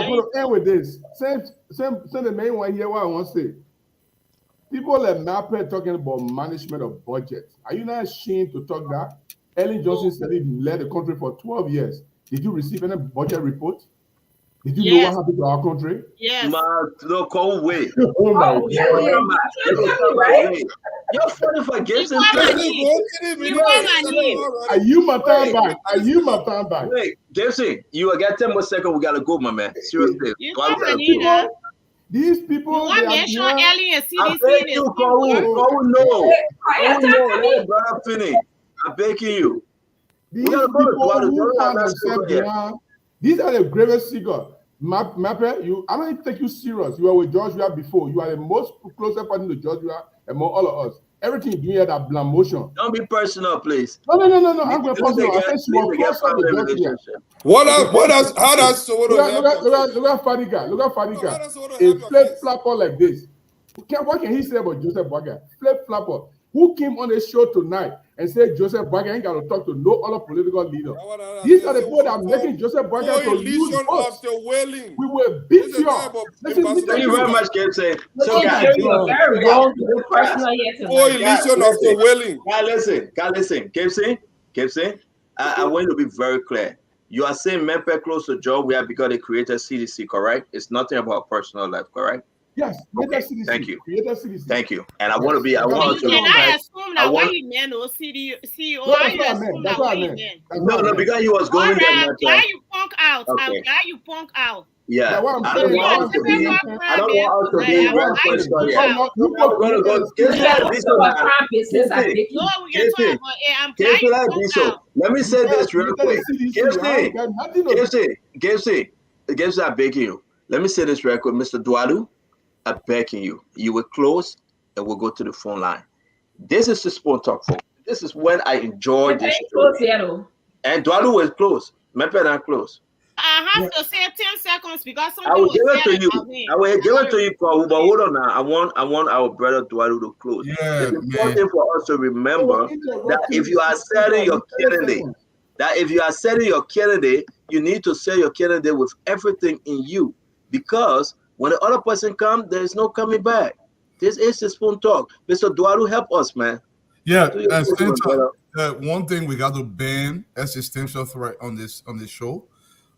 going to end with this. Send the main one here. What I want to say. People like Mappet talking about management of budget. Are you not ashamed to talk that? Ellen Johnson said he led the country for 12 years. Did you receive any budget report? Did you know what happened to our country? Yes. No, go away. Oh my God. You're funny for Gibson. Are you my time back? Wait, Gibson, you will get 10 more seconds. We got to go, my man. Seriously. These people. You want to make sure Ellie and CDC is I'm begging you. These are the gravest figures. Mappe, I don't take you serious. You were with Joshua before. You are the most closest person to Joshua among all of us. Everything you do here that blame motion. Don't be personal, please. No. I'm going to personal. What else? How does so? Look at Fadiga. A flip flapper like this. What can he say about Joseph Boakai? Flip flapper. Who came on the show tonight and said Joseph Boakai ain't got to talk to no other political leader? These are the people that are making Joseph Boakai to lose votes. We will beat you up. Thank you very much, Gibson. So, guys, very wrong. Coalition of the wailing. God, listen. Gibson, I want you to be very clear. You are saying Memphis close to Joe we have because they created CDC, correct? It's nothing about personal life, correct? Yes. Okay. Thank you. Thank you. And I want to be. I want to. I assume that what he meant was CEO. That's what I meant. No, because he was going there. I'm glad you punk out. Okay. I'm glad you punk out. Yeah, I don't want us to be. I don't want us to be. We're going to go. Let me say this real quick. Gibson, I'm begging you. Let me say this real quick, Mr. Duadu. I'm begging you. You will close and we'll go to the phone line. This is the Spoon Talk, folks. This is when I enjoy this show. And Duadu will close. Memphis not close. I have to say 10 seconds because I will give it to said you. away. I will give it to you, Paul, but hold on now. I want our brother Duaru to close. Yeah, It's important for us to remember that if you are setting your candidate, you need to set your candidate with everything in you, because when the other person comes, there is no coming back. This is the spoon talk. Mr. Duaru, help us, man. Yeah, Do your and best, my brother. one thing we got to ban existential threat on this show.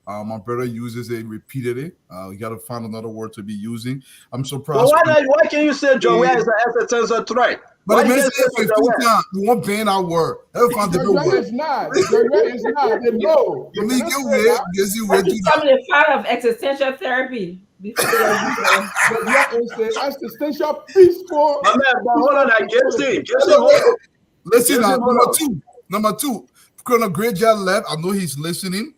My brother uses it repeatedly. We got to find another word to be using. I'm surprised. But why can you say John Ware is an existential threat? But it Why you makes can't say sense. John Ware? We won't ban our word. Every find the John word. is not. John Ware is not. They know. I mean, get weird. Guess you What weird. is some of the part of existential therapy? Before John Ware is the existential peaceful. My man, but hold on, hold on. Listen, number two, Colonel Greyjoy left. I know he's listening.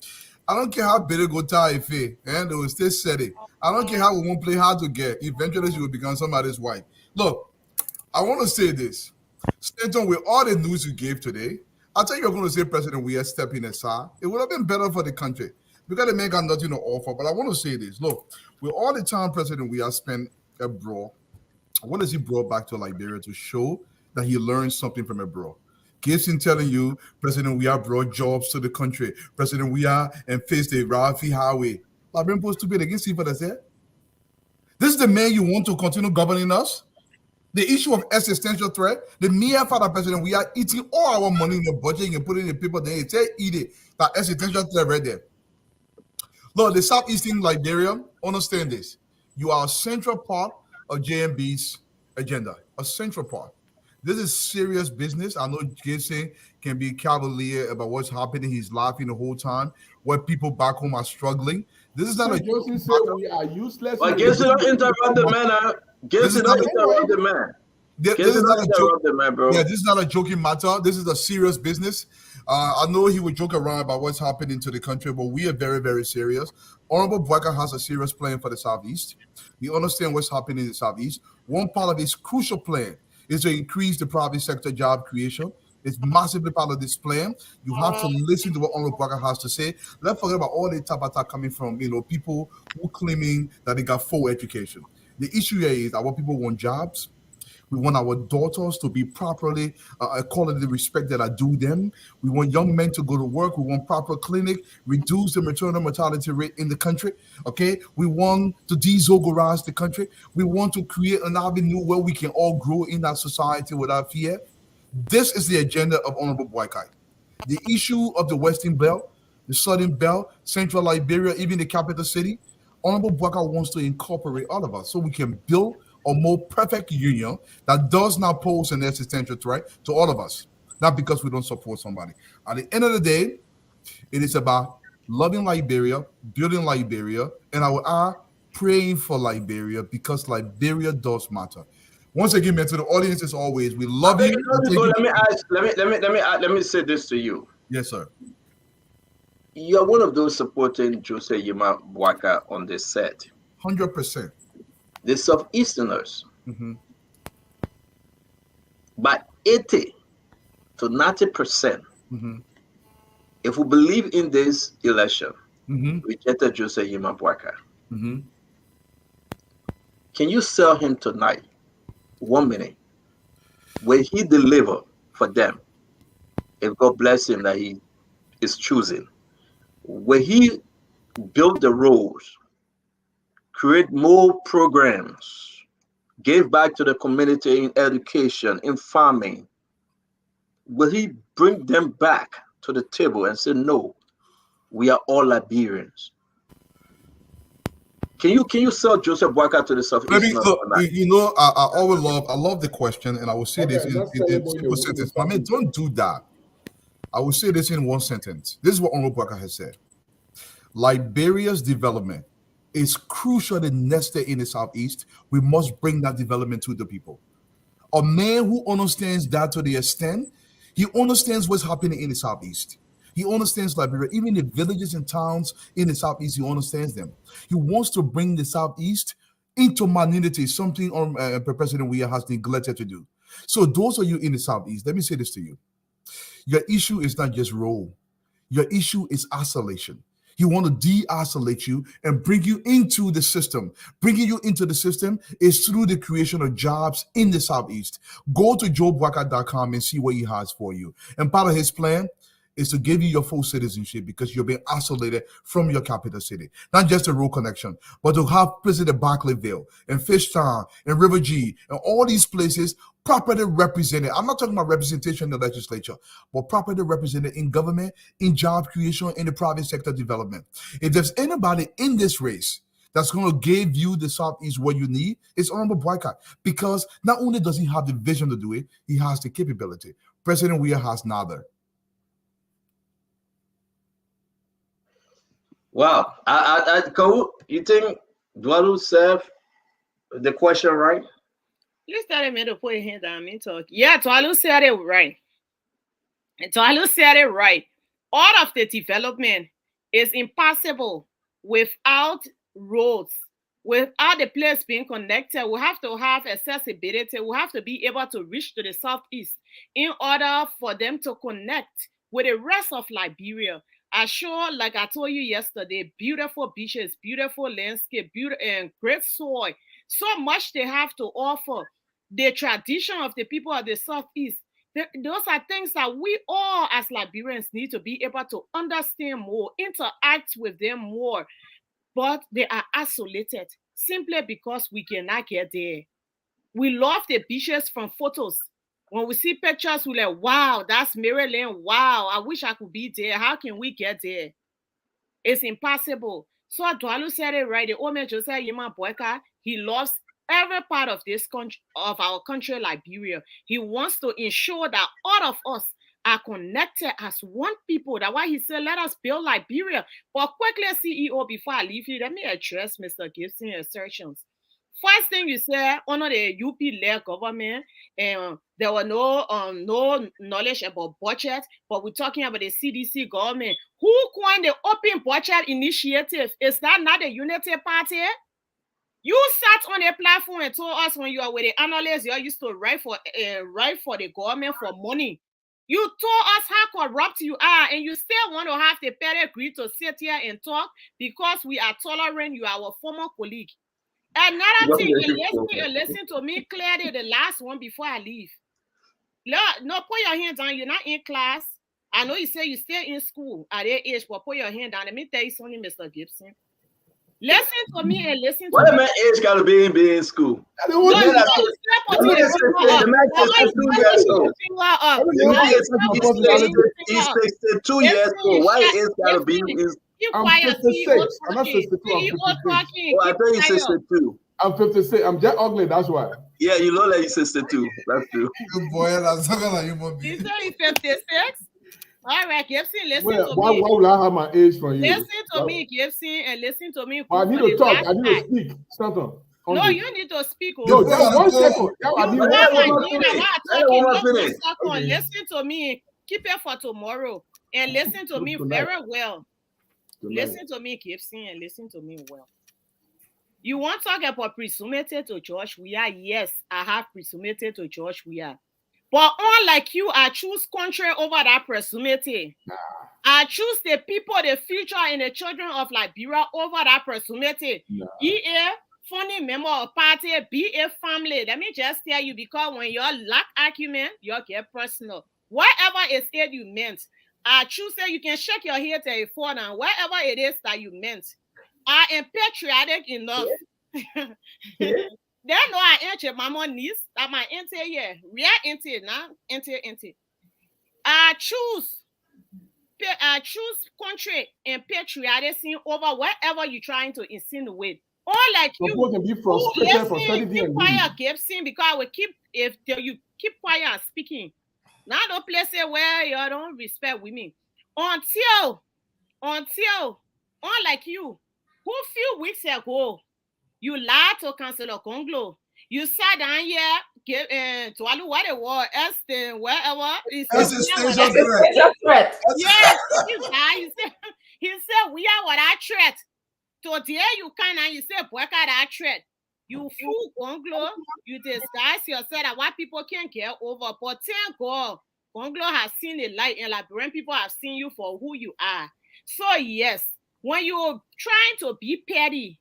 I don't care how bitter go tie if and they will still set it. I don't care how we won't play hard to get. Eventually, she will become somebody's wife. Look, I want to say this. Stanton, with all the news you gave today, I thought you were going to say President Weah stepping aside. It would have been better for the country. Because the man got nothing to offer. But I want to say this. Look, with all the time President Weah spent abroad, what has he brought back to Liberia to show that he learned something from abroad? Gibson telling you President Weah brought jobs to the country. President Weah and faced the Rafi Highway. Liberian people stupid against see what I said. This is the man you want to continue governing us? The issue of existential threat, the mere fact that President Weah eating all our money in the budget and put it in the people, then they say eat it. That existential threat right there. Look, the Southeastern Liberia, understand this. You are a central part of JMB's agenda, a central part. This is serious business. I know Gibson can be cavalier about what's happening. He's laughing the whole time. What people back home are struggling. This is not a Joseph said we are useless. But Gibson don't interrupt the man. Gibson don't interrupt the man. This is not a joke, man, bro. Yeah, this is not a joking matter. This is a serious business. I know he would joke around about what's happening to the country, but we are very, very serious. Honorable Bwaka has a serious plan for the Southeast. We understand what's happening in the Southeast. One part of his crucial plan is to increase the private sector job creation. It's massively part of this plan. You have to listen to what Honorable Bwaka has to say. Let's forget about all the tabata coming from people who claiming that they got full education. The issue here is our people want jobs. We want our daughters to be properly quality respect that are due them. We want young men to go to work. We want proper clinic, reduce the maternal mortality rate in the country. Okay, we want to de-zogorize the country. We want to create an avenue where we can all grow in that society without fear. This is the agenda of Honorable Bwaka. The issue of the Western Belt, the Southern Belt, Central Liberia, even the capital city, Honorable Bwaka wants to incorporate all of us so we can build a more perfect union that does not pose an existential threat to all of us, not because we don't support somebody. At the end of the day, it is about loving Liberia, building Liberia, and I are praying for Liberia because Liberia does matter. Once again, man, to the audience, as always, we love you. Let me say this to you. Yes, sir. You're one of those supporting Jose Yima Bwaka on this set. 100%. The Southeasterners, by 80 to 90%, if we believe in this election, rejected Jose Yima Bwaka. Can you sell him tonight? 1 minute. Will he deliver for them? If God bless him that he is choosing. Will he build the roads, create more programs, give back to the community in education, in farming? Will he bring them back to the table and say, no, we are all Liberians? Can you sell Joseph Bwaka to the Southeast? I always love the question, and I will say this in simple sentence. I mean, don't do that. I will say this in one sentence. This is what Honorable Bwaka has said. Liberia's development is crucially nested in the Southeast. We must bring that development to the people. A man who understands that to the extent, he understands what's happening in the Southeast. He understands Liberia, even the villages and towns in the Southeast, he understands them. He wants to bring the Southeast into modernity, something President Weah has neglected to do. So those of you in the Southeast, let me say this to you. Your issue is not just role. Your issue is isolation. He want to de-isolate you and bring you into the system. Bringing you into the system is through the creation of jobs in the Southeast. Go to joebwaka.com and see what he has for you. And part of his plan is to give you your full citizenship because you're being isolated from your capital city. Not just a road connection, but to have places in Barclayville and Fishtown and River G and all these places properly represented. I'm not talking about representation in the legislature, but properly represented in government, in job creation, in the private sector development. If there's anybody in this race that's going to give you the Southeast what you need, it's Honorable Boycott. Because not only does he have the vision to do it, he has the capability. President Weah has neither. Wow. You think Dwalu said the question right? You started me to put your hand on me talk. Yeah, Dwalu said it right. Dwalu said it right. All of the development is impossible without roads, without the place being connected. We have to have accessibility. We have to be able to reach to the Southeast in order for them to connect with the rest of Liberia. Sure, like I told you yesterday, beautiful beaches, beautiful landscape, beautiful and great soil. So much they have to offer. The tradition of the people of the Southeast. Those are things that we all as Liberians need to be able to understand more, interact with them more. But they are isolated simply because we cannot get there. We love the beaches from photos. When we see pictures, we're like, wow, that's Maryland. Wow, I wish I could be there. How can we get there? It's impossible. So Dwalu said it right. The old man Josiah Yima Boyka, he loves every part of this country, of our country, Liberia. He wants to ensure that all of us are connected as one people. That's why he said, let us build Liberia. But quickly, CEO, before I leave you, let me address Mr. Gibson's assertions. First thing you said, under the UP-led government, there was no knowledge about budget, but we're talking about the CDC government. Who coined the Open Budget Initiative? Is that not the Unity Party? You sat on a platform and told us when you are with the analysts, you used to write for the government for money. You told us how corrupt you are, and you still want to have the pedigree to sit here and talk because we are tolerant. You are our former colleague. Another thing, listen to me clearly, the last one before I leave. No, put your hand down. You're not in class. I know you say you're still in school at that age, but put your hand down. Let me tell you something, Mr. Gibson. Listen to me and listen to me. What about age gotta be in school? He's 62 years old. Why is gotta be in? I'm 56. I'm not 62. I thought you 62. I'm 56. I'm just ugly. That's why. Yeah, you look like you're 62. That's true. Good boy, that's talking like you must be. You say you're 56? All right, Gibson, listen to why me. Why will I have my age from you? Listen to me, Gibson, and listen to me. I need to talk. I need to speak. Stanton. No, you need to speak. No, just 1 second. Listen to me. Keep it for tomorrow. And listen to me very well. Listen to me, Gibson, and listen to me well. You want to talk about presumptive to George Weah? Yes, I have presumptive to George Weah. But unlike you, I choose contrary over that presumptive. I choose the people, the future, and the children of Liberia over that presumptive. Be a funny member of party, be a family. Let me just tell you, because when you lack argument, you get personal. Whatever it is you meant, I choose that you can shake your head to a phone and whatever it is that you meant. I am patriotic enough. They know I enter my money, that my enter here. We are enter now. Enter. I choose country and patriotism over whatever you're trying to insinuate. All like you can be frustrated for keep quiet, Gibson, because I will keep if you keep quiet and speaking. Now no place where you don't respect women. Until unlike you, who few weeks ago you lied to Councillor Konglo. You sat down here, to what it was, Eston, wherever. That's a stage threat. Yes, he said, we are what I threat. Today you can and you say, work out that threat. You fool Konglo, you disguise yourself that what people can't get over. But thank God, Konglo has seen the light and Liberian people have seen you for who you are. So yes, when you're trying to be petty,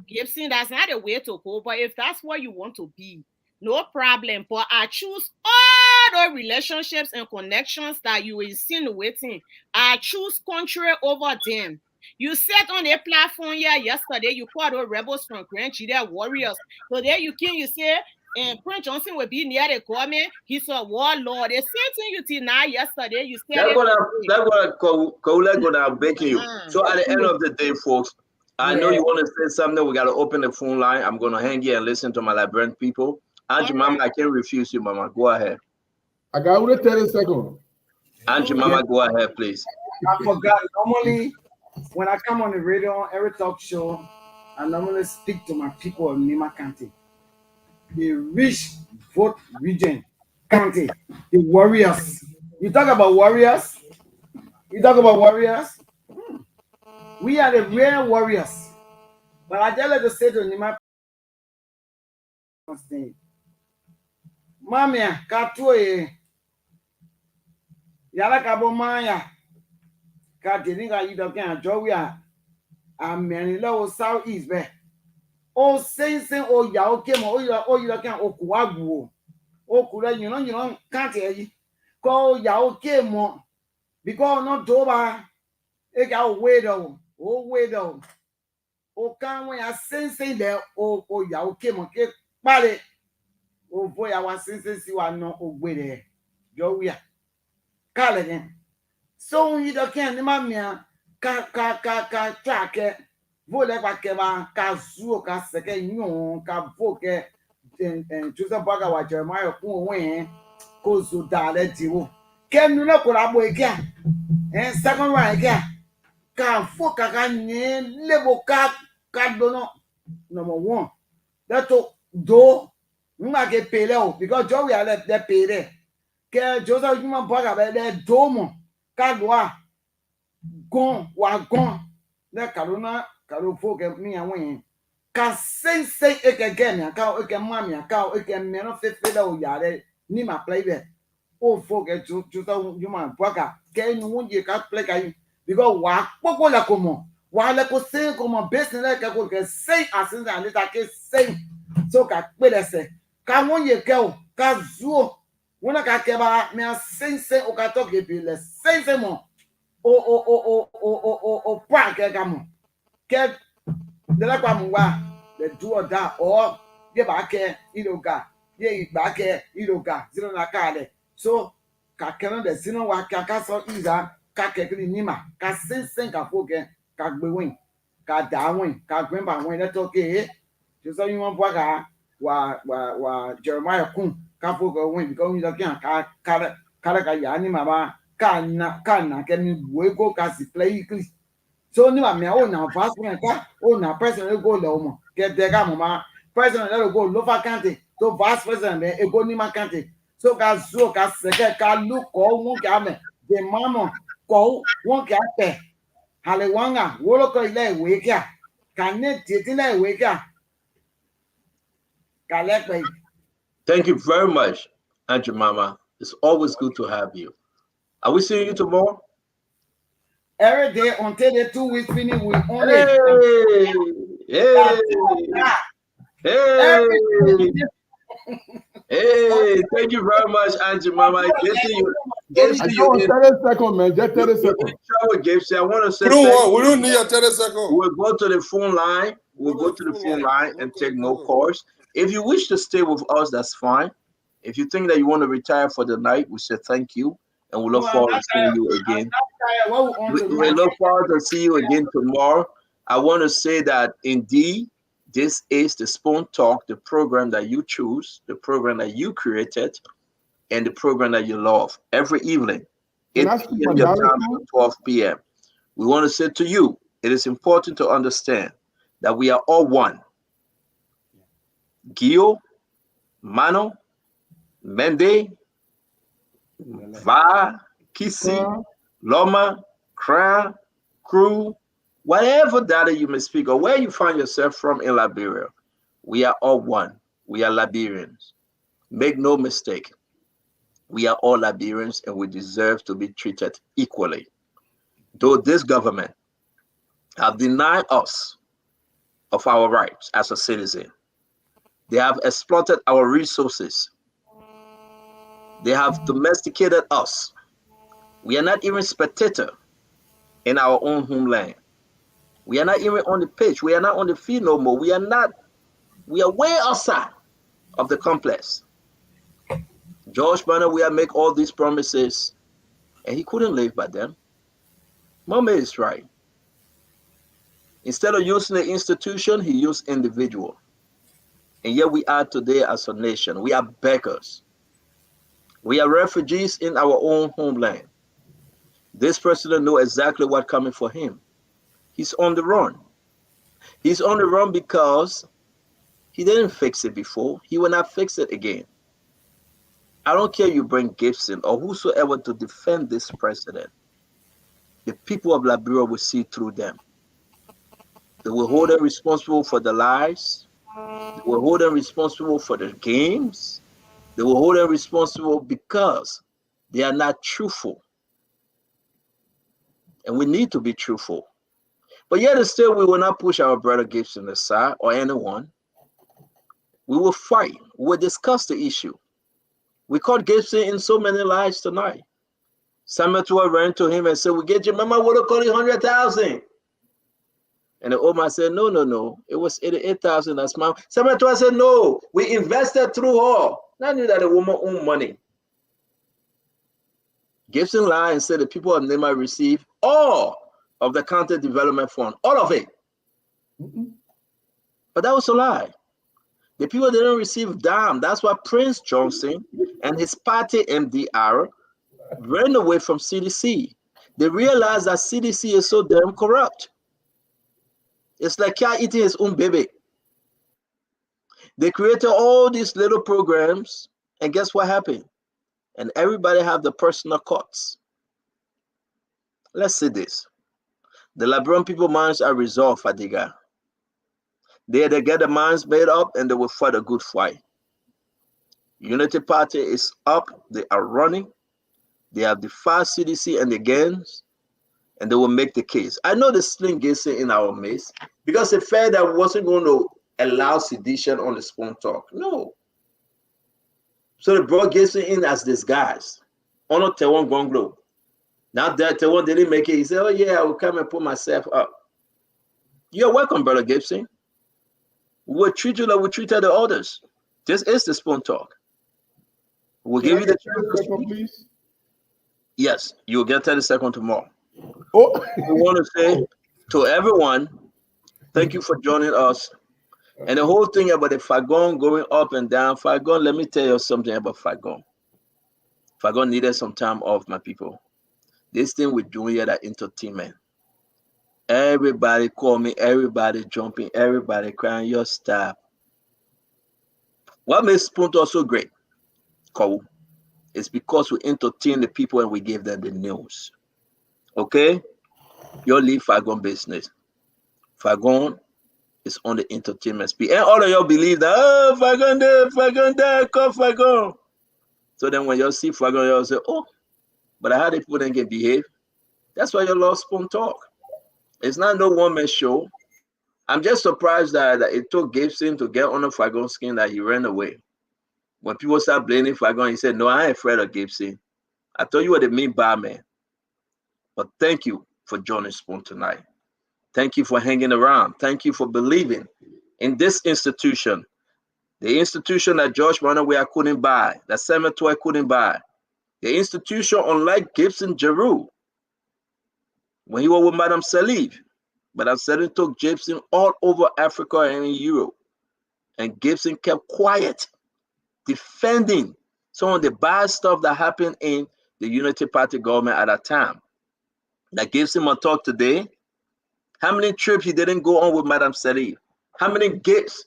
Gibson, that's not the way to go. But if that's what you want to be, no problem. But I choose all the relationships and connections that you insinuating. I choose contrary over them. You sat on a platform here yesterday. You called the rebels from Grand Chile warriors. Today you came, you say, and Prince Johnson will be near the government. He's a warlord. The same thing you did now yesterday. You said That's what gonna beg you. So at the end of the day, folks, I know you want to say something. We gotta open the phone line. I'm gonna hang here and listen to my Liberian people. Auntie Mama, I can't refuse you, Mama. Go ahead. I got only 30 seconds. Auntie Mama, go ahead, please. I forgot. Normally, when I come on the radio, every talk show, I normally speak to my people of Nima County. The rich vote region county, the warriors. You talk about warriors? You talk about warriors? We are the real warriors. But I just like to say to Nima, Mamia, Katoe, Yala Kabomaya, Katininga, you don't care, Joya, and Manila Southeast Bay. Oh, saying, oh, ya okay, oh, you don't care, oh, Kuagu, oh, Kura, you know, can't tell you. Call ya okay, more because not Doba, it got widow, oh, widow. Oh, can't we are saying there, oh, ya okay, okay, but oh boy, I was saying you are not over there. Joya, call again. So you don't care, Mamma, track it. Vole kwa keba ka zuo ka seke nyon ka voke en Joseph Baga wa Jeremiah kun wen ko zo dale diwo ken nu na ko la bo eke en second one eke ka foka ka nye lebo ka dono number 1 that to do nma ke pele o because jo we are the pele ke Joseph Juma Baga be de do mo ka loa gon wa gon na karuna Karofo ke mi awon ka sense eke game ka eke mami ka eke meno fefe da o yare ni ma play be o fo ke ju you man boka ke nu wonje ka play ka yi because wa popo la komo wa le ko se komo business le ke ko ke say asin da le ta ke say so ka pe lese ka wonje ke o ka zuo wona ka ke ba me sense o ka to ke bi le sense mo o pa ke ka mo get the like the do or that or get back here, Iloga, ye back here, Iloga, zero na card. So, Kakana the Zino Waka so Iza, Kakaki Nima, Kasin Senka Foke, Kakbewing, Kadawing, Kakwemba, when that's okay. Just so you want Waga, wa Jeremiah Kun, Kafoka win, going again, Karaka Yanima, Kana, can you go Kasi play? So ni me o na fast one ka o na president go le omo get there ka mama president let go lofa county to vice president e go ni ma county so ka zo ka seke ka lu ko won ka me de mama ko won ka te hale wanga wo lo ko ile ìwé ka ne tete ile ìwé ka le pe. Thank you very much, Auntie Mama. It's always good to have you. Are we seeing you tomorrow? Every day until the 2 weeks finish, we only. Hey, thank you very much, Auntie Mama. Just 30 seconds, man. Just 30 seconds. I want to say we don't need a 30 seconds. We'll go to the phone line. We'll go to the phone line and take no calls. If you wish to stay with us, that's fine. If you think that you want to retire for the night, we say thank you. And we look forward to seeing you again. We look forward to see you again tomorrow. I want to say that indeed, this is the Spoon Talk, the program that you choose, the program that you created, and the program that you love. Every evening, 8 p.m. your time to 12 p.m. We want to say to you, it is important to understand that we are all one. Gio, Mano, Mende, Va, Kisi, Loma, Crown, Crew, whatever data you may speak or where you find yourself from in Liberia, we are all one. We are Liberians. Make no mistake. We are all Liberians and we deserve to be treated equally. Though this government have denied us of our rights as a citizen. They have exploited our resources. They have domesticated us. We are not even spectator in our own homeland. We are not even on the pitch. We are not on the field no more. We are way outside of the complex. George Barnett, we have made all these promises, and he couldn't live by them. Mama is right. Instead of using the institution, he used individual. And yet we are today as a nation. We are beggars. We are refugees in our own homeland. This president knows exactly what's coming for him. He's on the run. He's on the run because he didn't fix it before. He will not fix it again. I don't care you bring Gibson or whosoever to defend this president. The people of Liberia will see through them. They will hold them responsible for the lies. They will hold them responsible for the games. They will hold them responsible because they are not truthful. And we need to be truthful. But yet and still, we will not push our brother Gibson aside or anyone. We will fight. We will discuss the issue. We caught Gibson in so many lies tonight. Samuel Tua ran to him and said, we get your mama would have called you 100,000. And the old man said, no. It was 88,000. That's mine. Samuel Tua said, no, we invested through her. I knew that the woman owned money. Gibson lied and said the people of Nema received all of the county development fund, all of it. But that was a lie. The people didn't receive dime. That's why Prince Johnson and his party MDR ran away from CDC. They realized that CDC is so damn corrupt. It's like cat eating his own baby. They created all these little programs, and guess what happened? And everybody have the personal cuts. Let's see this. The Liberian people minds are resolved, Fadiga. They get the minds made up and they will fight a good fight. Unity Party is up. They are running. They have defied CDC and the gangs, and they will make the case. I know the sling gets in our midst because the fact that wasn't going to allow sedition on the Spoon Talk. No. So they brought Gibson in as this guys. Ono Tewon Gonglo. Now that Tewon didn't make it, he said, oh yeah, I will come and put myself up. You're welcome, Brother Gibson. We will treat you like we treated the others. This is the Spoon Talk. We'll give you the chance. Please? Yes, you'll get 30 seconds tomorrow. Oh. I want to say to everyone, thank you for joining us. And the whole thing about the Fagon going up and down, Fagon, let me tell you something about Fagon. Fagon needed some time off, my people. This thing we're doing here at entertainment. Everybody call me, everybody jumping, everybody crying, your stop. What makes Spoon Talk so great? Cool. It's because we entertain the people and we give them the news. Okay? You leave Fagon business. Fagon is on the entertainment speed. And all of y'all believe that, oh, Fagon there, call Fagon. So then when y'all see Fagon, y'all say, oh, but how the people then can behave? That's why you lost Spoon Talk. It's not no one-man show. I'm just surprised that it took Gibson to get on the Fagon skin that he ran away. When people start blaming Fagon, he said, no, I ain't afraid of Gibson. I told you what it mean by man. But thank you for joining Spoon tonight. Thank you for hanging around. Thank you for believing in this institution. The institution that George Barnett couldn't buy, that Samuel Tua couldn't buy. The institution, unlike Gibson Jeru, when he was with Madame Salif, Madame Salif took Gibson all over Africa and in Europe. And Gibson kept quiet, defending some of the bad stuff that happened in the Unity Party government at that time. That Gibson will talk today. How many trips he didn't go on with Madame Salif? How many gifts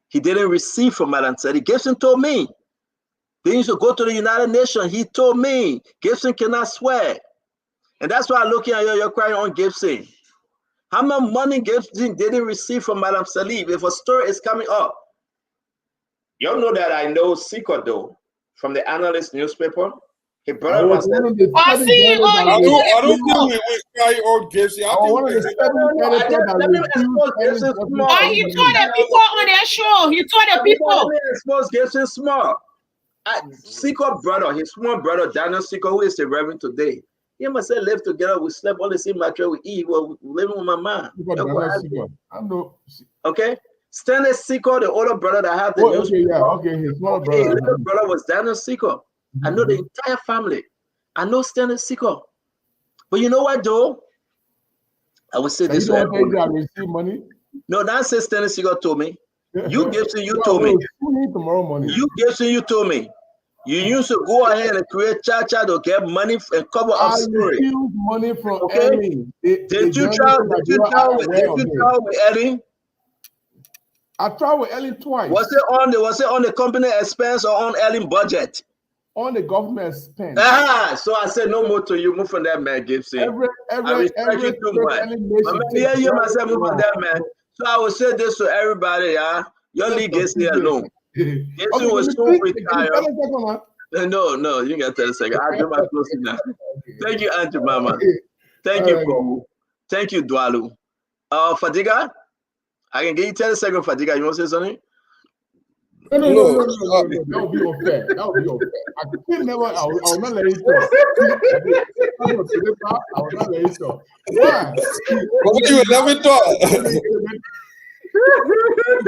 he didn't receive from Madame Salif? Gibson told me. They used to go to the United Nations. He told me. Gibson cannot swear. And that's why I'm looking at you, you're crying on Gibson. How much money Gibson didn't receive from Madame Salif? If a story is coming up, y'all know that I know secret though, from the Analyst newspaper. His brother was one of the Oh, study see, journalists oh, that you refused. told I the don't think people. we cry or Gibson. I I was think one of the study I editors just, that let me refused expose any Gibson public small. Oh, he study told the journalist. people on their show. He told the Let people. me expose Gibson small. Seiko brother, his small brother Daniel Seiko, who is the reverend today. He must say live together. We slept on the same mattress. We eat. We living with my mom. I know. Okay. Stanley Seiko, the older brother that had the Oh, news. okay, yeah, okay. His smaller Okay, his brother. little brother was Daniel Seiko. I know the entire family. I know Stanley Seiko. But you know what, though? I would say So this. you don't think I receive money? No, that's what Stanley Seiko told me. You Gibson, you Well, told me. we'll sue him tomorrow morning. You Gibson, you told me. You used to go ahead and create cha-cha to get money and cover up I story. refuse money from Okay? Ellie. Did you travel with Ellie? I traveled with Ellie twice. Was it on the company expense or on Ellie budget? On the government expense. So I said no more to you. Move from that man, Gibson. I respect you too much. Yeah, you must have moved from that man. So I will say this to everybody, yeah. Your league gets here alone. Gibson was so retired. No, you got 10 seconds. I'll do my closing now. Thank you, Auntie Mama. Thank you, Komu. Thank you, Dwalu. Fadiga, I can give you 10 seconds, Fadiga. You want to say something? No. That would be unfair. That would be unfair. I will not let you talk. I will not let you talk. Why? But you will never talk.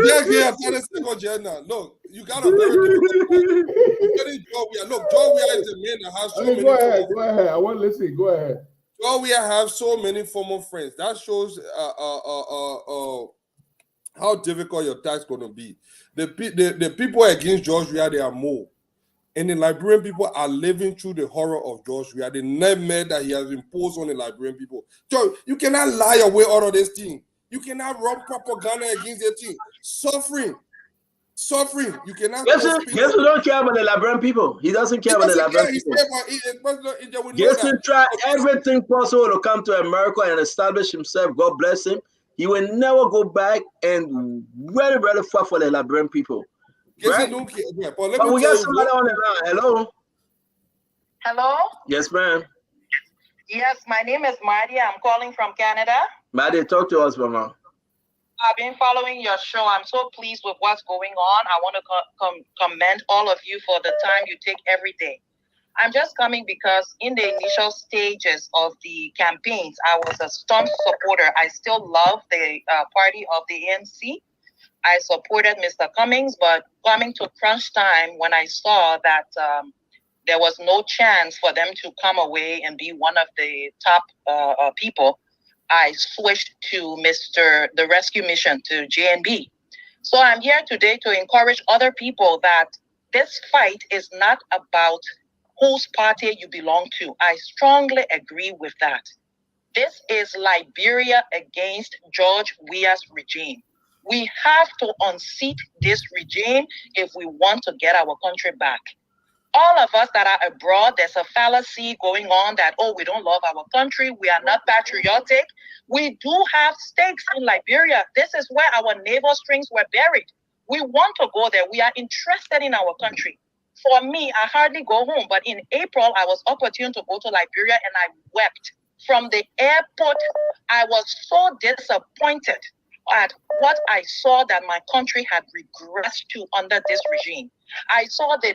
Yeah, 30 second journal. Look, you got a very difficult. Look, Joe Weah is the man that has so many. Go ahead. I want to listen. Go ahead. Joe Weah have so many former friends. That shows how difficult your task going to be. The people against George Weah, they are more. And the Liberian people are living through the horror of George Weah, the nightmare that he has imposed on the Liberian people. Joe, you cannot lie away out of this thing. You cannot run propaganda against the team. Suffering. You cannot. Yes, don't care about the Liberian people. He doesn't care about the Liberian people. Gibson tried everything possible to come to America and establish himself. God bless him. He will never go back and very, very far for the Liberian people. Right? Don't care. Yeah, but we got somebody on the line. Hello. Hello. Yes, ma'am. Yes, my name is Marty. I'm calling from Canada. Marty, talk to us, Mama. I've been following your show. I'm so pleased with what's going on. I want to commend all of you for the time you take every day. I'm just coming because in the initial stages of the campaigns, I was a staunch supporter. I still love the party of the ANC. I supported Mr. Cummings, but coming to crunch time when I saw that there was no chance for them to come away and be one of the top people, I switched to the Rescue Mission, to JNB. So I'm here today to encourage other people that this fight is not about whose party you belong to. I strongly agree with that. This is Liberia against George Weah's regime. We have to unseat this regime if we want to get our country back. All of us that are abroad, there's a fallacy going on that, we don't love our country, we are not patriotic. We do have stakes in Liberia. This is where our navel strings were buried. We want to go there. We are interested in our country. For me, I hardly go home, but in April, I was opportune to go to Liberia and I wept. From the airport, I was so disappointed at what I saw that my country had regressed to under this regime. I saw the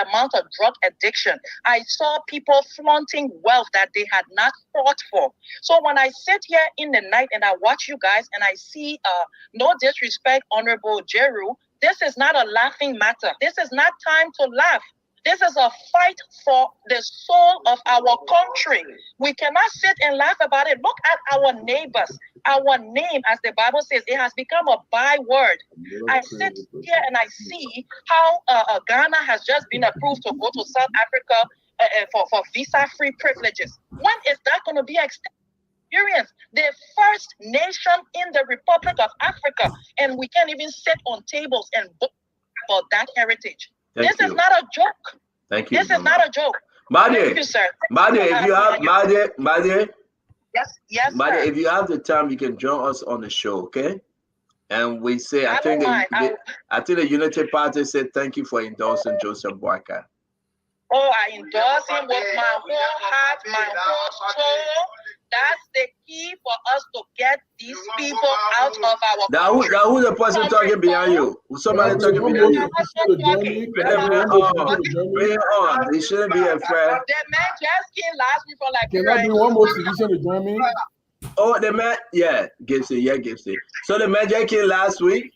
amount of drug addiction. I saw people flaunting wealth that they had not fought for. So when I sit here in the night and I watch you guys and I see, no disrespect, Honorable Jeru, this is not a laughing matter. This is not time to laugh. This is a fight for the soul of our country. We cannot sit and laugh about it. Look at our neighbors. Our name, as the Bible says, it has become a byword. I sit here and I see how Ghana has just been approved to go to South Africa for visa-free privileges. When is that going to be extended? The first nation in the Republic of Africa, and we can't even sit on tables and book about that heritage. This is not a joke. Thank you. This is not a joke. Madi, Thank you, sir. Madi, if you have Yes, Madi, sir. if you have the time, you can join us on the show, okay? And we say, I think the Unity Party said thank you for endorsing Joseph Boakai. Oh, I endorse him with my whole heart, my whole soul. That's the key for us to get these people out of our Now who's the person talking behind you? Somebody talking behind you. Bring it on. It shouldn't be a friend. The man just came last week from like. Can I do one more solution to join me? Oh, the man, yeah, Gibson. So the man just came last week.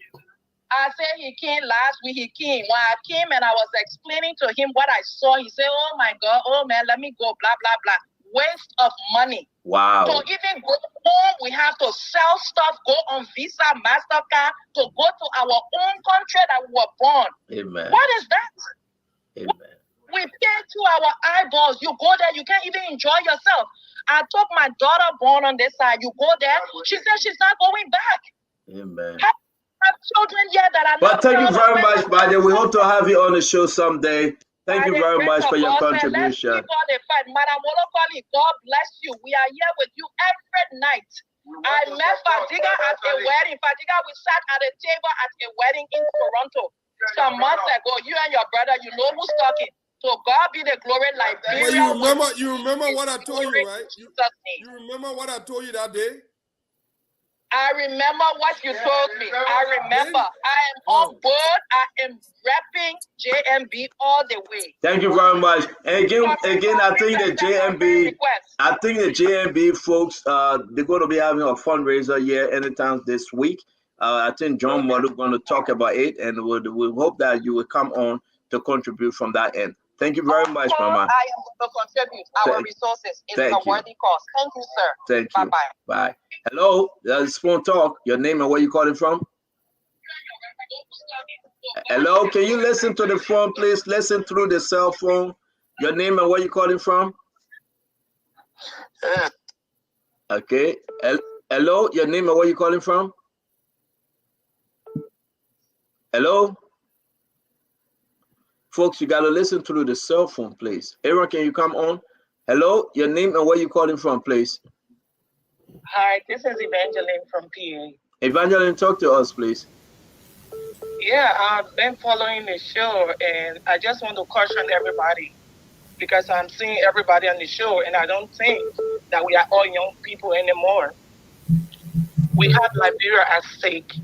I said he came last week. He came. When I came and I was explaining to him what I saw, he said, "Oh my God, oh man, let me go." Blah blah blah. Waste of money. Wow. To even go home, we have to sell stuff, go on Visa, MasterCard, to go to our own country that we were born. Amen. What is that? Amen. We pay to our eyeballs. You go there, you can't even enjoy yourself. I took my daughter born on this side. You go there, she said she's not going back. Amen. Have children here that are But not. thank you very much, Bade. We hope to have you on the show someday. Thank you very much for your contribution. Madam Wolokoli, God bless you. We are here with you every night. I met Fadiga at a wedding. Fadiga, we sat at a table at a wedding in Toronto some months ago. You and your brother, you know who's talking. So God be the glory, Liberia. But you remember what I told you, right? You remember what I told you that day? I remember what you told me. I remember. I am on board. I am repping JMB all the way. Thank you very much. And again, I think the JMB folks, they're going to be having a fundraiser here anytime this week. I think John Molu going to talk about it, and we hope that you will come on to contribute from that end. Thank you very much, Mama. I am going to contribute our resources. It's a worthy cause. Thank you, sir. Thank you. Bye-bye. Bye. Hello, that's Phone Talk. Your name and where you calling from? Hello, can you listen to the phone, please? Listen through the cell phone. Your name and where you calling from? Okay. Hello, your name and where you calling from? Hello? Folks, you got to listen through the cell phone, please. Aaron, can you come on? Hello, your name and where you calling from, please? Hi, this is Evangeline from PA. Evangeline, talk to us, please. Yeah, I've been following the show, and I just want to caution everybody because I'm seeing everybody on the show, and I don't think that we are all young people anymore. We have Liberia at stake.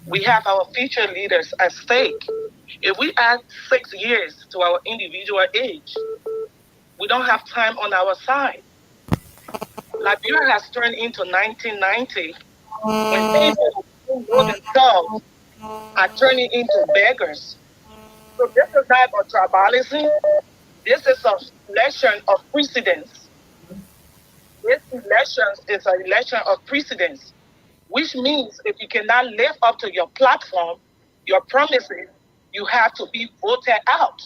We have our future leaders at stake. If we add 6 years to our individual age, we don't have time on our side. Liberia has turned into 1990 when people who know themselves are turning into beggars. So this is not about tribalism. This is an election of precedence. This election is an election of precedence, which means if you cannot live up to your platform, your promises, you have to be voted out.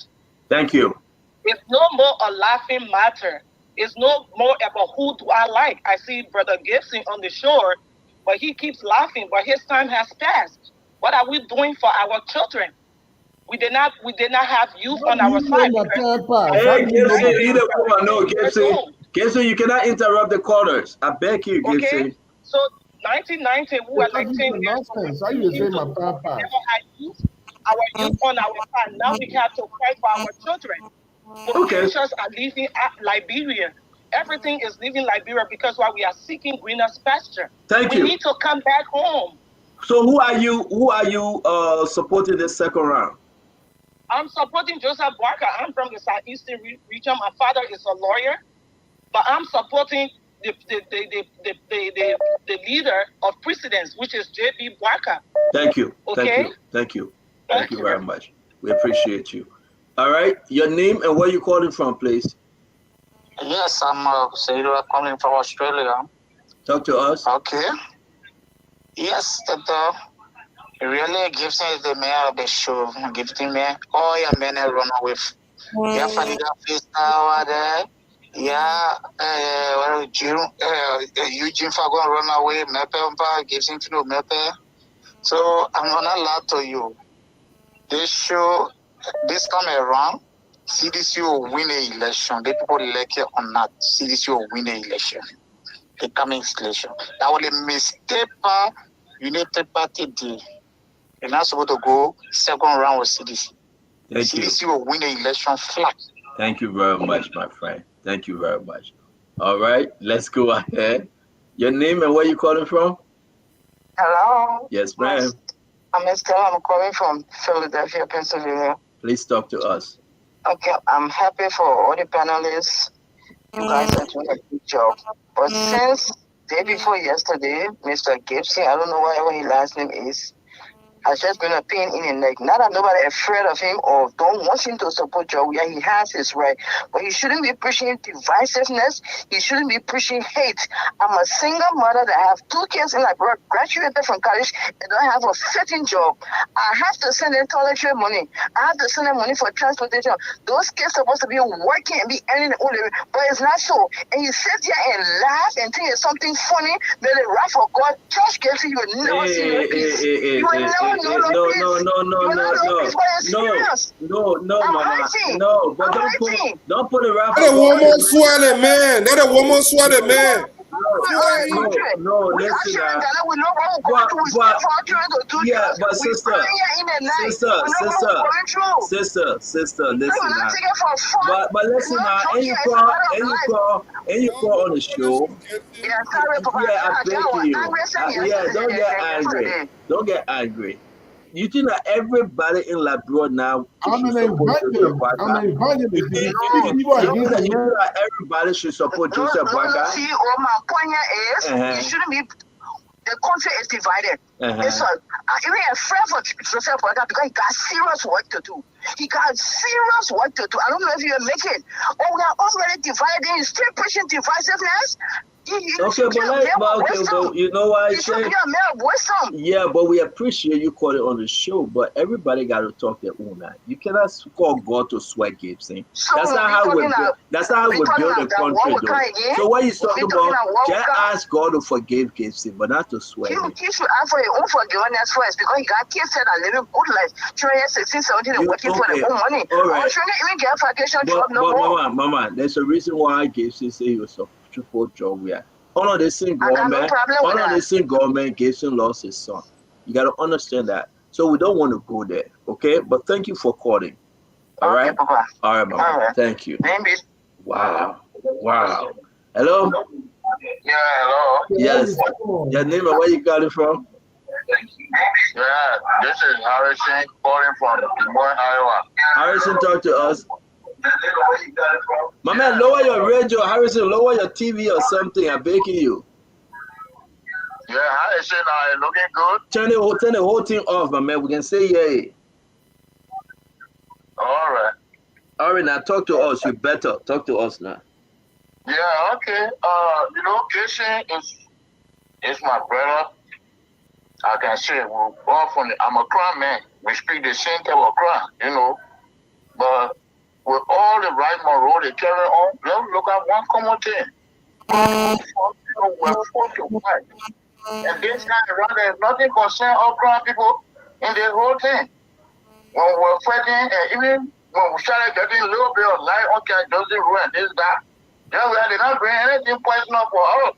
Thank you. It's no more a laughing matter. It's no more about who do I like. I see Brother Gibson on the shore, but he keeps laughing, but his time has passed. What are we doing for our children? We did not have youth on our side. Hey, Gibson, you the woman, no, Gibson. Gibson, you cannot interrupt the callers. I beg you, Gibson. Okay? So 1990, we were like 10 years old. Our youth on our side. Now we have to fight for our children. Politicians are leaving Liberia. Everything is leaving Liberia because while we are seeking greener pasture. Thank you. We need to come back home. So who are you supporting this second round? I'm supporting Joseph Barker. I'm from the Southeastern region. My father is a lawyer, but I'm supporting the leader of precedence, which is J.B. Barker. Thank you. Okay. Thank you very much. We appreciate you. All right, your name and where you calling from, please? Yes, I'm calling from Australia. Talk to us. Okay. Yes, really Gibson is the mayor of the show. Gibson man, all your men are run with. Yeah, Fadiga Fista there. Yeah, Eugene Fagon run away. Mepe Gibson to Mepe. So I'm gonna lie to you. This show. This time around, CDC will win an election. The people elect it or not, CDC will win an election. The coming election. That will be a mistake. United Party day. You're not supposed to go second round with CDC. CDC will win the election flat. Thank you very much, my friend. Thank you very much. All right, let's go ahead. Your name and where you calling from? Hello. Yes, ma'am. I'm Estelle. I'm calling from Philadelphia, Pennsylvania. Please talk to us. Okay, I'm happy for all the panelists. You guys are doing a good job. But since day before yesterday, Mr. Gibson, I don't know what his last name is, has just been a pain in the neck. Not that nobody afraid of him or don't want him to support Joe. Yeah, he has his right. But he shouldn't be pushing divisiveness. He shouldn't be pushing hate. I'm a single mother that have 2 kids and I graduated from college and don't have a fitting job. I have to send them toiletry money. I have to send them money for transportation. Those kids are supposed to be working and be earning their own living, but it's not so. And you sit there and laugh and think it's something funny, but the wrath for God just gets you will never see your peace. You will never No, Mama. No, but don't put it right. That a woman sweating, man. That a woman sweating, man. No, listen. But sister, listen. But listen now, and you call on the show. Yeah, I beg you. Yeah, don't get angry. Don't get angry. You think that everybody in Labrador now I'm an evangelist. Everybody should support Joseph Boakai. See, all my point is, you shouldn't be. The country is divided. It's even afraid for Joseph Boakai because he got serious work to do. He got serious work to do. I don't know if you're making. Oh, we are already divided. You're still pushing divisiveness. But you know what I say? Yeah, but we appreciate you calling on the show, but everybody got to talk their own line. You cannot call God to sweat Gibson. That's not how we build the country, though. So what he's talking about, just ask God to forgive Gibson, but not to sweat him. He should ask for his own forgiveness first because he got kids that are living good life. Children 16, 17 and working for their own money. All right. Children even get a vacation job no more. Mama, there's a reason why Gibson say he was so for job we are. All of this in government, Gibson lost his son. You got to understand that. So we don't want to go there, okay? But thank you for calling. All right, Papa. All right, Mama. Right. Thank you. Wow. Hello. Yeah, hello. Yes. Your name and where you calling from? Yeah, this is Harrison calling from Des Moines, Iowa. Harrison, talk to us. My man, lower your radio, Harrison. Lower your TV or something. I'm begging you. Yeah, Harrison, are you looking good? Turn the whole thing off, my man. We can say yay. All right, now talk to us. You better talk to us now. Yeah, okay. Gibson is my brother. I can say we're all from I'm a Crown man. We speak the same type of Crown, but with all the right moral they carry on, let's look at one common thing. We're forced to fight. And this time around, there's nothing concern all Crown people in the whole thing. When we're fighting, and even when we started getting a little bit of light, okay, doesn't ruin this, that, then we did not bring anything personal for us.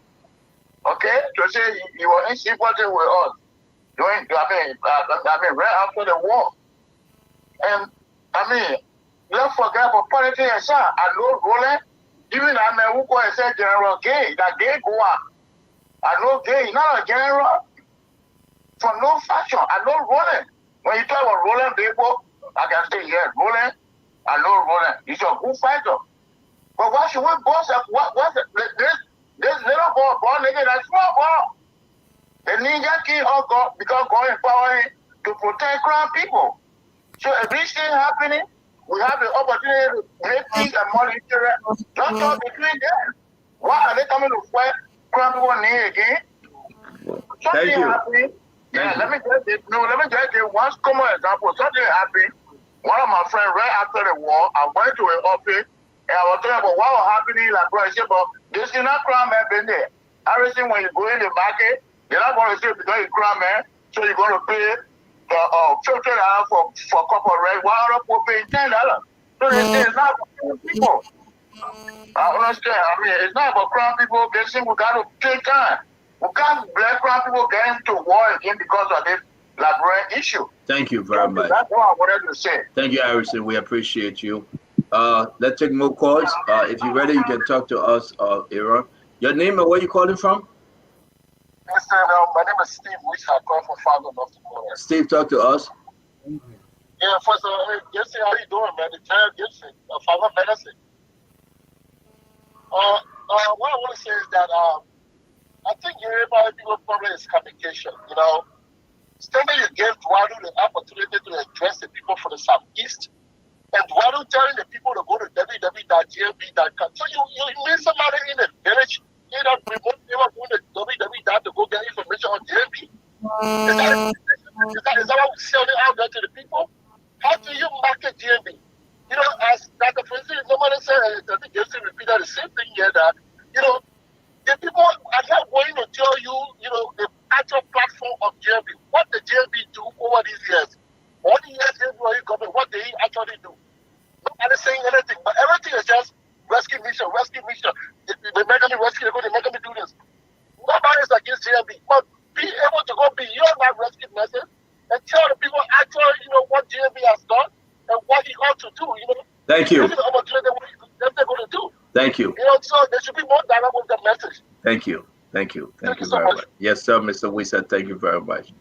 Okay? To say you were in sympathy with us. Right after the war. And, let's forget about politics, sir. I know Roland. Even I know who called said General Gay. That Gay go on. I know Gay, not a general. For no faction. I know Roland. When you talk about Roland people, I can say, yes, Roland. I know Roland. He's a good fighter. But why should we boss up? This little ball nigga, that small ball. The ninja king all God, because God empowered him to protect Crown people. So if this thing happening, we have the opportunity to make peace and monetary. Don't talk between them. Why are they coming to fight Crown people near again? Something happening. Yeah, let me just give one common example. Something happened. One of my friends, right after the war, I went to an office and I was talking about what was happening in La Croix. He said, but this is not Crown man been there. Everything when you go in the market, you're not going to say because you're Crown man, so you're going to pay $50 for couple rent, while other people paying $10. So it's not for people. I understand. It's not about Crown people. Guessing we got to take time. We can't let Crown people get into war again because of this Labrador issue. Thank you very much. That's what I wanted to say. Thank you, Harrison. We appreciate you. Let's take more calls. If you're ready, you can talk to us, Aaron. Your name and where you calling from? Yes, sir. My name is Steve, which I call from Fargo, North Dakota. Steve, talk to us. Yeah, first of all, Gibson, how you doing, man? It's Jared Gibson, Fargo Medicine. What I want to say is that I think everybody people problem is communication. You know, Stanley, you gave Dwadu the opportunity to address the people from the southeast, and Dwadu telling the people to go to www.gmb.com. So you meet somebody in the village, you know, remote people going to www to go get information on GMB. Is that what we're selling out there to the people? How do you market GMB? You know, as Dr. Francis normally said, I think Gibson repeated the same thing here, that, you know, the people are not going to tell you, you know, the actual platform of GMB, what the GMB do over these years. All the years GMB are government, what they actually do. Nobody's saying anything, but everything is just rescue mission, rescue mission. They make me rescue, they make me do this. Nobody's against GMB, but be able to go beyond that rescue message and tell the people actually, you know, what GMB has done and what he ought to do, you know. Thank you. This is the opportunity that they're going to do. Thank you. You know, so there should be more dialogue with the message. Thank you. Thank you. Thank you very much. Yes, sir, Mr. Wisa. Thank you very much.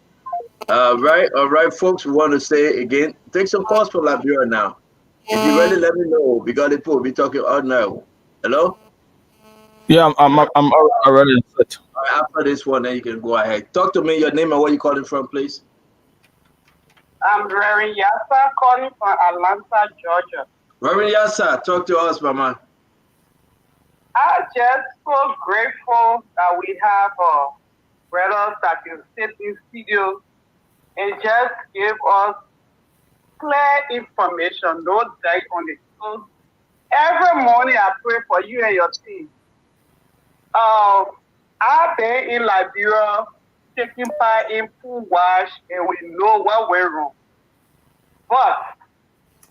All right, folks. We want to say again, take some calls from Liberia now. If you're ready, let me know. We got it. We're talking out now. Hello? Yeah, I'm already set. All right, after this one, then you can go ahead. Talk to me. Your name and where you calling from, please. I'm Reverend Yasa calling from Atlanta, Georgia. Reverend Yasa, talk to us, Mama. I'm just so grateful that we have brothers that can sit in studio and just give us clear information, no doubt on it. So every morning I pray for you and your team. I've been in Liberia taking part in pool wash, and we know what went wrong. But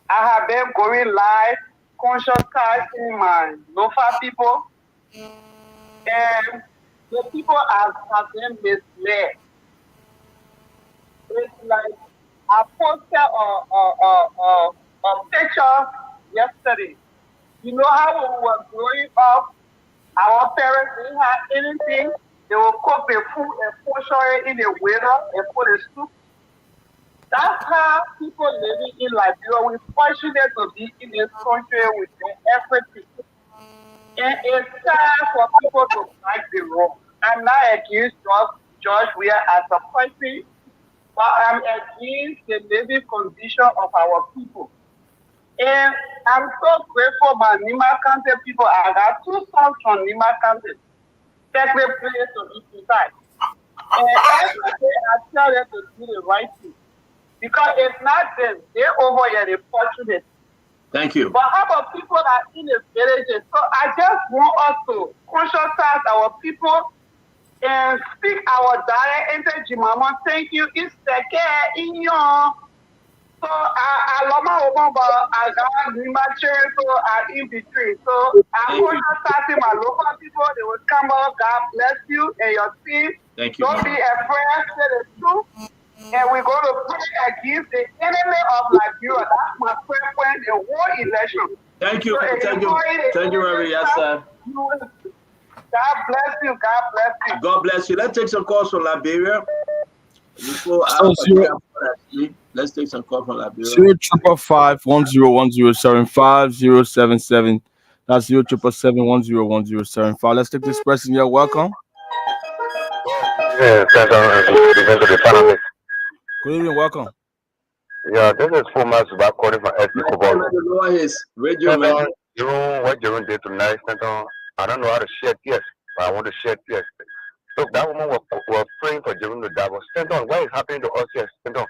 I have been going live, conscientizing my local people, and the people have been misled. It's like I posted a picture yesterday. You know how when we were growing up, our parents didn't have anything. They will cook the food and portion it in the winter and put it soup. That's how people living in Liberia. We're fortunate to be in this country with everything. And it's time for people to right the wrong. I'm not against George Weah as a country, but I'm against the living condition of our people. And I'm so grateful my Nima County people. I got 2 sons from Nima County. Take the place to be precise. And every day I tell them to do the right thing. Because it's not them. They're over here, they're fortunate. Thank you. But how about people that are in the villages? So I just want us to conscientize our people and speak our dialect into Jimama. Thank you. It's the care in your. So I love my home, but I got my children, so I'm in between. So I'm conscientizing my local people. They will come up. God bless you and your team. Thank you. Don't be afraid. Say the truth. And we're going to pray against the enemy of Liberia. That's my prayer point in the whole election. Thank you. So Thank you, Reverend Yasa. God bless you. God bless you. God bless you. Let's take some calls from Liberia. Let's take some calls from Liberia. 055-101075-077. That's 077-101075. Let's take this person. You're welcome. Yes, Good evening, welcome. Yeah, this is former Subak calling from SP Kobol. Lower his radio, man. What Jerome did tonight, I don't know how to share tears, but I want to share tears. Look, that woman was praying for Jerome to die. But stand on, what is happening to us here? Stand on.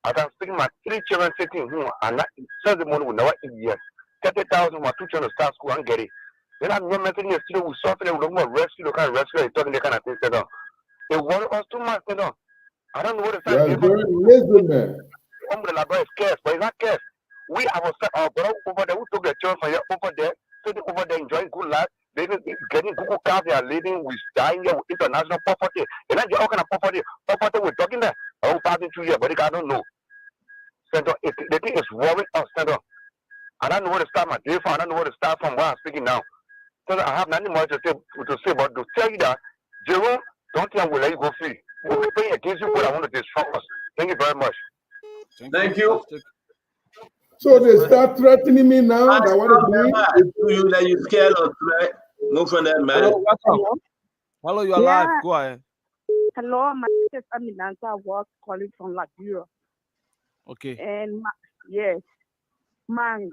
As I'm speaking, my 3 children sitting home, and Sunday morning will never eat years. 30,000, my 2 children start school and get it. Then I'm not making a student who suffer, we don't want rescue, kind of rescue, talking the kind of things, stand on. They worry us too much, stand on. I don't know what to say. Umbrella is scarce, but it's not scarce. We have our brother over there who took the children from here over there, sitting over there enjoying good life, living, getting Google cars, they are living with dying here with international property. And that's all kind of property we're talking there. I was passing through here, but I don't know. Center, the thing is worrying us, Center. I don't know where to start my day from. I don't know where to start from where I'm speaking now. So I have nothing more to say, but to tell you that, Jerome, don't think I will let you go free. We'll be playing against you, but I want to destroy us. Thank you very much. Thank you. So they start threatening me now that what they're doing. You that you scared of threat. Move from that, man. Hello, welcome. Hello, you're live. Yeah. Go ahead. Hello, my name is Aminata Walk, calling from Liberia. Okay. And yes, man,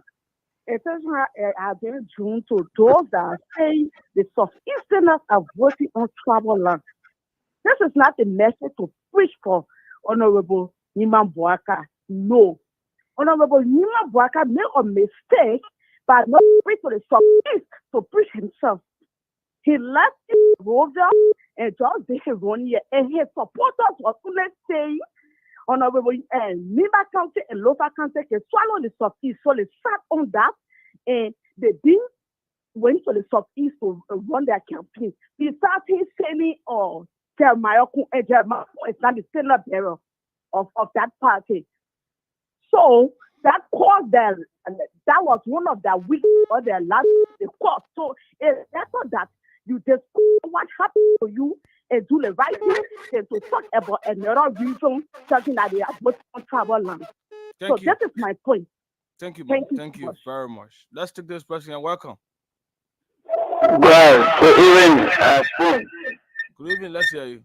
essentially, I've been June to those that are saying the Southeasterners are voting on tribal land. This is not the message to preach for Honorable Niman Bouaka. No. Honorable Niman Bouaka made a mistake by not preach for the Southeast to preach himself. He left Roosevelt and George B. Ronnie, and his supporters were only saying Honorable Niba County and Lofa County can swallow the Southeast. So they sat on that and they didn't went to the Southeast to run their campaign. He started saying, oh, Jeremiah and Jeremiah is not the standard bearer of that party. So that caused them, and that was one of their weak or their last cause. So it's better that you just what happened to you and do the right thing than to talk about another reason, something that they are both on travel land. So Thank you. that is my point. Thank you, Thank man. you Thank so you much. very much. Let's take this person and welcome. Well, good evening, Spoon. Good evening. Let's hear you.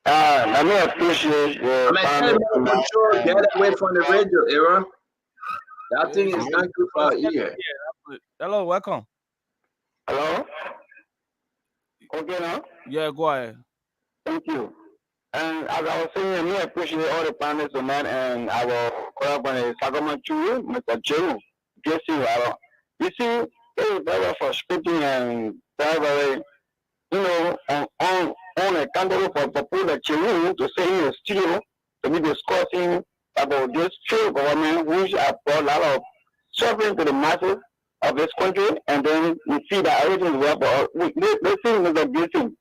Let me appreciate your Hey, man, control, get away from the radio, Aaron. That thing is not good for our ear. Hello, welcome. Hello? Okay now? Yeah, go ahead. Thank you. And as I was saying, let me appreciate all the panelists tonight and our collaborator, Sagamanchu, Mr. Joe, Jesse Waro. You see, it is very frustrating and very, on a candidate for Papula Chiru to say he is still to be discussing about this failed government which have brought a lot of suffering to the masses of this country, and then we see that everything is well for us. Listen, Mr. Gibson.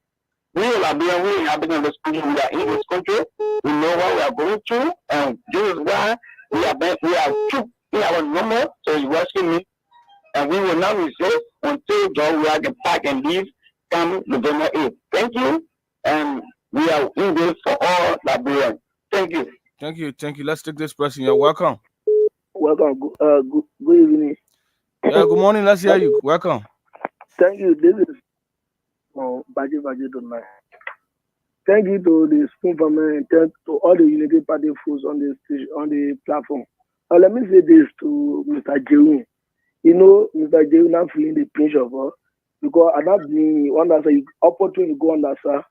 We are being we inhabiting this country. We are in this country. We know what we are going through, and this is why we are number. So you asking me, and we will not resist until we are the pack and leave come November 8th. Thank you, and we are in this for all Liberians. Thank you. Thank you. Thank you. Let's take this person. You're welcome. Welcome. Good evening. Yeah, good morning. Let's hear you. Welcome. Thank you. This is Baji tonight. Thank you to the Spoon family and thank to all the Unity Party folks on the platform. Let me say this to Mr. Jerome. You know, Mr. Jerome not feeling the pinch of us because I not being one that's an opportunity to go on that sir.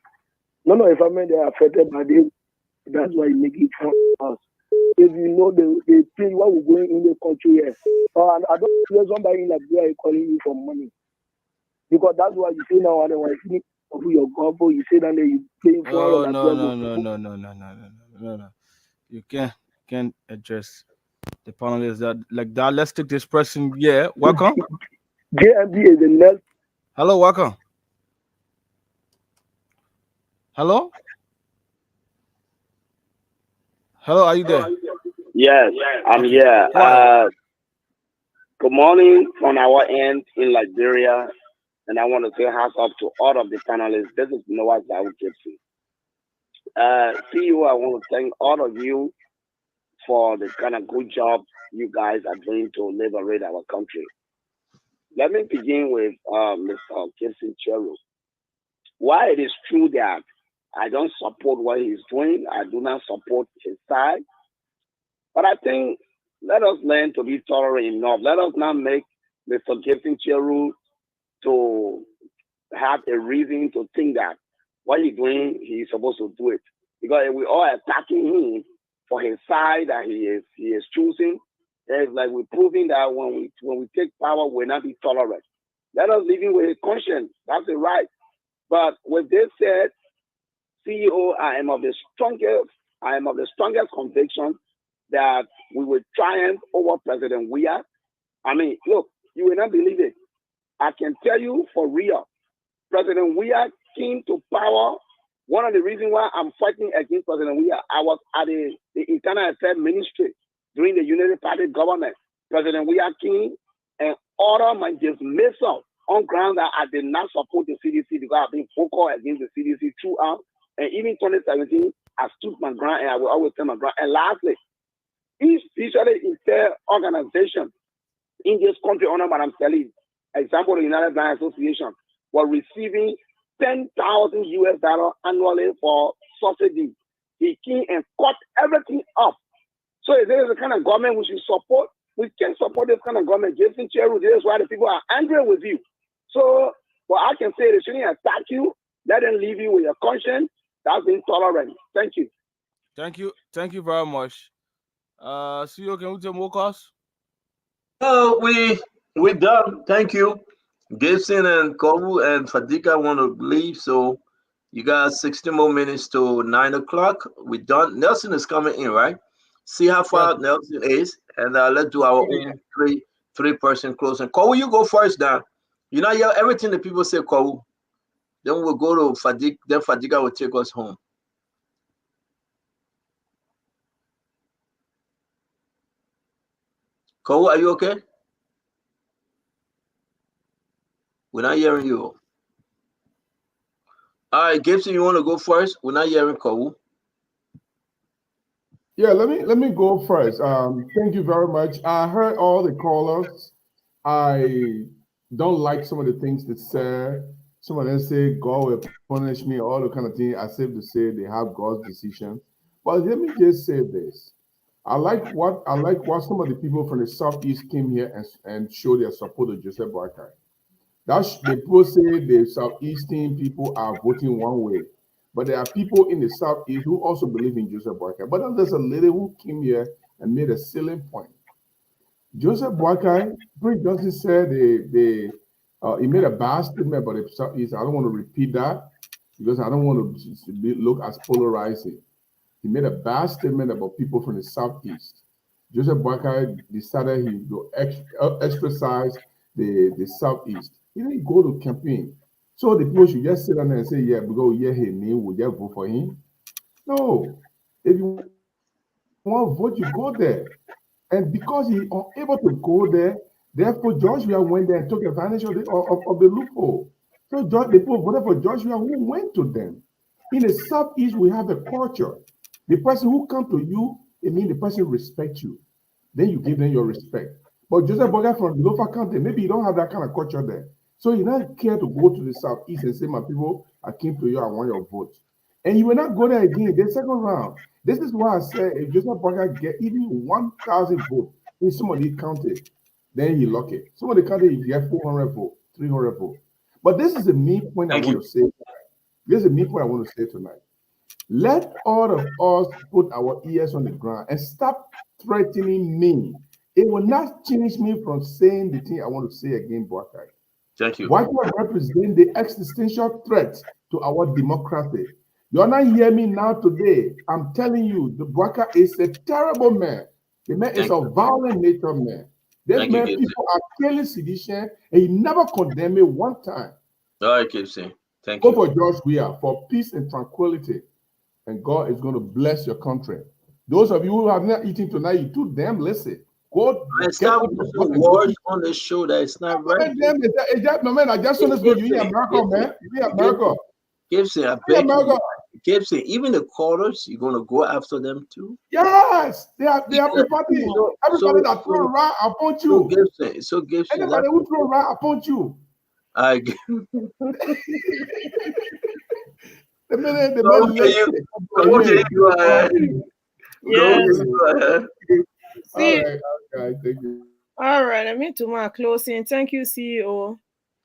None of the family they are affected by this. That's why you make it fun for us. If you know the thing what we're going in the country here. And I don't see somebody in Liberia calling you for money. Because that's why you say now and when you of your government, you say that you paying for Oh, no. You can't address the panelists that like that. Let's take this person. Yeah, welcome. JMB is the next. Hello, welcome. Hello? Hello, are you there? Yes, I'm here. Good morning on our end in Liberia, and I want to say hats off to all of the panelists. This is Noah Zawu Gibson. CEO, I want to thank all of you for the kind of good job you guys are doing to liberate our country. Let me begin with Mr. Gibson Cheru. While it is true that I don't support what he's doing, I do not support his side, but I think let us learn to be tolerant enough. Let us not make Mr. Gibson Cheru to have a reason to think that what he's doing, he's supposed to do it. Because if we all attacking him for his side that he is choosing, it's like we're proving that when we take power, we'll not be tolerant. Let us live in with his conscience. That's the right. But with this said, CEO, I am of the strongest conviction that we will triumph over President Weah. I mean, look, you will not believe it. I can tell you for real, President Weah came to power. One of the reasons why I'm fighting against President Weah, I was at the Internal Affairs Ministry during the Unity Party government. President William King and order my dismissal on grounds that I did not support the CDC because I've been vocal against the CDC throughout. And even 2017, I stood my ground and I will always stand my ground. And lastly, each inter organization in this country under Madam Selly, example, the United Blind Association, were receiving $10,000 US annually for subsidy. He came and cut everything up. So if there is a kind of government we should support, we can support this kind of government. Jason Cheru, this is why the people are angry with you. So what I can say, they shouldn't attack you. Let them leave you with your conscience. That's intolerant. Thank you. Thank you. Thank you very much. CEO, can we take more calls? Oh, we done. Thank you. Gibson and Kovu and Fadika want to leave, so you got 60 more minutes to 9 o'clock. We done. Nelson is coming in, right? See how far Nelson is, and let's do our own three-person closing. Kovu, you go first now. You know, everything that people say, Kovu. Then we'll go to Fadik. Then Fadika will take us home. Kovu, are you okay? We're not hearing you. All right, Gibson, you want to go first? We're not hearing Kovu. Yeah, let me go first. Thank you very much. I heard all the callers. I don't like some of the things they said. Some of them say God will punish me, all the kind of things. I said to say they have God's decision. But let me just say this. I like what some of the people from the Southeast came here and showed their support to Joseph Boakai. The people say the Southeastern people are voting one way, but there are people in the Southeast who also believe in Joseph Boakai. But then there's a lady who came here and made a selling point. Joseph Boakai, Prince Johnson said he made a bad statement about the Southeast. I don't want to repeat that because I don't want to look as polarizing. He made a bad statement about people from the Southeast. Joseph Boakai decided he would exercise the Southeast. He didn't go to campaign. So the people should just sit down there and say, yeah, because we hear his name, we'll just vote for him. No. If you want to vote, you go there. And because he unable to go there, therefore Joshua went there and took advantage of the loophole. So the people voted for Joshua who went to them. In the Southeast, we have a culture. The person who comes to you, it means the person respects you. Then you give them your respect. But Joseph Boakai from Lofa County, maybe you don't have that kind of culture there. So you don't care to go to the Southeast and say, my people, I came to you, I want your vote. And you will not go there again, the second round. This is why I say if Joseph Boakai get even 1,000 votes in some of these counties, then he lock it. Some of the counties, you get 400 votes, 300 votes. But this is the main point I want to say tonight. This is the main point I want to say tonight. Let all of us put our ears on the ground and stop threatening me. It will not change me from saying the thing I want to say again, Boakai. Thank you. Boakai represents the existential threat to our democracy. You're not hearing me now today. I'm telling you, the Boakai is a terrible man. The man is a violent nature man. This man, people are killing sedition, and he never condemned me one time. All right, Gibson. Thank you. Go for George Weah for peace and tranquility, and God is going to bless your country. Those of you who have not eaten tonight, you too damn listen. God, stop words on the show that it's not right. Man, I just want to go. You in America, man. You in America. Gibson, I beg you. Gibson, even the callers, you're gonna go after them too? Yes, they are everybody. Everybody that throw right upon you. So Gibson, anybody who throw right upon you. All right, let me do my closing. Thank you, CEO.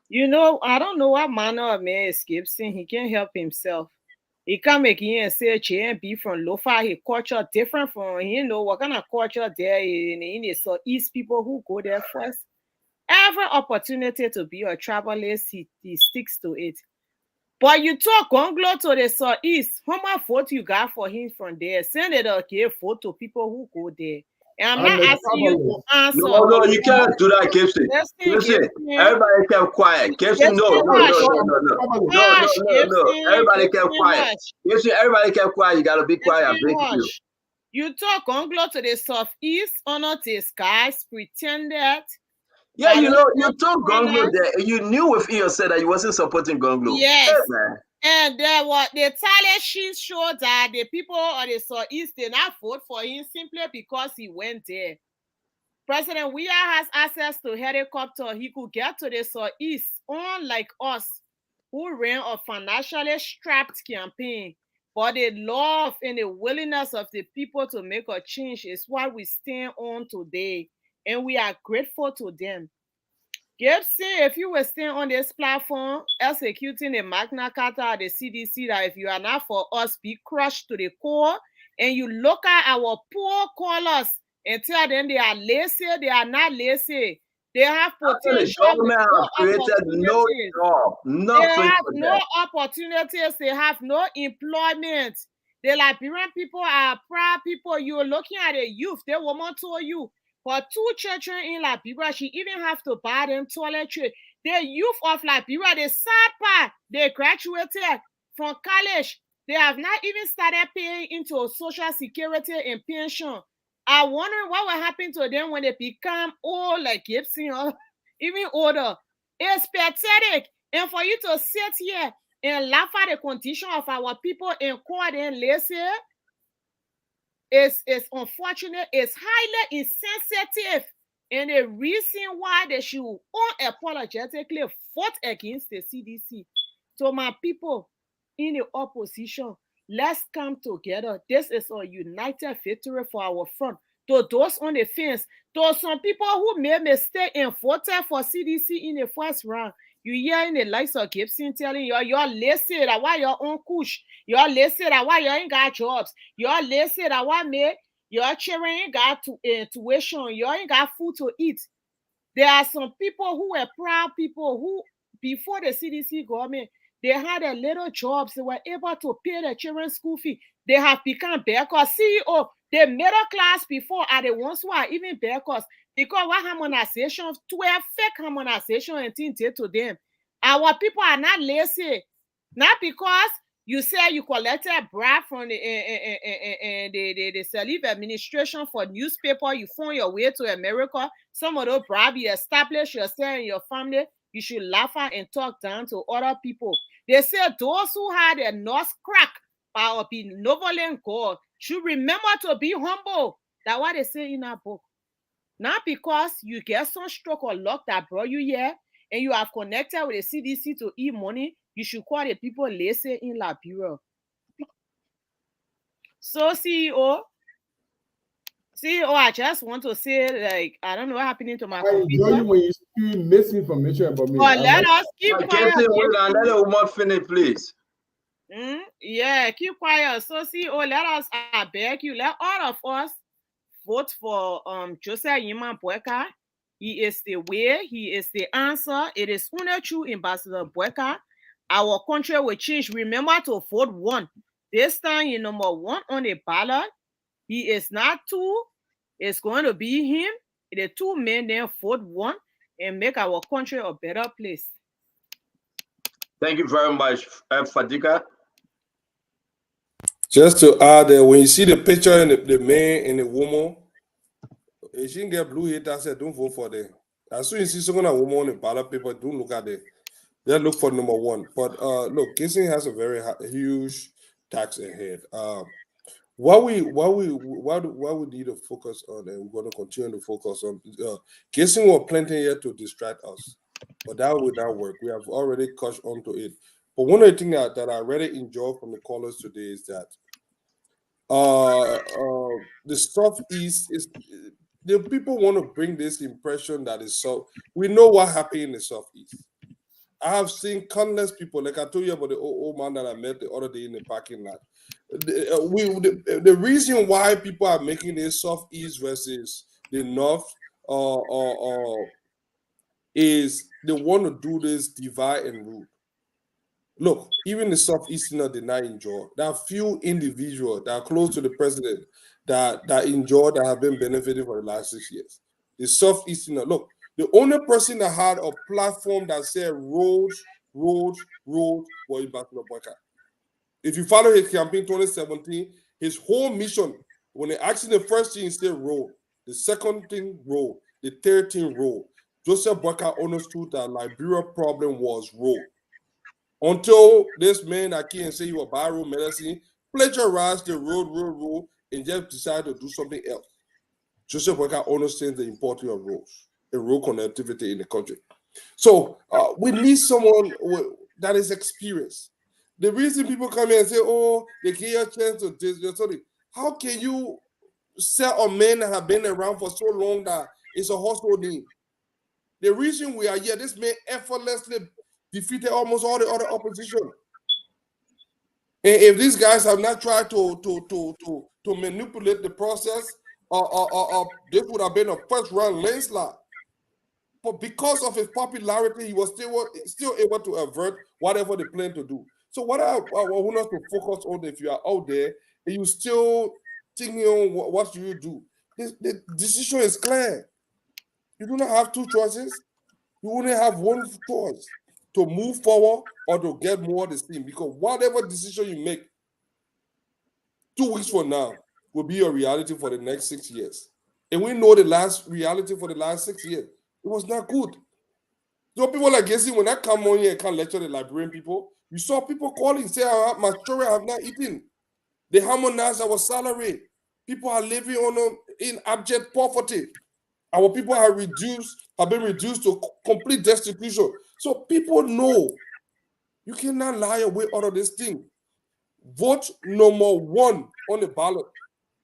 You know, I don't know what manner of man is Gibson. He can't help himself. He can't make it and say JNB from Lofa. His culture different from, you know, what kind of culture there in so East people who go there first. Every opportunity to be a travelist, he sticks to it. But you talk Gonglo to the Southeast, how much vote you got for him from there? Send it okay, vote to people who go there. And I'm not asking you to answer. No, you can't do that, Gibson. Listen, everybody kept quiet. Gibson, no. Everybody kept quiet. Gibson, everybody kept quiet. You gotta be quiet. I beg you. You took Gonglo to the southeast, honor the skies, pretended. Yeah, you know, you told Gonglo there. You knew with you said that you wasn't supporting Gonglo. Yes. Hey, and there was the talent sheet showed that the people of the southeast did not vote for him simply because he went there. President Weah has access to helicopter. He could get to the southeast, unlike us, who ran a financially strapped campaign. But the love and the willingness of the people to make a change is what we stand on today, and we are grateful to them. Gibson, if you were still on this platform executing the Magna Carta at the CDC, that if you are not for us, be crushed to the core, and you look at our poor callers and tell them they are lazy, they are not lazy. They have potential. The government has created no job, nothing they have for no them. opportunities. They have no employment. The Liberian people are proud people. You're looking at the youth. The woman told you, for 2 children in Liberia, she even have to buy them toiletry. The youth of Liberia, the sad part, they graduated from college. They have not even started paying into Social Security and pension. I wonder what will happen to them when they become old like Gibson or even older. It's pathetic. And for you to sit here and laugh at the condition of our people and call them lazy, it's unfortunate. It's highly insensitive. And the reason why they should unapologetically vote against the CDC. So my people in the opposition, let's come together. This is a united victory for our front. To those on the fence, to some people who made mistake and voted for CDC in the first round, you hear in the likes of Gibson telling you, you're lazy, that why you're on kush. You're lazy, that why you ain't got jobs. You're lazy, that why your children ain't got tuition. You ain't got food to eat. There are some people who were proud people who, before the CDC government, they had a little jobs. They were able to pay their children's school fee. They have become beggars. CEO, the middle class before are the ones who are even beggars. Because what harmonization, 12 fake harmonization and things did to them. Our people are not lazy. Not because you say you collected bribe from the Salif administration for newspaper, you found your way to America. Some of those bribe you establish yourself and your family. You should laugh at and talk down to other people. They say those who had a nose crack by a benevolent God should remember to be humble. That's what they say in our book. Not because you get some stroke or luck that brought you here and you have connected with the CDC to eat money, you should call the people lazy in Liberia. So CEO, I just want to say, like, I don't know what happening to my I enjoy you when you speak misinformation about me. But let us keep quiet. And let the woman finish, please. Yeah, keep quiet. So CEO, let us, I beg you, let all of us vote for Joseph Yima Boyka. He is the way, he is the answer. It is only true Ambassador Boyka. Our country will change. Remember to vote 1. This time, you're number 1 on the ballot. He is not 2. It's going to be him. The 2 men then vote 1 and make our country a better place. Thank you very much, Fadika. Just to add, when you see the picture and the man and the woman, if she can get blue hit, I said, don't vote for them. As soon as you see some woman on the ballot paper, don't look at it. They look for number 1. But look, Gibson has a very huge tax ahead. What we need to focus on, and we're going to continue to focus on, Gibson will plenty here to distract us, but that will not work. We have already touched onto it. But one of the things that I really enjoy from the callers today is that the Southeast is the people want to bring this impression that is so. We know what happened in the Southeast. I have seen countless people, like I told you about the old man that I met the other day in the parking lot. The reason why people are making this Southeast versus the North is they want to do this divide and rule. Look, even the Southeasterners did not enjoy. There are few individuals that are close to the president that enjoy, that have been benefiting for the last 6 years. The Southeasterners, look, the only person that had a platform that said roads was Ambassador Boyka. If you follow his campaign 2017, his whole mission When they asked him the first thing, he said road. The second thing, road. The third thing, road. Joseph Boyka understood that Liberia problem was road. Until this man that came and said he was bio medicine, plagiarized the road, and just decided to do something else. Joseph Boyka understands the importance of roads and road connectivity in the country. So we need someone that is experienced. The reason people come here and say, oh, they give you a chance to this, how can you sell a man that have been around for so long that it's a household name? The reason we are here, this man effortlessly defeated almost all the other opposition. And if these guys have not tried to manipulate the process, this would have been a first round landslide. But because of his popularity, he was still able to avert whatever they plan to do. So what I want us to focus on, if you are out there and you still thinking on what should you do, the decision is clear. You do not have two choices. You only have one choice: to move forward or to get more of the same. Because whatever decision you make 2 weeks from now will be a reality for the next 6 years. And we know the last reality for the last 6 years. It was not good. So people like Gessie, when I come on here and can't lecture the Liberian people, you saw people calling, say, my children have not eaten. They harmonized our salary. People are living in abject poverty. Our people have been reduced to complete destitution. So people know you cannot lie away out of this thing. Vote number 1 on the ballot.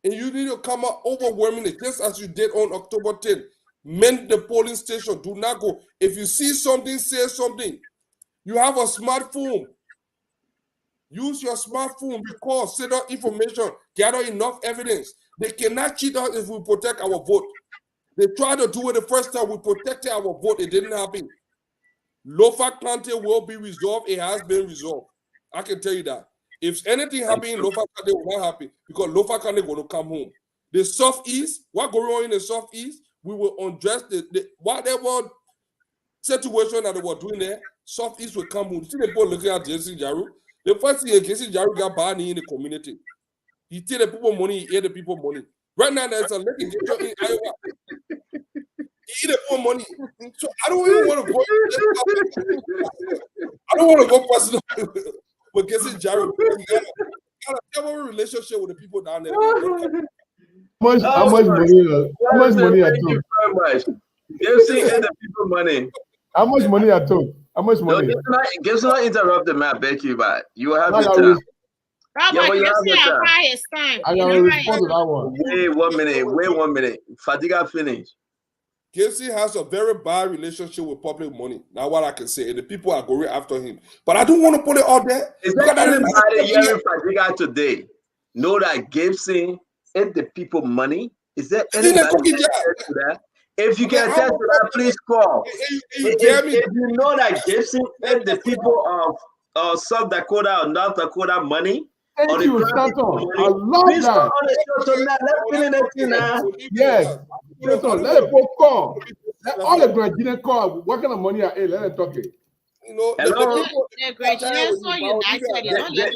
And you need to come out overwhelmingly, just as you did on October 10th. Mend the polling station. Do not go. If you see something, say something. You have a smartphone. Use your smartphone, because set out information, gather enough evidence. They cannot cheat us if we protect our vote. They tried to do it the first time. We protected our vote. It didn't happen. Lofa County will be resolved. It has been resolved. I can tell you that. If anything happens in Lofa County, it will not happen, because Lofa County is going to come home. The Southeast, what going on in the Southeast, we will undress the whatever situation that they were doing there. Southeast will come home. See the people looking at Jesse Jaru. The first thing Jesse Jaru got banned in the community. He take the people money, he ate the people money. Right now, there's a litigation in Iowa. He eat the people money. So I don't even want to go. I don't want to go personal with Jesse Jaru. I have a relationship with the people down there. How much money I took? Thank you very much. Gibson and the people money. How much money I took? How much money? Gibson not interrupt the man, I beg you, but you will have your time. Robert, Gibson apply his time. I gotta respond to that one. Wait 1 minute. Fadiga finish. Gibson has a very bad relationship with public money. Now what I can say, and the people are going after him. But I don't want to put it out there. Is there anybody hearing Fadiga today know that Gibson ate the people money? Is there anybody that? If you can attest to that, please call. If you know that Gibson ate the people of South Dakota or North Dakota money, thank you, Stanton. I love that. Yes, Stanton, let the folk call. Let all the Nigerian call. What kind of money I ate? Let them talk it. You know, the Nigerians so united.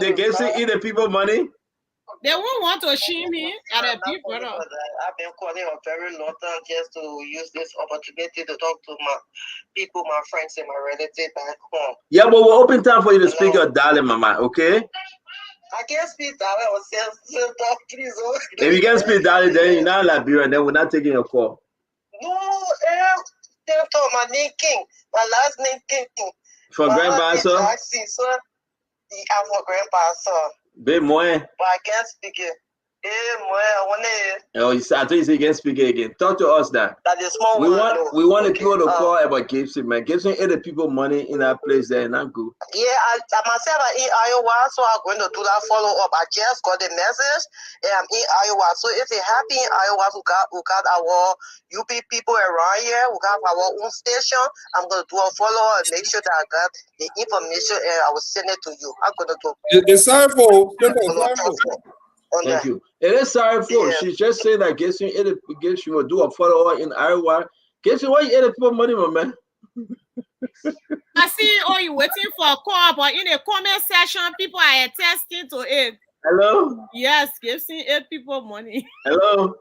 They Gibson eat the people money. They won't want to shame me at a big brother. I've been calling a very long time just to use this opportunity to talk to my people, my friends, and my relatives back home. Yeah, but we're open time for you to speak your darling, mama, okay? I can't speak darling or self-talk, please. If you can't speak darling, then you're not Liberian, then we're not taking your call. No, self-talk, my name King. My last name King. For grandpa, sir? I'm for grandpa, sir. Be more. But I can't speak it. Oh, I thought you said you can speak it again. Talk to us now. That is small. We want the people to call about Gibson, man. Gibson ate the people money in that place there, not good. Yeah, I myself are in Iowa, so I'm going to do that follow up. I just got the message, and I'm in Iowa. So if it happens in Iowa, we got our UP people around here. We got our own station. I'm going to do a follow up and make sure that I got the information, and I will send it to you. I'm going to do. It's time for. Thank you. It is sorry for. She's just saying that Gibson will do a follow up in Iowa. Gibson, why you ate the people money, my man? I see you waiting for a call, but in the comment section, people are attesting to it. Hello? Yes, Gibson ate people money. Hello?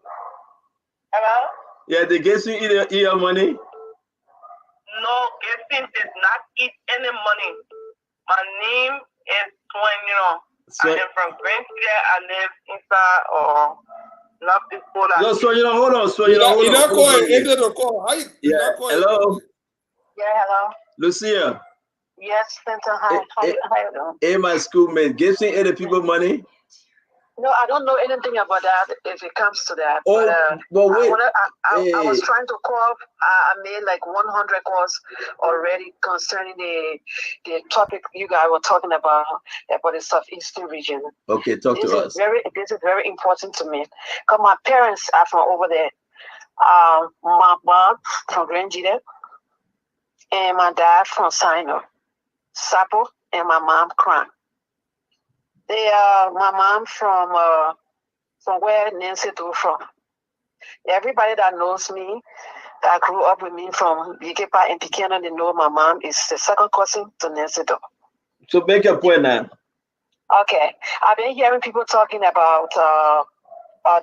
Hello? Yeah, the Gibson eat your money? No, Gibson did not eat any money. My name is Twin, So, I am from Grand Clear. I live inside or not this school. no, so you know, hold on. So You you know, hold not on. call Hold it, on here. enter the call. How you Yeah. not call Hello, Yeah, hello. Lucia. Yes, Spencer. Hi. How you doing? Hey, my schoolmate. Gibson ate the people money. No, I don't know anything about that if it comes to that. Oh, but wait. I was Hey. trying to call. I made like 100 calls already concerning the topic you guys were talking about the southeastern region. Okay, talk This to is us. this is very important to me. Cause my parents are from over there. My mom from Grand Jide and my dad from Sino, Sapo, and my mom Kran. They are my mom from where Nancy do from. Everybody that knows me, that grew up with me from Yikepa and Pequeno, they know my mom is the second cousin to Nancy Do. So make your point now. Okay, I've been hearing people talking about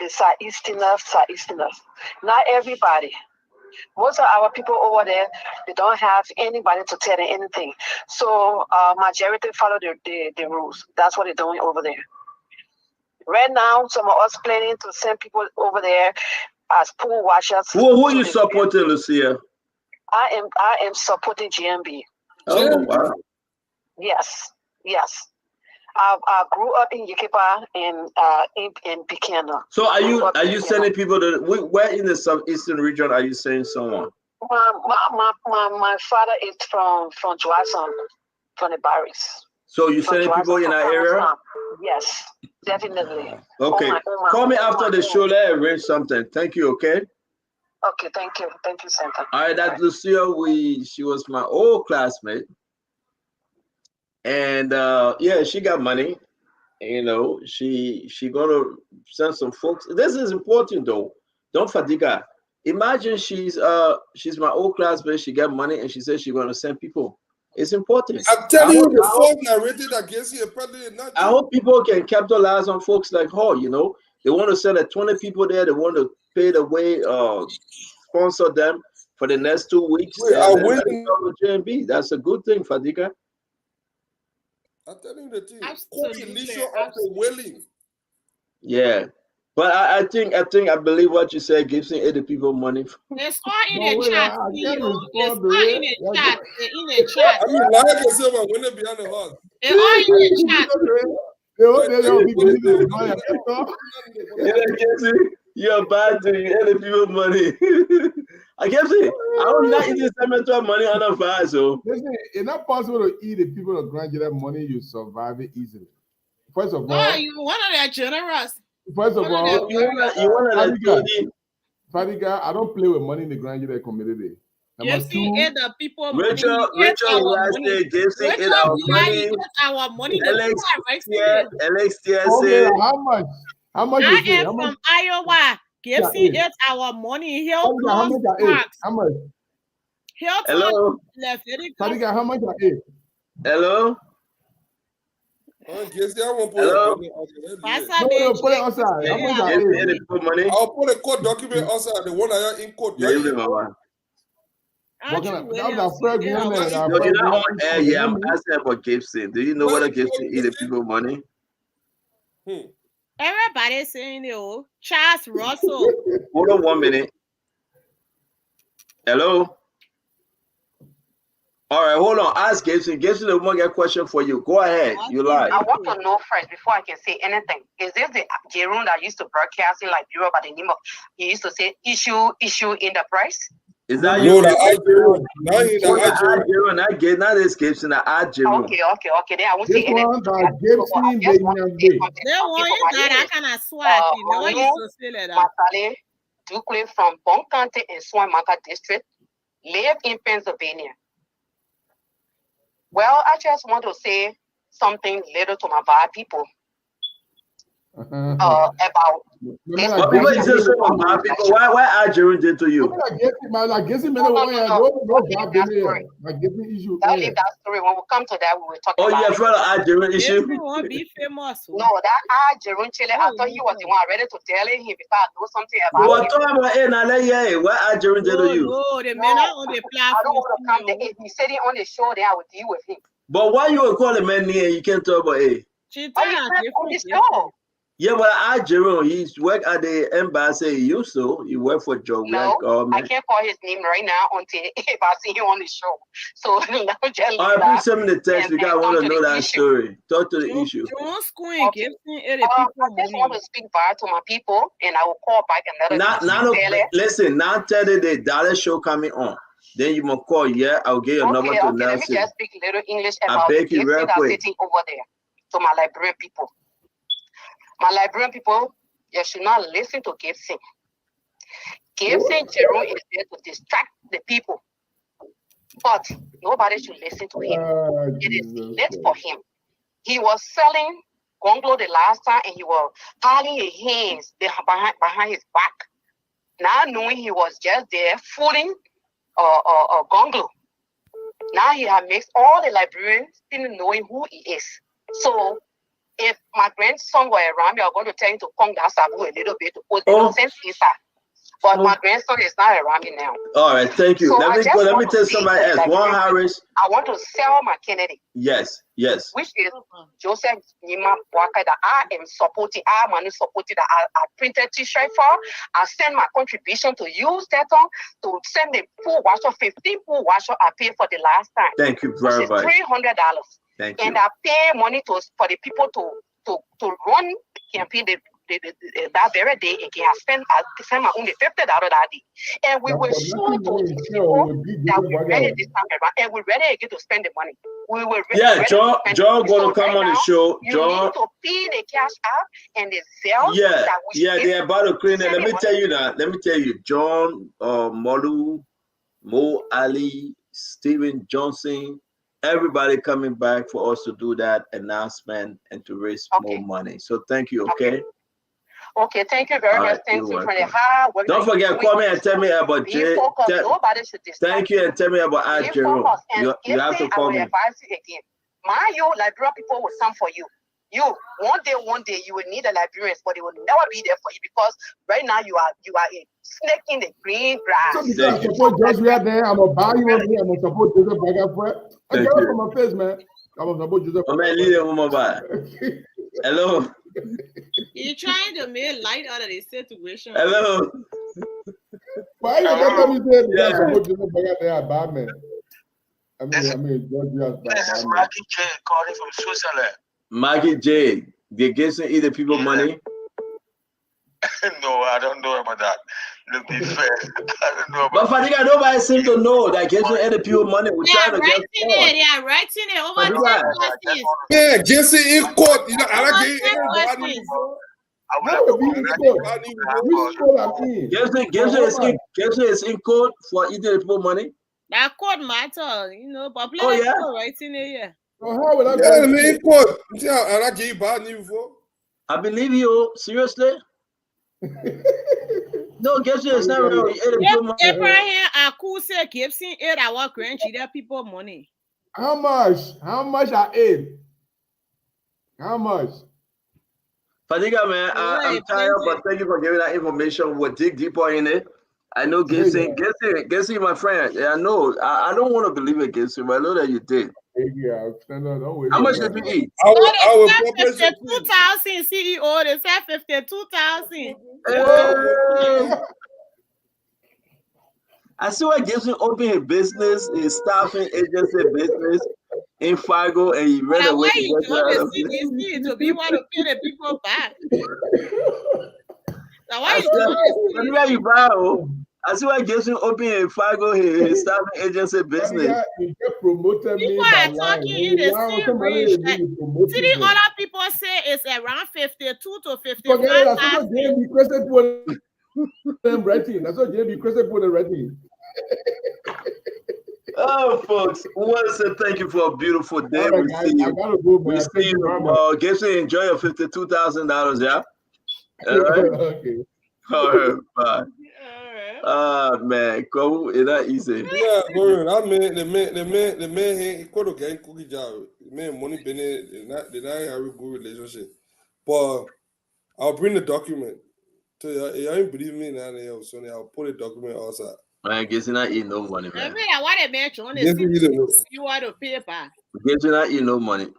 the Southeasterners. Not everybody. Most of our people over there, they don't have anybody to tell them anything. So majority follow the rules. That's what they're doing over there. Right now, some of us planning to send people over there as pool washers. Who you supporting, Lucia? I am supporting GMB. Oh, wow. Yes. I grew up in Yikepa in Pequeno. So are you sending people to where in the southeastern region are you sending someone? My father is from Joison, from the barracks. So you sending people in that area? Yes, definitely. Okay. Call me after the show. Let's arrange something. Thank you. Okay. Okay. Thank you, Santa. All right. That's Lucia. She was my old classmate, and yeah, she got money. You know, she gonna send some folks. This is important though. Don't fatiga. Imagine she's my old classmate. She got money, and she says she's gonna send people. It's important. I'm telling you, the folk narrated against you. I hope people can capitalize on folks like her. You know, they want to send 20 people there. They want to pay the way, sponsor them for the next 2 weeks. JMB. That's a good thing, Fadika. I'm telling you the thing. Coalition of the willing. Yeah. But I believe what you said. Gibson ate the people money. It's all in the chat. It's all in the chat. In the chat. I mean, like I said, when they behind the house. It's all in the chat. You're bad to you ate the people money. I kept saying, I was not eating cemetery money on the fire. So listen, it's not possible to eat the people of Grand Jide money. You survive it easily. First of all, you one of that generous. First of all, you want to Fadiga, I don't play with money in the Grand Jide community. Gibson ate the people money. Rachel Gibson ate our money. Our money. Alexia okay, said, how much I is am from Iowa. Gibson ate our money. He'll how much I ate? How much? Hello. Fadiga, how much I ate? Hello. Hello. No, put it outside. How much I ate? I'll put a court document outside. The one I in court. Yeah, you're not on air. Yeah, I'm asking about Gibson. Do you know what a Gibson eat the people money? Everybody saying it. Charles Russell. Hold on 1 minute. Hello. All right, hold on. Ask Gibson. Gibson, the one got a question for you. Go ahead. You live. I want to know first before I can say anything. Is this the Jerome that used to broadcast in Liberia by the name of? He used to say issue in the press. Is that no, you? Not this Gibson. I Jerome. Okay. Then I won't say anything. That kind of swag. Matale Duklin from Bon County in Swamaka District live in Pennsylvania. Well, I just want to say something little to my bad people. about this. But people is just so mad. People, why are Jerome did to you? Don't leave that story. When we come to that, we will talk Oh, about yeah, it. brother, I Jerome issue. Jason won't be famous. No, that Jerome Chile, I thought he was the one ready to tell him because I know something about What him. talking about? Hey, now let yeah. Why are Jerome did to you? No, the men are on the I don't platform. want to come there. If he said it on the show, then I will deal with him. But why you would call a man here and you can't talk about hey? She But he said on the show. Yeah, but I Jerome, he's work at the embassy. He used to. He worked for Joe. No, I can't call his name right now until if I see him on the show. So now just All right, please send me the text because I want to know that story. Talk to the issue. Don't squint. Okay. I just want to speak back to my people, and I will call back another day. Listen, now tell you the dollar show coming on. Then you must call. Yeah, I'll get your number to Let me Nelson. just speak a little English I about beg you Gibson real that's quick. sitting over there to my Liberian people. My Liberian people, you should not listen to Gibson. Gibson Jerome is there to distract the people. But nobody should listen to him. It is lit for him. He was selling Gonglo the last time and he was piling his hands behind his back. Now knowing he was just there fooling Gonglo. Now he has mixed all the Liberians still knowing who he is. So if my grandson were around me, I'm going to tell him to come down Sabu a little bit to put the nonsense inside. But my grandson is not around me now. All right, thank you. So Let me tell see somebody else. like Juan this. Harris. I want to sell my candidate, Yes. which is Joseph Nima Boakai that I am supporting. I am supporting that I printed t-shirt for. I send my contribution to use that on to send the full washer, 15 full washer I paid for the last time. Thank you very much. $300. Thank And you. I pay money for the people to run the campaign that very day again. I spend my only $50 that day. And we will show to the people that we're ready this time around and we're ready again to spend the money. We will Yeah, John going to come on the show. You John. need to pay the cash out and the sales Yeah, that we they're about to clean it. send Let me the tell you that. Let me tell you, John, Molu, Mo Ali, Steven Johnson, everybody coming back for us to do that announcement and to raise more money. So thank you, okay? Okay, thank you very All much. right, Thank you're you for the welcome. hard work. Don't forget, call me and tell me about Be Jay. focused. Nobody should distract Thank you and tell me about Be Ash Jerome. focused. And You have to I call will me. advise you again. You Liberian people will come for you. You one day you will need the Liberians, but they will never be there for you because right now you are a snake in the green grass. So because I support Joshua there, I'm gonna buy you over here, I'm gonna support Joseph Bagafre. I Thank got it you. from my face, man. I'm gonna support Joseph. I'm gonna leave them by. Hello. You're trying to make light out of the situation. Hello. Why you let me say because I support Joseph Bagafre, I buy man. I mean, Joshua's bad. This is Maggie J calling from Switzerland. Maggie J. They Gibson eat the people money. No, I don't know about that. To be fair, I don't know But about Fadiga, nobody seems to know that Gibson eat the people money. We're They trying are to get writing it. They are writing it over 10 questions. Yeah, Gibson in court. You know, I like it. Gibson is in court for eating the people money. That court matter, but Oh, yeah? people writing it here. So how will I Yeah, I mean, in court. Yeah, I like it. Bad news for. I believe you. Seriously? No, Gibson is not real. He ate the people money. Abraham Akuse Gibson ate our grandchildren people money. How much? How much I ate? How much? Fadiga, man, I'm tired, but thank you for giving that information. We'll dig deeper in it. I know Gibson, my friend. Yeah, I know. I don't want to believe it, Gibson, but I know that you did. Yeah, how much did you eat? They said 52,000 CEO. They said 52,000. I see why Gibson opened a business, a staffing agency business in Fargo, and he ran away. Why you doing the CDC to be one to pay the people back? Now why you doing this? I see why Gibson opened a Fargo, his staffing agency business. People are talking in the same range. See, other people say it's around 52 to 55,000. Oh, folks, we want to say thank you for a beautiful day. All right, We guys, see I you. gotta go, We man. see Thank you you very much. tomorrow. Gibson, enjoy your $52,000, yeah? All right? Okay. All right, bye. Ah, man, go. It's not easy. Yeah, bro. That man, the man, he could have gained cookie job. The man, money been in, they not have a good relationship. But I'll bring the document to you. You ain't believe me now, Sonny. I'll put the document outside. Man, Gibson not eat no money, I man. mean, I want to mention on Yes, you do. you want to paper. Gibson not eat no money.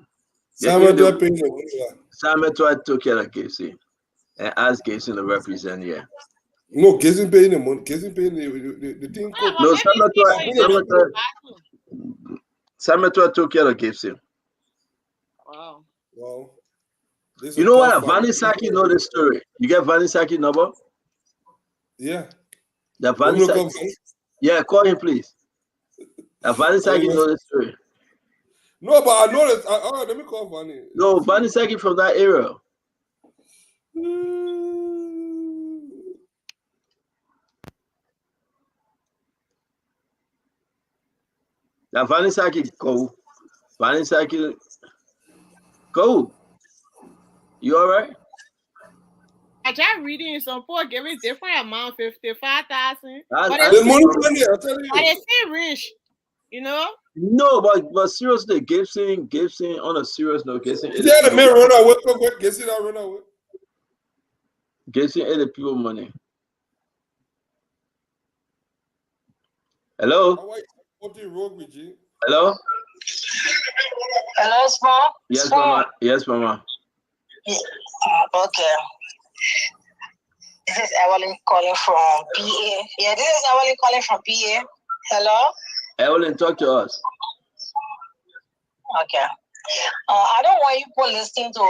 Simon do pay the money. Simon tried to take care of Gibson and ask Gibson to represent here. No, Gibson paying the money. Gibson paying the thing. No, Simon tried to take care of Gibson. Wow. Wow. You know what? Vanisaki know the story. You get Vanisaki number? Yeah. The Vanisaki. Yeah, call him, please. The Vanisaki know the story. No, but I know that. All right, let me call Vanny. No, Vanisaki from that area. Now, Vanisaki, go. Vanisaki, go. You all right? I just reading some poor giving different amount, 55,000. But I it's money, I tell you. But it's still rich, you know? No, but seriously, Gibson, on a serious note, Gibson. Yeah, the man run away. Gibson, I run away. Gibson ate the people money. Hello? What do you wrong with you? Hello? Hello, Small? Yes, Small. Mama. Yes, Mama. Yeah. Okay. This is Evelyn calling from PA. Yeah, this is Evelyn calling from PA. Hello? Evelyn, talk to us. Okay. I don't want you people listening to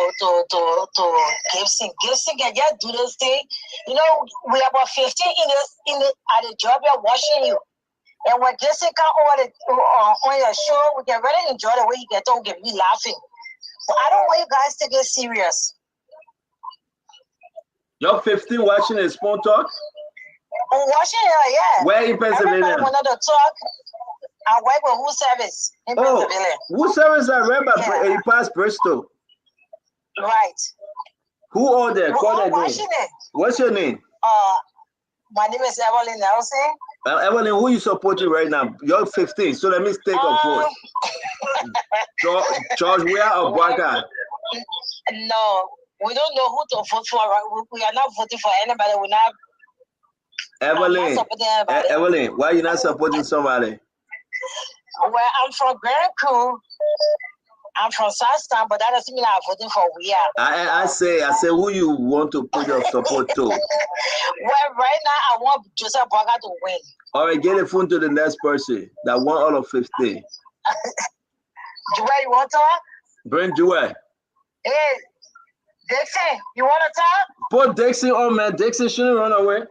Gibson. Gibson can just do this thing. You know, we are about 15 at the job you're watching you. And when Gibson come on your show, we can really enjoy the way he can talk and be laughing. But I don't want you guys to get serious. You're 15 watching a Spoon Talk? I'm watching it, yeah. Where in Pennsylvania? Everybody wanted to talk. I work with Who Service in Pennsylvania. Who Service I read by you passed Bristol. Right. Who all there? Call their name. Watching it. What's your name? My name is Evelyn Nelson. Evelyn, who you supporting right now? You're 15, so let me take a vote. George Weah or Bwaga? No, we don't know who to vote for. We are not voting for anybody. We're not. Evelyn, anybody. Evelyn, why are you not supporting somebody? Well, I'm from Grand Crew. I'm from Southtown, but that doesn't mean I'm voting for Weah. I say who you want to put your support to. Well, right now I want Joseph Bwaga to win. All right, get a phone to the next person that won all of 50. Joel, you want to talk? Bring Joel. Hey, Dixon, you want to talk? Put Dixon on, man. Dixon shouldn't run away.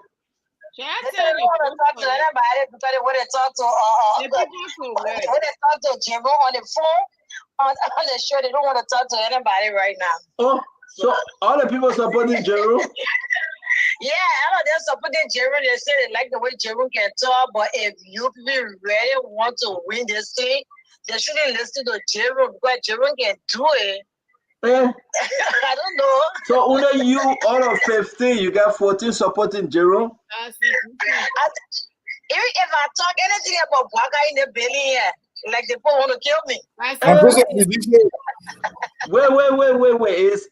They don't want to talk to anybody because they want to talk to when they talk to Jimbo on the phone on the show. They don't want to talk to anybody right now. Oh, so all the people supporting Jeru? Yeah, all of them supporting Jeru. They say they like the way Jeru can talk, but if you people really want to win this thing, they shouldn't listen to Jeru because Jeru can do it. Yeah. I don't know. So under you, all of 15, you got 14 supporting Jeru? If I talk anything about Bwaga in the belly here, like the people want to kill me. Wait.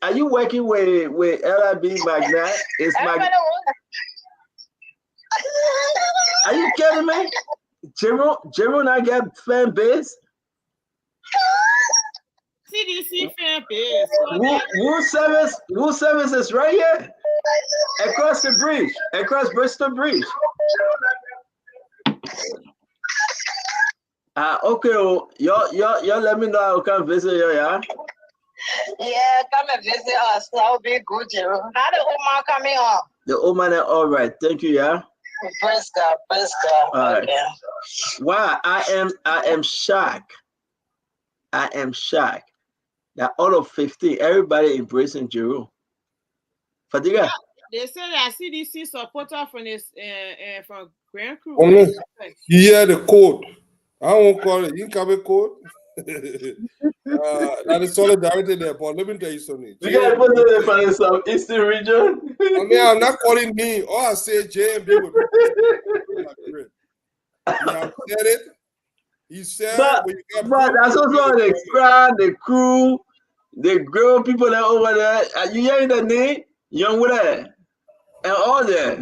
Are you working with LIB Magna? Are you kidding me? Jeru not get fan base? CDC fan base. Who service is right here? Across the bridge. Across Bristol Bridge. Okay, y'all let me know I will come visit you, yeah? Yeah, come and visit us. That would be good, Jeru. How the Oman coming on? The Oman, all right. Thank you, yeah? Praise God, praise God. All right. Okay. Wow, I am shocked. I am shocked that all of 15, everybody embracing Jeru. Fadiga. They say that CDC supporter from this from Grand Crew. He hear the code. I won't call it income code. That is solidarity there, but let me tell you something. You guys put it in some Eastern region. I mean, I'm not calling me. All I say JMB will be. He has said it. He said, but that's also the crowd, the crew, the girl people that over there. Are you hearing the name? Young there and all that.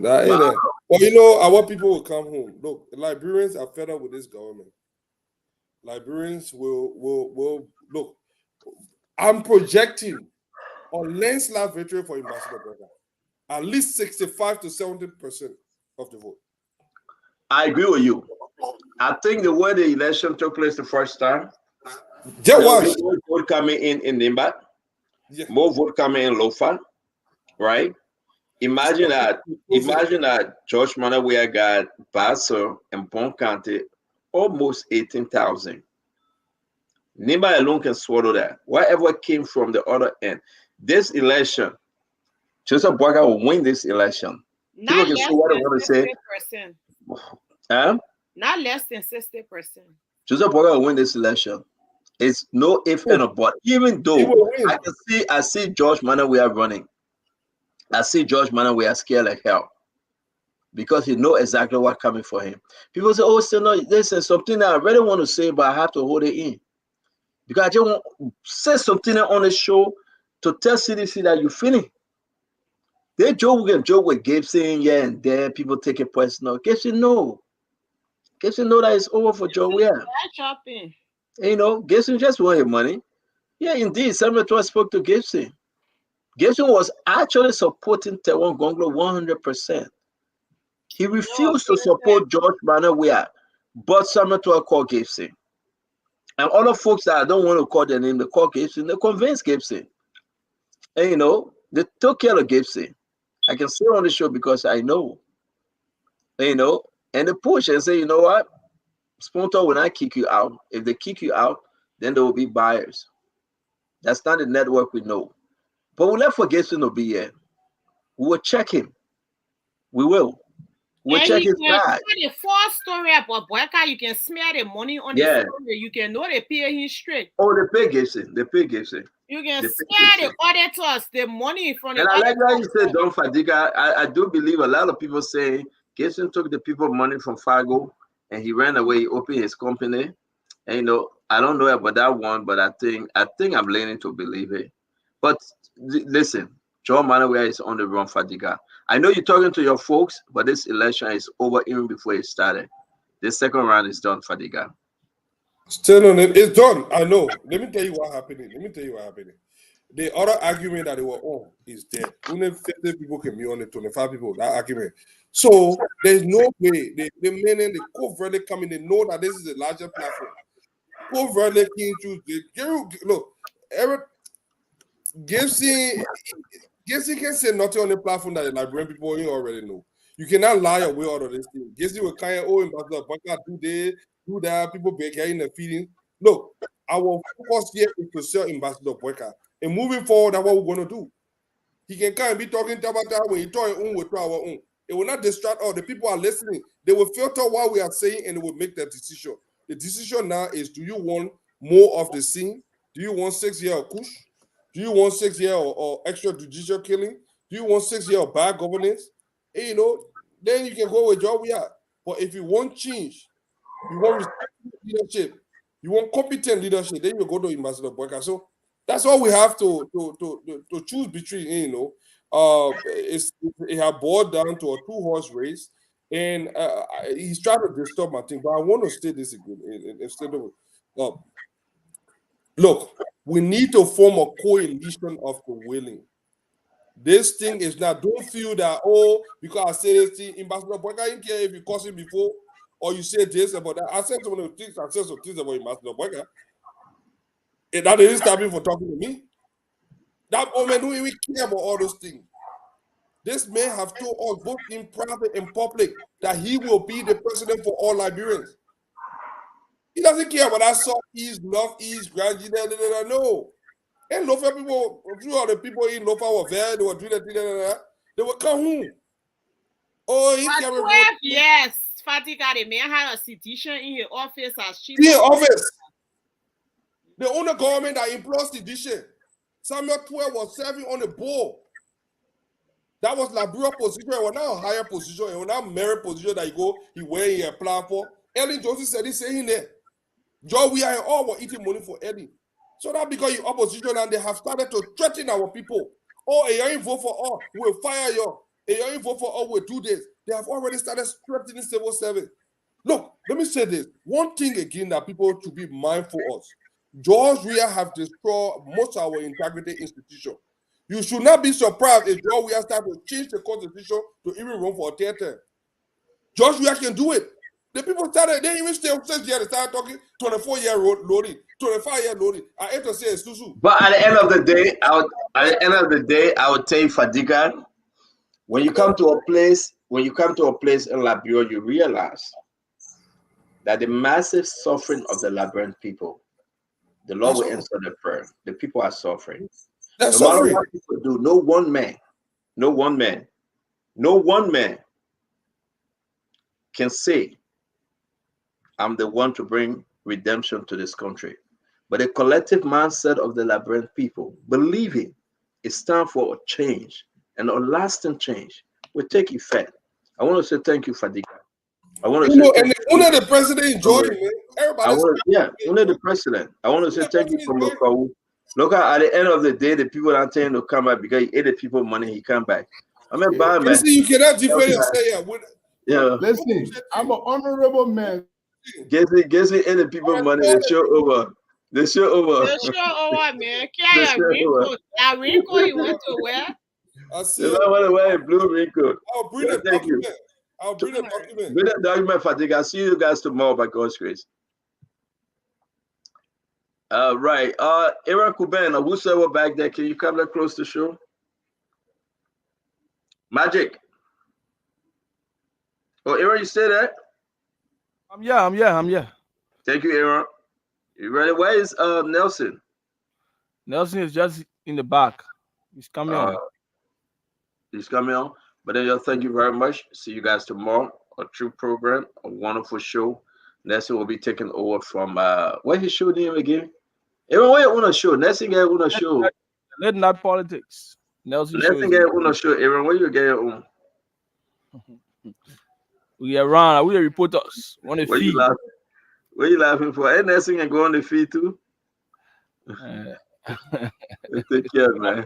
That ain't it. Well, you know, our people will come home. Look, the Liberians are fed up with this government. Liberians will look. I'm projecting a landslide victory for Ambassador Burger. At least 65 to 70% of the vote. I agree with you. I think the way the election took place the first time, there was more vote coming in Nimba, more vote coming in Lofa, right? Imagine that George Manawea got Basso and Bon County almost 18,000. Nimba alone can swallow that. Whatever came from the other end, this election, Joseph Boakai will win this election. People can say what they want to say. Not less than 60%. Joseph Boakai will win this election. It's no if and a but. Even though I see George Manawea running. I see George Manawea scared like hell because he knows exactly what's coming for him. People say, "Oh, still no, listen, something that I really want to say, but I have to hold it in because I just want to say something on the show to tell CDC that you're feeling." They joke with Gibson, yeah, and there people take it personal. Gibson know that it's over for Joe. Yeah, shopping. You know, Gibson just want your money. Yeah, indeed. Samuel Toa spoke to Gibson. Gibson was actually supporting Tewan Gonglo 100%. He refused to support George Manawea, but Samuel Toa called Gibson. And other folks that I don't want to call their name, they call Gibson, they convinced Gibson. And, you know, they took care of Gibson. I can say on the show because I know. And, you know, and they push and say, you know what? Spontor will not kick you out. If they kick you out, then there will be buyers. That's not the network we know. But we'll not forget to be here. We will check him. We will. We'll check his bag. The false story about Boakai, you can smear the money on the story. You can know they pay him straight. Oh, they pay Gibson. They pay Gibson. You can smear the auditors, the money from the And I like auditors. how you said Don Fadiga. I do believe a lot of people say Gibson took the people money from Fargo and he ran away. He opened his company. And, you know, I don't know about that one, but I think I'm leaning to believe it. But listen, John Manawea is on the run, Fadiga. I know you're talking to your folks, but this election is over even before it started. This second round is done, Fadiga. Still on it. It's done. I know. Let me tell you what happened. The other argument that they were on is dead. Only 50 people can be on it, 25 people, that argument. So there's no way. The meaning the covertly coming, they know that this is a larger platform. Covertly can choose. Look, Gibson can say nothing on the platform that the Liberian people already know. You cannot lie away out of this thing. Gibson will kind of Ambassador Boakai do this, do that. People be getting the feeling. Look, our focus here is to sell Ambassador Boakai. And moving forward, that's what we're going to do. He can kind of be talking about that when he talk his own, we talk our own. It will not distract all the people are listening. They will filter what we are saying and they will make their decision. The decision now is: do you want more of the scene? Do you want 6 years of push? Do you want 6 years or extrajudicial killing? Do you want 6 years of bad governance? And, you know, then you can go with Joe we are. But if you want change, you want leadership, you want competent leadership, then you go to Ambassador Boakai. So that's all we have to choose between. You know, it has boiled down to a 2-horse race, and he's trying to disturb my thing. But I want to state this again instead of look. We need to form a coalition of the willing. This thing is not, don't feel that, oh, because I say this thing, Ambassador Boakai, I don't care if you cause him before or you say this about that. I said some of the things, I said some things about Ambassador Boakai. And that didn't stop him from talking to me. That man don't even care about all those things. This man have told us both in private and public that he will be the president for all Liberians. He doesn't care about that Southeast, Northeast, Grand no. And Lofa people, a few of the people in Lofa were there, they were doing that, they will come home. Oh, he For can 12 years, Fadiga, the man had a sedition in his office as chief. in office. The only government that employs sedition. Samuel 12 was serving on the board. That was Liberia position. It was not a higher position. It was not merit position that he went in and apply for. Ellen Johnson said he's saying there. Joe, we are all were eating money for Eddie. So that because you're opposition and they have started to threaten our people. Oh, you ain't vote for all, we'll fire you. You ain't vote for all, we'll do this. They have already started threatening civil service. Look, let me say this. One thing again that people should be mindful of. George Weah have destroyed most of our integrity institution. You should not be surprised if George Weah start to change the constitution to even run for a third term. George Weah can do it. The people started, they even stay upstairs here, they started talking 24-year loading, 25-year loading. I hate to say it's Susu. But at the end of the day, I would tell you, Fadiga, when you come to a place in Liberia, you realize that the massive suffering of the Liberian people, the Lord will answer the prayer. The people are suffering. They're no matter suffering. what people do, no one man can say, I'm the one to bring redemption to this country. But the collective mindset of the Liberian people, believing it's time for a change and a lasting change, will take effect. I want to say thank you, Fadiga. I want to say and only the president in Jordan, man. Everybody. Only the president. I want to say thank you from Lokawu. Look, at the end of the day, the people are telling him to come back because he ate the people money, he come back. I mean, bad man. You cannot defend yourself. Yeah. Listen, I'm an honorable man. Guess he ate the people money. The show over. The show over, man. That raincoat you want to wear? I see. You don't want to wear a blue raincoat. I'll bring the document. I'll bring the document. Bring the document, Fatigue. I'll see you guys tomorrow by God's grace. Right. Aaron Kuben, whosoever back there, can you come that close to the show? Magic. Oh, Aaron, you stay there? I'm here. Thank you, Aaron. You ready? Where is Nelson? Nelson is just in the back. He's coming on. He's coming on. But then, thank you very much. See you guys tomorrow. A true program, a wonderful show. Nelson will be taking over from what's his show name again? Aaron, where you want to show? Nelson get on a show. Late Night Politics. Nelson get on a show. Aaron, where you get on? We are around. We are reporters on the feed. What are you laughing for? Hey, Nelson can go on the feed too. Take care, man.